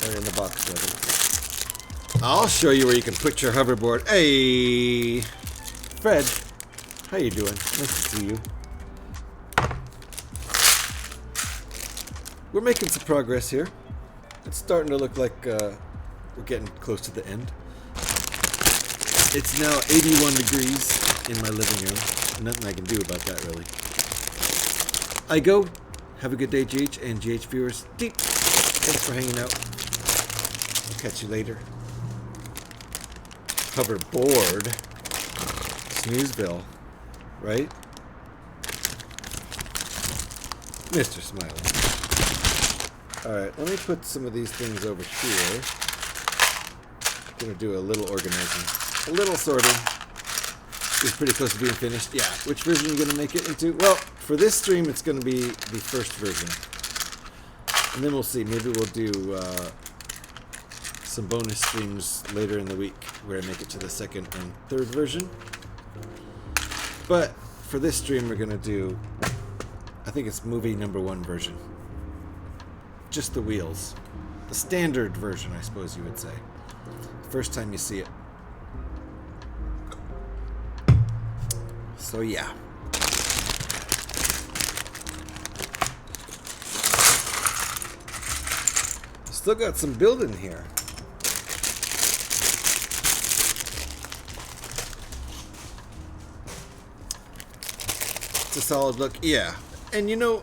Or in the box, rather. I'll show you where you can put your hoverboard. Hey! Fred, how you doing? Nice to see you. We're making some progress here. It's starting to look like we're getting close to the end. It's now 81 degrees in my living room. Nothing I can do about that, really. I go. Have a good day, GH and GH viewers. Deep. Thanks for hanging out. I'll catch you later. Hoverboard. Snoozeville. Right? Mr. Smiley. Alright, let me put some of these things over here. I'm gonna do a little organizing. A little sorting. It's pretty close to being finished. Yeah, which version are you gonna make it into? Well, for this stream, it's gonna be the first version. And then we'll see. Maybe we'll do some bonus streams later in the week where I make it to the second and third version. But for this stream, we're gonna do, I think it's movie number 1 version. Just the wheels. The standard version, I suppose you would say. First time you see it. So yeah. Still got some building here. It's a solid look. Yeah. And you know,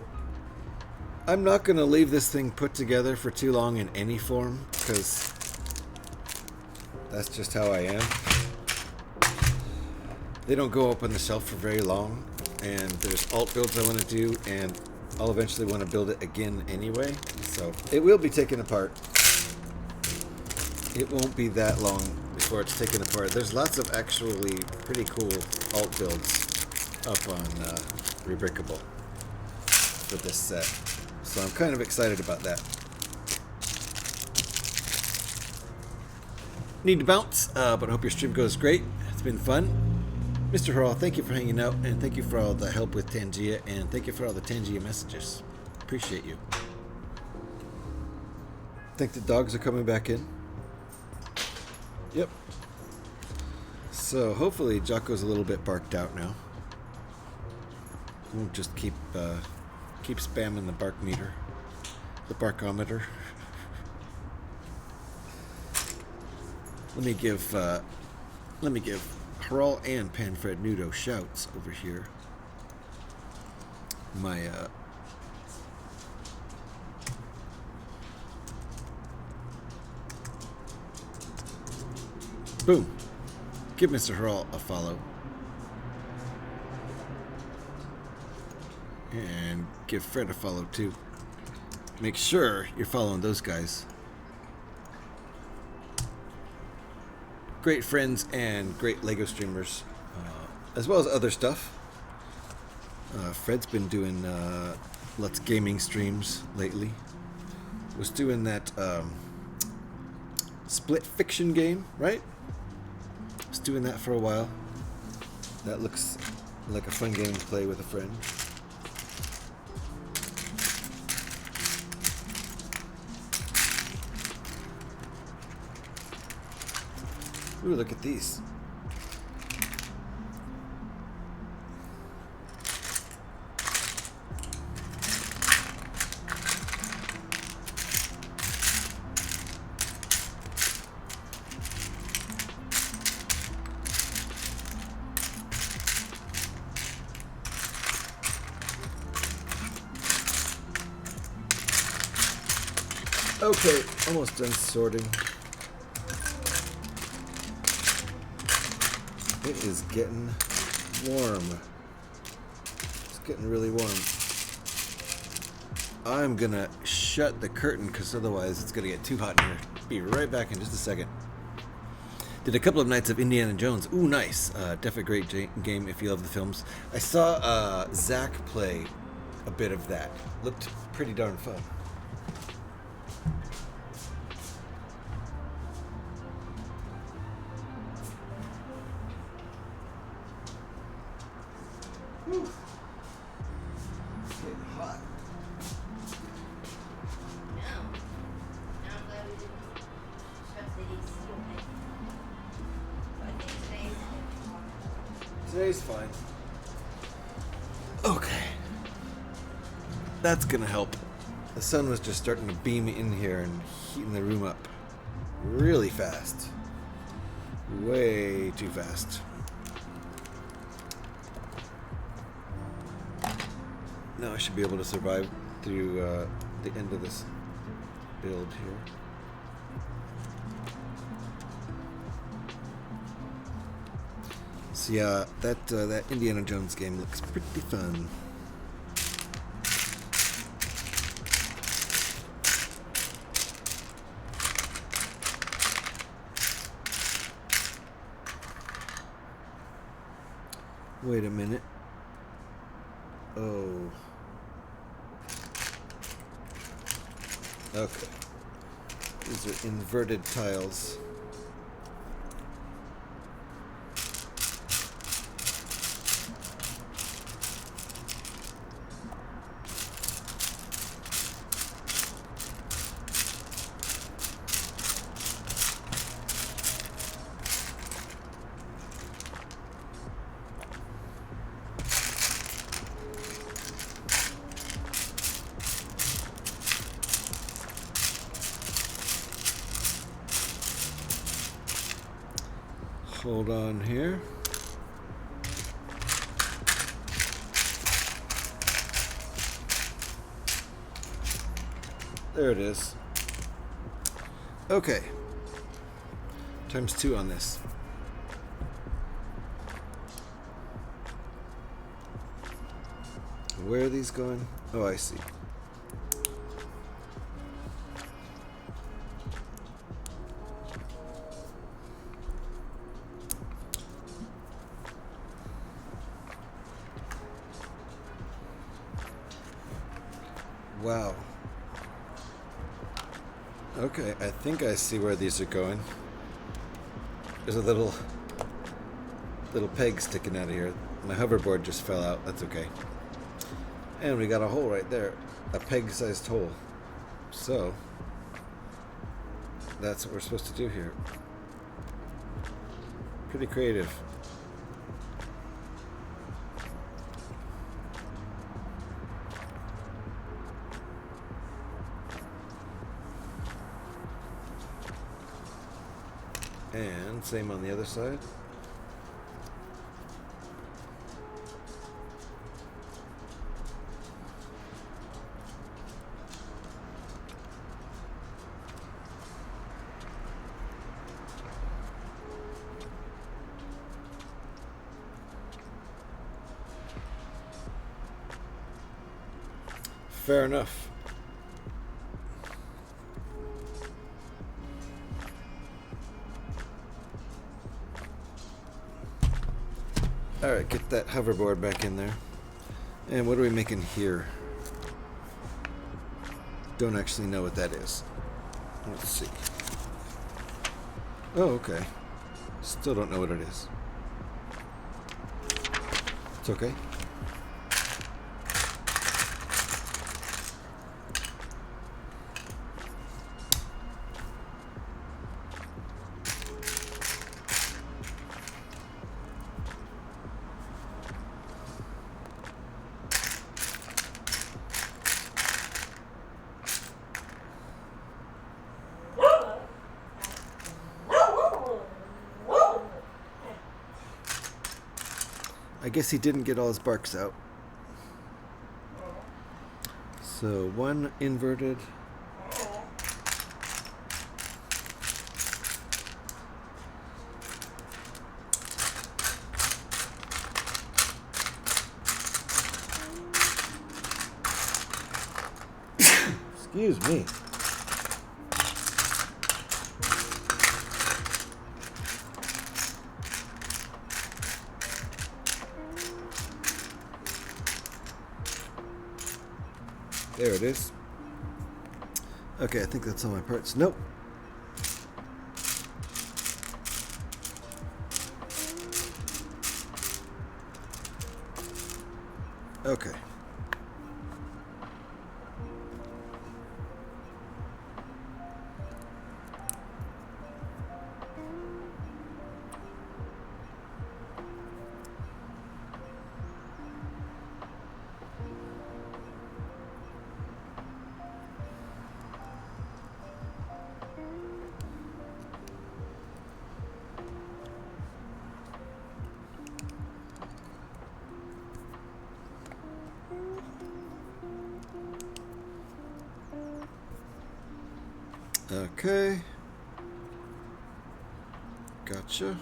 I'm not going to leave this thing put together for too long in any form, because that's just how I am. They don't go up on the shelf for very long, and there's alt builds I want to do, and I'll eventually want to build it again anyway, so it will be taken apart. It won't be that long before it's taken apart. There's lots of actually pretty cool alt builds up on Rebrickable for this set. So I'm kind of excited about that. need to bounce, but I hope your stream goes great. It's been fun. Mr. Harrell, thank you for hanging out, and thank you for all the help with Tangia, and thank you for all the Tangia messages. Appreciate you. Think the dogs are coming back in? Yep. So hopefully Jocko's a little bit barked out now. We'll just keep spamming the bark meter, the barkometer. Let me give Harrell and Panfred Nudo shouts over here. My boom. Give Mr. Harrell a follow. And give Fred a follow too. Make sure you're following those guys. Great friends and great LEGO streamers, as well as other stuff. Fred's been doing Let's Gaming streams lately. Was doing that split fiction game, right? Was doing that for a while. That looks like a fun game to play with a friend. Ooh, look at these. Okay, almost done sorting. It is getting warm. It's getting really warm. I'm gonna shut the curtain because otherwise it's gonna get too hot in here. Be right back in just a second. Did a couple of nights of Indiana Jones. Ooh, nice. Definitely great game if you love the films. I saw Zach play a bit of that. Looked pretty darn fun. Today's fine. Okay. That's gonna help. The sun was just starting to beam in here and heating the room up really fast. Way too fast. Now I should be able to survive through the end of this build here. So yeah, that Indiana Jones game looks pretty fun. Wait a minute. Oh. Okay. These are inverted tiles. Hold on here. There it is. Okay. Times 2 on this. Where are these going? Oh, I see. Wow. Okay, I think I see where these are going. There's a little peg sticking out of here. My hoverboard just fell out. That's okay. And we got a hole right there. A peg-sized hole. So, that's what we're supposed to do here. Pretty creative. And same on the other side. Fair enough. Alright, get that hoverboard back in there. And what are we making here? Don't actually know what that is. Let's see. Oh, okay. Still don't know what it is. It's okay. I guess he didn't get all his barks out. So one inverted. Excuse me. There it is. Okay, I think that's all my parts. Nope. Okay. Okay. Gotcha.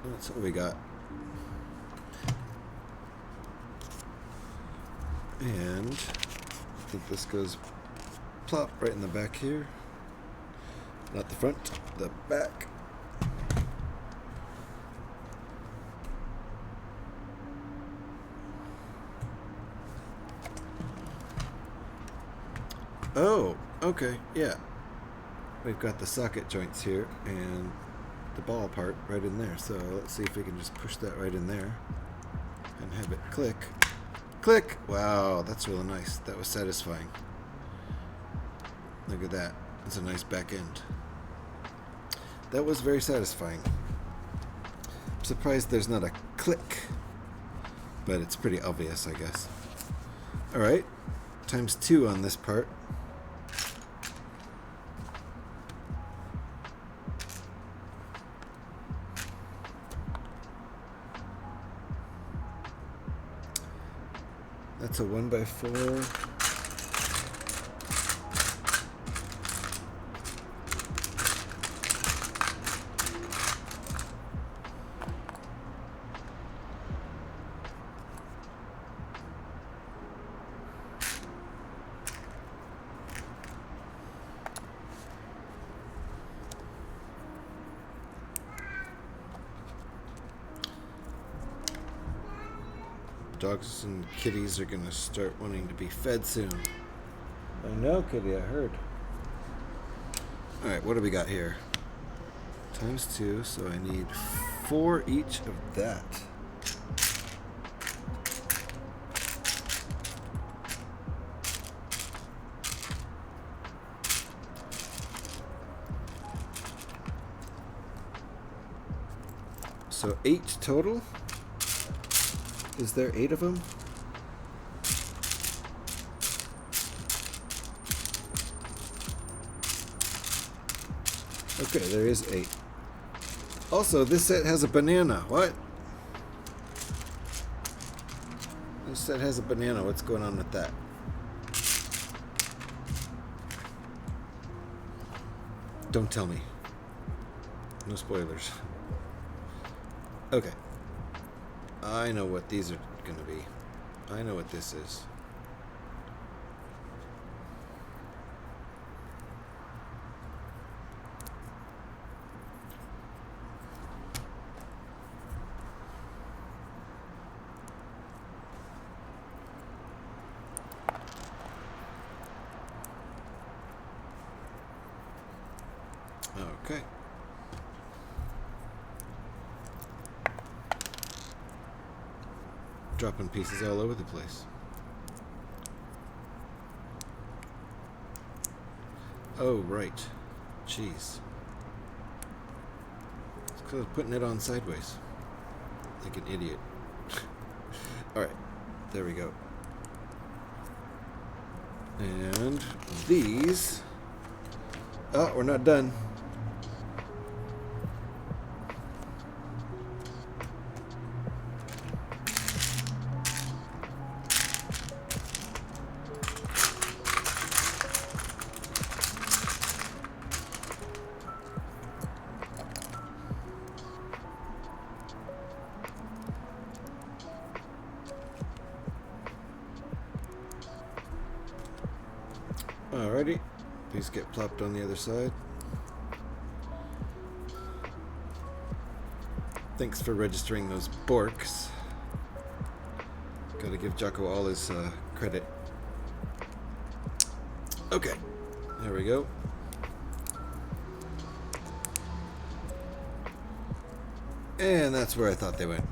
That's what we got. And I think this goes plop right in the back here. Not the front, the back. Oh, okay, yeah. We've got the socket joints here and the ball part right in there. So let's see if we can just push that right in there and have it click. Click! Wow, that's really nice. That was satisfying. Look at that. That's a nice back end. That was very satisfying. I'm surprised there's not a click, but it's pretty obvious, I guess. Alright, ×2 on this part. That's a 1x4. dogs and kitties are gonna start wanting to be fed soon. I know, kitty, I heard. Alright, what do we got here? Times 2, so I need 4 each of that. So 8 total? Is there 8 of them? Okay, there is 8. Also, this set has a banana. What? This set has a banana. What's going on with that? Don't tell me. No spoilers. Okay. I know what these are going to be. I know what this is. Okay. Dropping pieces all over the place. Oh, right. Jeez. It's because I was putting it on sideways. Like an idiot. Alright. There we go. And these... Oh, we're not done. Alrighty, these get plopped on the other side. Thanks for registering those borks. Gotta give Jocko all his credit. Okay, there we go. And that's where I thought they went.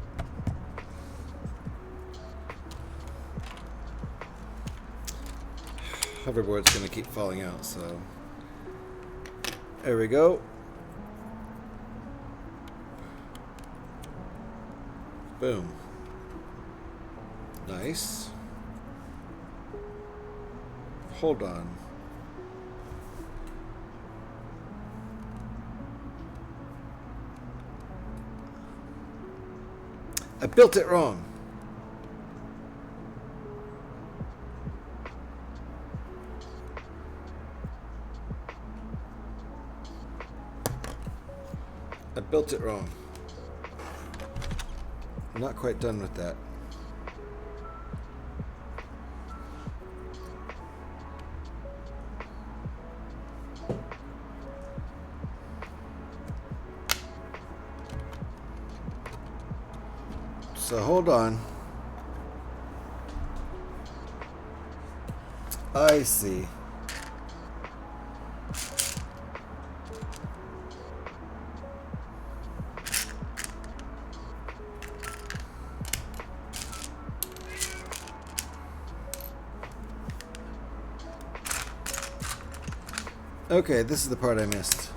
Hoverboard's gonna keep falling out, so there we go. Boom. Nice. Hold on. I built it wrong. I built it wrong. I'm not quite done with that. So hold on. I see. Okay, this is the part I missed.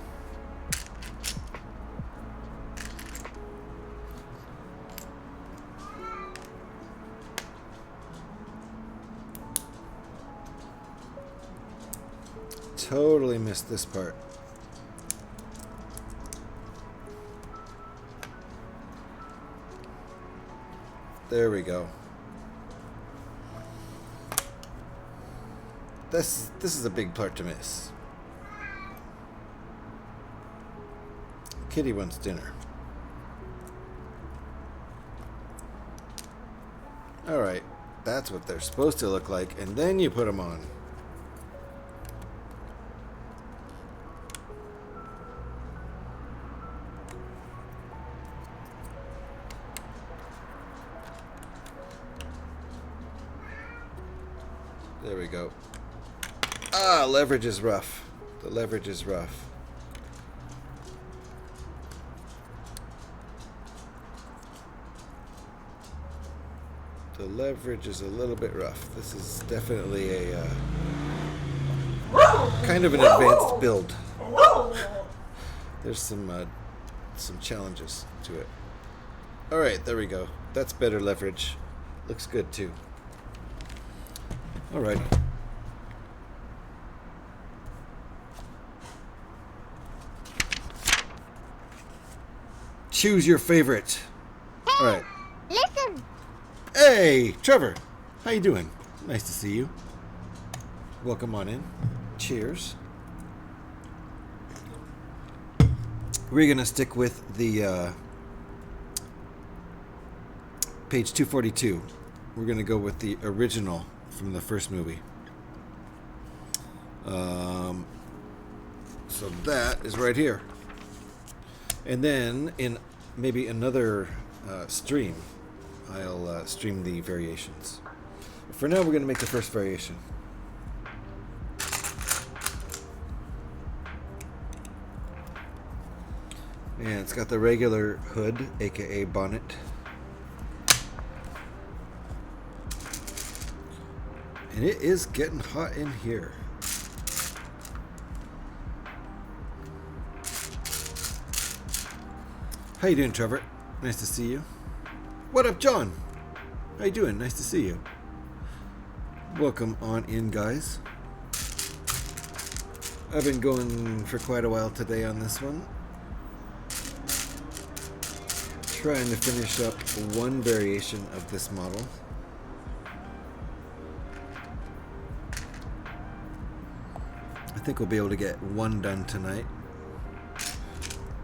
Totally missed this part. There we go. This is a big part to miss. Kitty wants dinner. Alright, that's what they're supposed to look like, and then you put them on. There we go. Ah, leverage is rough. The leverage is rough. The leverage is a little bit rough. This is definitely a kind of an advanced build. There's some challenges to it. All right, there we go. That's better leverage. Looks good too. All right. Choose your favorite. All right. Listen. Hey, Trevor. How you doing? Nice to see you. Welcome on in. Cheers. We're gonna stick with the page 242. We're gonna go with the original from the first movie. So that is right here. And then in maybe another stream, I'll stream the variations. For now, we're going to make the first variation. And it's got the regular hood, aka bonnet. And it is getting hot in here. How you doing, Trevor? Nice to see you. What up, John? How you doing? Nice to see you. Welcome on in, guys. I've been going for quite a while today on this one. Trying to finish up one variation of this model. I think we'll be able to get one done tonight.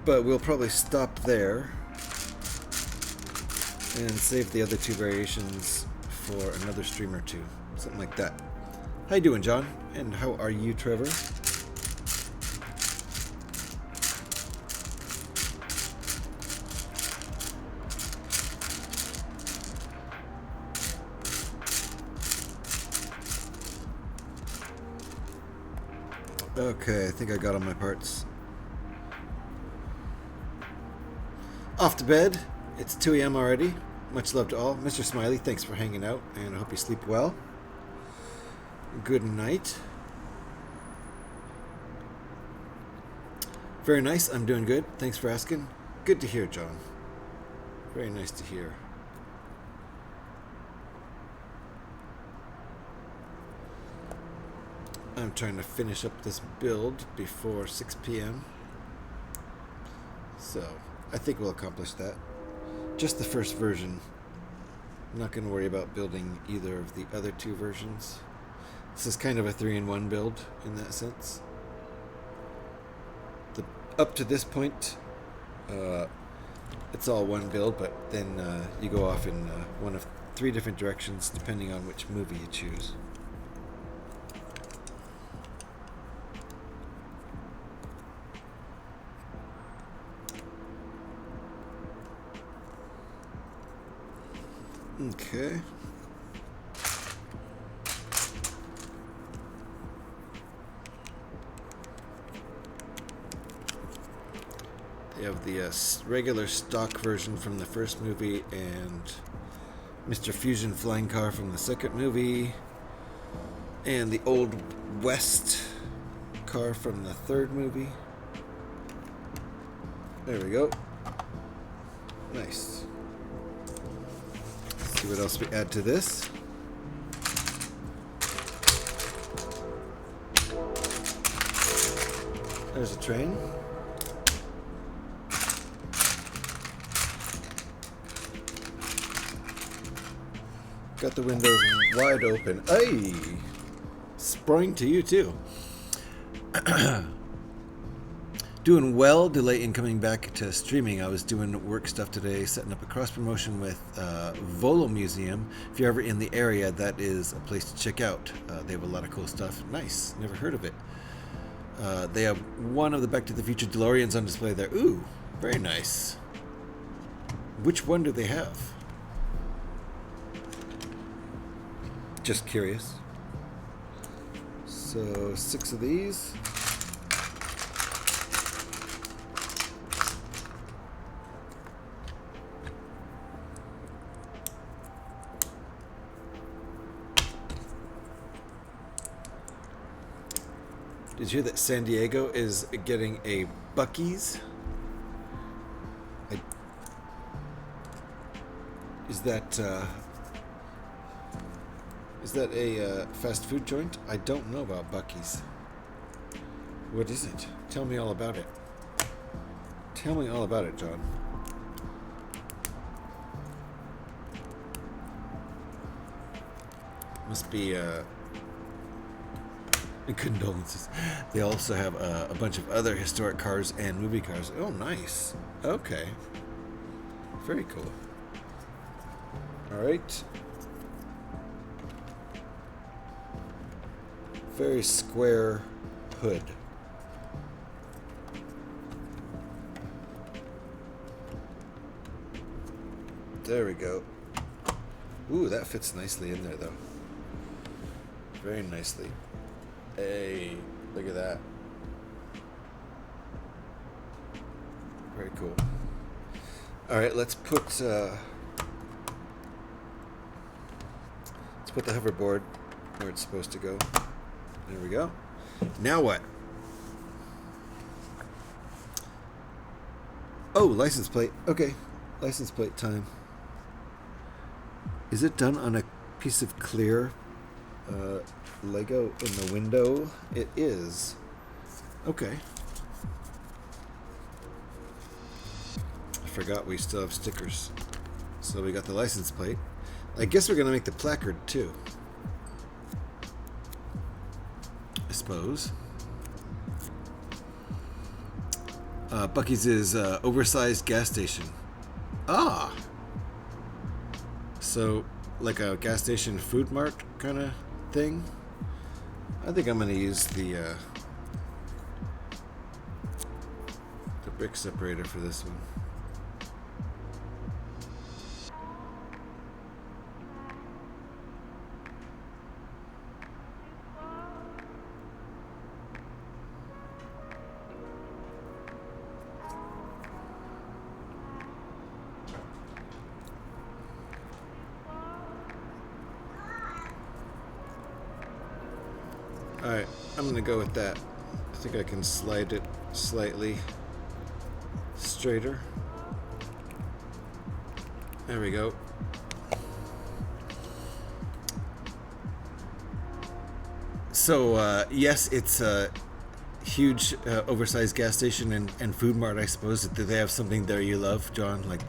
But we'll probably stop there and save the other two variations for another stream or two. Something like that. How you doing, John? And how are you, Trevor? Okay, I think I got all my parts. Off to bed. It's 2 a.m. already. Much love to all. Mr. Smiley, thanks for hanging out, and I hope you sleep well. Good night. Very nice. I'm doing good. Thanks for asking. Good to hear, John. Very nice to hear. I'm trying to finish up this build before 6 p.m. So I think we'll accomplish that. Just the first version. I'm not going to worry about building either of the other two versions. This is kind of a 3-in-1 build in that sense. Up to this point, it's all one build, but then you go off in one of 3 different directions depending on which movie you choose. Okay. They have the regular stock version from the first movie and Mr. Fusion flying car from the second movie and the Old West car from the third movie. There we go. Nice. See what else we add to this. There's a train. Got the windows wide open. Hey! Sprung to you too. Doing well. Delay in coming back to streaming. I was doing work stuff today, setting up a cross promotion with Volo Museum. If you're ever in the area, that is a place to check out. They have a lot of cool stuff. Nice. Never heard of it. They have one of the Back to the Future DeLoreans on display there. Ooh, very nice. Which one do they have? Just curious. So 6 of these. Did you hear that San Diego is getting a Buc-ee's? Is that a fast food joint? I don't know about Buc-ee's. What is it? Tell me all about it. Tell me all about it, John. Must be condolences. They also have a bunch of other historic cars and movie cars. Oh, nice. Okay. Very cool. All right. Very square hood. There we go. Ooh, that fits nicely in there, though. Very nicely. Hey, look at that. Very cool. All right, let's put the hoverboard where it's supposed to go. There we go. Now what? Oh, license plate. Okay, license plate time. Is it done on a piece of clear Lego in the window? It is. Okay. I forgot we still have stickers. So we got the license plate. I guess we're gonna make the placard too. I suppose. Buc-ee's is oversized gas station. Ah. So like a gas station food mart kind of thing. I think I'm gonna use the brick separator for this one. Alright, I'm gonna go with that. I think I can slide it slightly straighter. There we go. So, yes, it's a huge, oversized gas station and food mart, I suppose. Do they have something there you love, John? Like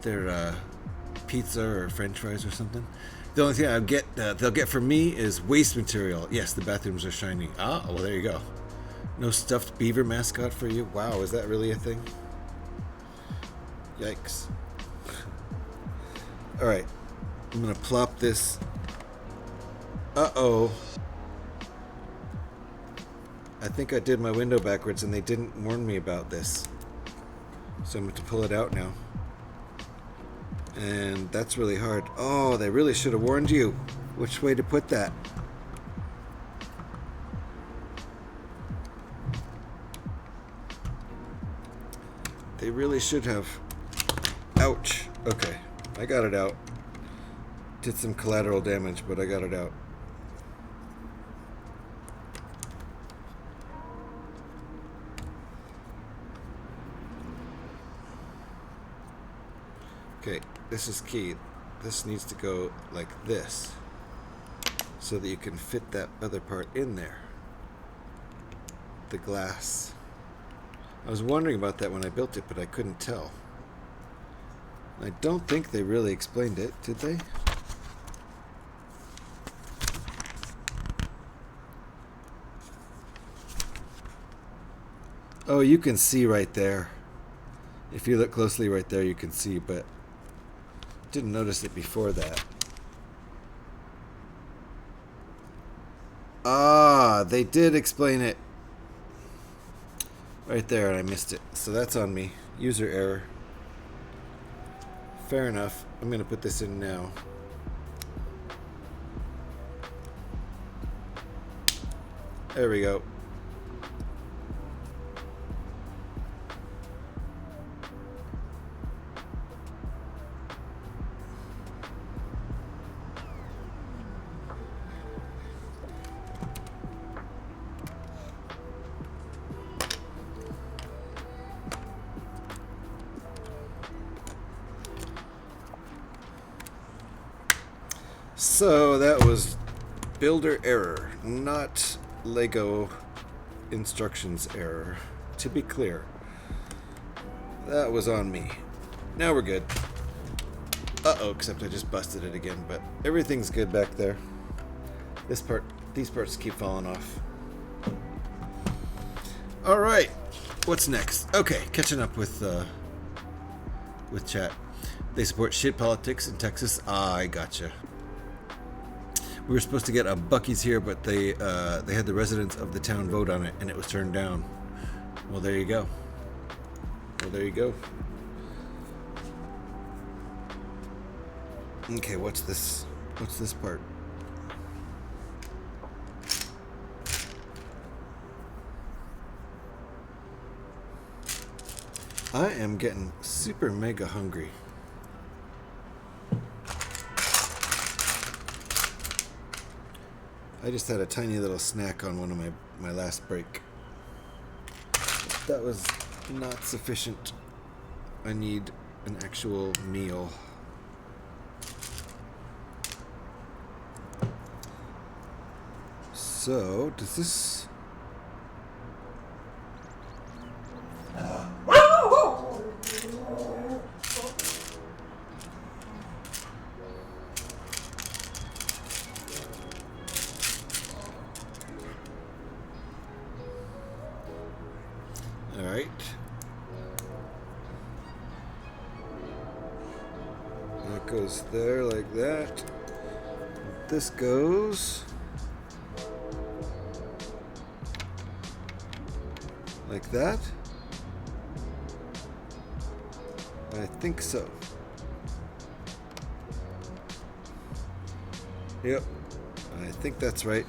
their pizza or French fries or something? The only thing I'll get, they'll get from me is waste material. Yes, the bathrooms are shiny. Ah, well, there you go. No stuffed beaver mascot for you? Wow, is that really a thing? Yikes. Alright, I'm gonna plop this. Uh-oh. I think I did my window backwards and they didn't warn me about this. So I'm going to pull it out now. And that's really hard. Oh, they really should have warned you which way to put that. They really should have. Ouch. Okay, I got it out. Did some collateral damage, but I got it out. Okay, this is key. This needs to go like this so that you can fit that other part in there. The glass. I was wondering about that when I built it, but I couldn't tell. I don't think they really explained it, did they? Oh, you can see right there. If you look closely right there, you can see, but didn't notice it before that. Ah, they did explain it right there, and I missed it. So that's on me. User error. Fair enough. I'm going to put this in now. There we go. So that was builder error, not Lego instructions error. To be clear, that was on me. Now we're good. Uh-oh, except I just busted it again, but everything's good back there. These parts keep falling off. All right, what's next? Okay, catching up with chat. They support shit politics in Texas. Ah, I gotcha. We were supposed to get a Buc-ee's here, but they had the residents of the town vote on it, and it was turned down. Well, there you go. Well, there you go. Okay, what's this? What's this part? I am getting super mega hungry. I just had a tiny little snack on one of my last break. That was not sufficient. I need an actual meal. So, does this... Alright. That goes there like that. This goes like that. I think so. Yep. I think that's right.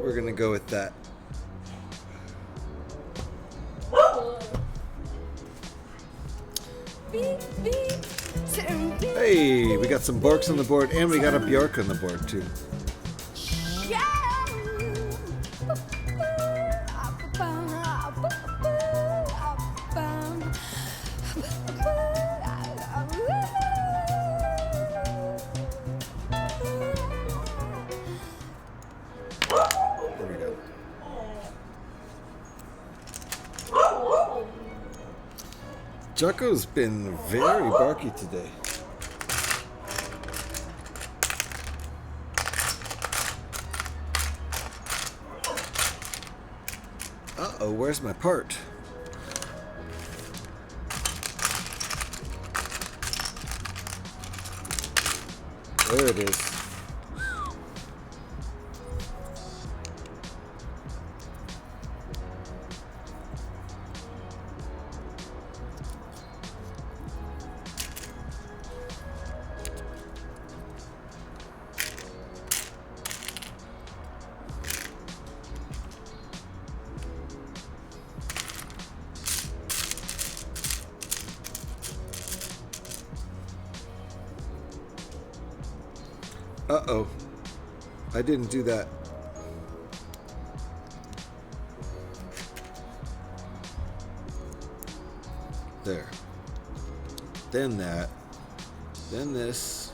We're gonna go with that. Hey, we got some Borks on the board, and we got a Bjork on the board too. Jocko's been very barky today. Uh-oh, where's my part? There it is. Uh-oh. I didn't do that. There. Then that. Then this.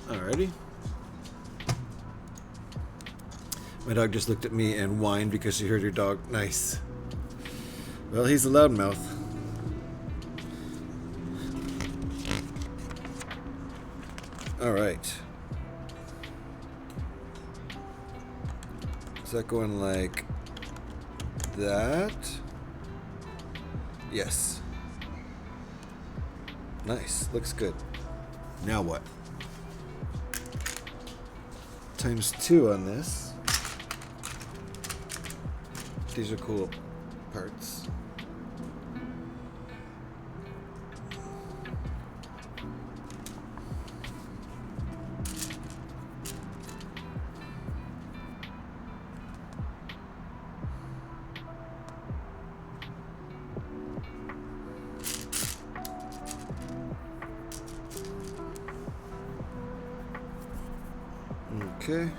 Alrighty. My dog just looked at me and whined because she heard her dog. Nice. Well, he's a loudmouth. Alright. Is that going like that? Yes. Nice. Looks good. Now what? Times 2 on this. These are cool parts. Okay.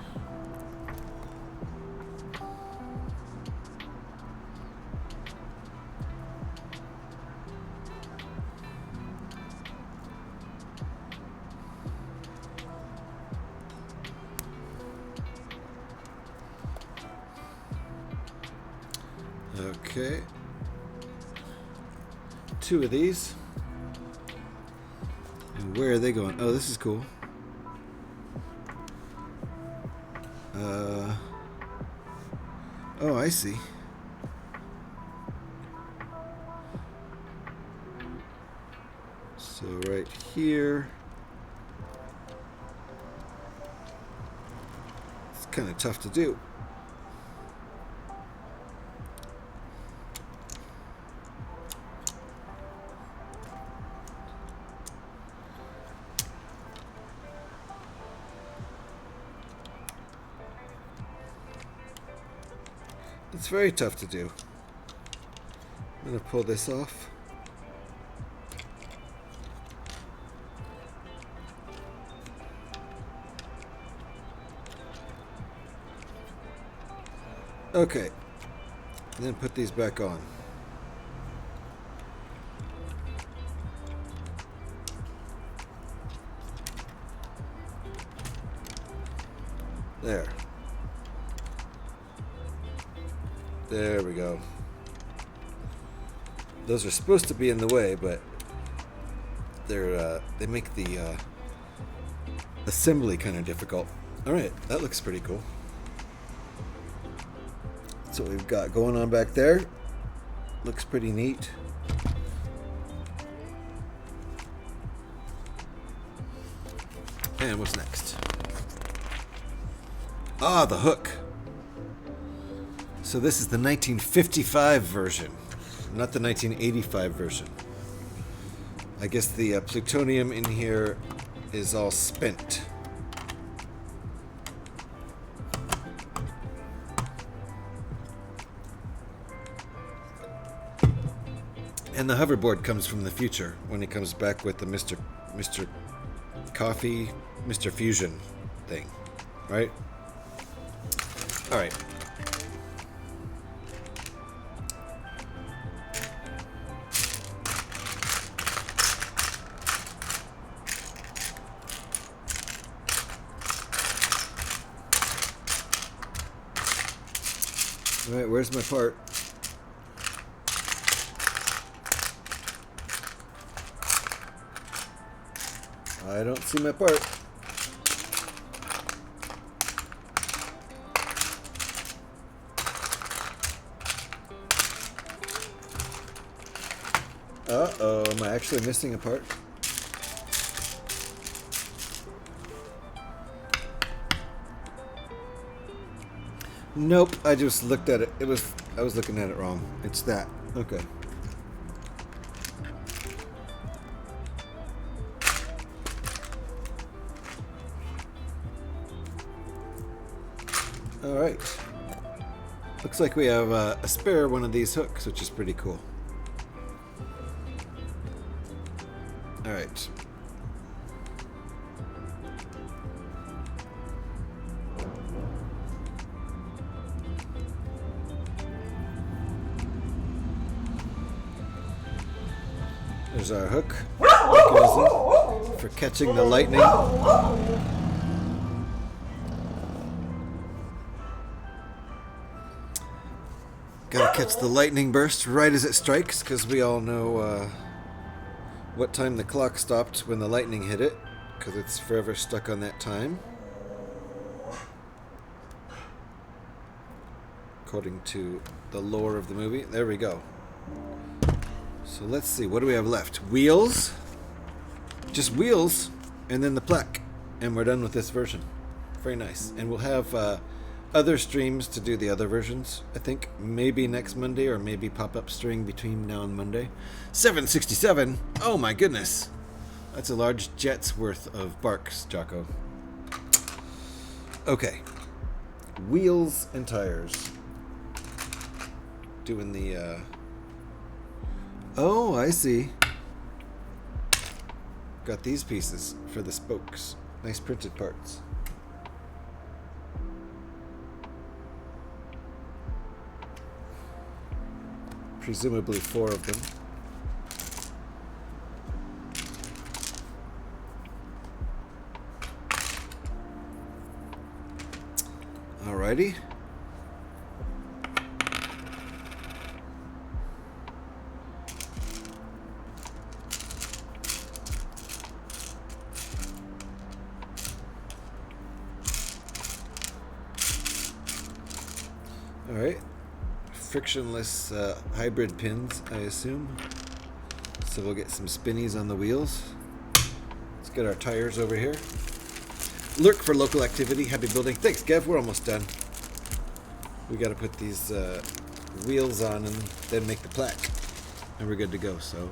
Okay. 2 of these. And where are they going? Oh, this is cool. Oh, I see. So right here. It's kind of tough to do. It's very tough to do. I'm going to pull this off. Okay. And then put these back on. There. There we go. Those are supposed to be in the way, but they make the assembly kind of difficult. All right, that looks pretty cool. That's what we've got going on back there. Looks pretty neat. And what's next? Ah, the hook. So this is the 1955 version, not the 1985 version. I guess the plutonium in here is all spent. And the hoverboard comes from the future when he comes back with the Mr. Coffee, Mr. Fusion thing, right? All right. Alright, where's my part? I don't see my part. Uh-oh, am I actually missing a part? Nope, I just looked at it. I was looking at it wrong. It's that. Okay. All right. Looks like we have a spare one of these hooks, which is pretty cool. All right. There's our hook mechanism for catching the lightning. Gotta catch the lightning burst right as it strikes, because we all know what time the clock stopped when the lightning hit it, because it's forever stuck on that time. According to the lore of the movie. There we go. So let's see, what do we have left? Wheels? Just wheels? and then the plaque, and we're done with this version. Very nice. And we'll have other streams to do the other versions, I think. Maybe next Monday, or maybe pop-up string between now and Monday. 767? Oh my goodness. That's a large jet's worth of barks, Jocko. Okay. Wheels and tires. Doing the, Oh, I see. Got these pieces for the spokes. Nice printed parts. Presumably 4 of them. Alrighty. Alright. Frictionless hybrid pins, I assume. So we'll get some spinnies on the wheels. Let's get our tires over here. Lurk for local activity. Happy building. Thanks, Gev. We're almost done. We got to put these wheels on and then make the plaque. And we're good to go. So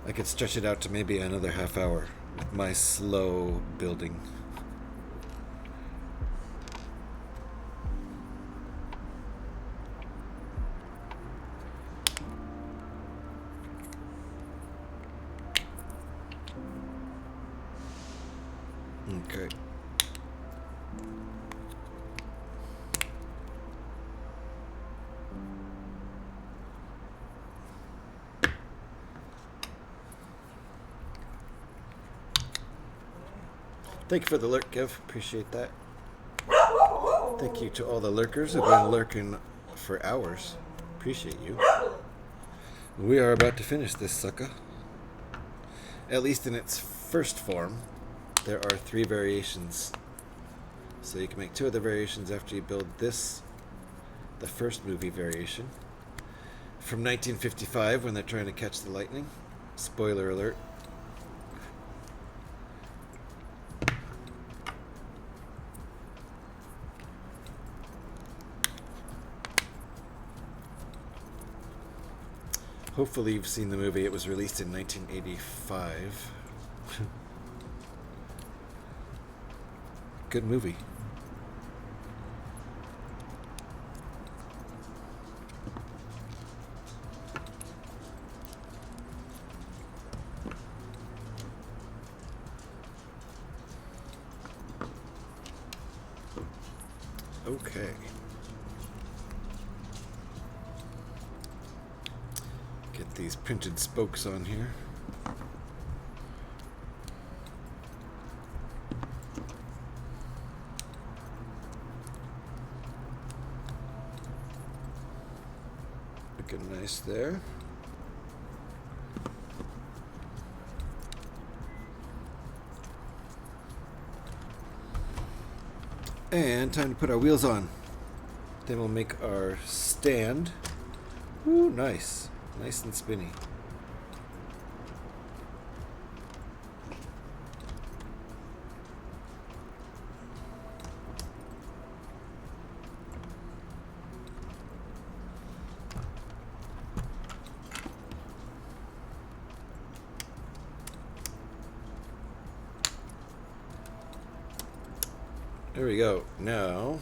I could stretch it out to maybe another half hour with my slow building. Okay. Thank you for the lurk, Kev. Appreciate that. Thank you to all the lurkers who've been lurking for hours. Appreciate you. We are about to finish this sucker. At least in its first form. There are 3 variations. So you can make 2 other variations after you build this, the first movie variation. From 1955 when they're trying to catch the lightning. Spoiler alert. Hopefully you've seen the movie. It was released in 1985. Good movie. Okay. Get these printed spokes on here. Looking nice there. And time to put our wheels on. Then we'll make our stand. Ooh, nice. Nice and spinny. There we go. Now,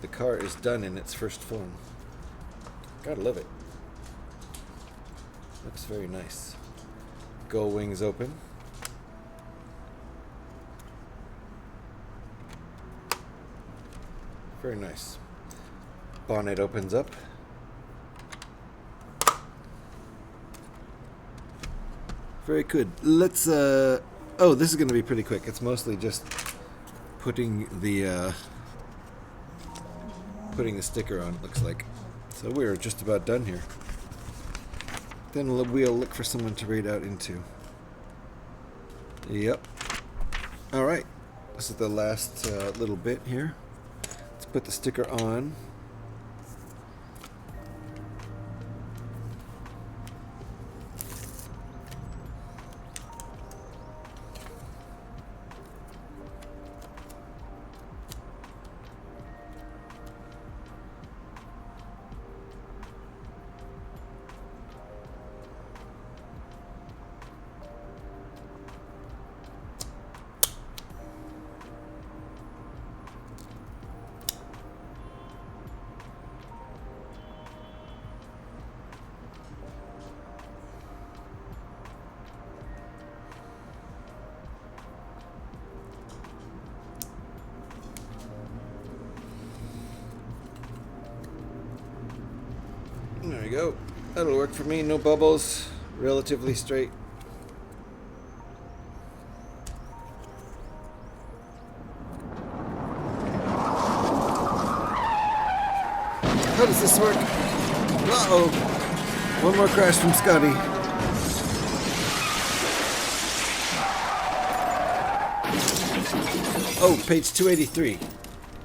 the car is done in its first form. Gotta love it. Looks very nice. Gull wings open. Very nice. Bonnet opens up. Very good. Let's, oh, this is going to be pretty quick. It's mostly just putting the sticker on, it looks like. So we're just about done here. Then we'll look for someone to raid out into. Yep. Alright. This is the last little bit here. Let's put the sticker on. we go. That'll work for me. No bubbles. Relatively straight. How does this work? Uh-oh. One more crash from Scotty. Oh, page 283.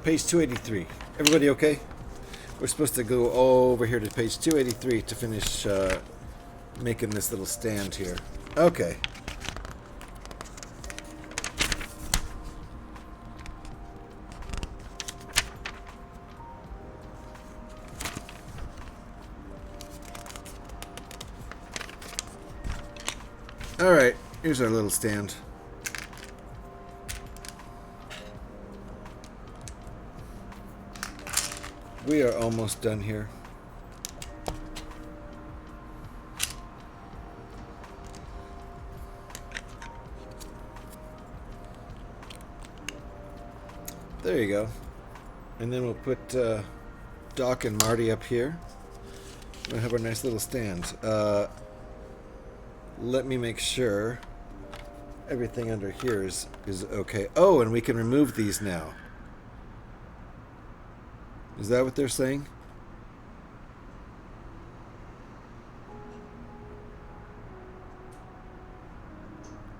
Page 283. Everybody okay? We're supposed to go over here to page 283 to finish making this little stand here. Okay. Alright, here's our little stand. We are almost done here. There you go. And then we'll put Doc and Marty up here. We'll have our nice little stand. Let me make sure everything under here is okay. Oh, and we can remove these now. Is that what they're saying?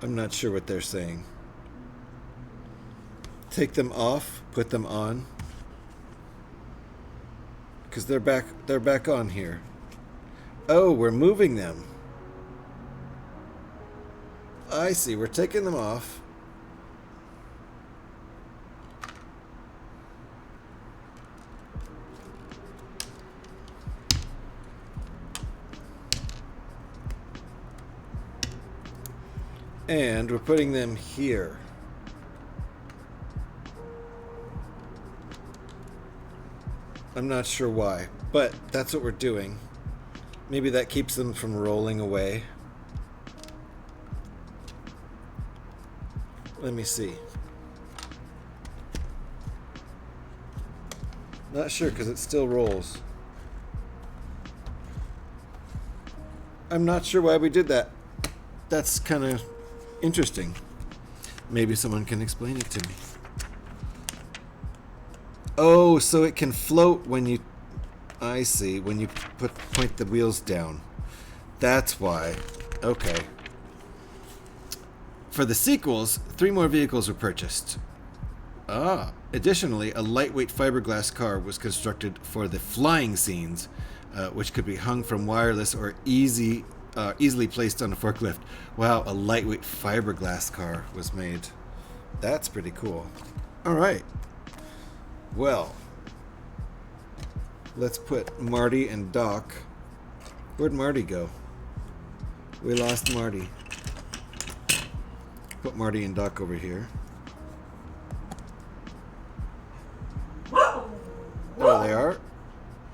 I'm not sure what they're saying. Take them off, put them on. Because they're back on here. Oh, we're moving them. I see, we're taking them off. And we're putting them here. I'm not sure why, but that's what we're doing. Maybe that keeps them from rolling away. Let me see. Not sure because it still rolls. I'm not sure why we did that. That's kind of interesting. Maybe someone can explain it to me. Oh, so it can float when you... I see, when you point the wheels down. That's why. Okay. For the sequels, 3 more vehicles were purchased. Additionally, a lightweight fiberglass car was constructed for the flying scenes, which could be hung from wireless or easily placed on a forklift. Wow, a lightweight fiberglass car was made. That's pretty cool. All right. Well, let's put Marty and Doc. Where'd Marty go? We lost Marty. Put Marty and Doc over here. There they are,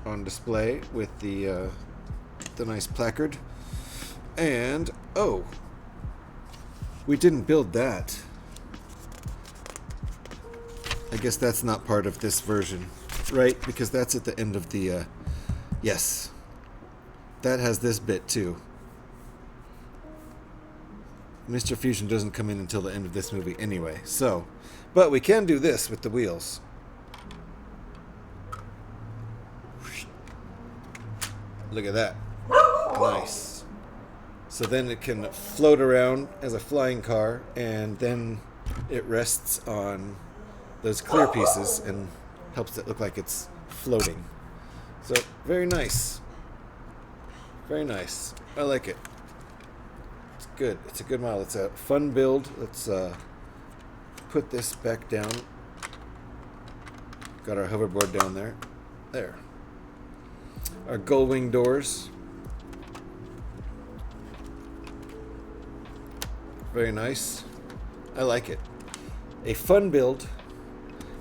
on display with the nice placard. And oh, we didn't build that. I guess that's not part of this version, right? Because that's at the end of the. Yes, that has this bit too. Mr. Fusion doesn't come in until the end of this movie anyway, so... But we can do this with the wheels. Look at that. Nice. So then it can float around as a flying car, and then it rests on those clear pieces and helps it look like it's floating. So, very nice. Very nice. I like it. Good. It's a good model. It's a fun build. Let's put this back down. Got our hoverboard down there. There. Our gull wing doors. Very nice. I like it. A fun build.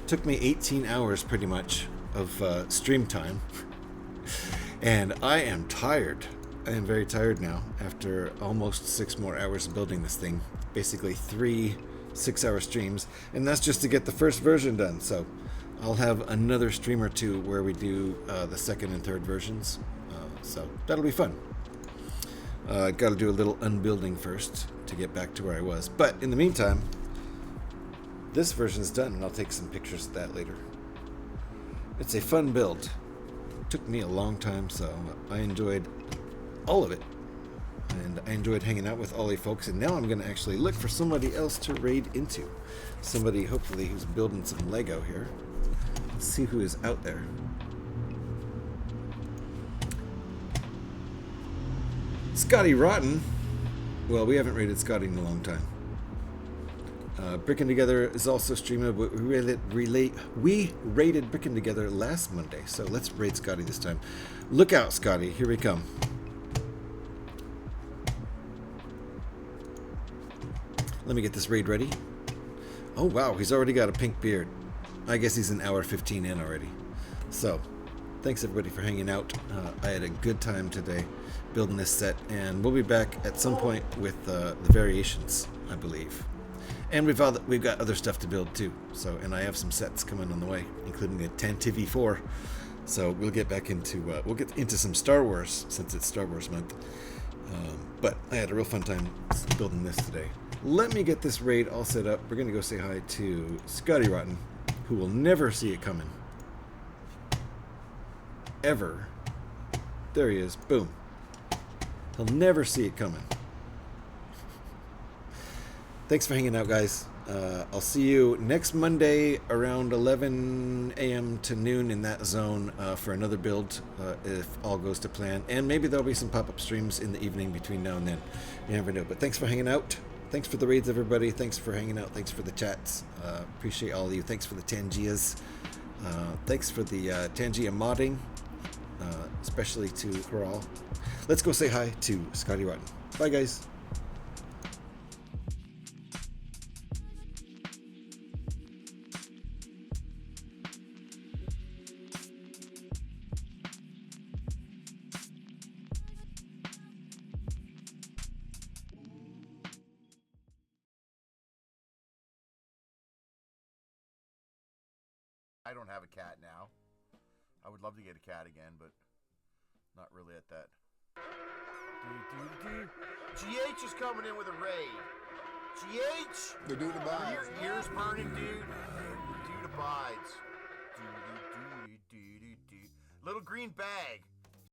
Took me 18 hours pretty much of stream time. And I am tired. I am very tired now after almost 6 more hours of building this thing. Basically 3 6-hour streams. And that's just to get the first version done. So I'll have another stream or two where we do the second and third versions. So that'll be fun. Got to do a little unbuilding first to get back to where I was. But in the meantime, this version's done, and I'll take some pictures of that later. It's a fun build. Took me a long time, so I enjoyed all of it. And I enjoyed hanging out with all you folks, and now I'm going to actually look for somebody else to raid into. Somebody, hopefully, who's building some Lego here. Let's see who is out there. Scotty Rotten. Well, we haven't raided Scotty in a long time. Bricking Together is also streaming. We raided Bricking Together last Monday, so let's raid Scotty this time. Look out, Scotty. Here we come. Let me get this raid ready. Oh, wow. He's already got a pink beard. I guess he's an hour 15 in already. So, thanks everybody for hanging out. I had a good time today building this set, and we'll be back at some point with the variations, I believe. And we've got other stuff to build too. So, and I have some sets coming on the way, including a Tantivy 4. So we'll get back into some Star Wars since it's Star Wars month. But I had a real fun time building this today. Let me get this raid all set up. We're gonna go say hi to Scotty Rotten, who will never see it coming. Ever. There he is. Boom. He'll never see it coming. Thanks for hanging out, guys. I'll see you next Monday around 11 a.m. to noon in that zone for another build, if all goes to plan. And maybe there'll be some pop-up streams in the evening between now and then. You never know. But thanks for hanging out. Thanks for the raids, everybody. Thanks for hanging out. Thanks for the chats. Appreciate all of you. Thanks for the Tangias. Thanks for the Tangia modding, especially to Coral. Let's go say hi to Scotty Rotten. Bye, guys. I don't have a cat now. I would love to get a cat again, but not really at that. GH is coming in with a raid. GH! The dude abides. Your ears burning, dude. The dude abides. Little green bag.